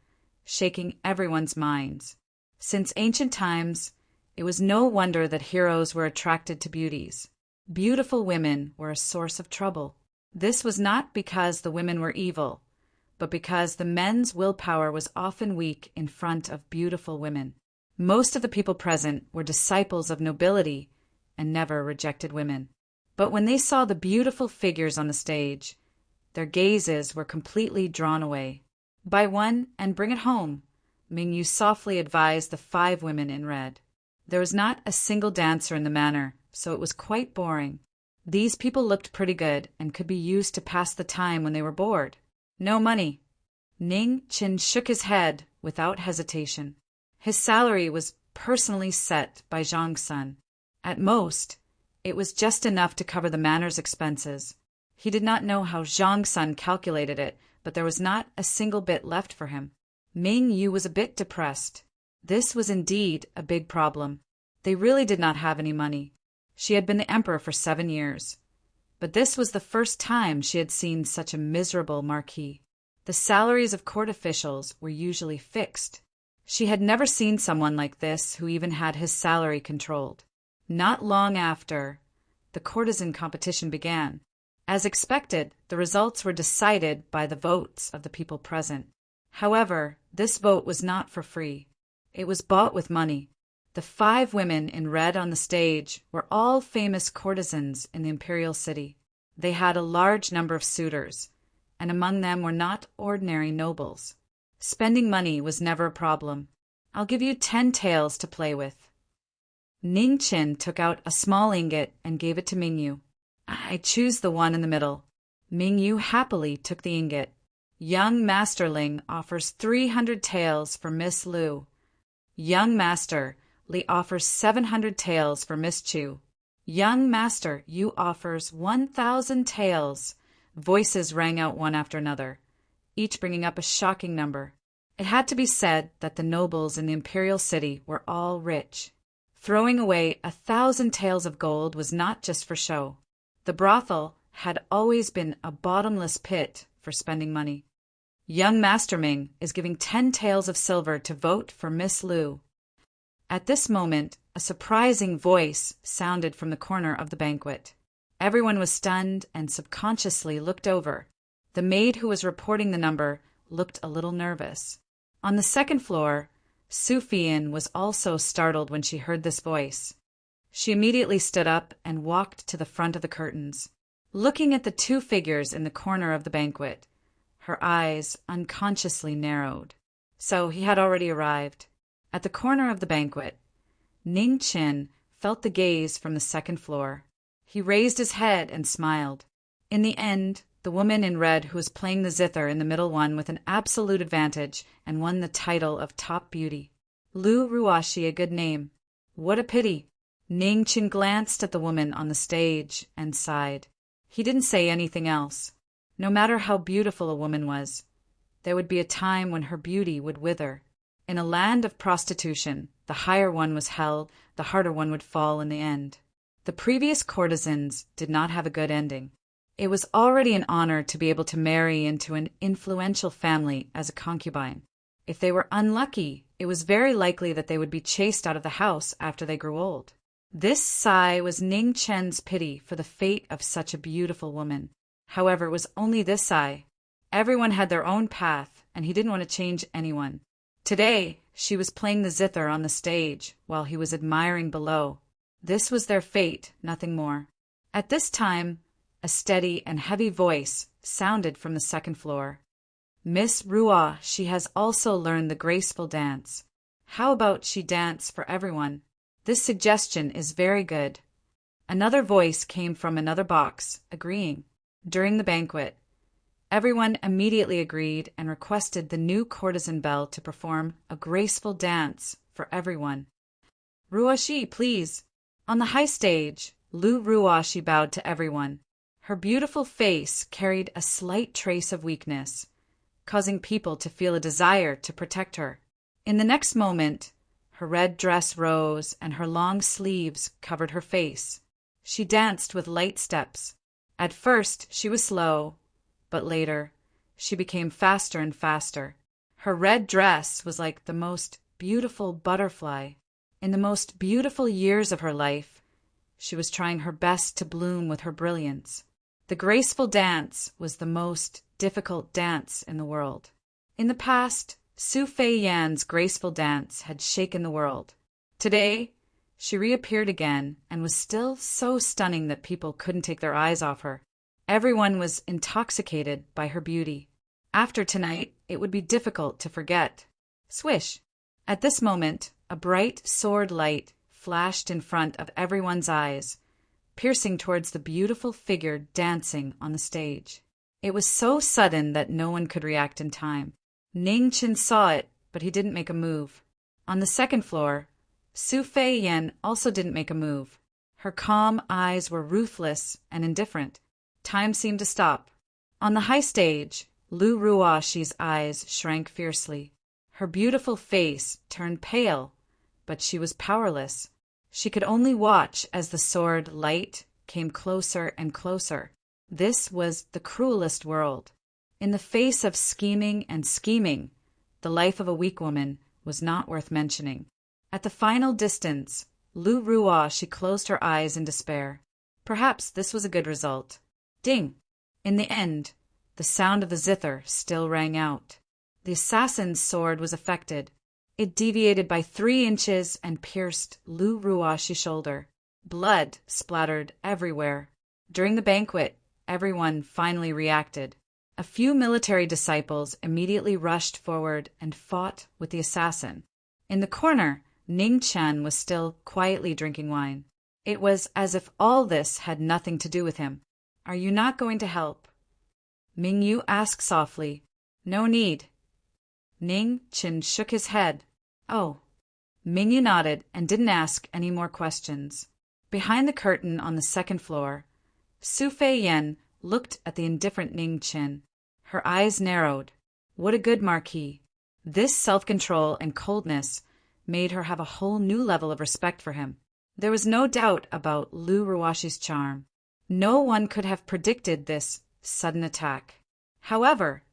shaking everyone's minds. Since ancient times, it was no wonder that heroes were attracted to beauties. Beautiful women were a source of trouble. This was not because the women were evil, but because the men's willpower was often weak in front of beautiful women. Most of the people present were disciples of nobility and never rejected women. But when they saw the beautiful figures on the stage, their gazes were completely drawn away. "Buy one and bring it home," Mingyu softly advised the 5 women in red. There was not a single dancer in the manor, so it was quite boring. These people looked pretty good and could be used to pass the time when they were bored. No money. Ning Qin shook his head without hesitation. His salary was personally set by Zhang Sun. At most, it was just enough to cover the manor's expenses. He did not know how Zhang Sun calculated it, but there was not a single bit left for him. Ming Yu was a bit depressed. This was indeed a big problem. They really did not have any money. She had been the emperor for 7 years. But this was the first time she had seen such a miserable Marquis. The salaries of court officials were usually fixed. She had never seen someone like this who even had his salary controlled. Not long after, the courtesan competition began. As expected, the results were decided by the votes of the people present. However, this vote was not for free. It was bought with money. The 5 women in red on the stage were all famous courtesans in the imperial city. They had a large number of suitors, and among them were not ordinary nobles. Spending money was never a problem. "I'll give you 10 taels to play with." Ning Qin took out a small ingot and gave it to Mingyu. "I choose the one in the middle." Mingyu happily took the ingot. "Young Masterling offers 300 taels for Miss Liu." "Young Master, Li offers 700 taels for Miss Chu." "Young Master, Yu offers 1,000 taels." Voices rang out one after another, each bringing up a shocking number. It had to be said that the nobles in the imperial city were all rich. Throwing away 1,000 taels of gold was not just for show. The brothel had always been a bottomless pit for spending money. Young Master Ming is giving 10 taels of silver to vote for Miss Liu. At this moment, a surprising voice sounded from the corner of the banquet. Everyone was stunned and subconsciously looked over. The maid who was reporting the number looked a little nervous. On the second floor, Su Fian was also startled when she heard this voice. She immediately stood up and walked to the front of the curtains. Looking at the 2 figures in the corner of the banquet, her eyes unconsciously narrowed. So he had already arrived. At the corner of the banquet, Ning Qin felt the gaze from the second floor. He raised his head and smiled. In the end, the woman in red who was playing the zither in the middle won with an absolute advantage and won the title of top beauty. Lu Ruashi, a good name. What a pity. Ning Qin glanced at the woman on the stage and sighed. He didn't say anything else. No matter how beautiful a woman was, there would be a time when her beauty would wither. In a land of prostitution, the higher one was held, the harder one would fall in the end. The previous courtesans did not have a good ending. It was already an honor to be able to marry into an influential family as a concubine. If they were unlucky, it was very likely that they would be chased out of the house after they grew old. This sigh was Ning Chen's pity for the fate of such a beautiful woman. However, it was only this sigh. Everyone had their own path, and he didn't want to change anyone. Today, she was playing the zither on the stage, while he was admiring below. This was their fate, nothing more. At this time, a steady and heavy voice sounded from the second floor. "Miss Rua, she has also learned the graceful dance. How about she dance for everyone? This suggestion is very good." Another voice came from another box, agreeing. During the banquet, everyone immediately agreed and requested the new courtesan Belle to perform a graceful dance for everyone. "Ruashi, please." On the high stage, Lu Ruashi bowed to everyone. Her beautiful face carried a slight trace of weakness, causing people to feel a desire to protect her. In the next moment, her red dress rose and her long sleeves covered her face. She danced with light steps. At first, she was slow, but later, she became faster and faster. Her red dress was like the most beautiful butterfly. In the most beautiful years of her life, she was trying her best to bloom with her brilliance. The graceful dance was the most difficult dance in the world. In the past, Su Fei Yan's graceful dance had shaken the world. Today, she reappeared again and was still so stunning that people couldn't take their eyes off her. Everyone was intoxicated by her beauty. After tonight, it would be difficult to forget. Swish! At this moment, a bright sword light flashed in front of everyone's eyes, piercing towards the beautiful figure dancing on the stage. It was so sudden that no one could react in time. Ning Qin saw it, but he didn't make a move. On the second floor, Su Fei Yan also didn't make a move. Her calm eyes were ruthless and indifferent. Time seemed to stop. On the high stage, Lu Ruoxi's eyes shrank fiercely. Her beautiful face turned pale, but she was powerless. She could only watch as the sword light came closer and closer. This was the cruelest world. In the face of scheming and scheming, the life of a weak woman was not worth mentioning. At the final distance, Lu Ruoxi closed her eyes in despair. Perhaps this was a good result. Ding! In the end, the sound of the zither still rang out. The assassin's sword was affected. It deviated by 3 inches and pierced Lu Ruoxi's shoulder. Blood splattered everywhere. During the banquet, everyone finally reacted. A few military disciples immediately rushed forward and fought with the assassin. In the corner, Ning Chen was still quietly drinking wine. It was as if all this had nothing to do with him. "Are you not going to help?" Ming Yu asked softly. "No need." Ning Chen shook his head. "Oh." Ming Yu nodded and didn't ask any more questions. Behind the curtain on the second floor, Su Fei Yan looked at the indifferent Ning Chen. Her eyes narrowed. What a good Marquis. This self-control and coldness made her have a whole new level of respect for him. There was no doubt about Lu Ruoxi's charm. No one could have predicted this sudden attack. However,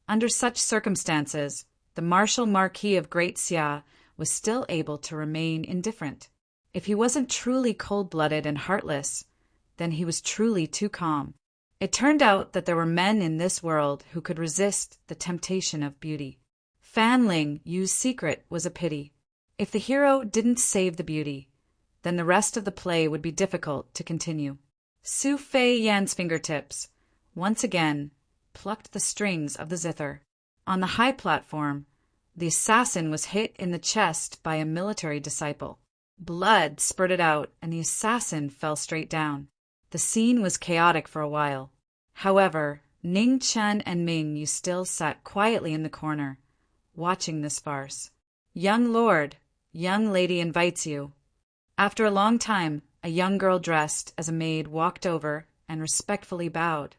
under such circumstances, the martial Marquis of Great Xia was still able to remain indifferent. If he wasn't truly cold-blooded and heartless, then he was truly too calm. It turned out that there were men in this world who could resist the temptation of beauty. Fan Ling Yu's secret was a pity. If the hero didn't save the beauty, then the rest of the play would be difficult to continue. Su Fei Yan's fingertips, once again, plucked the strings of the zither. On the high platform, the assassin was hit in the chest by a military disciple. Blood spurted out and the assassin fell straight down. The scene was chaotic for a while. However, Ning Chen and Ming Yu still sat quietly in the corner, watching this farce. "Young lord, young lady invites you." After a long time, a young girl dressed as a maid walked over and respectfully bowed.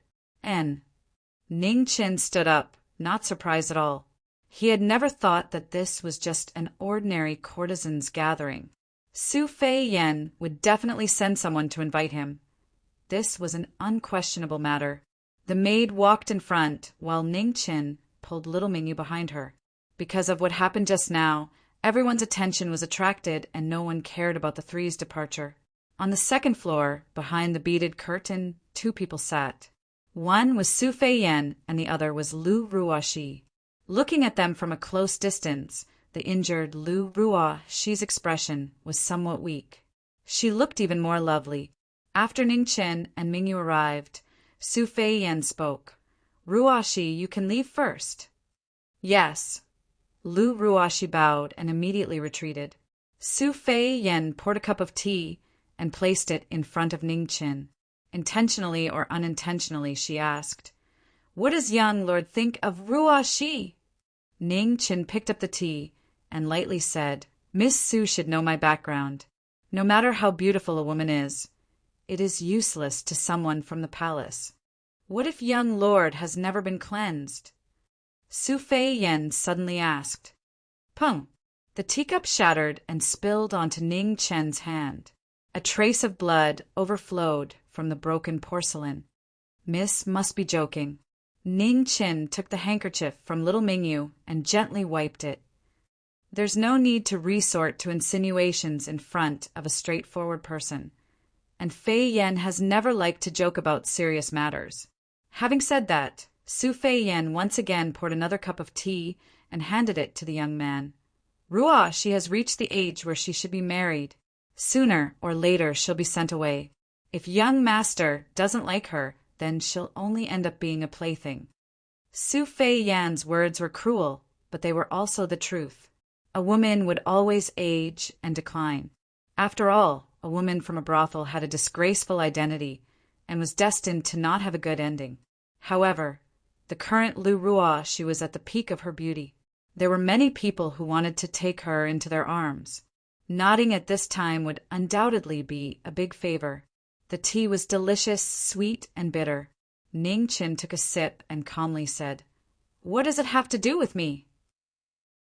Ning Chen stood up, not surprised at all. He had never thought that this was just an ordinary courtesan's gathering. Su Fei Yan would definitely send someone to invite him. This was an unquestionable matter. The maid walked in front, while Ning Chen pulled little Mingyu behind her. Because of what happened just now, everyone's attention was attracted and no one cared about the three's departure. On the second floor, behind the beaded curtain, 2 people sat. One was Su Fei Yan and the other was Lu Ruoxi. Looking at them from a close distance, the injured Lu Ruoxi's expression was somewhat weak. She looked even more lovely. After Ning Chen and Mingyu arrived, Su Fei Yan spoke. "Ruoxi, you can leave first." "Yes." Lu Ruoxi bowed and immediately retreated. Su Fei Yan poured a cup of tea and placed it in front of Ning Chen. Intentionally or unintentionally, she asked, "What does young lord think of Ruoxi?" Ning Chen picked up the tea and lightly said, "Miss Su should know my background. No matter how beautiful a woman is, it is useless to someone from the palace. What if young lord has never been cleansed? Su Fei Yen suddenly asked. Pung! The teacup shattered and spilled onto Ning Chen's hand. A trace of blood overflowed from the broken porcelain. Miss must be joking. Ning Chen took the handkerchief from little Mingyu and gently wiped it. There's no need to resort to insinuations in front of a straightforward person, and Fei Yen has never liked to joke about serious matters. Having said that, Su Fei Yen once again poured another cup of tea and handed it to the young man. Ruo, she has reached the age where she should be married. Sooner or later she'll be sent away. If young master doesn't like her, then she'll only end up being a plaything. Su Fei Yan's words were cruel, but they were also the truth. A woman would always age and decline. After all, a woman from a brothel had a disgraceful identity and was destined to not have a good ending. However, the current Lu Ruo, she was at the peak of her beauty. There were many people who wanted to take her into their arms. Nodding at this time would undoubtedly be a big favor. The tea was delicious, sweet, and bitter. Ning Chen took a sip and calmly said, "What does it have to do with me?"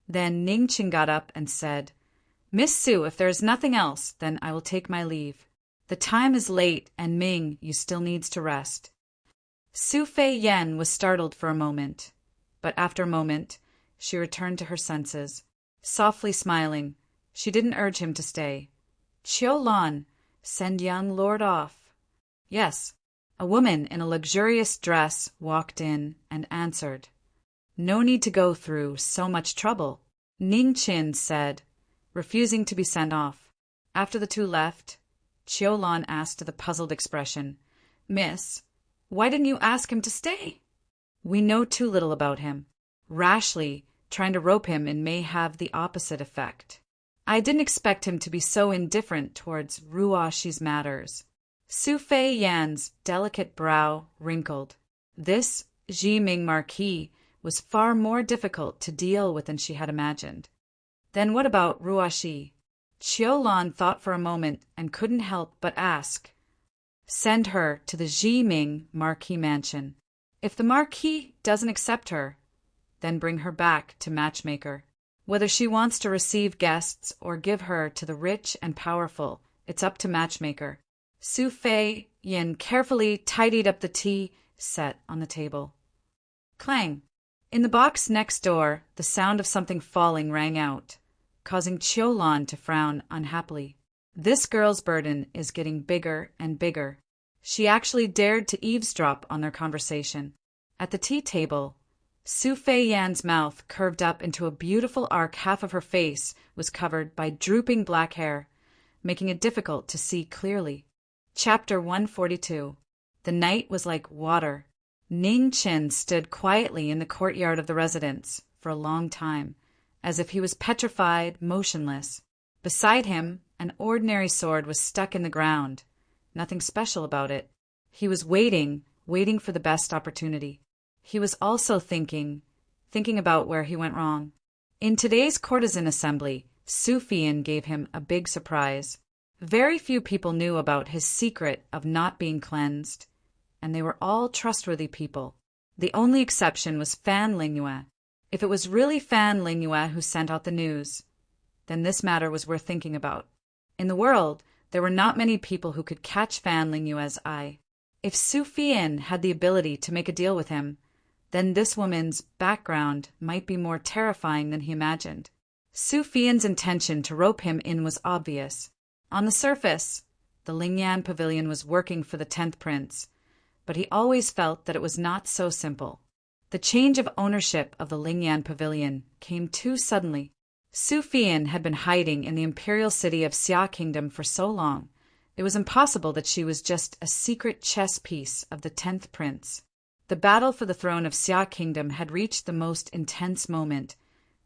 Then Ning Chen got up and said, "Miss Su, if there is nothing else, then I will take my leave. The time is late, and Ming, you still needs to rest." Su Fei Yen was startled for a moment, but after a moment, she returned to her senses. Softly smiling, she didn't urge him to stay. "Chiu Lan, send young lord off." Yes, a woman in a luxurious dress walked in and answered. "No need to go through so much trouble," Ning Chin said, refusing to be sent off. After the two left, Chiu Lan asked with a puzzled expression, "Miss, why didn't you ask him to stay?" "We know too little about him. Rashly trying to rope him in may have the opposite effect. I didn't expect him to be so indifferent towards Ruashi's matters." Su Fei Yan's delicate brow wrinkled. This Jiming Marquis was far more difficult to deal with than she had imagined. Then what about Ruashi? Chiu Lan thought for a moment and couldn't help but ask. "Send her to the Jiming Marquis mansion. If the Marquis doesn't accept her, then bring her back to Matchmaker. Whether she wants to receive guests or give her to the rich and powerful, it's up to Matchmaker." Su Fei Yin carefully tidied up the tea set on the table. Clang! In the box next door, the sound of something falling rang out, causing Chiu Lan to frown unhappily. This girl's burden is getting bigger and bigger. She actually dared to eavesdrop on their conversation. At the tea table, Su Fei Yan's mouth curved up into a beautiful arc. Half of her face was covered by drooping black hair, making it difficult to see clearly. Chapter 142. The night was like water. Ning Chen stood quietly in the courtyard of the residence for a long time, as if he was petrified, motionless. Beside him, an ordinary sword was stuck in the ground. Nothing special about it. He was waiting for the best opportunity. He was also thinking about where he went wrong. In today's courtesan assembly, Su Fian gave him a big surprise. Very few people knew about his secret of not being cleansed, and they were all trustworthy people. The only exception was Fan Lingyue. If it was really Fan Lingyue who sent out the news, then this matter was worth thinking about. In the world, there were not many people who could catch Fan Lingyue's eye. If Su Fian had the ability to make a deal with him, then this woman's background might be more terrifying than he imagined. Su Fian's intention to rope him in was obvious. On the surface, the Lingyan Pavilion was working for the 10th Prince, but he always felt that it was not so simple. The change of ownership of the Lingyan Pavilion came too suddenly. Su Fian had been hiding in the imperial city of Xia Kingdom for so long, it was impossible that she was just a secret chess piece of the 10th Prince. The battle for the throne of Xia Kingdom had reached the most intense moment,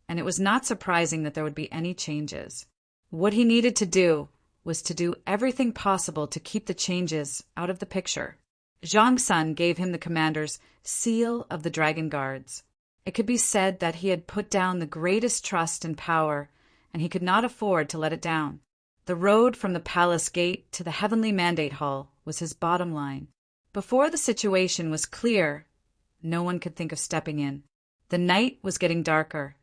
and it was not surprising that there would be any changes. What he needed to do was to do everything possible to keep the changes out of the picture. Zhang Sun gave him the commander's seal of the Dragon Guards. It could be said that he had put down the greatest trust and power, and he could not afford to let it down. The road from the palace gate to the heavenly mandate hall was his bottom line. Before the situation was clear, no one could think of stepping in. The night was getting darker,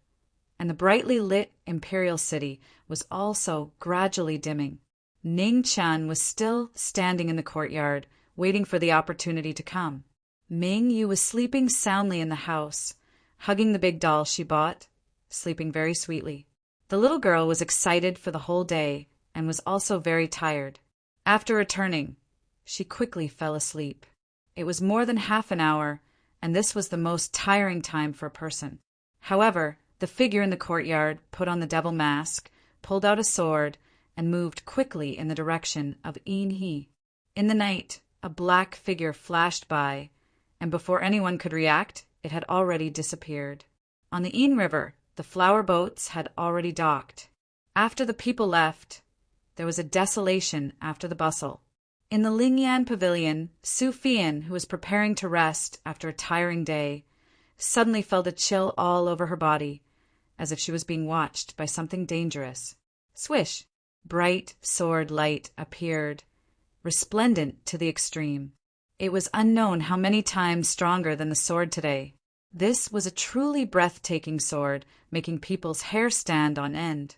and the brightly lit imperial city was also gradually dimming. Ning Chen was still standing in the courtyard, waiting for the opportunity to come. Ming Yu was sleeping soundly in the house, hugging the big doll she bought, sleeping very sweetly. The little girl was excited for the whole day and was also very tired. After returning, she quickly fell asleep. It was more than half an hour, and this was the most tiring time for a person. However, the figure in the courtyard put on the devil mask, pulled out a sword, and moved quickly in the direction of Yin He. In the night, a black figure flashed by, and before anyone could react, it had already disappeared. On the Yin River, the flower boats had already docked. After the people left, there was a desolation after the bustle. In the Lingyan pavilion, Su Fian, who was preparing to rest after a tiring day, suddenly felt a chill all over her body, as if she was being watched by something dangerous. Swish! Bright sword light appeared, resplendent to the extreme. It was unknown how many times stronger than the sword today. This was a truly breathtaking sword, making people's hair stand on end.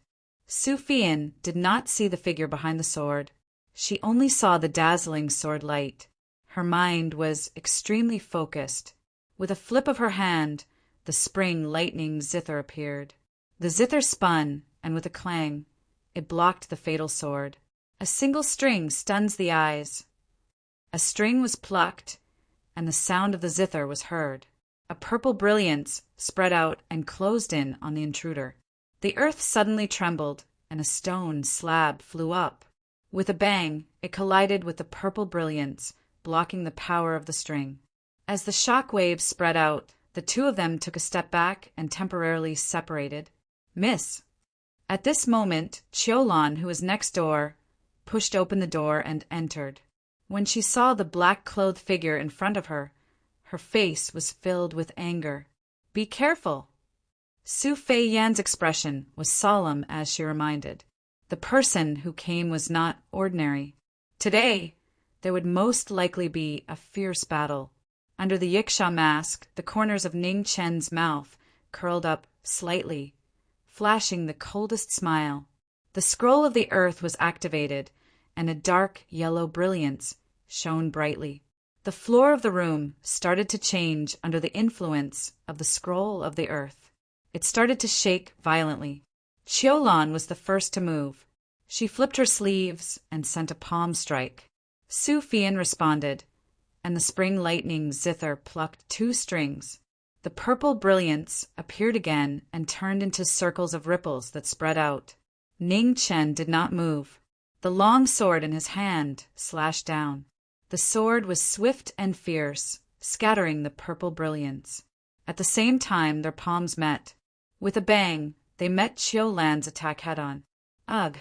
Su Fian did not see the figure behind the sword. She only saw the dazzling sword light. Her mind was extremely focused. With a flip of her hand, the spring lightning zither appeared. The zither spun, and with a clang, it blocked the fatal sword. A single string stuns the eyes. A string was plucked, and the sound of the zither was heard. A purple brilliance spread out and closed in on the intruder. The earth suddenly trembled, and a stone slab flew up. With a bang, it collided with the purple brilliance, blocking the power of the string. As the shock waves spread out, the two of them took a step back and temporarily separated. Miss! At this moment, Qiulan, who was next door, pushed open the door and entered. When she saw the black-clothed figure in front of her, her face was filled with anger. Be careful! Su Fei Yan's expression was solemn as she reminded. The person who came was not ordinary. Today, there would most likely be a fierce battle. Under the Yiksha mask, the corners of Ning Chen's mouth curled up slightly, flashing the coldest smile. The scroll of the earth was activated, and a dark yellow brilliance shone brightly. The floor of the room started to change under the influence of the scroll of the earth. It started to shake violently. Qiulan was the first to move. She flipped her sleeves and sent a palm strike. Su Fian responded, and the spring lightning zither plucked 2 strings. The purple brilliance appeared again and turned into circles of ripples that spread out. Ning Chen did not move. The long sword in his hand slashed down. The sword was swift and fierce, scattering the purple brilliance. At the same time, their palms met. With a bang, they met Qiulan's attack head-on. Ugh!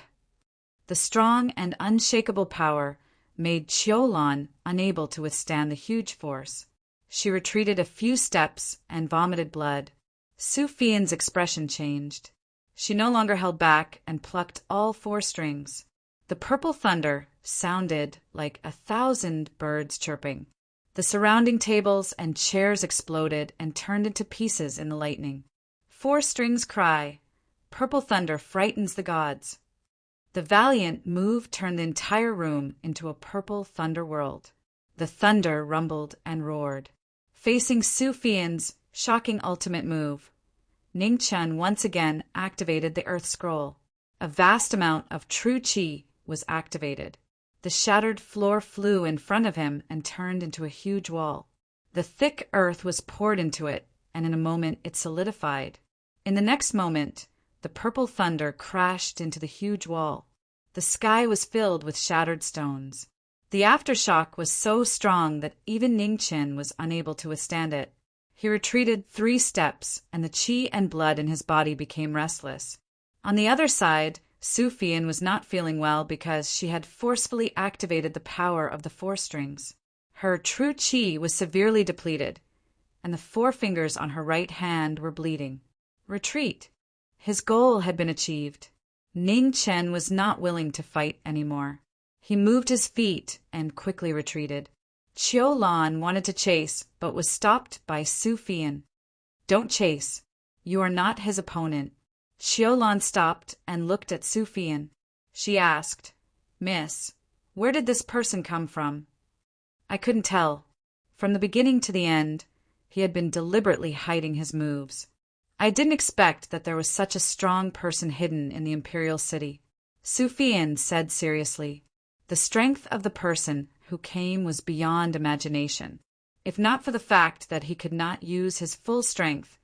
The strong and unshakable power made Qiulan unable to withstand the huge force. She retreated a few steps and vomited blood. Su Fian's expression changed. She no longer held back and plucked all 4 strings. The purple thunder sounded like 1,000 birds chirping. The surrounding tables and chairs exploded and turned into pieces in the lightning. 4 strings cry. Purple thunder frightens the gods. The valiant move turned the entire room into a purple thunder world. The thunder rumbled and roared. Facing Su Fian's shocking ultimate move, Ning Chen once again activated the Earth Scroll. A vast amount of true qi was activated. The shattered floor flew in front of him and turned into a huge wall. The thick earth was poured into it, and in a moment it solidified. In the next moment, the purple thunder crashed into the huge wall. The sky was filled with shattered stones. The aftershock was so strong that even Ning Chen was unable to withstand it. He retreated 3 steps, and the qi and blood in his body became restless. On the other side, Su Fian was not feeling well because she had forcefully activated the power of the 4 strings. Her true qi was severely depleted, and the 4 fingers on her right hand were bleeding. Retreat. His goal had been achieved. Ning Chen was not willing to fight anymore. He moved his feet and quickly retreated. Chiu Lan wanted to chase, but was stopped by Su Fian. Don't chase. You are not his opponent. Chiu Lan stopped and looked at Su Fian. She asked, Miss, where did this person come from? I couldn't tell. From the beginning to the end, he had been deliberately hiding his moves. I didn't expect that there was such a strong person hidden in the imperial city. Su Fian said seriously. The strength of the person who came was beyond imagination. If not for the fact that he could not use his full strength,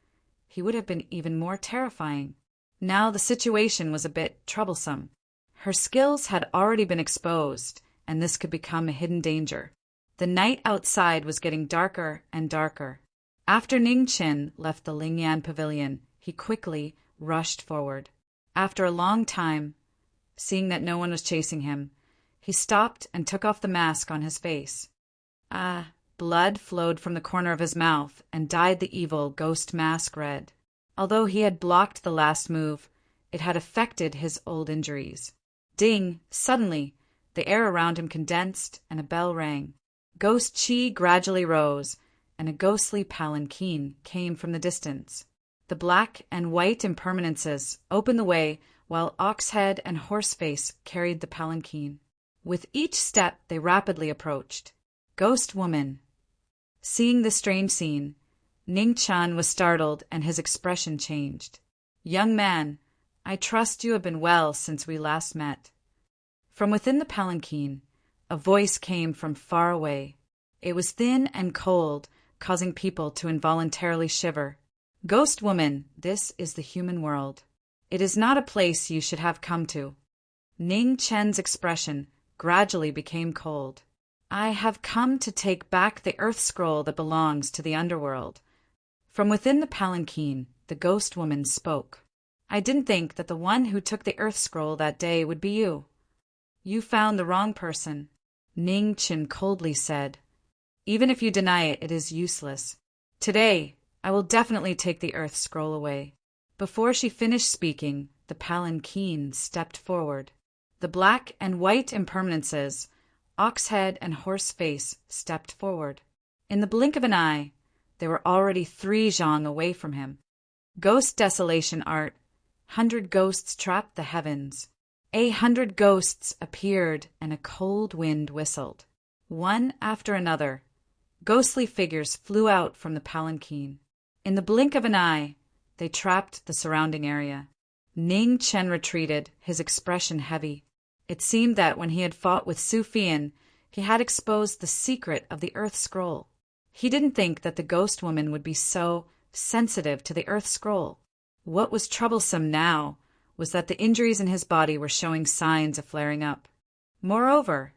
he would have been even more terrifying. Now the situation was a bit troublesome. Her skills had already been exposed, and this could become a hidden danger. The night outside was getting darker and darker. After Ning Qin left the Lingyan pavilion, he quickly rushed forward. After a long time, seeing that no one was chasing him, he stopped and took off the mask on his face. Blood flowed from the corner of his mouth and dyed the evil ghost mask red. Although he had blocked the last move, it had affected his old injuries. Ding! Suddenly, the air around him condensed and a bell rang. Ghost Qi gradually rose, and a ghostly palanquin came from the distance. The black and white impermanences opened the way while Oxhead and Horseface carried the palanquin. With each step they rapidly approached. Ghost woman. Seeing this strange scene, Ning Chan was startled and his expression changed. Young man, I trust you have been well since we last met. From within the palanquin, a voice came from far away. It was thin and cold, causing people to involuntarily shiver. Ghost woman, this is the human world. It is not a place you should have come to. Ning Chen's expression gradually became cold. I have come to take back the earth scroll that belongs to the underworld. From within the palanquin, the ghost woman spoke. I didn't think that the one who took the earth scroll that day would be you. You found the wrong person, Ning Chen coldly said. Even if you deny it, it is useless. Today, I will definitely take the earth scroll away. Before she finished speaking, the palanquin stepped forward. The black and white impermanences, Oxhead and Horseface, stepped forward. In the blink of an eye, they were already 3 zhang away from him. Ghost desolation art. 100 ghosts trapped the heavens. 100 ghosts appeared and a cold wind whistled. One after another, ghostly figures flew out from the palanquin. In the blink of an eye, they trapped the surrounding area. Ning Chen retreated, his expression heavy. It seemed that when he had fought with Su Fian, he had exposed the secret of the Earth Scroll. He didn't think that the ghost woman would be so sensitive to the Earth Scroll. What was troublesome now was that the injuries in his body were showing signs of flaring up. Moreover,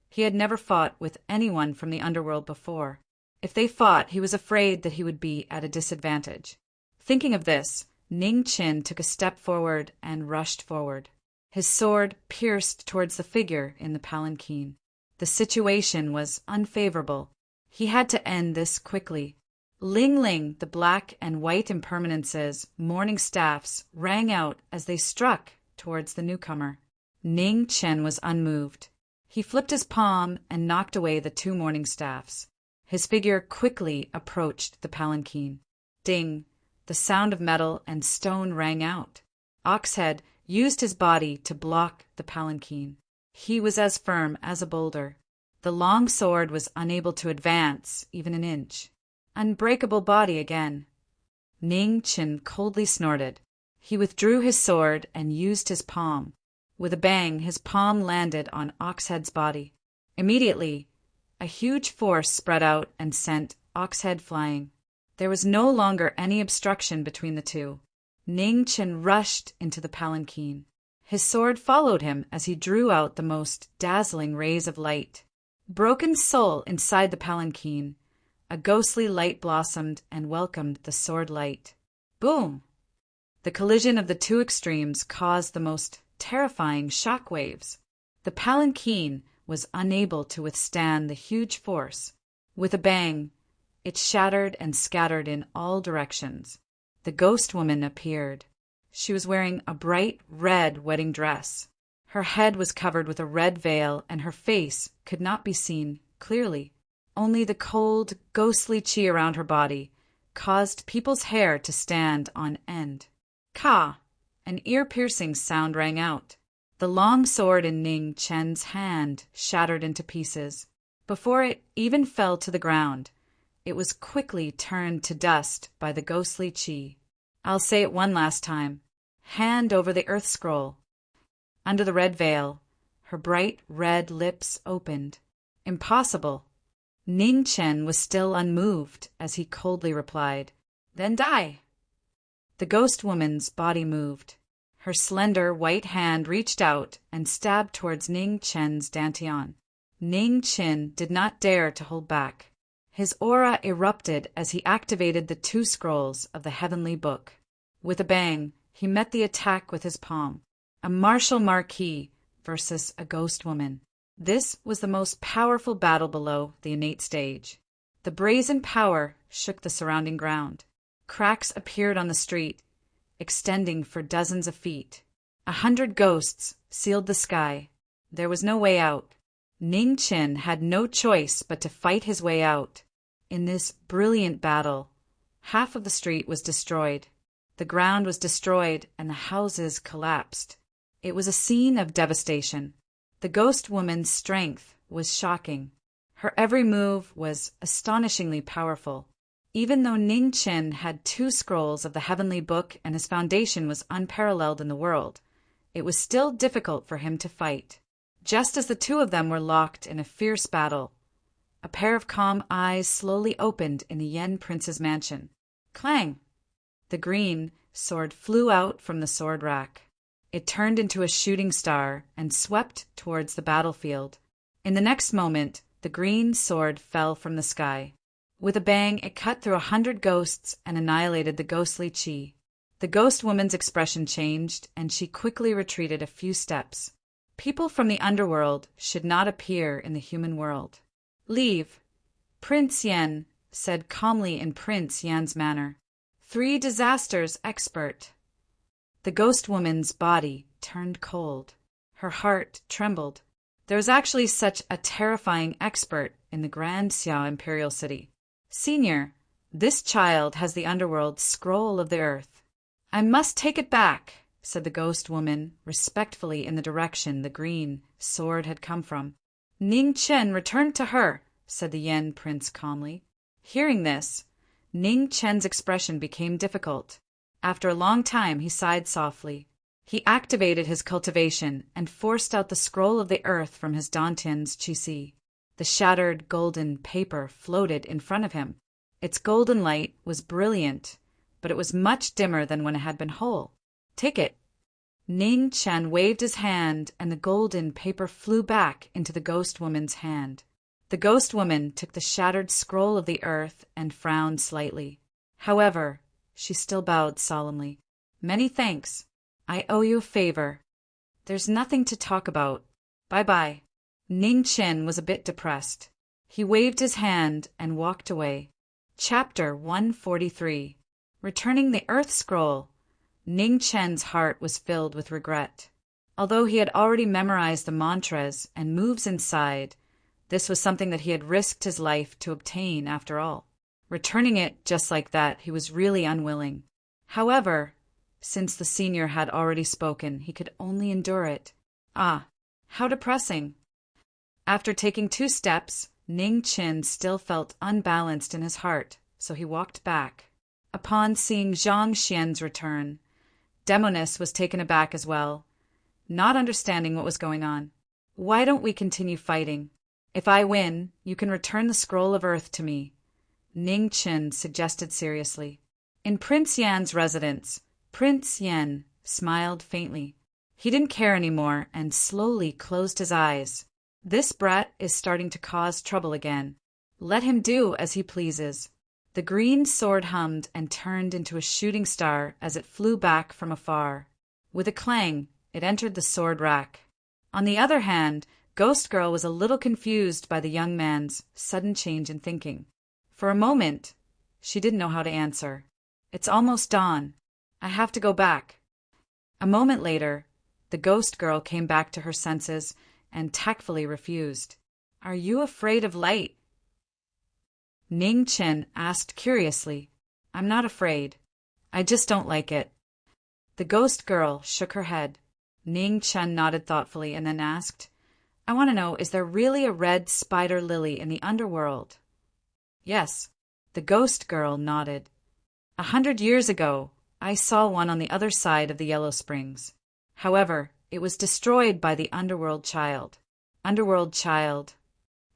he had never fought with anyone from the underworld before. If they fought, he was afraid that he would be at a disadvantage. Thinking of this, Ning Qin took a step forward and rushed forward. His sword pierced towards the figure in the palanquin. The situation was unfavorable. He had to end this quickly. Ling Ling, the black and white impermanences, morning staffs, rang out as they struck towards the newcomer. Ning Chen was unmoved. He flipped his palm and knocked away the 2 morning staffs. His figure quickly approached the palanquin. Ding! The sound of metal and stone rang out. Oxhead used his body to block the palanquin. He was as firm as a boulder. The long sword was unable to advance even an inch. Unbreakable body again. Ning Chen coldly snorted. He withdrew his sword and used his palm. With a bang, his palm landed on Oxhead's body. Immediately, a huge force spread out and sent Oxhead flying. There was no longer any obstruction between the two. Ning Chen rushed into the palanquin. His sword followed him as he drew out the most dazzling rays of light. Broken soul inside the palanquin, a ghostly light blossomed and welcomed the sword light. Boom! The collision of the 2 extremes caused the most terrifying shock waves. The palanquin was unable to withstand the huge force. With a bang, it shattered and scattered in all directions. The ghost woman appeared. She was wearing a bright red wedding dress. Her head was covered with a red veil and her face could not be seen clearly. Only the cold, ghostly chi around her body caused people's hair to stand on end. Ka! An ear-piercing sound rang out. The long sword in Ning Chen's hand shattered into pieces. Before it even fell to the ground, it was quickly turned to dust by the ghostly chi. I'll say it one last time. Hand over the earth scroll. Under the red veil, her bright red lips opened. Impossible. Ning Chen was still unmoved as he coldly replied, Then die. The ghost woman's body moved. Her slender white hand reached out and stabbed towards Ning Chen's dantian. Ning Chen did not dare to hold back. His aura erupted as he activated the 2 scrolls of the heavenly book. With a bang, he met the attack with his palm. A martial Marquis versus a ghost woman. This was the most powerful battle below the innate stage. The brazen power shook the surrounding ground. Cracks appeared on the street, extending for dozens of feet. 100 ghosts sealed the sky. There was no way out. Ning Chen had no choice but to fight his way out. In this brilliant battle, half of the street was destroyed. The ground was destroyed and the houses collapsed. It was a scene of devastation. The ghost woman's strength was shocking. Her every move was astonishingly powerful. Even though Ning Chen had 2 scrolls of the heavenly book and his foundation was unparalleled in the world, it was still difficult for him to fight. Just as the 2 of them were locked in a fierce battle, a pair of calm eyes slowly opened in the Yen prince's mansion. Clang! The green sword flew out from the sword rack. It turned into a shooting star and swept towards the battlefield. In the next moment, the green sword fell from the sky. With a bang, it cut through 100 ghosts and annihilated the ghostly chi. The ghost woman's expression changed, and she quickly retreated a few steps. People from the underworld should not appear in the human world. Leave. Prince Yen said calmly in Prince Yan's manner. 3 disasters expert. The ghost woman's body turned cold. Her heart trembled. There was actually such a terrifying expert in the Grand Xia Imperial City. Senior, this child has the underworld's scroll of the earth. I must take it back, said the ghost woman respectfully in the direction the green sword had come from. Ning Chen returned to her, said the Yen prince calmly. Hearing this, Ning Chen's expression became difficult. After a long time, he sighed softly. He activated his cultivation and forced out the scroll of the earth from his dantian's qi. The shattered golden paper floated in front of him. Its golden light was brilliant, but it was much dimmer than when it had been whole. Take it. Ning Chen waved his hand, and the golden paper flew back into the ghost woman's hand. The ghost woman took the shattered scroll of the earth and frowned slightly. However, she still bowed solemnly. Many thanks. I owe you a favor. There's nothing to talk about. Bye-bye. Ning Chen was a bit depressed. He waved his hand and walked away. Chapter 143. Returning the Earth Scroll. Ning Chen's heart was filled with regret. Although he had already memorized the mantras and moves inside, this was something that he had risked his life to obtain after all. Returning it just like that, he was really unwilling. However, since the senior had already spoken, he could only endure it. Ah, how depressing. After taking 2 steps, Ning Chen still felt unbalanced in his heart, so he walked back. Upon seeing Zhang Xian's return, Demonis was taken aback as well, not understanding what was going on. Why don't we continue fighting? If I win, you can return the scroll of earth to me, Ning Chen suggested seriously. In Prince Yan's residence, Prince Yan smiled faintly. He didn't care anymore and slowly closed his eyes. This brat is starting to cause trouble again. Let him do as he pleases. The green sword hummed and turned into a shooting star as it flew back from afar. With a clang, it entered the sword rack. On the other hand, Ghost Girl was a little confused by the young man's sudden change in thinking. For a moment, she didn't know how to answer. It's almost dawn. I have to go back. A moment later, the Ghost Girl came back to her senses and tactfully refused. Are you afraid of light? Ning Chen asked curiously. I'm not afraid. I just don't like it. The ghost girl shook her head. Ning Chen nodded thoughtfully and then asked, I want to know, is there really a red spider lily in the underworld? Yes. The ghost girl nodded. 100 years ago, I saw one on the other side of the Yellow Springs. However, it was destroyed by the Underworld Child. Underworld Child.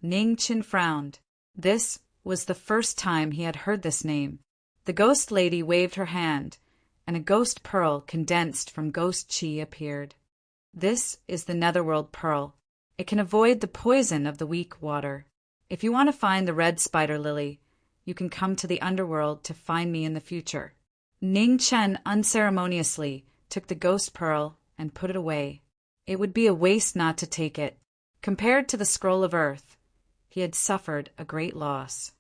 Ning Chen frowned. This was the first time he had heard this name. The ghost lady waved her hand, and a ghost pearl condensed from ghost chi appeared. This is the Netherworld Pearl. It can avoid the poison of the weak water. If you want to find the red spider lily, you can come to the underworld to find me in the future. Ning Chen unceremoniously took the ghost pearl and put it away. It would be a waste not to take it. Compared to the scroll of earth, he had suffered a great loss.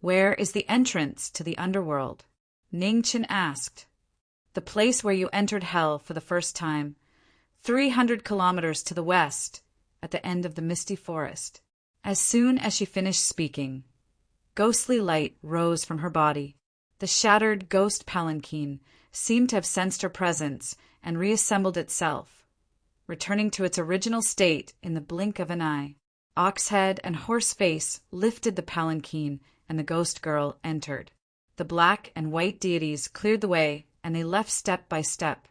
Where is the entrance to the underworld? Ning Chen asked. The place where you entered hell for the first time, 300 kilometers to the west, at the end of the misty forest. As soon as she finished speaking, ghostly light rose from her body. The shattered ghost palanquin seemed to have sensed her presence and reassembled itself, returning to its original state in the blink of an eye. Oxhead and Horseface lifted the palanquin, and the ghost girl entered. The black and white deities cleared the way, and they left step by step.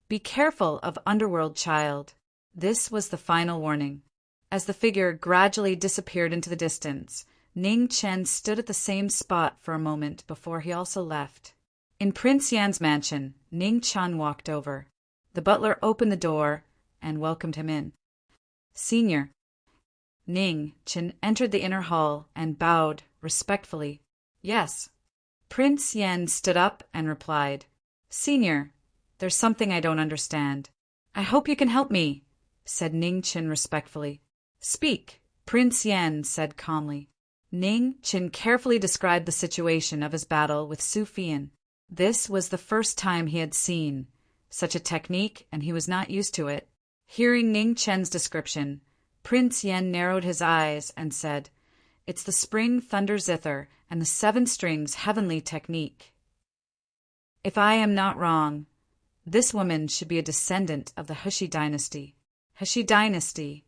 Be careful of Underworld Child. This was the final warning. As the figure gradually disappeared into the distance, Ning Chen stood at the same spot for a moment before he also left. In Prince Yan's mansion, Ning Chen walked over. The butler opened the door and welcomed him in. Senior. Ning Chen entered the inner hall and bowed respectfully. Yes. Prince Yan stood up and replied, Senior, there's something I don't understand. I hope you can help me, said Ning Chen respectfully. Speak, Prince Yan said calmly. Ning Chen carefully described the situation of his battle with Su Fian. This was the first time he had seen such a technique, and he was not used to it. Hearing Ning Chen's description, Prince Yan narrowed his eyes and said, It's the Spring Thunder Zither and the 7 Strings Heavenly Technique. If I am not wrong, this woman should be a descendant of the Heshi dynasty. Heshi dynasty.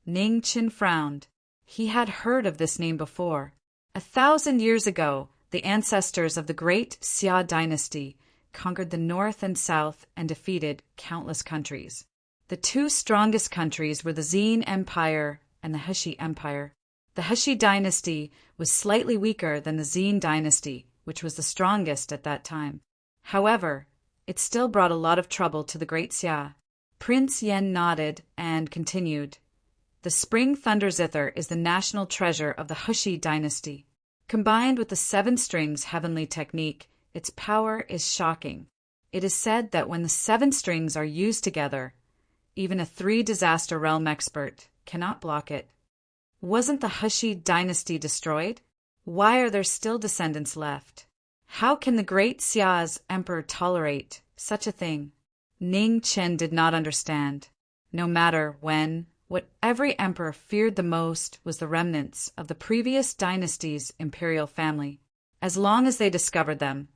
Ning Chen frowned. He had heard of this name before. 1,000 years ago, the ancestors of the great Xia dynasty conquered the north and south and defeated countless countries. The 2 strongest countries were the Xin Empire and the Heshi Empire. The Heshi dynasty was slightly weaker than the Xin dynasty, which was the strongest at that time. However, it still brought a lot of trouble to the great Xia. Prince Yan nodded and continued. The Spring Thunder Zither is the national treasure of the Heshi dynasty. Combined with the 7 Strings Heavenly Technique, its power is shocking. It is said that when the 7 strings are used together, even a 3 disaster realm expert cannot block it. Wasn't the Heshi dynasty destroyed? Why are there still descendants left? How can the great Xia's emperor tolerate such a thing? Ning Chen did not understand. No matter when, what every emperor feared the most was the remnants of the previous dynasty's imperial family. As long as they discovered them,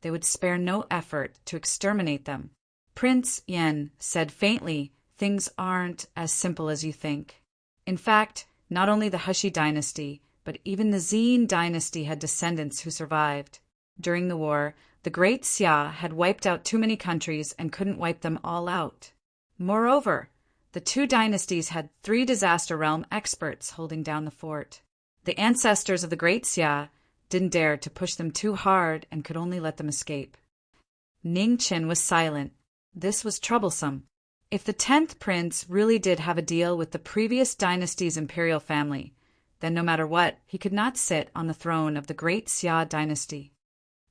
they would spare no effort to exterminate them. Prince Yan said faintly, Things aren't as simple as you think. In fact, not only the Heshi dynasty, but even the Xin dynasty had descendants who survived. During the war, the great Xia had wiped out too many countries and couldn't wipe them all out. Moreover, the 2 dynasties had 3 disaster realm experts holding down the fort. The ancestors of the great Xia didn't dare to push them too hard and could only let them escape. Ning Chen was silent. This was troublesome. If the 10th prince really did have a deal with the previous dynasty's imperial family, then no matter what, he could not sit on the throne of the great Xia dynasty.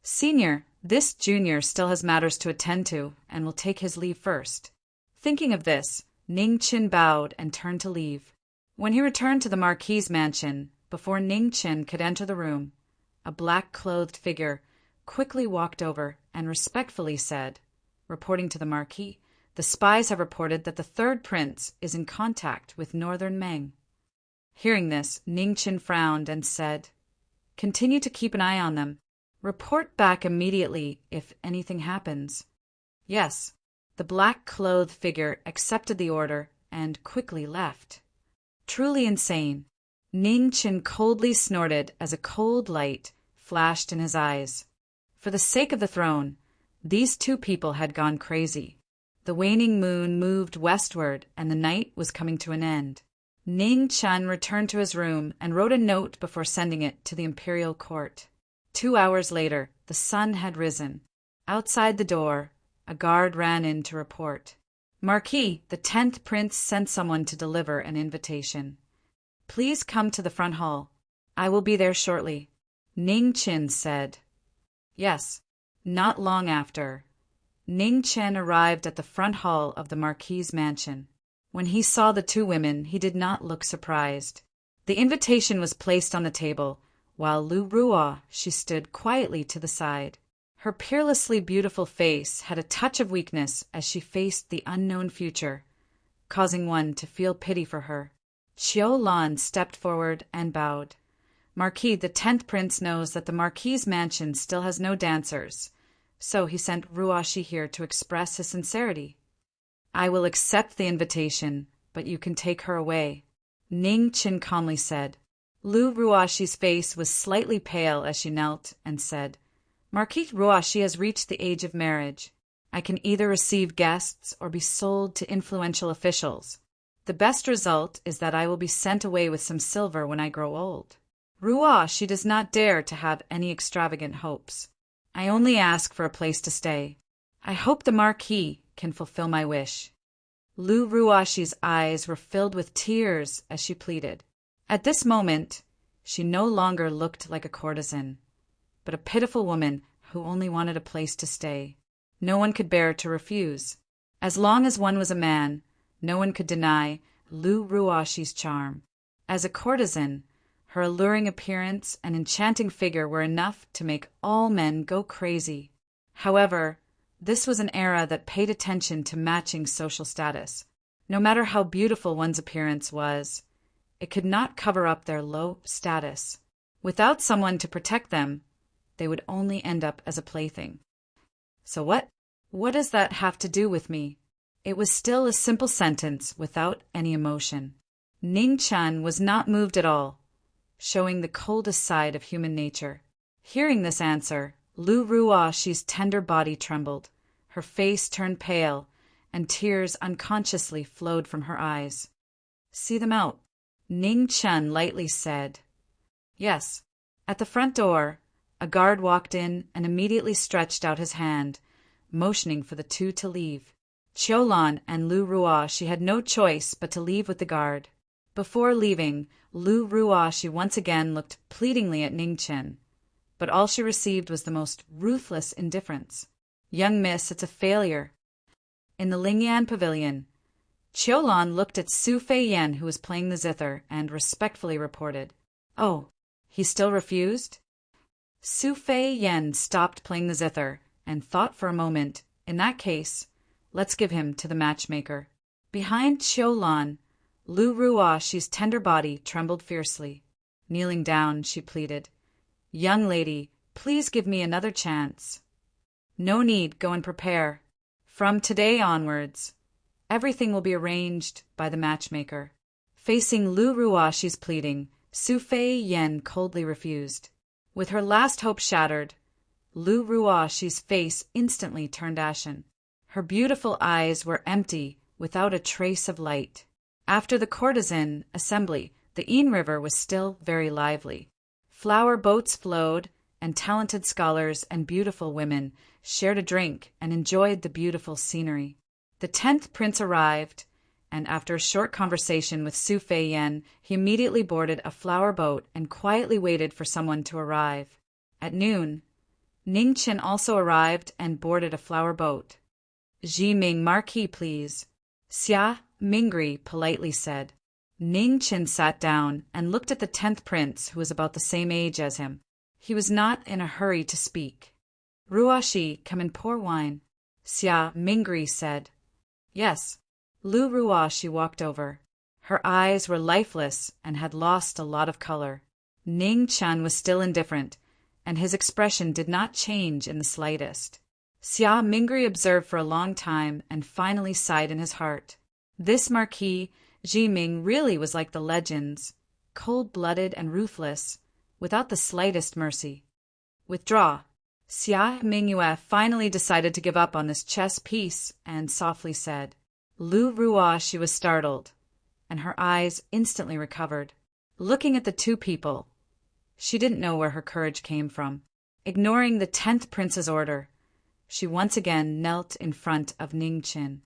Senior, this junior still has matters to attend to and will take his leave first. Thinking of this, Ning Chen bowed and turned to leave. When he returned to the Marquis' mansion, before Ning Chen could enter the room, a black-clothed figure quickly walked over and respectfully said, reporting to the Marquis, The spies have reported that the 3rd prince is in contact with Northern Meng. Hearing this, Ning Chen frowned and said, Continue to keep an eye on them. Report back immediately if anything happens." "Yes." The black-clothed figure accepted the order and quickly left. Truly insane. Ning Qin coldly snorted as a cold light flashed in his eyes. For the sake of the throne, these two people had gone crazy. The waning moon moved westward and the night was coming to an end. Ning Chen returned to his room and wrote a note before sending it to the imperial court. 2 hours later, the sun had risen. Outside the door, a guard ran in to report. "Marquis, the 10th Prince sent someone to deliver an invitation. Please come to the front hall. I will be there shortly," Ning Qin said. Yes. Not long after, Ning Chen arrived at the front hall of the Marquis' mansion. When he saw the two women, he did not look surprised. The invitation was placed on the table, while Lu Ruo, she stood quietly to the side. Her peerlessly beautiful face had a touch of weakness as she faced the unknown future, causing one to feel pity for her. Qiu Lan stepped forward and bowed. "Marquis, the 10th Prince knows that the Marquis' mansion still has no dancers, so he sent Ruoshi here to express his sincerity." "I will accept the invitation, but you can take her away," Ning Qin calmly said. Lu Ruoshi's face was slightly pale as she knelt and said, "Marquis Ruoshi has reached the age of marriage. I can either receive guests or be sold to influential officials. The best result is that I will be sent away with some silver when I grow old. Ruoshi does not dare to have any extravagant hopes. I only ask for a place to stay. I hope the Marquis can fulfill my wish." Lu Ruoshi's eyes were filled with tears as she pleaded. At this moment, she no longer looked like a courtesan, but a pitiful woman who only wanted a place to stay. No one could bear to refuse. As long as one was a man, no one could deny Lu Ruoshi's charm. As a courtesan, her alluring appearance and enchanting figure were enough to make all men go crazy. However, this was an era that paid attention to matching social status. No matter how beautiful one's appearance was, it could not cover up their low status. Without someone to protect them, they would only end up as a plaything. So what does that have to do with me? It was still a simple sentence without any emotion. Ning Chen was not moved at all, showing the coldest side of human nature. Hearing this answer, Lu Ruoshi's tender body trembled, her face turned pale, and tears unconsciously flowed from her eyes. "See them out," Ning Chen lightly said. Yes. At the front door, a guard walked in and immediately stretched out his hand, motioning for the two to leave. Qiu Lan and Lu Ruoshi had no choice but to leave with the guard. Before leaving, Lu Ruoshi once again looked pleadingly at Ning Chen, but all she received was the most ruthless indifference. "Young miss, it's a failure." In the Lingyan pavilion, Qiu Lan looked at Su Fei Yen, who was playing the zither, and respectfully reported, "Oh, he still refused?" Su Fei Yen stopped playing the zither and thought for a moment, in that case, let's give him to the matchmaker. Behind Qiu Lan, Lu Ruoshi's tender body trembled fiercely. Kneeling down, she pleaded, "Young lady, please give me another chance." "No need, go and prepare. From today onwards, everything will be arranged by the matchmaker." Facing Lu Ruoshi's pleading, Su Fei Yen coldly refused. With her last hope shattered, Lu Ruoshi's face instantly turned ashen. Her beautiful eyes were empty, without a trace of light. After the courtesan assembly, the Yin River was still very lively. Flower boats flowed, and talented scholars and beautiful women shared a drink and enjoyed the beautiful scenery. The 10th Prince arrived, and after a short conversation with Su Fei Yen, he immediately boarded a flower boat and quietly waited for someone to arrive. At noon, Ning Qin also arrived and boarded a flower boat. "Ji Ming Marquis, please," Xia Mingri politely said. Ning Qin sat down and looked at the 10th Prince, who was about the same age as him. He was not in a hurry to speak. "Ruoshi, come and pour wine," Xia Mingri said. "Yes." Lu Ruoshi walked over. Her eyes were lifeless and had lost a lot of color. Ning Chen was still indifferent, and his expression did not change in the slightest. Xia Mingri observed for a long time and finally sighed in his heart. This Marquis Ji Ming really was like the legends, cold-blooded and ruthless, without the slightest mercy. Withdraw. Xia Mingyue finally decided to give up on this chess piece and softly said. Lu Ruo, she was startled, and her eyes instantly recovered, looking at the two people. She didn't know where her courage came from. Ignoring the 10th prince's order, she once again knelt in front of Ning Qin.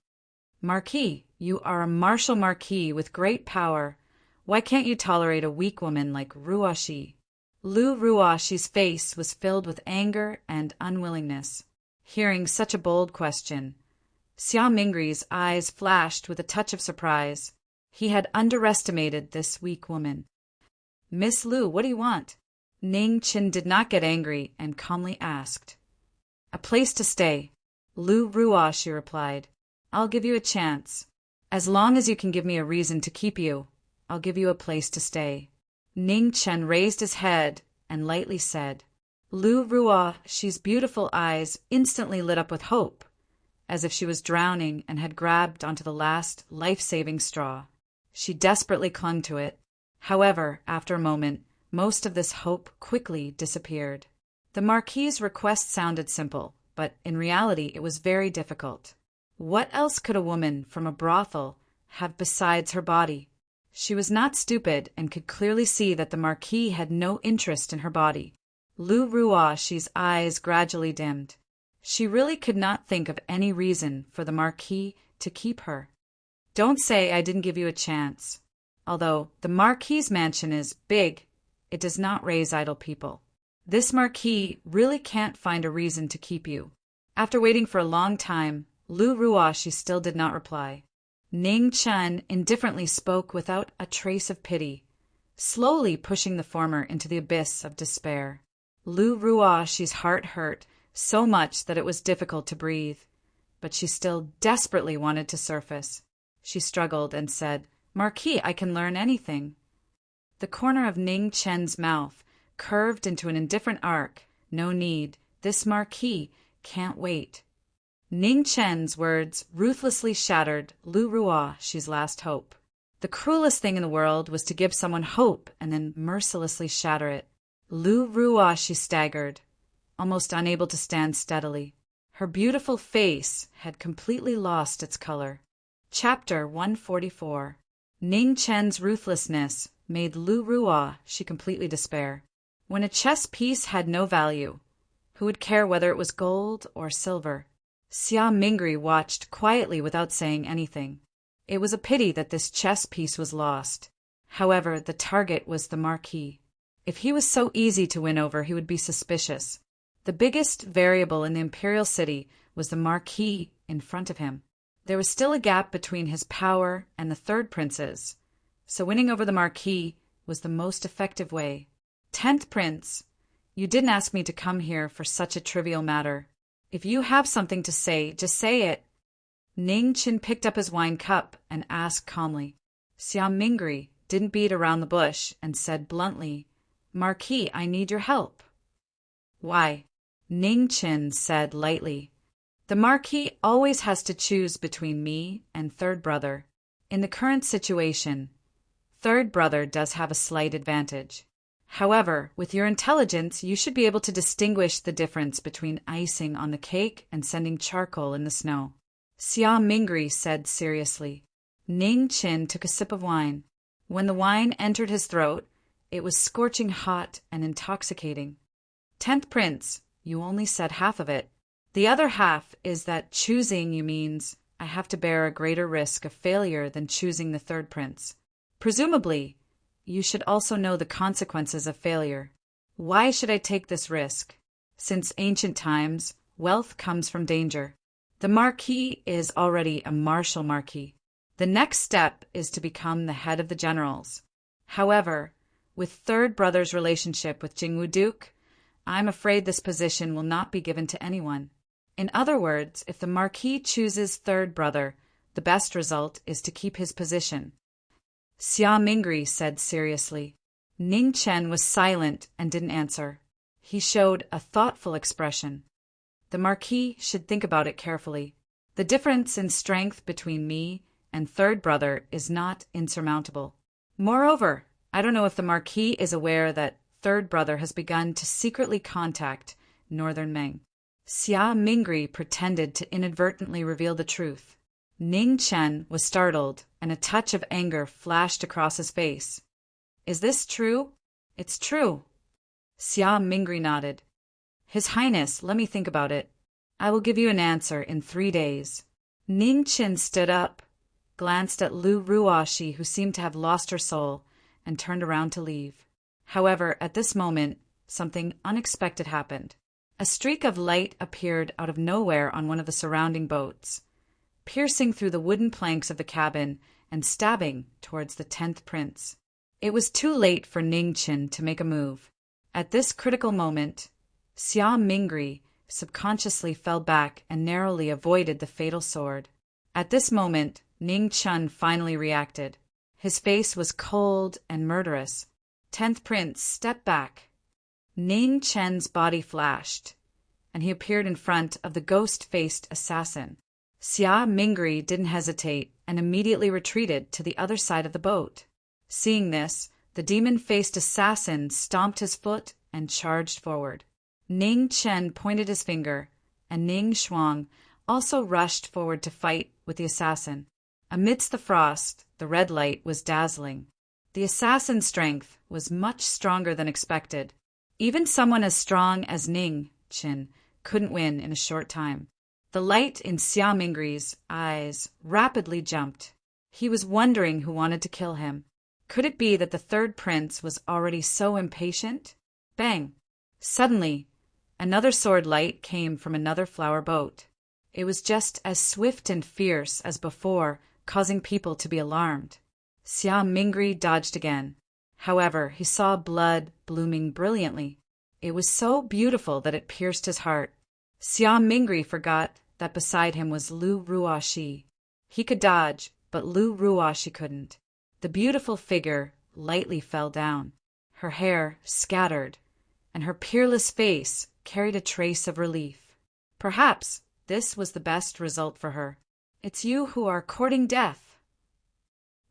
Marquis, you are a martial marquis with great power. Why can't you tolerate a weak woman like Ruoshi? Lu Ruoshi's face was filled with anger and unwillingness. Hearing such a bold question, Xia Mingri's eyes flashed with a touch of surprise. He had underestimated this weak woman. Miss Lu, what do you want? Ning Qin did not get angry and calmly asked. A place to stay. Lu Ruoshi replied. I'll give you a chance. As long as you can give me a reason to keep you, I'll give you a place to stay. Ning Chen raised his head and lightly said. Lu Ruoshi's beautiful eyes instantly lit up with hope, as if she was drowning and had grabbed onto the last life-saving straw. She desperately clung to it. However, after a moment, most of this hope quickly disappeared. The Marquis's request sounded simple, but in reality it was very difficult. What else could a woman from a brothel have besides her body? She was not stupid and could clearly see that the Marquis had no interest in her body. Lu Ruoshi's eyes gradually dimmed. She really could not think of any reason for the Marquis to keep her. Don't say I didn't give you a chance. Although the Marquis's mansion is big, it does not raise idle people. This Marquis really can't find a reason to keep you. After waiting for a long time, Lu Ruoshi still did not reply. Ning Chen indifferently spoke without a trace of pity, slowly pushing the former into the abyss of despair. Lu Ruoshi's heart hurt so much that it was difficult to breathe, but she still desperately wanted to surface. She struggled and said, Marquis, I can learn anything. The corner of Ning Chen's mouth curved into an indifferent arc. No need. This Marquis can't wait. Ning Chen's words ruthlessly shattered Lu Ruoshi's last hope. The cruelest thing in the world was to give someone hope and then mercilessly shatter it. Lu Ruoshi staggered, almost unable to stand steadily. Her beautiful face had completely lost its color. Chapter 144. Ning Chen's ruthlessness made Lu Ruoshi completely despair. When a chess piece had no value, who would care whether it was gold or silver? Xia Mingri watched quietly without saying anything. It was a pity that this chess piece was lost. However, the target was the Marquis. If he was so easy to win over, he would be suspicious. The biggest variable in the imperial city was the Marquis in front of him. There was still a gap between his power and the third prince's, so winning over the Marquis was the most effective way. 10th Prince, you didn't ask me to come here for such a trivial matter. If you have something to say, just say it. Ning Qin picked up his wine cup and asked calmly. Xia Mingri didn't beat around the bush and said bluntly, Marquis, I need your help. Why? Ning Qin said lightly. The Marquis always has to choose between me and third brother. In the current situation, third brother does have a slight advantage. However, with your intelligence, you should be able to distinguish the difference between icing on the cake and sending charcoal in the snow. Xia Mingri said seriously. Ning Qin took a sip of wine. When the wine entered his throat, it was scorching hot and intoxicating. 10th Prince, you only said half of it. The other half is that choosing you means I have to bear a greater risk of failure than choosing the third prince. Presumably, you should also know the consequences of failure. Why should I take this risk? Since ancient times, wealth comes from danger. The Marquis is already a martial marquis. The next step is to become the head of the generals. However, with third brother's relationship with Jingwu Duke, I'm afraid this position will not be given to anyone. In other words, if the Marquis chooses third brother, the best result is to keep his position. Xia Mingri said seriously. Ning Chen was silent and didn't answer. He showed a thoughtful expression. The Marquis should think about it carefully. The difference in strength between me and third brother is not insurmountable. Moreover, I don't know if the Marquis is aware that third brother has begun to secretly contact Northern Meng. Xia Mingri pretended to inadvertently reveal the truth. Ning Chen was startled, and a touch of anger flashed across his face. Is this true? It's true. Xia Mingri nodded. His Highness, let me think about it. I will give you an answer in 3 days. Ning Chen stood up, glanced at Lu Ruoxi, who seemed to have lost her soul, and turned around to leave. However, at this moment, something unexpected happened. A streak of light appeared out of nowhere on one of the surrounding boats, piercing through the wooden planks of the cabin and stabbing towards the 10th prince. It was too late for Ning Chen to make a move. At this critical moment, Xia Mingri subconsciously fell back and narrowly avoided the fatal sword. At this moment, Ning Chen finally reacted. His face was cold and murderous. 10th prince, step back. Ning Chen's body flashed, and he appeared in front of the ghost-faced assassin. Xia Mingri didn't hesitate and immediately retreated to the other side of the boat. Seeing this, the demon-faced assassin stomped his foot and charged forward. Ning Chen pointed his finger, and Ning Shuang also rushed forward to fight with the assassin. Amidst the frost, the red light was dazzling. The assassin's strength was much stronger than expected. Even someone as strong as Ning Chen couldn't win in a short time. The light in Xia Mingri's eyes rapidly jumped. He was wondering who wanted to kill him. Could it be that the third prince was already so impatient? Bang! Suddenly, another sword light came from another flower boat. It was just as swift and fierce as before, causing people to be alarmed. Xia Mingri dodged again. However, he saw blood blooming brilliantly. It was so beautiful that it pierced his heart. Xia Mingri forgot that beside him was Lu Ruoxi. He could dodge, but Lu Ruoxi couldn't. The beautiful figure lightly fell down. Her hair scattered, and her peerless face carried a trace of relief. Perhaps this was the best result for her. It's you who are courting death.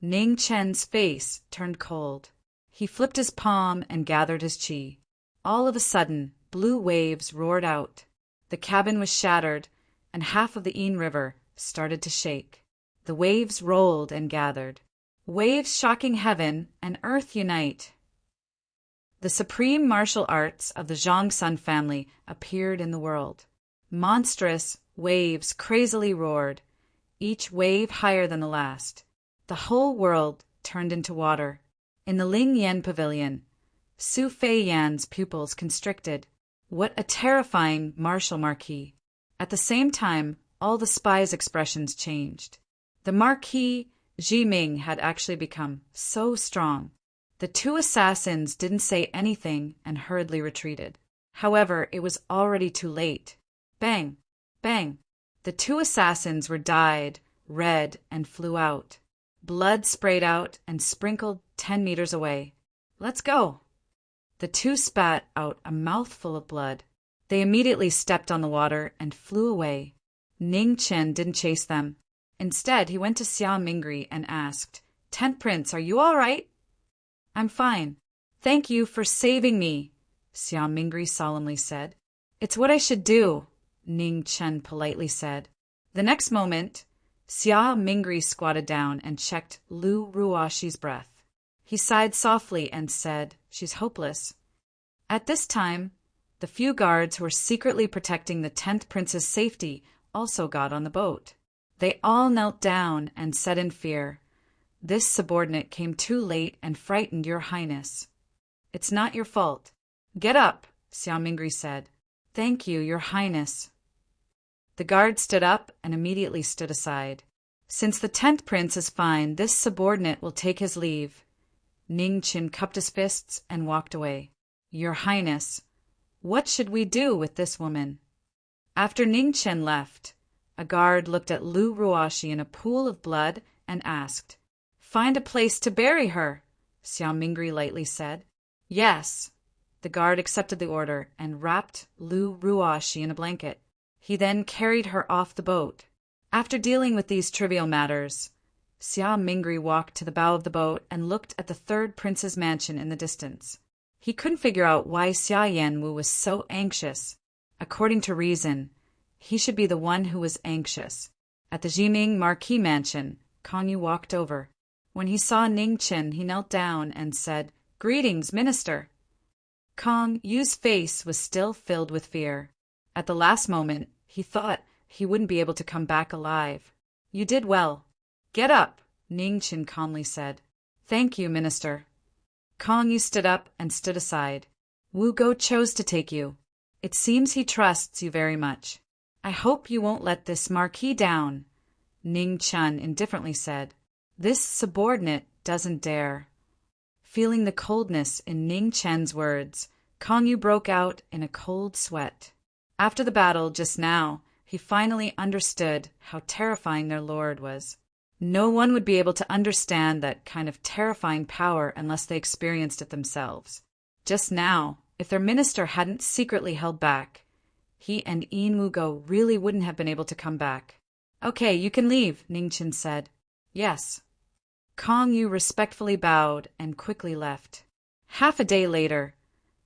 Ning Chen's face turned cold. He flipped his palm and gathered his chi. All of a sudden, blue waves roared out. The cabin was shattered, and half of the Yin River started to shake. The waves rolled and gathered. Waves shocking heaven and earth unite. The supreme martial arts of the Zhongsun family appeared in the world. Monstrous waves crazily roared, each wave higher than the last. The whole world turned into water. In the Ling Yan pavilion, Su Fei Yan's pupils constricted. What a terrifying martial Marquis! At the same time, all the spies' expressions changed. The Marquis Ji Ming had actually become so strong. The two assassins didn't say anything and hurriedly retreated. However, it was already too late. Bang! Bang! The two assassins were dyed red and flew out. Blood sprayed out and sprinkled 10 meters away. Let's go! The two spat out a mouthful of blood. They immediately stepped on the water and flew away. Ning Chen didn't chase them. Instead, he went to Xia Mingri and asked, 10th Prince, are you all right? I'm fine. Thank you for saving me, Xia Mingri solemnly said. It's what I should do, Ning Chen politely said. The next moment, Xia Mingri squatted down and checked Lu Ruoxi's breath. He sighed softly and said, she's hopeless. At this time, the few guards who were secretly protecting the 10th Prince's safety also got on the boat. They all knelt down and said in fear, this subordinate came too late and frightened your highness. It's not your fault. Get up, Xia Mingri said. Thank you, your highness. The guard stood up and immediately stood aside. Since the 10th Prince is fine, this subordinate will take his leave. Ning Chen cupped his fists and walked away. Your highness, what should we do with this woman? After Ning Chen left, a guard looked at Lu Ruoxi in a pool of blood and asked, find a place to bury her, Xia Mingri lightly said. Yes. The guard accepted the order and wrapped Lu Ruashi in a blanket. He then carried her off the boat. After dealing with these trivial matters, Xia Mingri walked to the bow of the boat and looked at the third prince's mansion in the distance. He couldn't figure out why Xia Yanwu was so anxious. According to reason, he should be the one who was anxious. At the Jiming Marquis mansion, Kang Yu walked over. When he saw Ning Qin, he knelt down and said, "Greetings, Minister." Kang Yu's face was still filled with fear. At the last moment, he thought he wouldn't be able to come back alive. "You did well." "Get up," Ning Qin calmly said. "Thank you, Minister." Kang Yu stood up and stood aside. "Wu Go chose to take you. It seems he trusts you very much. I hope you won't let this Marquis down," Ning Chun indifferently said. "This subordinate doesn't dare." Feeling the coldness in Ning Chen's words, Kang Yu broke out in a cold sweat. After the battle just now, he finally understood how terrifying their lord was. No one would be able to understand that kind of terrifying power unless they experienced it themselves. Just now, if their minister hadn't secretly held back, he and Yin Wugo really wouldn't have been able to come back. "Okay, you can leave," Ning Chin said. "Yes." Kang Yu respectfully bowed and quickly left. Half a day later,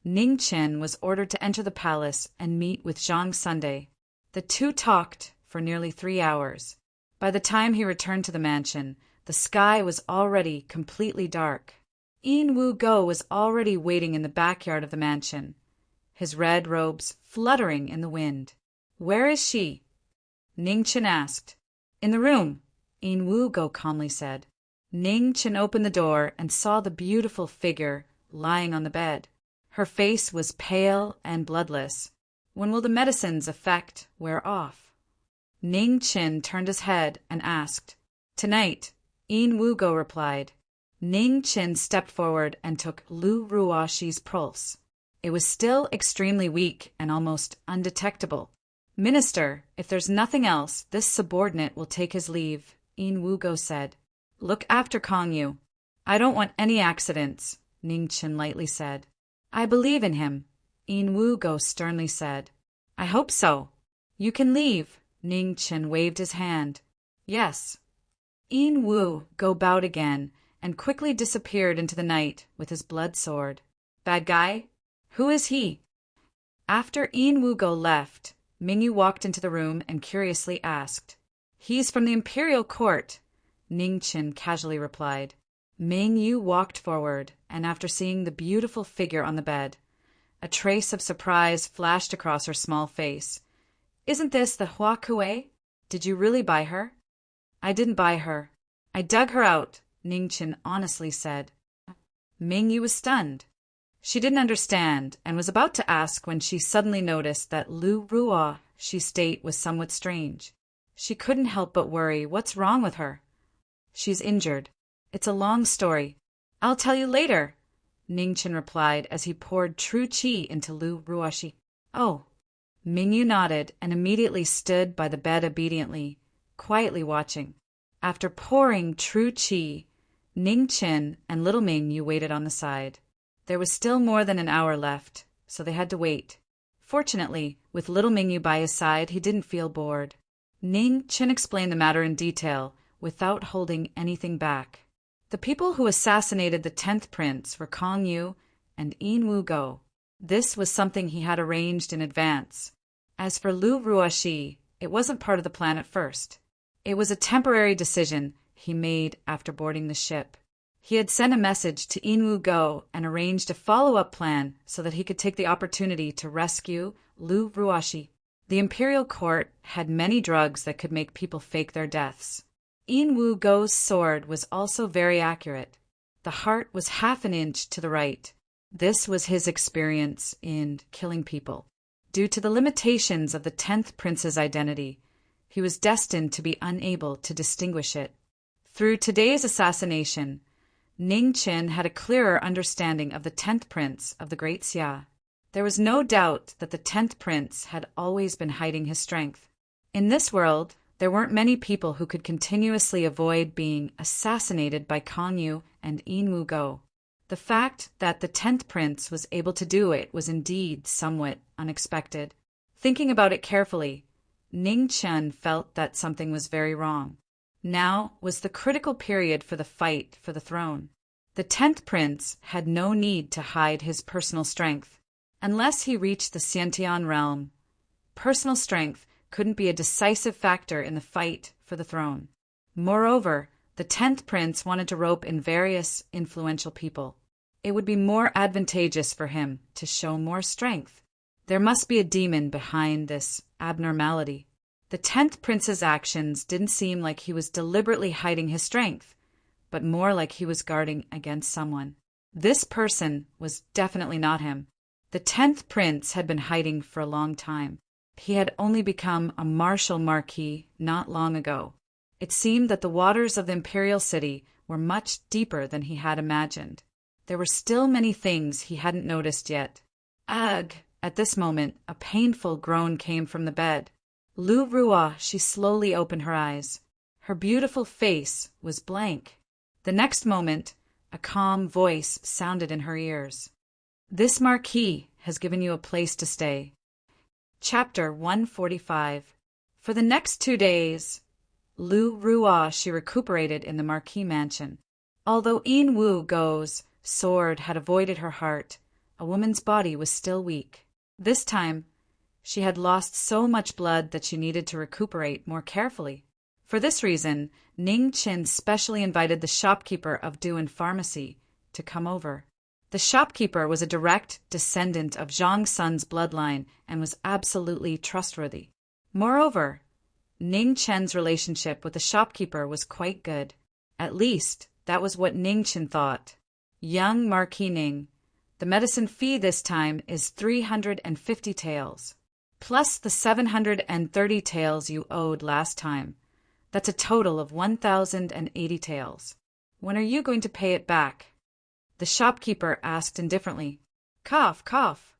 Ning Chin was ordered to enter the palace and meet with Zhang Sunday. The two talked for nearly 3 hours. By the time he returned to the mansion, the sky was already completely dark. Yin Wu Go was already waiting in the backyard of the mansion, his red robes fluttering in the wind. "Where is she?" Ning Chin asked. "In the room," Yin Wu Go calmly said. Ning Chin opened the door and saw the beautiful figure lying on the bed. Her face was pale and bloodless. "When will the medicine's effect wear off?" Ning Chin turned his head and asked. "Tonight," Yin Wu Go replied. Ning Chin stepped forward and took Lu Ruashi's pulse. It was still extremely weak and almost undetectable. "Minister, if there's nothing else, this subordinate will take his leave," Yin Wu Go said. "Look after Kang Yu." "I don't want any accidents," Ning Chin lightly said. "I believe in him," Yin Wu Go sternly said. "I hope so." "You can leave," Ning Chin waved his hand. "Yes." Yin Wu Go bowed again and quickly disappeared into the night with his blood sword. "Bad guy? Who is he?" After Yin Wu Go left, Mingyu walked into the room and curiously asked. "He's from the imperial court," Ning Chin casually replied. Mingyu walked forward, and after seeing the beautiful figure on the bed, a trace of surprise flashed across her small face. "Isn't this the Hua Kue? Did you really buy her?" "I didn't buy her. I dug her out," Ning Chin honestly said. Mingyu was stunned. She didn't understand and was about to ask when she suddenly noticed that Lu Rua's state was somewhat strange. She couldn't help but worry. What's wrong with her? "She's injured. It's a long story. I'll tell you later," Ning Chin replied as he poured true qi into Lu Ruashi. "Oh." Mingyu nodded and immediately stood by the bed obediently, quietly watching. After pouring true qi, Ning Chin and little Mingyu waited on the side. There was still more than an hour left, so they had to wait. Fortunately, with little Mingyu by his side, he didn't feel bored. Ning Chin explained the matter in detail, without holding anything back. The people who assassinated the 10th prince were Kang Yu and Yin Wu Go. This was something he had arranged in advance. As for Lu Ruashi, it wasn't part of the plan at first. It was a temporary decision he made after boarding the ship. He had sent a message to Yin Wu Go and arranged a follow-up plan so that he could take the opportunity to rescue Lu Ruashi. The imperial court had many drugs that could make people fake their deaths. Yin Wu Go's sword was also very accurate. The heart was half an inch to the right. This was his experience in killing people. Due to the limitations of the 10th prince's identity, he was destined to be unable to distinguish it. Through today's assassination, Ning Chin had a clearer understanding of the 10th prince of the Great Xia. There was no doubt that the 10th prince had always been hiding his strength. In this world, there weren't many people who could continuously avoid being assassinated by Kang Yu and Yin Wu Go. The fact that the 10th prince was able to do it was indeed somewhat unexpected. Thinking about it carefully, Ning Chen felt that something was very wrong. Now was the critical period for the fight for the throne. The 10th prince had no need to hide his personal strength. Unless he reached the Xiantian realm, personal strength couldn't be a decisive factor in the fight for the throne. Moreover, the 10th prince wanted to rope in various influential people. It would be more advantageous for him to show more strength. There must be a demon behind this abnormality. The 10th prince's actions didn't seem like he was deliberately hiding his strength, but more like he was guarding against someone. This person was definitely not him. The 10th prince had been hiding for a long time. He had only become a martial Marquis not long ago. It seemed that the waters of the imperial city were much deeper than he had imagined. There were still many things he hadn't noticed yet. Ugh! At this moment, a painful groan came from the bed. Lu Rua, she slowly opened her eyes. Her beautiful face was blank. The next moment, a calm voice sounded in her ears. This Marquis has given you a place to stay. Chapter 145. For the next 2 days, Lu Rua she recuperated in the Marquis mansion. Although Yin Wu Go's sword had avoided her heart, a woman's body was still weak. This time, she had lost so much blood that she needed to recuperate more carefully. For this reason, Ning Qin specially invited the shopkeeper of Duan Pharmacy to come over. The shopkeeper was a direct descendant of Zhang Sun's bloodline and was absolutely trustworthy. Moreover, Ning Chen's relationship with the shopkeeper was quite good. At least, that was what Ning Chen thought. Young Marquis Ning, the medicine fee this time is 350 taels, plus the 730 taels you owed last time. That's a total of 1,080 taels. When are you going to pay it back? The shopkeeper asked indifferently. Cough, cough.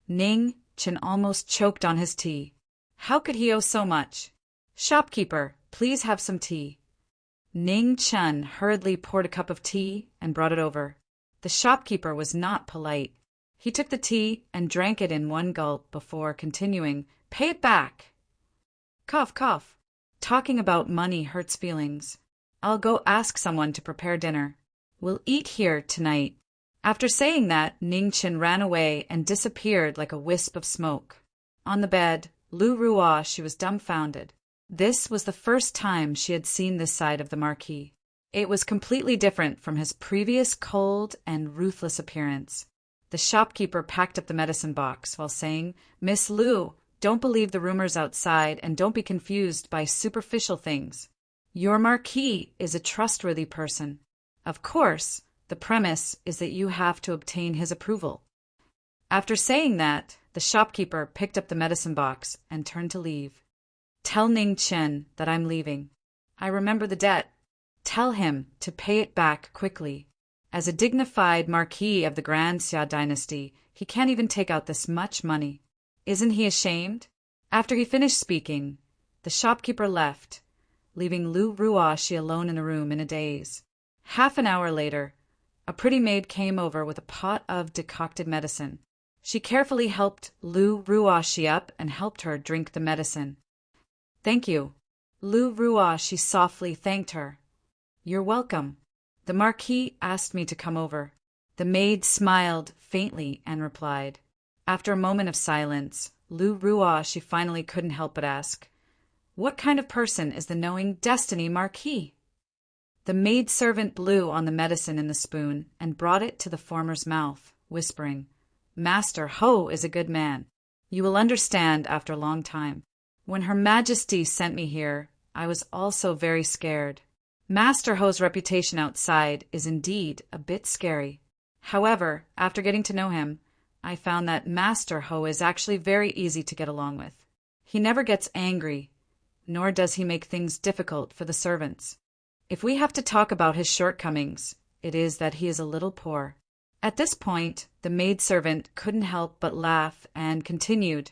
Ning Chen almost choked on his tea. How could he owe so much? Shopkeeper, please have some tea. Ning Chen hurriedly poured a cup of tea and brought it over. The shopkeeper was not polite. He took the tea and drank it in one gulp before continuing, Pay it back. Cough, cough. Talking about money hurts feelings. I'll go ask someone to prepare dinner. We'll eat here tonight. After saying that, Ning Chen ran away and disappeared like a wisp of smoke. On the bed, Lu Rua, she was dumbfounded. This was the first time she had seen this side of the Marquis. It was completely different from his previous cold and ruthless appearance. The shopkeeper packed up the medicine box while saying, Miss Lu, don't believe the rumors outside and don't be confused by superficial things. Your Marquis is a trustworthy person. Of course, the premise is that you have to obtain his approval. After saying that, the shopkeeper picked up the medicine box and turned to leave. Tell Ning Chen that I'm leaving. I remember the debt. Tell him to pay it back quickly. As a dignified Marquis of the Grand Xia dynasty, he can't even take out this much money. Isn't he ashamed? After he finished speaking, the shopkeeper left, leaving Lu Ruashi alone in the room in a daze. Half an hour later, a pretty maid came over with a pot of decocted medicine. She carefully helped Lu Ruashi up and helped her drink the medicine. Thank you. Lu Ruashi softly thanked her. You're welcome. The Marquis asked me to come over. The maid smiled faintly and replied. After a moment of silence, Lu Ruashi finally couldn't help but ask, What kind of person is the knowing Destiny Marquis? The maidservant blew on the medicine in the spoon and brought it to the former's mouth, whispering, Master Ho is a good man. You will understand after a long time. When Her Majesty sent me here, I was also very scared. Master Ho's reputation outside is indeed a bit scary. However, after getting to know him, I found that Master Ho is actually very easy to get along with. He never gets angry, nor does he make things difficult for the servants. If we have to talk about his shortcomings, it is that he is a little poor. At this point, the maidservant couldn't help but laugh and continued,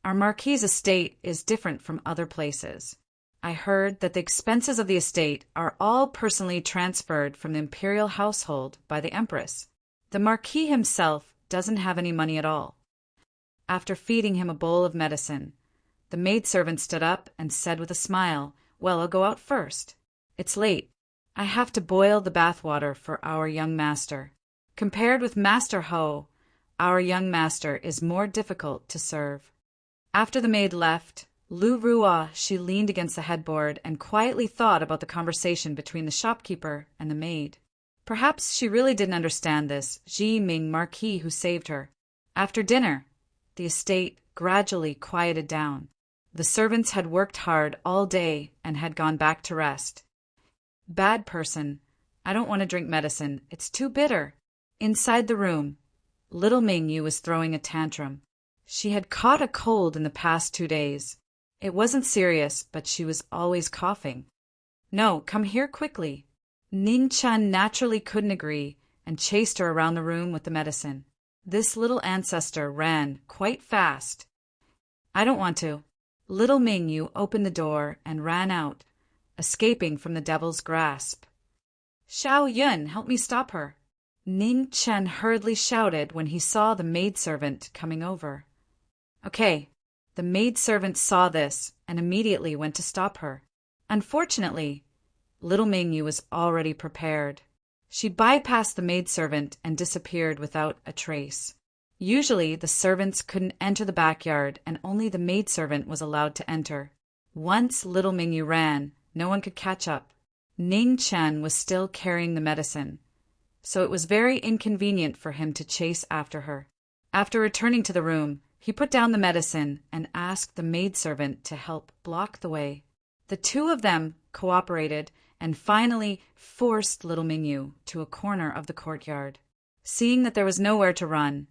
Our Marquis' estate is different from other places. I heard that the expenses of the estate are all personally transferred from the imperial household by the Empress. The Marquis himself doesn't have any money at all. After feeding him a bowl of medicine, the maidservant stood up and said with a smile, "Well, I'll go out first. It's late. I have to boil the bathwater for our young master. Compared with Master Ho, our young master is more difficult to serve." After the maid left, Lu Rua, she leaned against the headboard and quietly thought about the conversation between the shopkeeper and the maid. Perhaps she really didn't understand this Ji Ming Marquis who saved her. After dinner, the estate gradually quieted down. The servants had worked hard all day and had gone back to rest. "Bad person. I don't want to drink medicine. It's too bitter." Inside the room, little Mingyu was throwing a tantrum. She had caught a cold in the past 2 days. It wasn't serious, but she was always coughing. "No, come here quickly." Ning Chen naturally couldn't agree and chased her around the room with the medicine. This little ancestor ran quite fast. "I don't want to." Little Mingyu opened the door and ran out, escaping from the devil's grasp. "Xiao Yun, help me stop her." Ning Chen hurriedly shouted when he saw the maidservant coming over. Okay, the maidservant saw this and immediately went to stop her. Unfortunately, little Mingyu was already prepared. She bypassed the maidservant and disappeared without a trace. Usually, the servants couldn't enter the backyard and only the maidservant was allowed to enter. Once little Mingyu ran, no one could catch up. Ning Chen was still carrying the medicine, so it was very inconvenient for him to chase after her. After returning to the room, he put down the medicine and asked the maidservant to help block the way. The two of them cooperated and finally forced little Mingyu to a corner of the courtyard. Seeing that there was nowhere to run,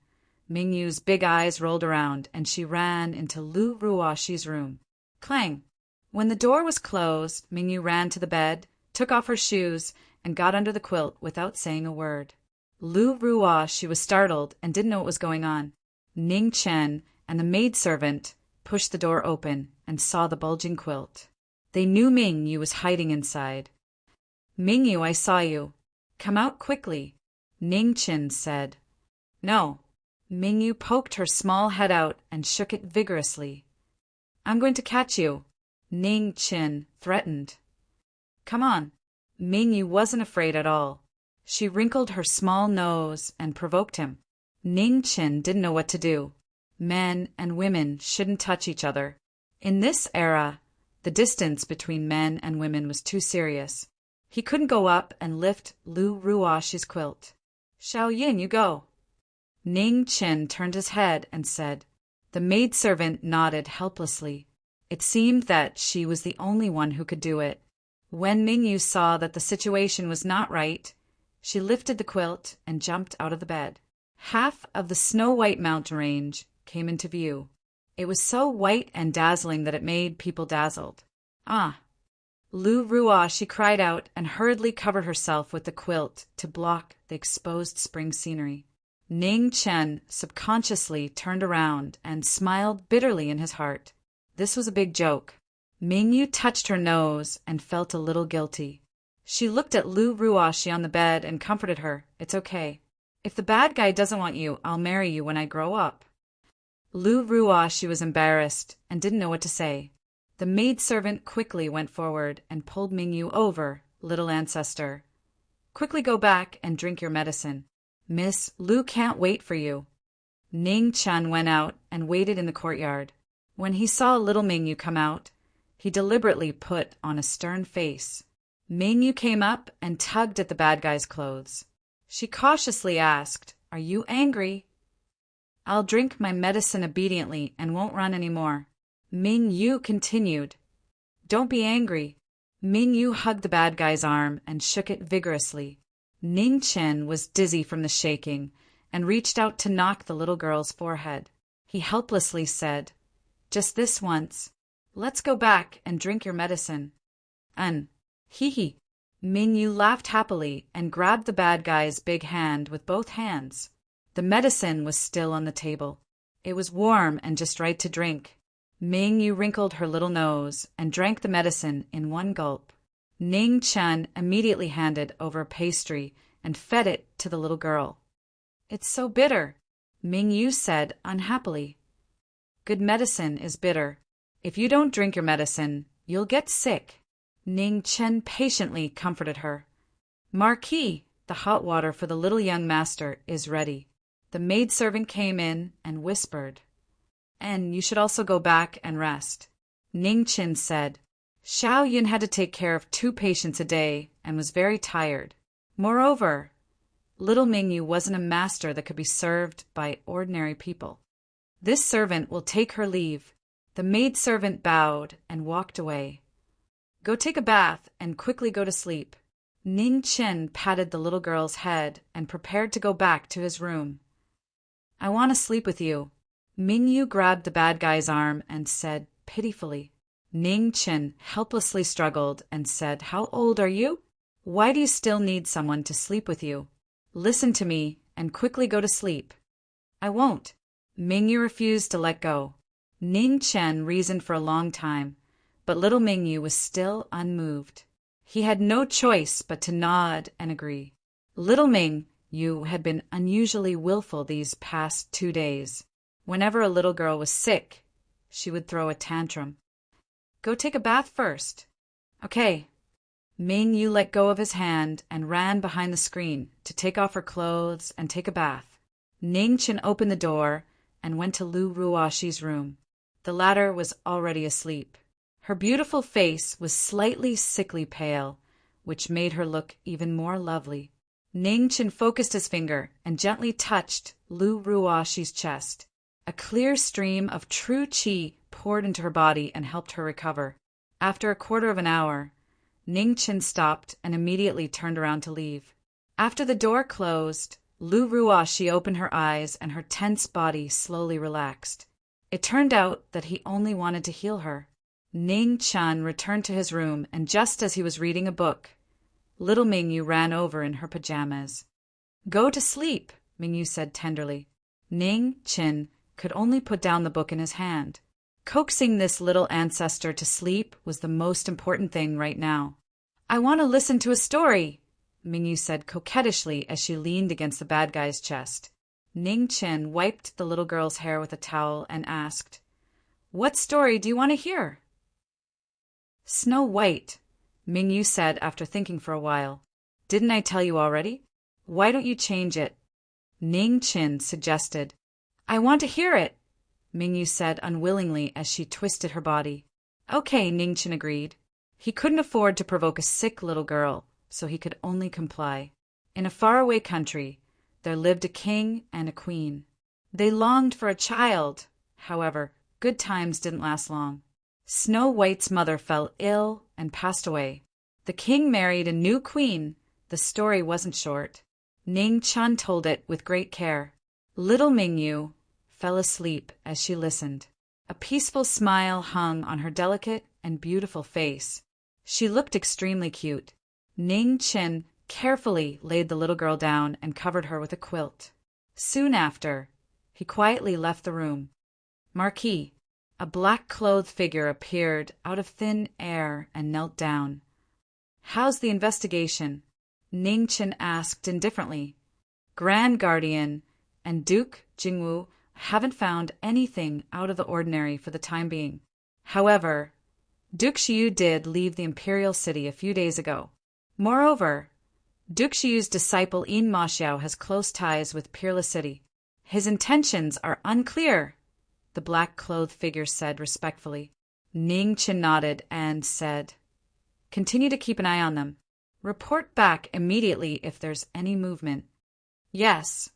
Mingyu's big eyes rolled around and she ran into Lu Ruashi's room. Clang! When the door was closed, Mingyu ran to the bed, took off her shoes, and got under the quilt without saying a word. Lu Ruashi was startled and didn't know what was going on. Ning Chen and the maidservant pushed the door open and saw the bulging quilt. They knew Mingyu was hiding inside. "Mingyu, I saw you. Come out quickly," Ning Chen said. "No." Mingyu poked her small head out and shook it vigorously. "I'm going to catch you," Ning Chen threatened. "Come on." Mingyu wasn't afraid at all. She wrinkled her small nose and provoked him. Ning Chen didn't know what to do. Men and women shouldn't touch each other. In this era, the distance between men and women was too serious. He couldn't go up and lift Lu Ruashi's quilt. "Xiao Yin, you go." Ning Chen turned his head and said. The maidservant nodded helplessly. It seemed that she was the only one who could do it. When Mingyu saw that the situation was not right, she lifted the quilt and jumped out of the bed. Half of the snow-white mountain range came into view. It was so white and dazzling that it made people dazzled. "Ah!" Lu Ruashi cried out and hurriedly covered herself with the quilt to block the exposed spring scenery. Ning Chen subconsciously turned around and smiled bitterly in his heart. This was a big joke. Mingyu touched her nose and felt a little guilty. She looked at Lu Ruashi on the bed and comforted her. "It's okay. If the bad guy doesn't want you, I'll marry you when I grow up." Lu Ruashi was embarrassed and didn't know what to say. The maidservant quickly went forward and pulled Mingyu over, "Little ancestor. Quickly go back and drink your medicine. Miss Lu can't wait for you." Ning Chen went out and waited in the courtyard. When he saw little Mingyu come out, he deliberately put on a stern face. Mingyu came up and tugged at the bad guy's clothes. She cautiously asked, "Are you angry?" "I'll drink my medicine obediently and won't run any more." Mingyu continued, "Don't be angry." Mingyu hugged the bad guy's arm and shook it vigorously. Ning Chen was dizzy from the shaking and reached out to knock the little girl's forehead. He helplessly said, "Just this once. Let's go back and drink your medicine." Hee. Mingyu laughed happily and grabbed the bad guy's big hand with both hands. The medicine was still on the table. It was warm and just right to drink. Ming Yu wrinkled her little nose and drank the medicine in one gulp. Ning Chen immediately handed over a pastry and fed it to the little girl. "It's so bitter," Ming Yu said unhappily. "Good medicine is bitter. If you don't drink your medicine, you'll get sick." Ning Chen patiently comforted her. "Marquis, the hot water for the little young master is ready." The maidservant came in and whispered, "And you should also go back and rest." Ning Chen said. Xiao Yun had to take care of 2 patients a day and was very tired. Moreover, little Mingyu wasn't a master that could be served by ordinary people. "This servant will take her leave." The maidservant bowed and walked away. "Go take a bath and quickly go to sleep." Ning Chen patted the little girl's head and prepared to go back to his room. "I want to sleep with you." Mingyu grabbed the bad guy's arm and said pitifully. Ning Chen helplessly struggled and said, "How old are you? Why do you still need someone to sleep with you? Listen to me and quickly go to sleep." "I won't." Mingyu refused to let go. Ning Chen reasoned for a long time, but little Mingyu was still unmoved. He had no choice but to nod and agree. Little Mingyu had been unusually willful these past 2 days. Whenever a little girl was sick, she would throw a tantrum. "Go take a bath first." "Okay." Mingyu let go of his hand and ran behind the screen to take off her clothes and take a bath. Ning Chen opened the door and went to Lu Ruoxi's room. The latter was already asleep. Her beautiful face was slightly sickly pale, which made her look even more lovely. Ning Chen focused his finger and gently touched Lu Ruoxi's chest. A clear stream of true qi poured into her body and helped her recover. After a quarter of an hour, Ning Chen stopped and immediately turned around to leave. After the door closed, Lu Ruoxi opened her eyes and her tense body slowly relaxed. It turned out that he only wanted to heal her. Ning Chen returned to his room, and just as he was reading a book, little Mingyu ran over in her pajamas. "Go to sleep," Mingyu said tenderly. Ning Chen could only put down the book in his hand. Coaxing this little ancestor to sleep was the most important thing right now. "I want to listen to a story," Mingyu said coquettishly as she leaned against the bad guy's chest. Ning Chen wiped the little girl's hair with a towel and asked, "What story do you want to hear?" "Snow White," Mingyu said after thinking for a while. "Didn't I tell you already? Why don't you change it?" Ning Chen suggested. "I want to hear it," Mingyu said unwillingly as she twisted her body. "Okay," Ning Chen agreed. He couldn't afford to provoke a sick little girl, so he could only comply. In a faraway country, there lived a king and a queen. They longed for a child. However, good times didn't last long. Snow White's mother fell ill and passed away. The king married a new queen. The story wasn't short. Ning Chen told it with great care. Little Mingyu fell asleep as she listened. A peaceful smile hung on her delicate and beautiful face. She looked extremely cute. Ning Chen carefully laid the little girl down and covered her with a quilt. Soon after, he quietly left the room. Marquis, a black-clothed figure, appeared out of thin air and knelt down. "How's the investigation?" Ning Chen asked indifferently. "Grand Guardian and Duke Jingwu haven't found anything out of the ordinary for the time being. However, Duke Xiu did leave the imperial city a few days ago. Moreover, Duke Xiu's disciple Yin Ma Xiao has close ties with Peerless City. His intentions are unclear," the black-clothed figure said respectfully. Ning Chen nodded and said, "Continue to keep an eye on them. Report back immediately if there's any movement." "Yes."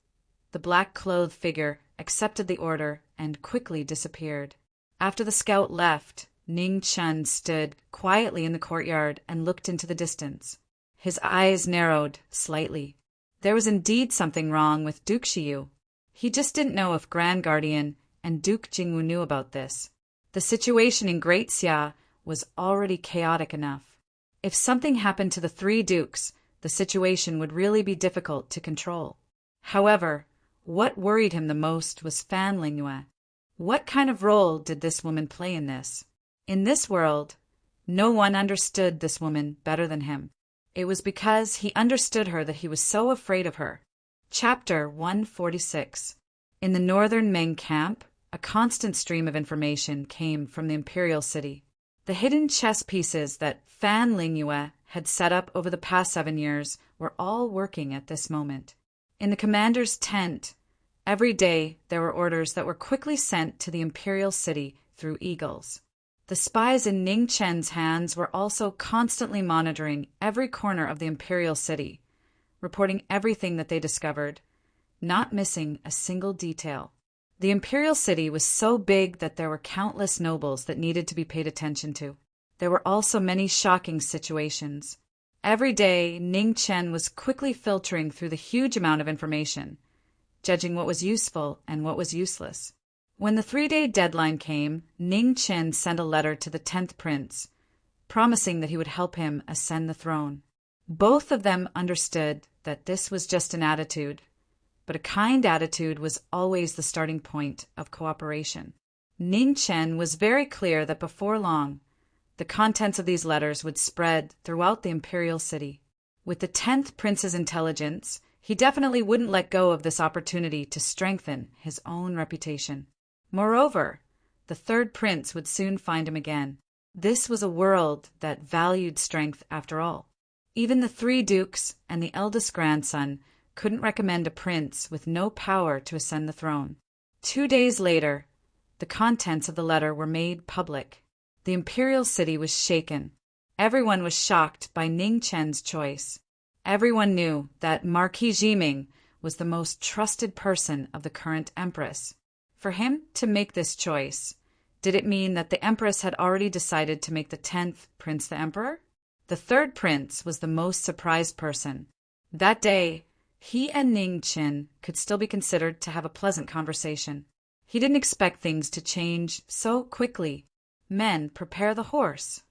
The black-clothed figure accepted the order and quickly disappeared. After the scout left, Ning Chen stood quietly in the courtyard and looked into the distance. His eyes narrowed slightly. There was indeed something wrong with Duke Xiu. He just didn't know if Grand Guardian and Duke Jingwu knew about this. The situation in Great Xia was already chaotic enough. If something happened to the 3 dukes, the situation would really be difficult to control. However, what worried him the most was Fan Lingyue. What kind of role did this woman play in this? In this world, no one understood this woman better than him. It was because he understood her that he was so afraid of her. Chapter 146. In the northern Ming camp, a constant stream of information came from the imperial city. The hidden chess pieces that Fan Lingyue had set up over the past 7 years were all working at this moment. In the commander's tent, every day there were orders that were quickly sent to the imperial city through eagles. The spies in Ning Chen's hands were also constantly monitoring every corner of the imperial city, reporting everything that they discovered, not missing a single detail. The imperial city was so big that there were countless nobles that needed to be paid attention to. There were also many shocking situations. Every day, Ning Chen was quickly filtering through the huge amount of information, judging what was useful and what was useless. When the 3-day deadline came, Ning Chen sent a letter to the 10th prince, promising that he would help him ascend the throne. Both of them understood that this was just an attitude, but a kind attitude was always the starting point of cooperation. Ning Chen was very clear that before long, the contents of these letters would spread throughout the imperial city. With the 10th prince's intelligence, he definitely wouldn't let go of this opportunity to strengthen his own reputation. Moreover, the 3rd prince would soon find him again. This was a world that valued strength after all. Even the 3 dukes and the eldest grandson couldn't recommend a prince with no power to ascend the throne. 2 days later, the contents of the letter were made public. The imperial city was shaken. Everyone was shocked by Ning Chen's choice. Everyone knew that Marquis Jiming was the most trusted person of the current empress. For him to make this choice, did it mean that the empress had already decided to make the 10th prince the emperor? The 3rd prince was the most surprised person. That day, he and Ning Chen could still be considered to have a pleasant conversation. He didn't expect things to change so quickly. Men, prepare the horse.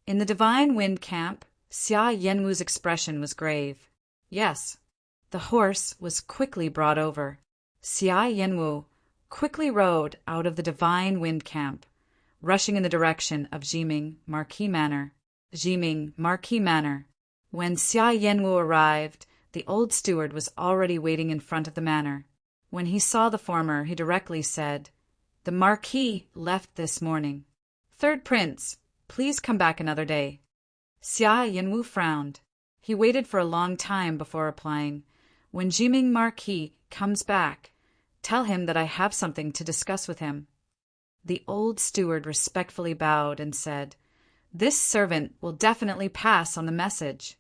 In the Divine Wind camp, Xia Yanwu's expression was grave. Yes, the horse was quickly brought over. Xia Yanwu quickly rode out of the Divine Wind camp, rushing in the direction of Jiming Marquis Manor. Jiming Marquis Manor. When Xia Yanwu arrived, the old steward was already waiting in front of the manor. When he saw the former, he directly said, "The Marquis left this morning. 3rd prince, please come back another day." Xia Yanwu frowned. He waited for a long time before replying, "When Jiming Marquis comes back, tell him that I have something to discuss with him." The old steward respectfully bowed and said, "This servant will definitely pass on the message."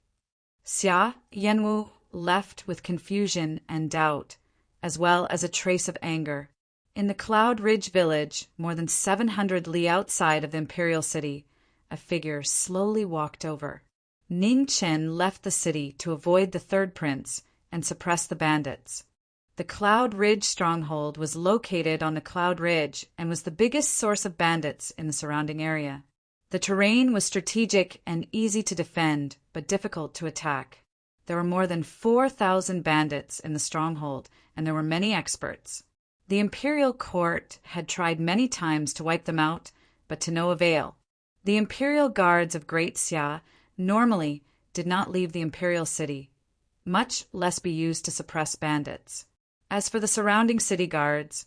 Xia Yanwu left with confusion and doubt, as well as a trace of anger. In the Cloud Ridge village, more than 700 li outside of the imperial city, a figure slowly walked over. Ning Chen left the city to avoid the 3rd prince and suppress the bandits. The Cloud Ridge stronghold was located on the Cloud Ridge and was the biggest source of bandits in the surrounding area. The terrain was strategic and easy to defend, but difficult to attack. There were more than 4,000 bandits in the stronghold, and there were many experts. The imperial court had tried many times to wipe them out, but to no avail. The imperial guards of Great Xia normally did not leave the imperial city, much less be used to suppress bandits. As for the surrounding city guards,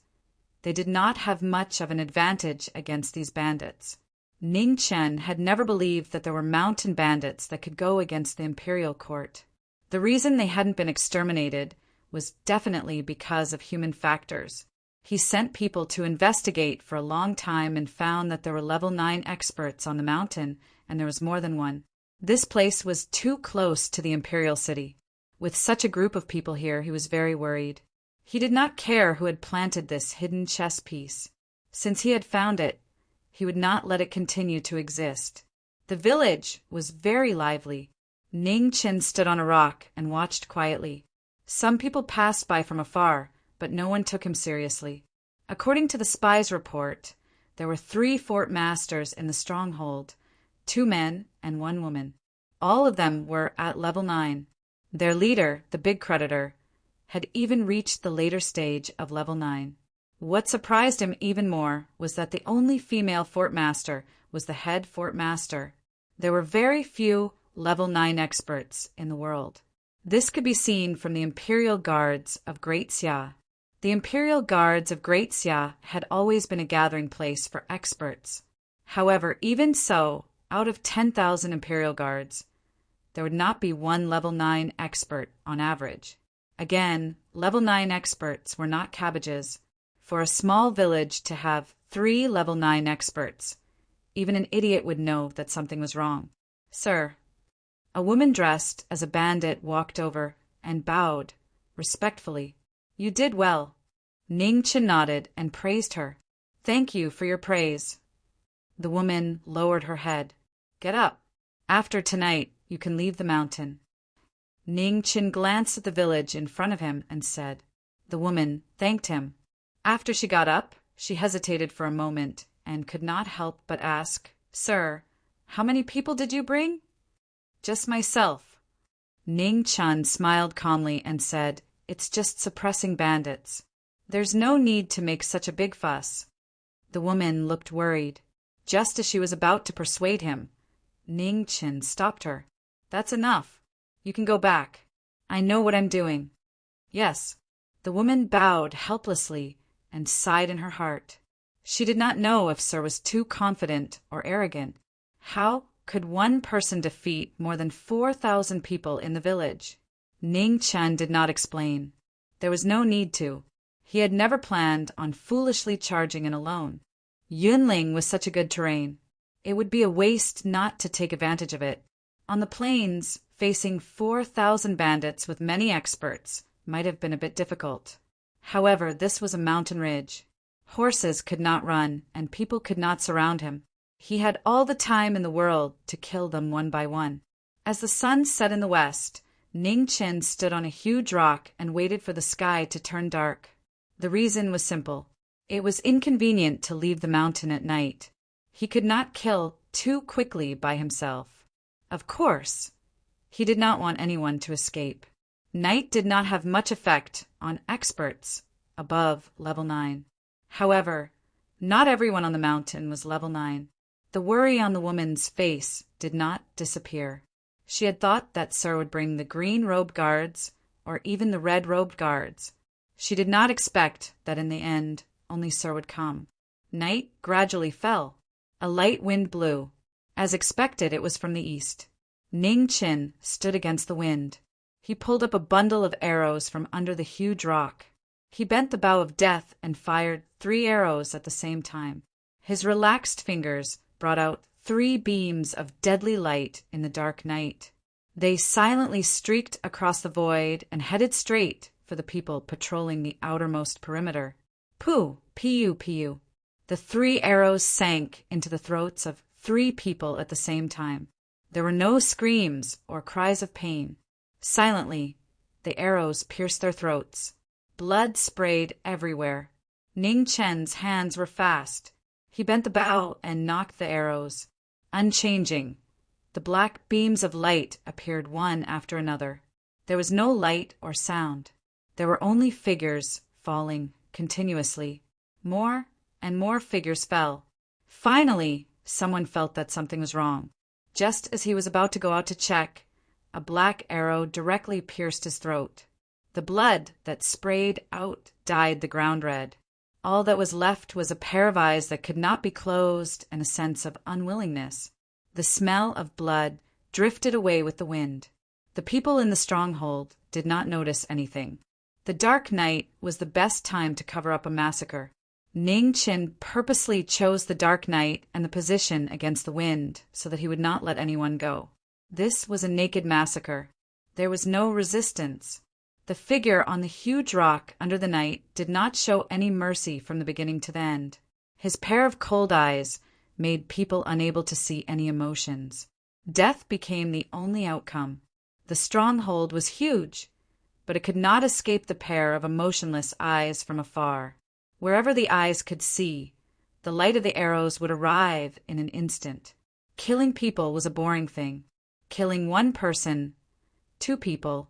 they did not have much of an advantage against these bandits. Ning Chen had never believed that there were mountain bandits that could go against the imperial court. The reason they hadn't been exterminated was definitely because of human factors. He sent people to investigate for a long time and found that there were level 9 experts on the mountain, and there was more than one. This place was too close to the imperial city. With such a group of people here, he was very worried. He did not care who had planted this hidden chess piece. Since he had found it, he would not let it continue to exist. The village was very lively. Ning Chen stood on a rock and watched quietly. Some people passed by from afar, but no one took him seriously. According to the spy's report, there were 3 fort masters in the stronghold, 2 men and 1 woman. All of them were at level 9. Their leader, the big creditor, had even reached the later stage of level 9. What surprised him even more was that the only female fort master was the head fort master. There were very few level 9 experts in the world. This could be seen from the Imperial Guards of Great Xia. The Imperial Guards of Great Xia had always been a gathering place for experts. However, even so, out of 10,000 Imperial Guards, there would not be one level 9 expert on average. Again, level 9 experts were not cabbages. For a small village to have 3 level 9 experts, even an idiot would know that something was wrong. Sir, a woman dressed as a bandit walked over and bowed respectfully. You did well. Ning Chen nodded and praised her. Thank you for your praise. The woman lowered her head. Get up. After tonight, you can leave the mountain. Ning Chen glanced at the village in front of him and said. The woman thanked him. After she got up, she hesitated for a moment and could not help but ask, Sir, how many people did you bring? Just myself. Ning Chen smiled calmly and said, It's just suppressing bandits. There's no need to make such a big fuss. The woman looked worried. Just as she was about to persuade him, Ning Chen stopped her. That's enough. You can go back. I know what I'm doing. Yes. The woman bowed helplessly and sighed in her heart. She did not know if Sir was too confident or arrogant. How could one person defeat more than 4,000 people in the village? Ning Chen did not explain. There was no need to. He had never planned on foolishly charging in alone. Yunling was such a good terrain. It would be a waste not to take advantage of it. On the plains, facing 4,000 bandits with many experts might have been a bit difficult. However, this was a mountain ridge. Horses could not run, and people could not surround him. He had all the time in the world to kill them one by one. As the sun set in the west, Ning Chen stood on a huge rock and waited for the sky to turn dark. The reason was simple. It was inconvenient to leave the mountain at night. He could not kill too quickly by himself. Of course, he did not want anyone to escape. Night did not have much effect on experts above level 9. However, not everyone on the mountain was level 9. The worry on the woman's face did not disappear. She had thought that Sir would bring the green-robed guards or even the red-robed guards. She did not expect that in the end only Sir would come. Night gradually fell. A light wind blew. As expected, it was from the east. Ning Chen stood against the wind. He pulled up a bundle of arrows from under the huge rock. He bent the bow of death and fired 3 arrows at the same time. His relaxed fingers brought out 3 beams of deadly light in the dark night. They silently streaked across the void and headed straight for the people patrolling the outermost perimeter. Pooh, piu, piu. The 3 arrows sank into the throats of 3 people at the same time. There were no screams or cries of pain. Silently, the arrows pierced their throats. Blood sprayed everywhere. Ning Chen's hands were fast. He bent the bow and knocked the arrows. Unchanging, the black beams of light appeared one after another. There was no light or sound. There were only figures falling continuously. More and more figures fell. Finally, someone felt that something was wrong. Just as he was about to go out to check, a black arrow directly pierced his throat. The blood that sprayed out dyed the ground red. All that was left was a pair of eyes that could not be closed and a sense of unwillingness. The smell of blood drifted away with the wind. The people in the stronghold did not notice anything. The dark night was the best time to cover up a massacre. Ning Chen purposely chose the dark night and the position against the wind so that he would not let anyone go. This was a naked massacre. There was no resistance. The figure on the huge rock under the night did not show any mercy from the beginning to the end. His pair of cold eyes made people unable to see any emotions. Death became the only outcome. The stronghold was huge, but it could not escape the pair of emotionless eyes from afar. Wherever the eyes could see, the light of the arrows would arrive in an instant. Killing people was a boring thing. Killing 1 person, 2 people,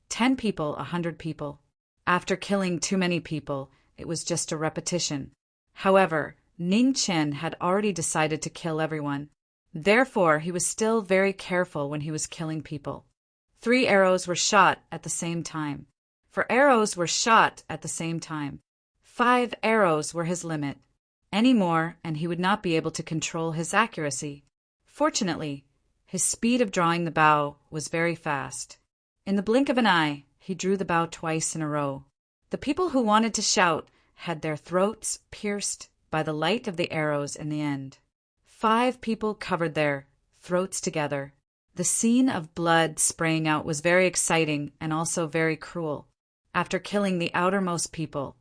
10 people, 100 people. After killing too many people, it was just a repetition. However, Ning Chen had already decided to kill everyone. Therefore, he was still very careful when he was killing people. 3 arrows were shot at the same time. 4 arrows were shot at the same time. 5 arrows were his limit. Any more, and he would not be able to control his accuracy. Fortunately, his speed of drawing the bow was very fast. In the blink of an eye, he drew the bow twice in a row. The people who wanted to shout had their throats pierced by the light of the arrows in the end. 5 people covered their throats together. The scene of blood spraying out was very exciting and also very cruel. After killing the outermost people,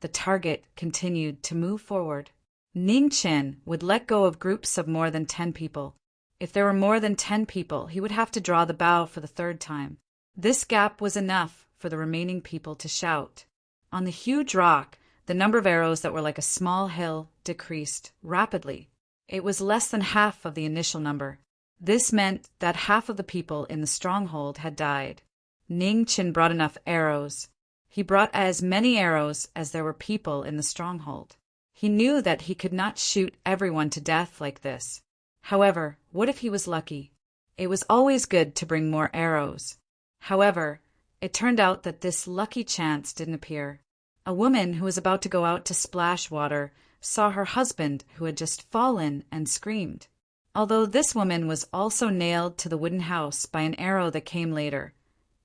the target continued to move forward. Ning Chen would let go of groups of more than 10 people. If there were more than 10 people, he would have to draw the bow for the 3rd time. This gap was enough for the remaining people to shout. On the huge rock, the number of arrows that were like a small hill decreased rapidly. It was less than half of the initial number. This meant that half of the people in the stronghold had died. Ning Chen brought enough arrows. He brought as many arrows as there were people in the stronghold. He knew that he could not shoot everyone to death like this. However, what if he was lucky? It was always good to bring more arrows. However, it turned out that this lucky chance didn't appear. A woman who was about to go out to splash water saw her husband who had just fallen and screamed. Although this woman was also nailed to the wooden house by an arrow that came later,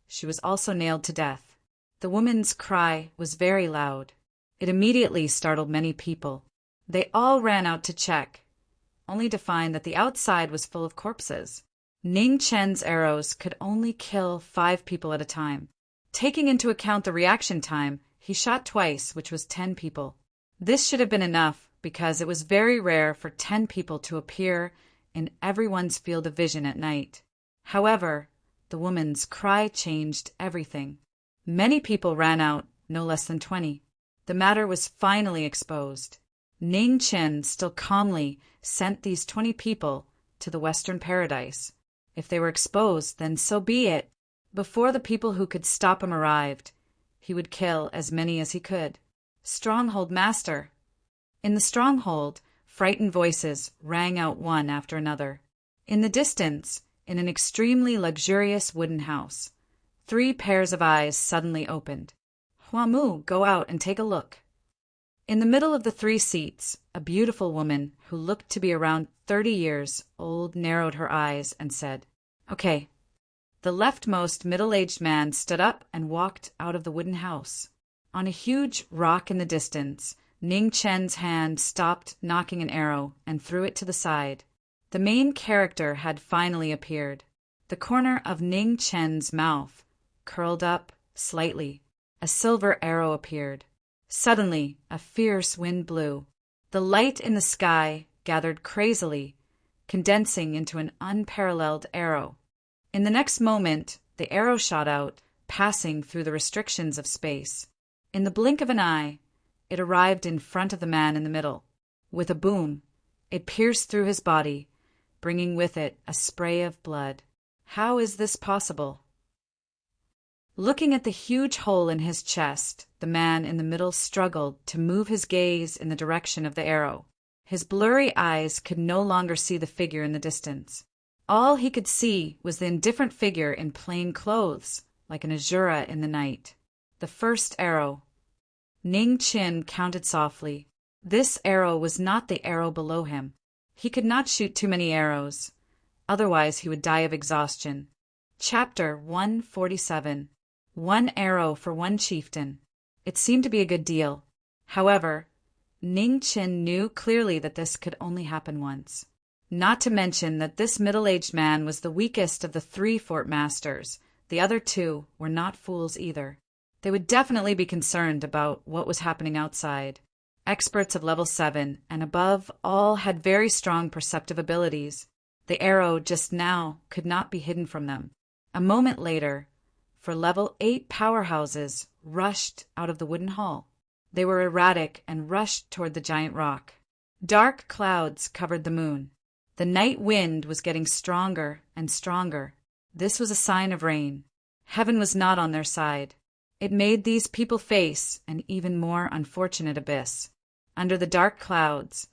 she was also nailed to death. The woman's cry was very loud. It immediately startled many people. They all ran out to check, only to find that the outside was full of corpses. Ning Chen's arrows could only kill 5 people at a time. Taking into account the reaction time, he shot twice, which was 10 people. This should have been enough because it was very rare for 10 people to appear in everyone's field of vision at night. However, the woman's cry changed everything. Many people ran out, no less than 20. The matter was finally exposed. Ning Chen still calmly sent these 20 people to the Western Paradise. If they were exposed, then so be it. Before the people who could stop him arrived, he would kill as many as he could. Stronghold Master. In the stronghold, frightened voices rang out one after another. In the distance, in an extremely luxurious wooden house, 3 pairs of eyes suddenly opened. Huamu, go out and take a look. In the middle of the 3 seats, a beautiful woman who looked to be around 30 years old narrowed her eyes and said, "Okay." The leftmost middle-aged man stood up and walked out of the wooden house. On a huge rock in the distance, Ning Chen's hand stopped knocking an arrow and threw it to the side. The main character had finally appeared. The corner of Ning Chen's mouth curled up slightly. A silver arrow appeared. Suddenly, a fierce wind blew. The light in the sky gathered crazily, condensing into an unparalleled arrow. In the next moment, the arrow shot out, passing through the restrictions of space. In the blink of an eye, it arrived in front of the man in the middle. With a boom, it pierced through his body, bringing with it a spray of blood. How is this possible? Looking at the huge hole in his chest, the man in the middle struggled to move his gaze in the direction of the arrow. His blurry eyes could no longer see the figure in the distance. All he could see was the indifferent figure in plain clothes, like an azura in the night. The first arrow. Ning Chen counted softly. This arrow was not the arrow below him. He could not shoot too many arrows, otherwise he would die of exhaustion. Chapter 147. 1 arrow for 1 chieftain. It seemed to be a good deal. However, Ning Chen knew clearly that this could only happen once. Not to mention that this middle-aged man was the weakest of the 3 fort masters. The other 2 were not fools either. They would definitely be concerned about what was happening outside. Experts of level 7 and above all had very strong perceptive abilities. The arrow just now could not be hidden from them. A moment later, 4 level 8 powerhouses rushed out of the wooden hall. They were erratic and rushed toward the giant rock. Dark clouds covered the moon. The night wind was getting stronger and stronger. This was a sign of rain. Heaven was not on their side. It made these people face an even more unfortunate abyss. Under the dark clouds,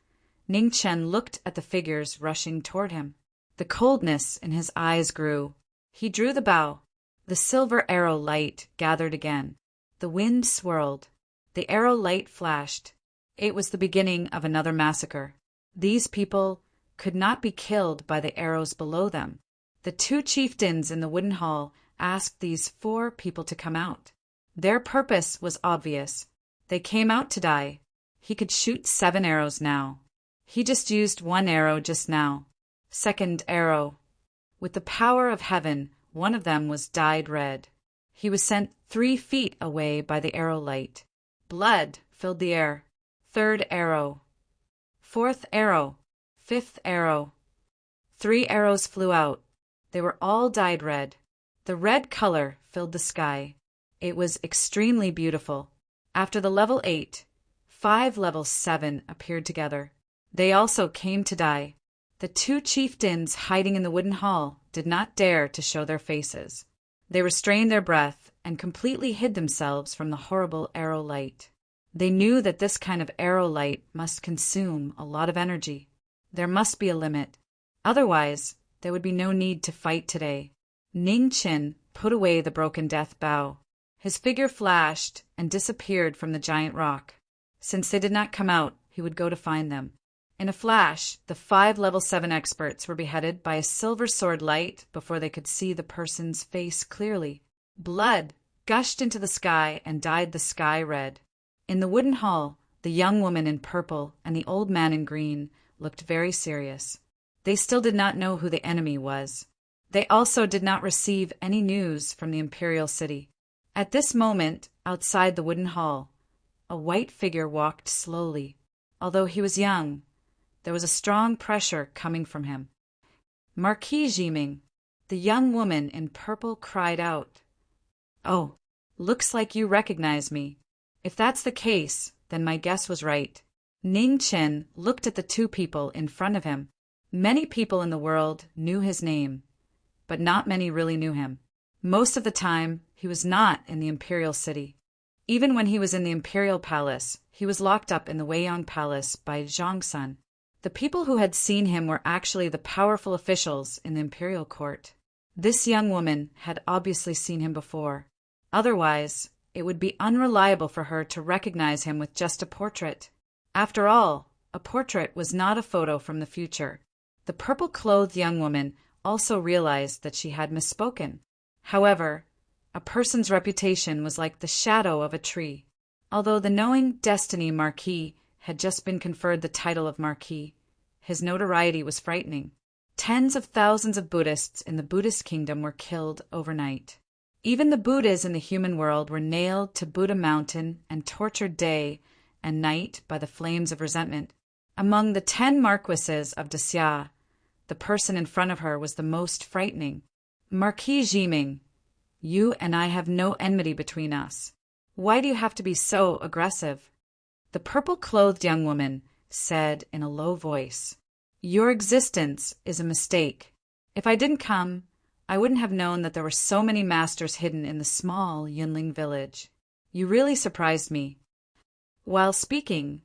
Ning Chen looked at the figures rushing toward him. The coldness in his eyes grew. He drew the bow. The silver arrow light gathered again. The wind swirled. The arrow light flashed. It was the beginning of another massacre. These people could not be killed by the arrows below them. The two chieftains in the wooden hall asked these 4 people to come out. Their purpose was obvious. They came out to die. He could shoot 7 arrows now. He just used 1 arrow just now. Second arrow. With the power of heaven, one of them was dyed red. He was sent 3 feet away by the arrow light. Blood filled the air. Third arrow. Fourth arrow. Fifth arrow. 3 arrows flew out. They were all dyed red. The red color filled the sky. It was extremely beautiful. After the level 8, 5 level 7 appeared together. They also came to die. The 2 chieftains hiding in the wooden hall did not dare to show their faces. They restrained their breath and completely hid themselves from the horrible arrow light. They knew that this kind of arrow light must consume a lot of energy. There must be a limit. Otherwise, there would be no need to fight today. Ning Chen put away the broken death bow. His figure flashed and disappeared from the giant rock. Since they did not come out, he would go to find them. In a flash, the 5 level 7 experts were beheaded by a silver sword light before they could see the person's face clearly. Blood gushed into the sky and dyed the sky red. In the wooden hall, the young woman in purple and the old man in green looked very serious. They still did not know who the enemy was. They also did not receive any news from the imperial city. At this moment, outside the wooden hall, a white figure walked slowly. Although he was young, there was a strong pressure coming from him. Marquis Jiming, the young woman in purple, cried out, "Oh, looks like you recognize me. If that's the case, then my guess was right." Ning Chen looked at the 2 people in front of him. Many people in the world knew his name, but not many really knew him. Most of the time, he was not in the imperial city. Even when he was in the imperial palace, he was locked up in the Weiyang Palace by Zhongsun. The people who had seen him were actually the powerful officials in the imperial court. This young woman had obviously seen him before. Otherwise, it would be unreliable for her to recognize him with just a portrait. After all, a portrait was not a photo from the future. The purple-clothed young woman also realized that she had misspoken. However, a person's reputation was like the shadow of a tree. Although the knowing destiny Marquis had just been conferred the title of Marquis, his notoriety was frightening. Tens of thousands of Buddhists in the Buddhist kingdom were killed overnight. Even the Buddhas in the human world were nailed to Buddha Mountain and tortured day and night by the flames of resentment. Among the 10 marquises of Daxia, the person in front of her was the most frightening. "Marquis Jiming, you and I have no enmity between us. Why do you have to be so aggressive?" The purple-clothed young woman said in a low voice, "Your existence is a mistake. If I didn't come, I wouldn't have known that there were so many masters hidden in the small Yunling village. You really surprised me." While speaking,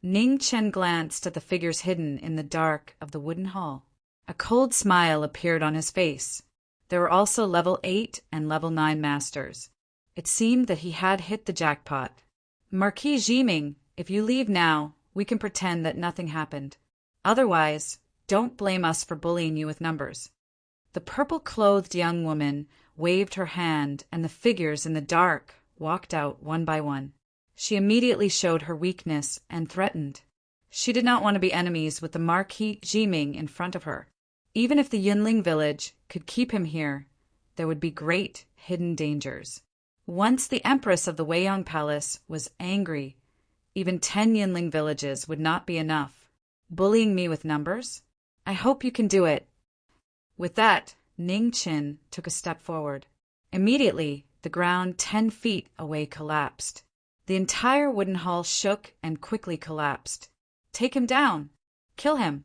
Ning Chen glanced at the figures hidden in the dark of the wooden hall. A cold smile appeared on his face. There were also level 8 and level 9 masters. It seemed that he had hit the jackpot. "Marquis Jiming, if you leave now, we can pretend that nothing happened. Otherwise, don't blame us for bullying you with numbers." The purple-clothed young woman waved her hand, and the figures in the dark walked out one by one. She immediately showed her weakness and threatened. She did not want to be enemies with the Marquis Jiming in front of her. Even if the Yunling village could keep him here, there would be great hidden dangers. Once the Empress of the Weiyang Palace was angry, even 10 Yunling villages would not be enough. Bullying me with numbers? I hope you can do it. With that, Ning Chen took a step forward. Immediately, the ground 10 feet away collapsed. The entire wooden hall shook and quickly collapsed. "Take him down! Kill him!"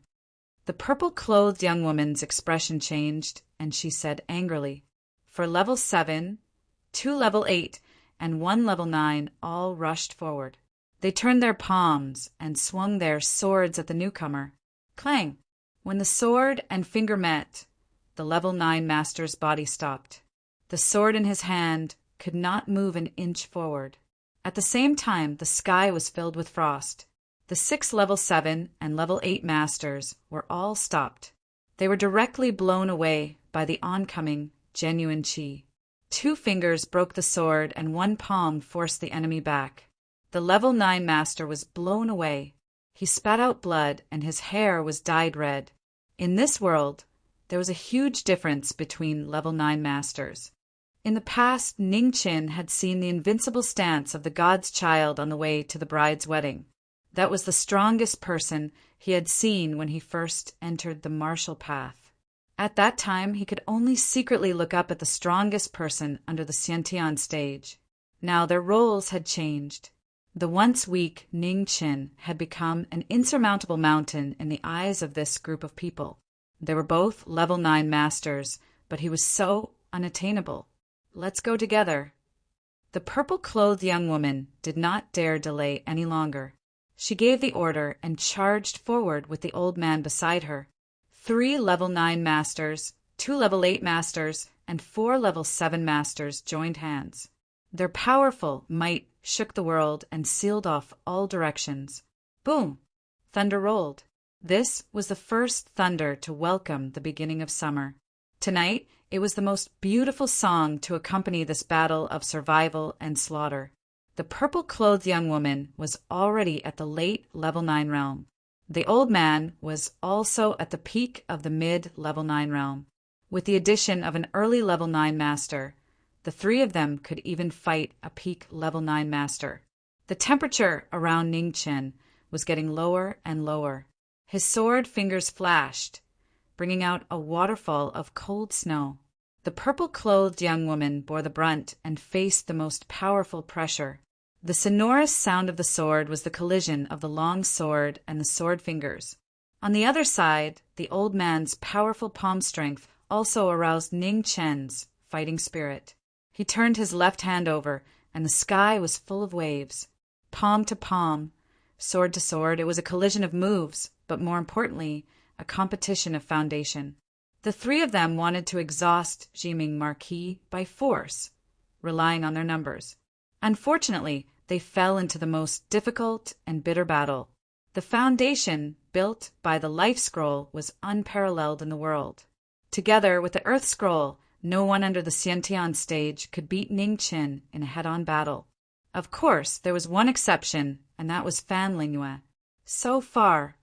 The purple-clothed young woman's expression changed, and she said angrily, "For level 7, 2 level 8, and one level 9 all rushed forward. They turned their palms and swung their swords at the newcomer. Clang! When the sword and finger met, the level 9 master's body stopped. The sword in his hand could not move an inch forward. At the same time, the sky was filled with frost. The 6 level 7 and level 8 masters were all stopped. They were directly blown away by the oncoming genuine chi. 2 fingers broke the sword and 1 palm forced the enemy back. The level 9 master was blown away. He spat out blood and his hair was dyed red. In this world, there was a huge difference between level 9 masters. In the past, Ning Qin had seen the invincible stance of the god's child on the way to the bride's wedding. That was the strongest person he had seen when he first entered the martial path. At that time, he could only secretly look up at the strongest person under the Xiantian stage. Now their roles had changed. The once weak Ning Qin had become an insurmountable mountain in the eyes of this group of people. They were both level 9 masters, but he was so unattainable. Let's go together. The purple-clothed young woman did not dare delay any longer. She gave the order and charged forward with the old man beside her. 3 level 9 masters, 2 level 8 masters, and 4 level 7 masters joined hands. Their powerful might shook the world and sealed off all directions. Boom! Thunder rolled. This was the first thunder to welcome the beginning of summer. Tonight, it was the most beautiful song to accompany this battle of survival and slaughter. The purple-clothed young woman was already at the late level 9 realm. The old man was also at the peak of the mid-level 9 realm. With the addition of an early level 9 master, the 3 of them could even fight a peak level 9 master. The temperature around Ning Qin was getting lower and lower. His sword fingers flashed, bringing out a waterfall of cold snow. The purple-clothed young woman bore the brunt and faced the most powerful pressure. The sonorous sound of the sword was the collision of the long sword and the sword fingers. On the other side, the old man's powerful palm strength also aroused Ning Qin's fighting spirit. He turned his left hand over, and the sky was full of waves. Palm to palm, sword to sword, it was a collision of moves, but more importantly, a competition of foundation. The 3 of them wanted to exhaust Jiming Marquis by force, relying on their numbers. Unfortunately, they fell into the most difficult and bitter battle. The foundation built by the Life Scroll was unparalleled in the world. Together with the Earth Scroll, no one under the Xiantian stage could beat Ning Qin in a head-on battle. Of course, there was one exception, and that was Fan Lingyue. So far,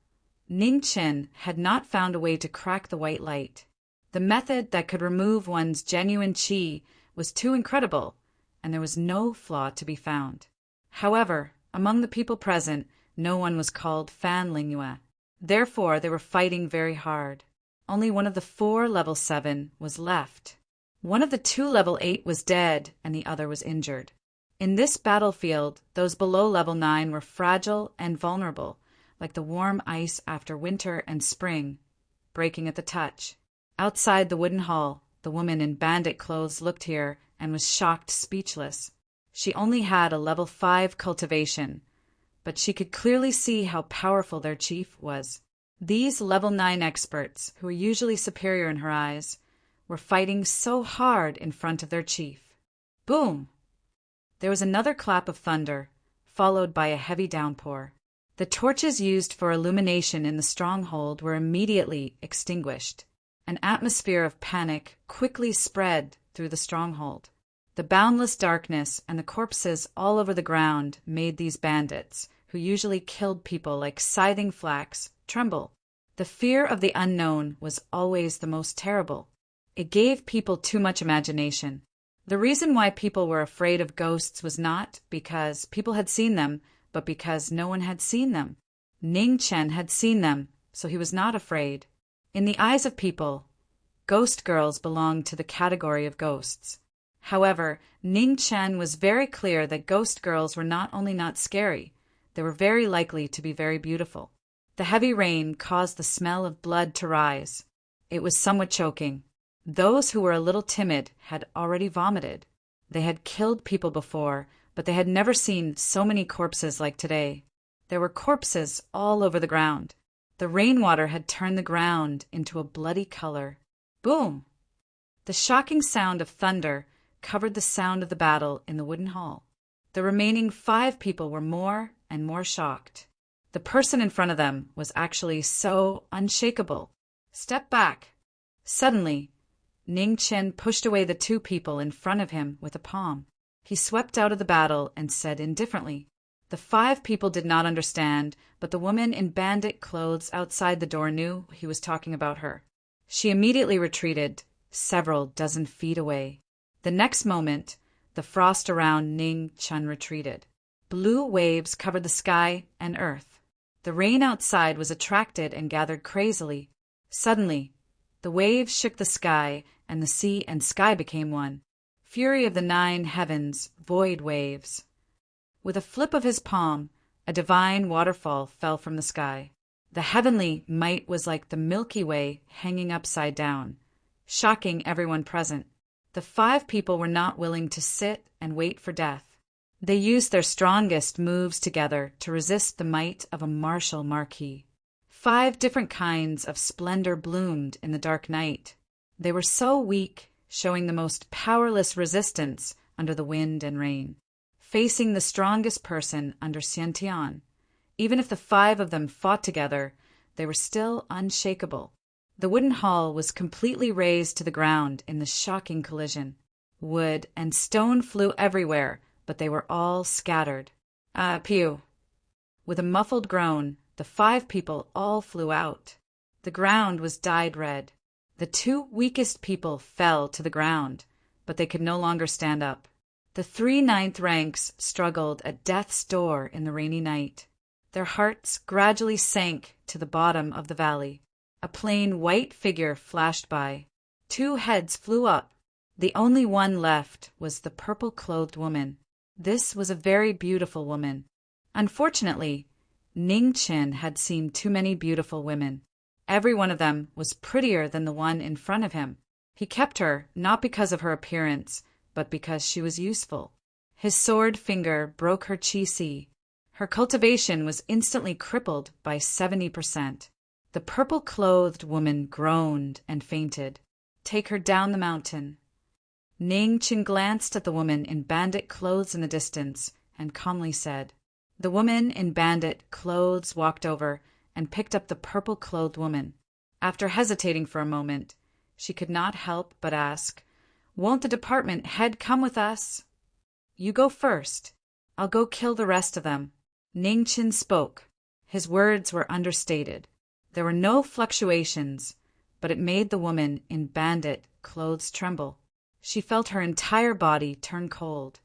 Ning Qin had not found a way to crack the white light. The method that could remove one's genuine qi was too incredible, and there was no flaw to be found. However, among the people present, no one was called Fan Lingyue. Therefore, they were fighting very hard. Only one of the 4 level 7 was left. One of the 2 level 8 was dead, and the other was injured. In this battlefield, those below level 9 were fragile and vulnerable, like the warm ice after winter and spring, breaking at the touch. Outside the wooden hall, the woman in bandit clothes looked here and was shocked speechless. She only had a level 5 cultivation, but she could clearly see how powerful their chief was. These level 9 experts, who were usually superior in her eyes, were fighting so hard in front of their chief. Boom! There was another clap of thunder, followed by a heavy downpour. The torches used for illumination in the stronghold were immediately extinguished. An atmosphere of panic quickly spread through the stronghold. The boundless darkness and the corpses all over the ground made these bandits, who usually killed people like scything flax, tremble. The fear of the unknown was always the most terrible. It gave people too much imagination. The reason why people were afraid of ghosts was not because people had seen them, but because no one had seen them. Ning Qin had seen them, so he was not afraid. In the eyes of people, ghost girls belonged to the category of ghosts. However, Ning Qin was very clear that ghost girls were not only not scary, they were very likely to be very beautiful. The heavy rain caused the smell of blood to rise. It was somewhat choking. Those who were a little timid had already vomited. They had killed people before, but they had never seen so many corpses like today. There were corpses all over the ground. The rainwater had turned the ground into a bloody color. Boom! The shocking sound of thunder covered the sound of the battle in the wooden hall. The remaining 5 people were more and more shocked. The person in front of them was actually so unshakable. Step back! Suddenly, Ning Chen pushed away the 2 people in front of him with a palm. He swept out of the battle and said indifferently. The 5 people did not understand, but the woman in bandit clothes outside the door knew he was talking about her. She immediately retreated, several dozen feet away. The next moment, the frost around Ning Chen retreated. Blue waves covered the sky and earth. The rain outside was attracted and gathered crazily. Suddenly, the waves shook the sky, and the sea and sky became one. Fury of the 9 heavens, void waves. With a flip of his palm, a divine waterfall fell from the sky. The heavenly might was like the Milky Way hanging upside down, shocking everyone present. The 5 people were not willing to sit and wait for death. They used their strongest moves together to resist the might of a martial Marquis. 5 different kinds of splendor bloomed in the dark night. They were so weak, showing the most powerless resistance under the wind and rain. Facing the strongest person under Xiantian, even if the 5 of them fought together, they were still unshakable. The wooden hall was completely razed to the ground in the shocking collision. Wood and stone flew everywhere, but they were all scattered. Pew! With a muffled groan, the 5 people all flew out. The ground was dyed red. The 2 weakest people fell to the ground, but they could no longer stand up. The 3 ninth ranks struggled at death's door in the rainy night. Their hearts gradually sank to the bottom of the valley. A plain white figure flashed by. 2 heads flew up. The only one left was the purple-clothed woman. This was a very beautiful woman. Unfortunately, Ning Chen had seen too many beautiful women. Every one of them was prettier than the one in front of him. He kept her not because of her appearance, but because she was useful. His sword finger broke her qi. Her cultivation was instantly crippled by 70%. The purple-clothed woman groaned and fainted. Take her down the mountain. Ning Chen glanced at the woman in bandit clothes in the distance and calmly said. The woman in bandit clothes walked over and picked up the purple-clothed woman. After hesitating for a moment, she could not help but ask, "Won't the department head come with us?" "You go first. I'll go kill the rest of them." Ning Chen spoke. His words were understated. There were no fluctuations, but it made the woman in bandit clothes tremble. She felt her entire body turn cold.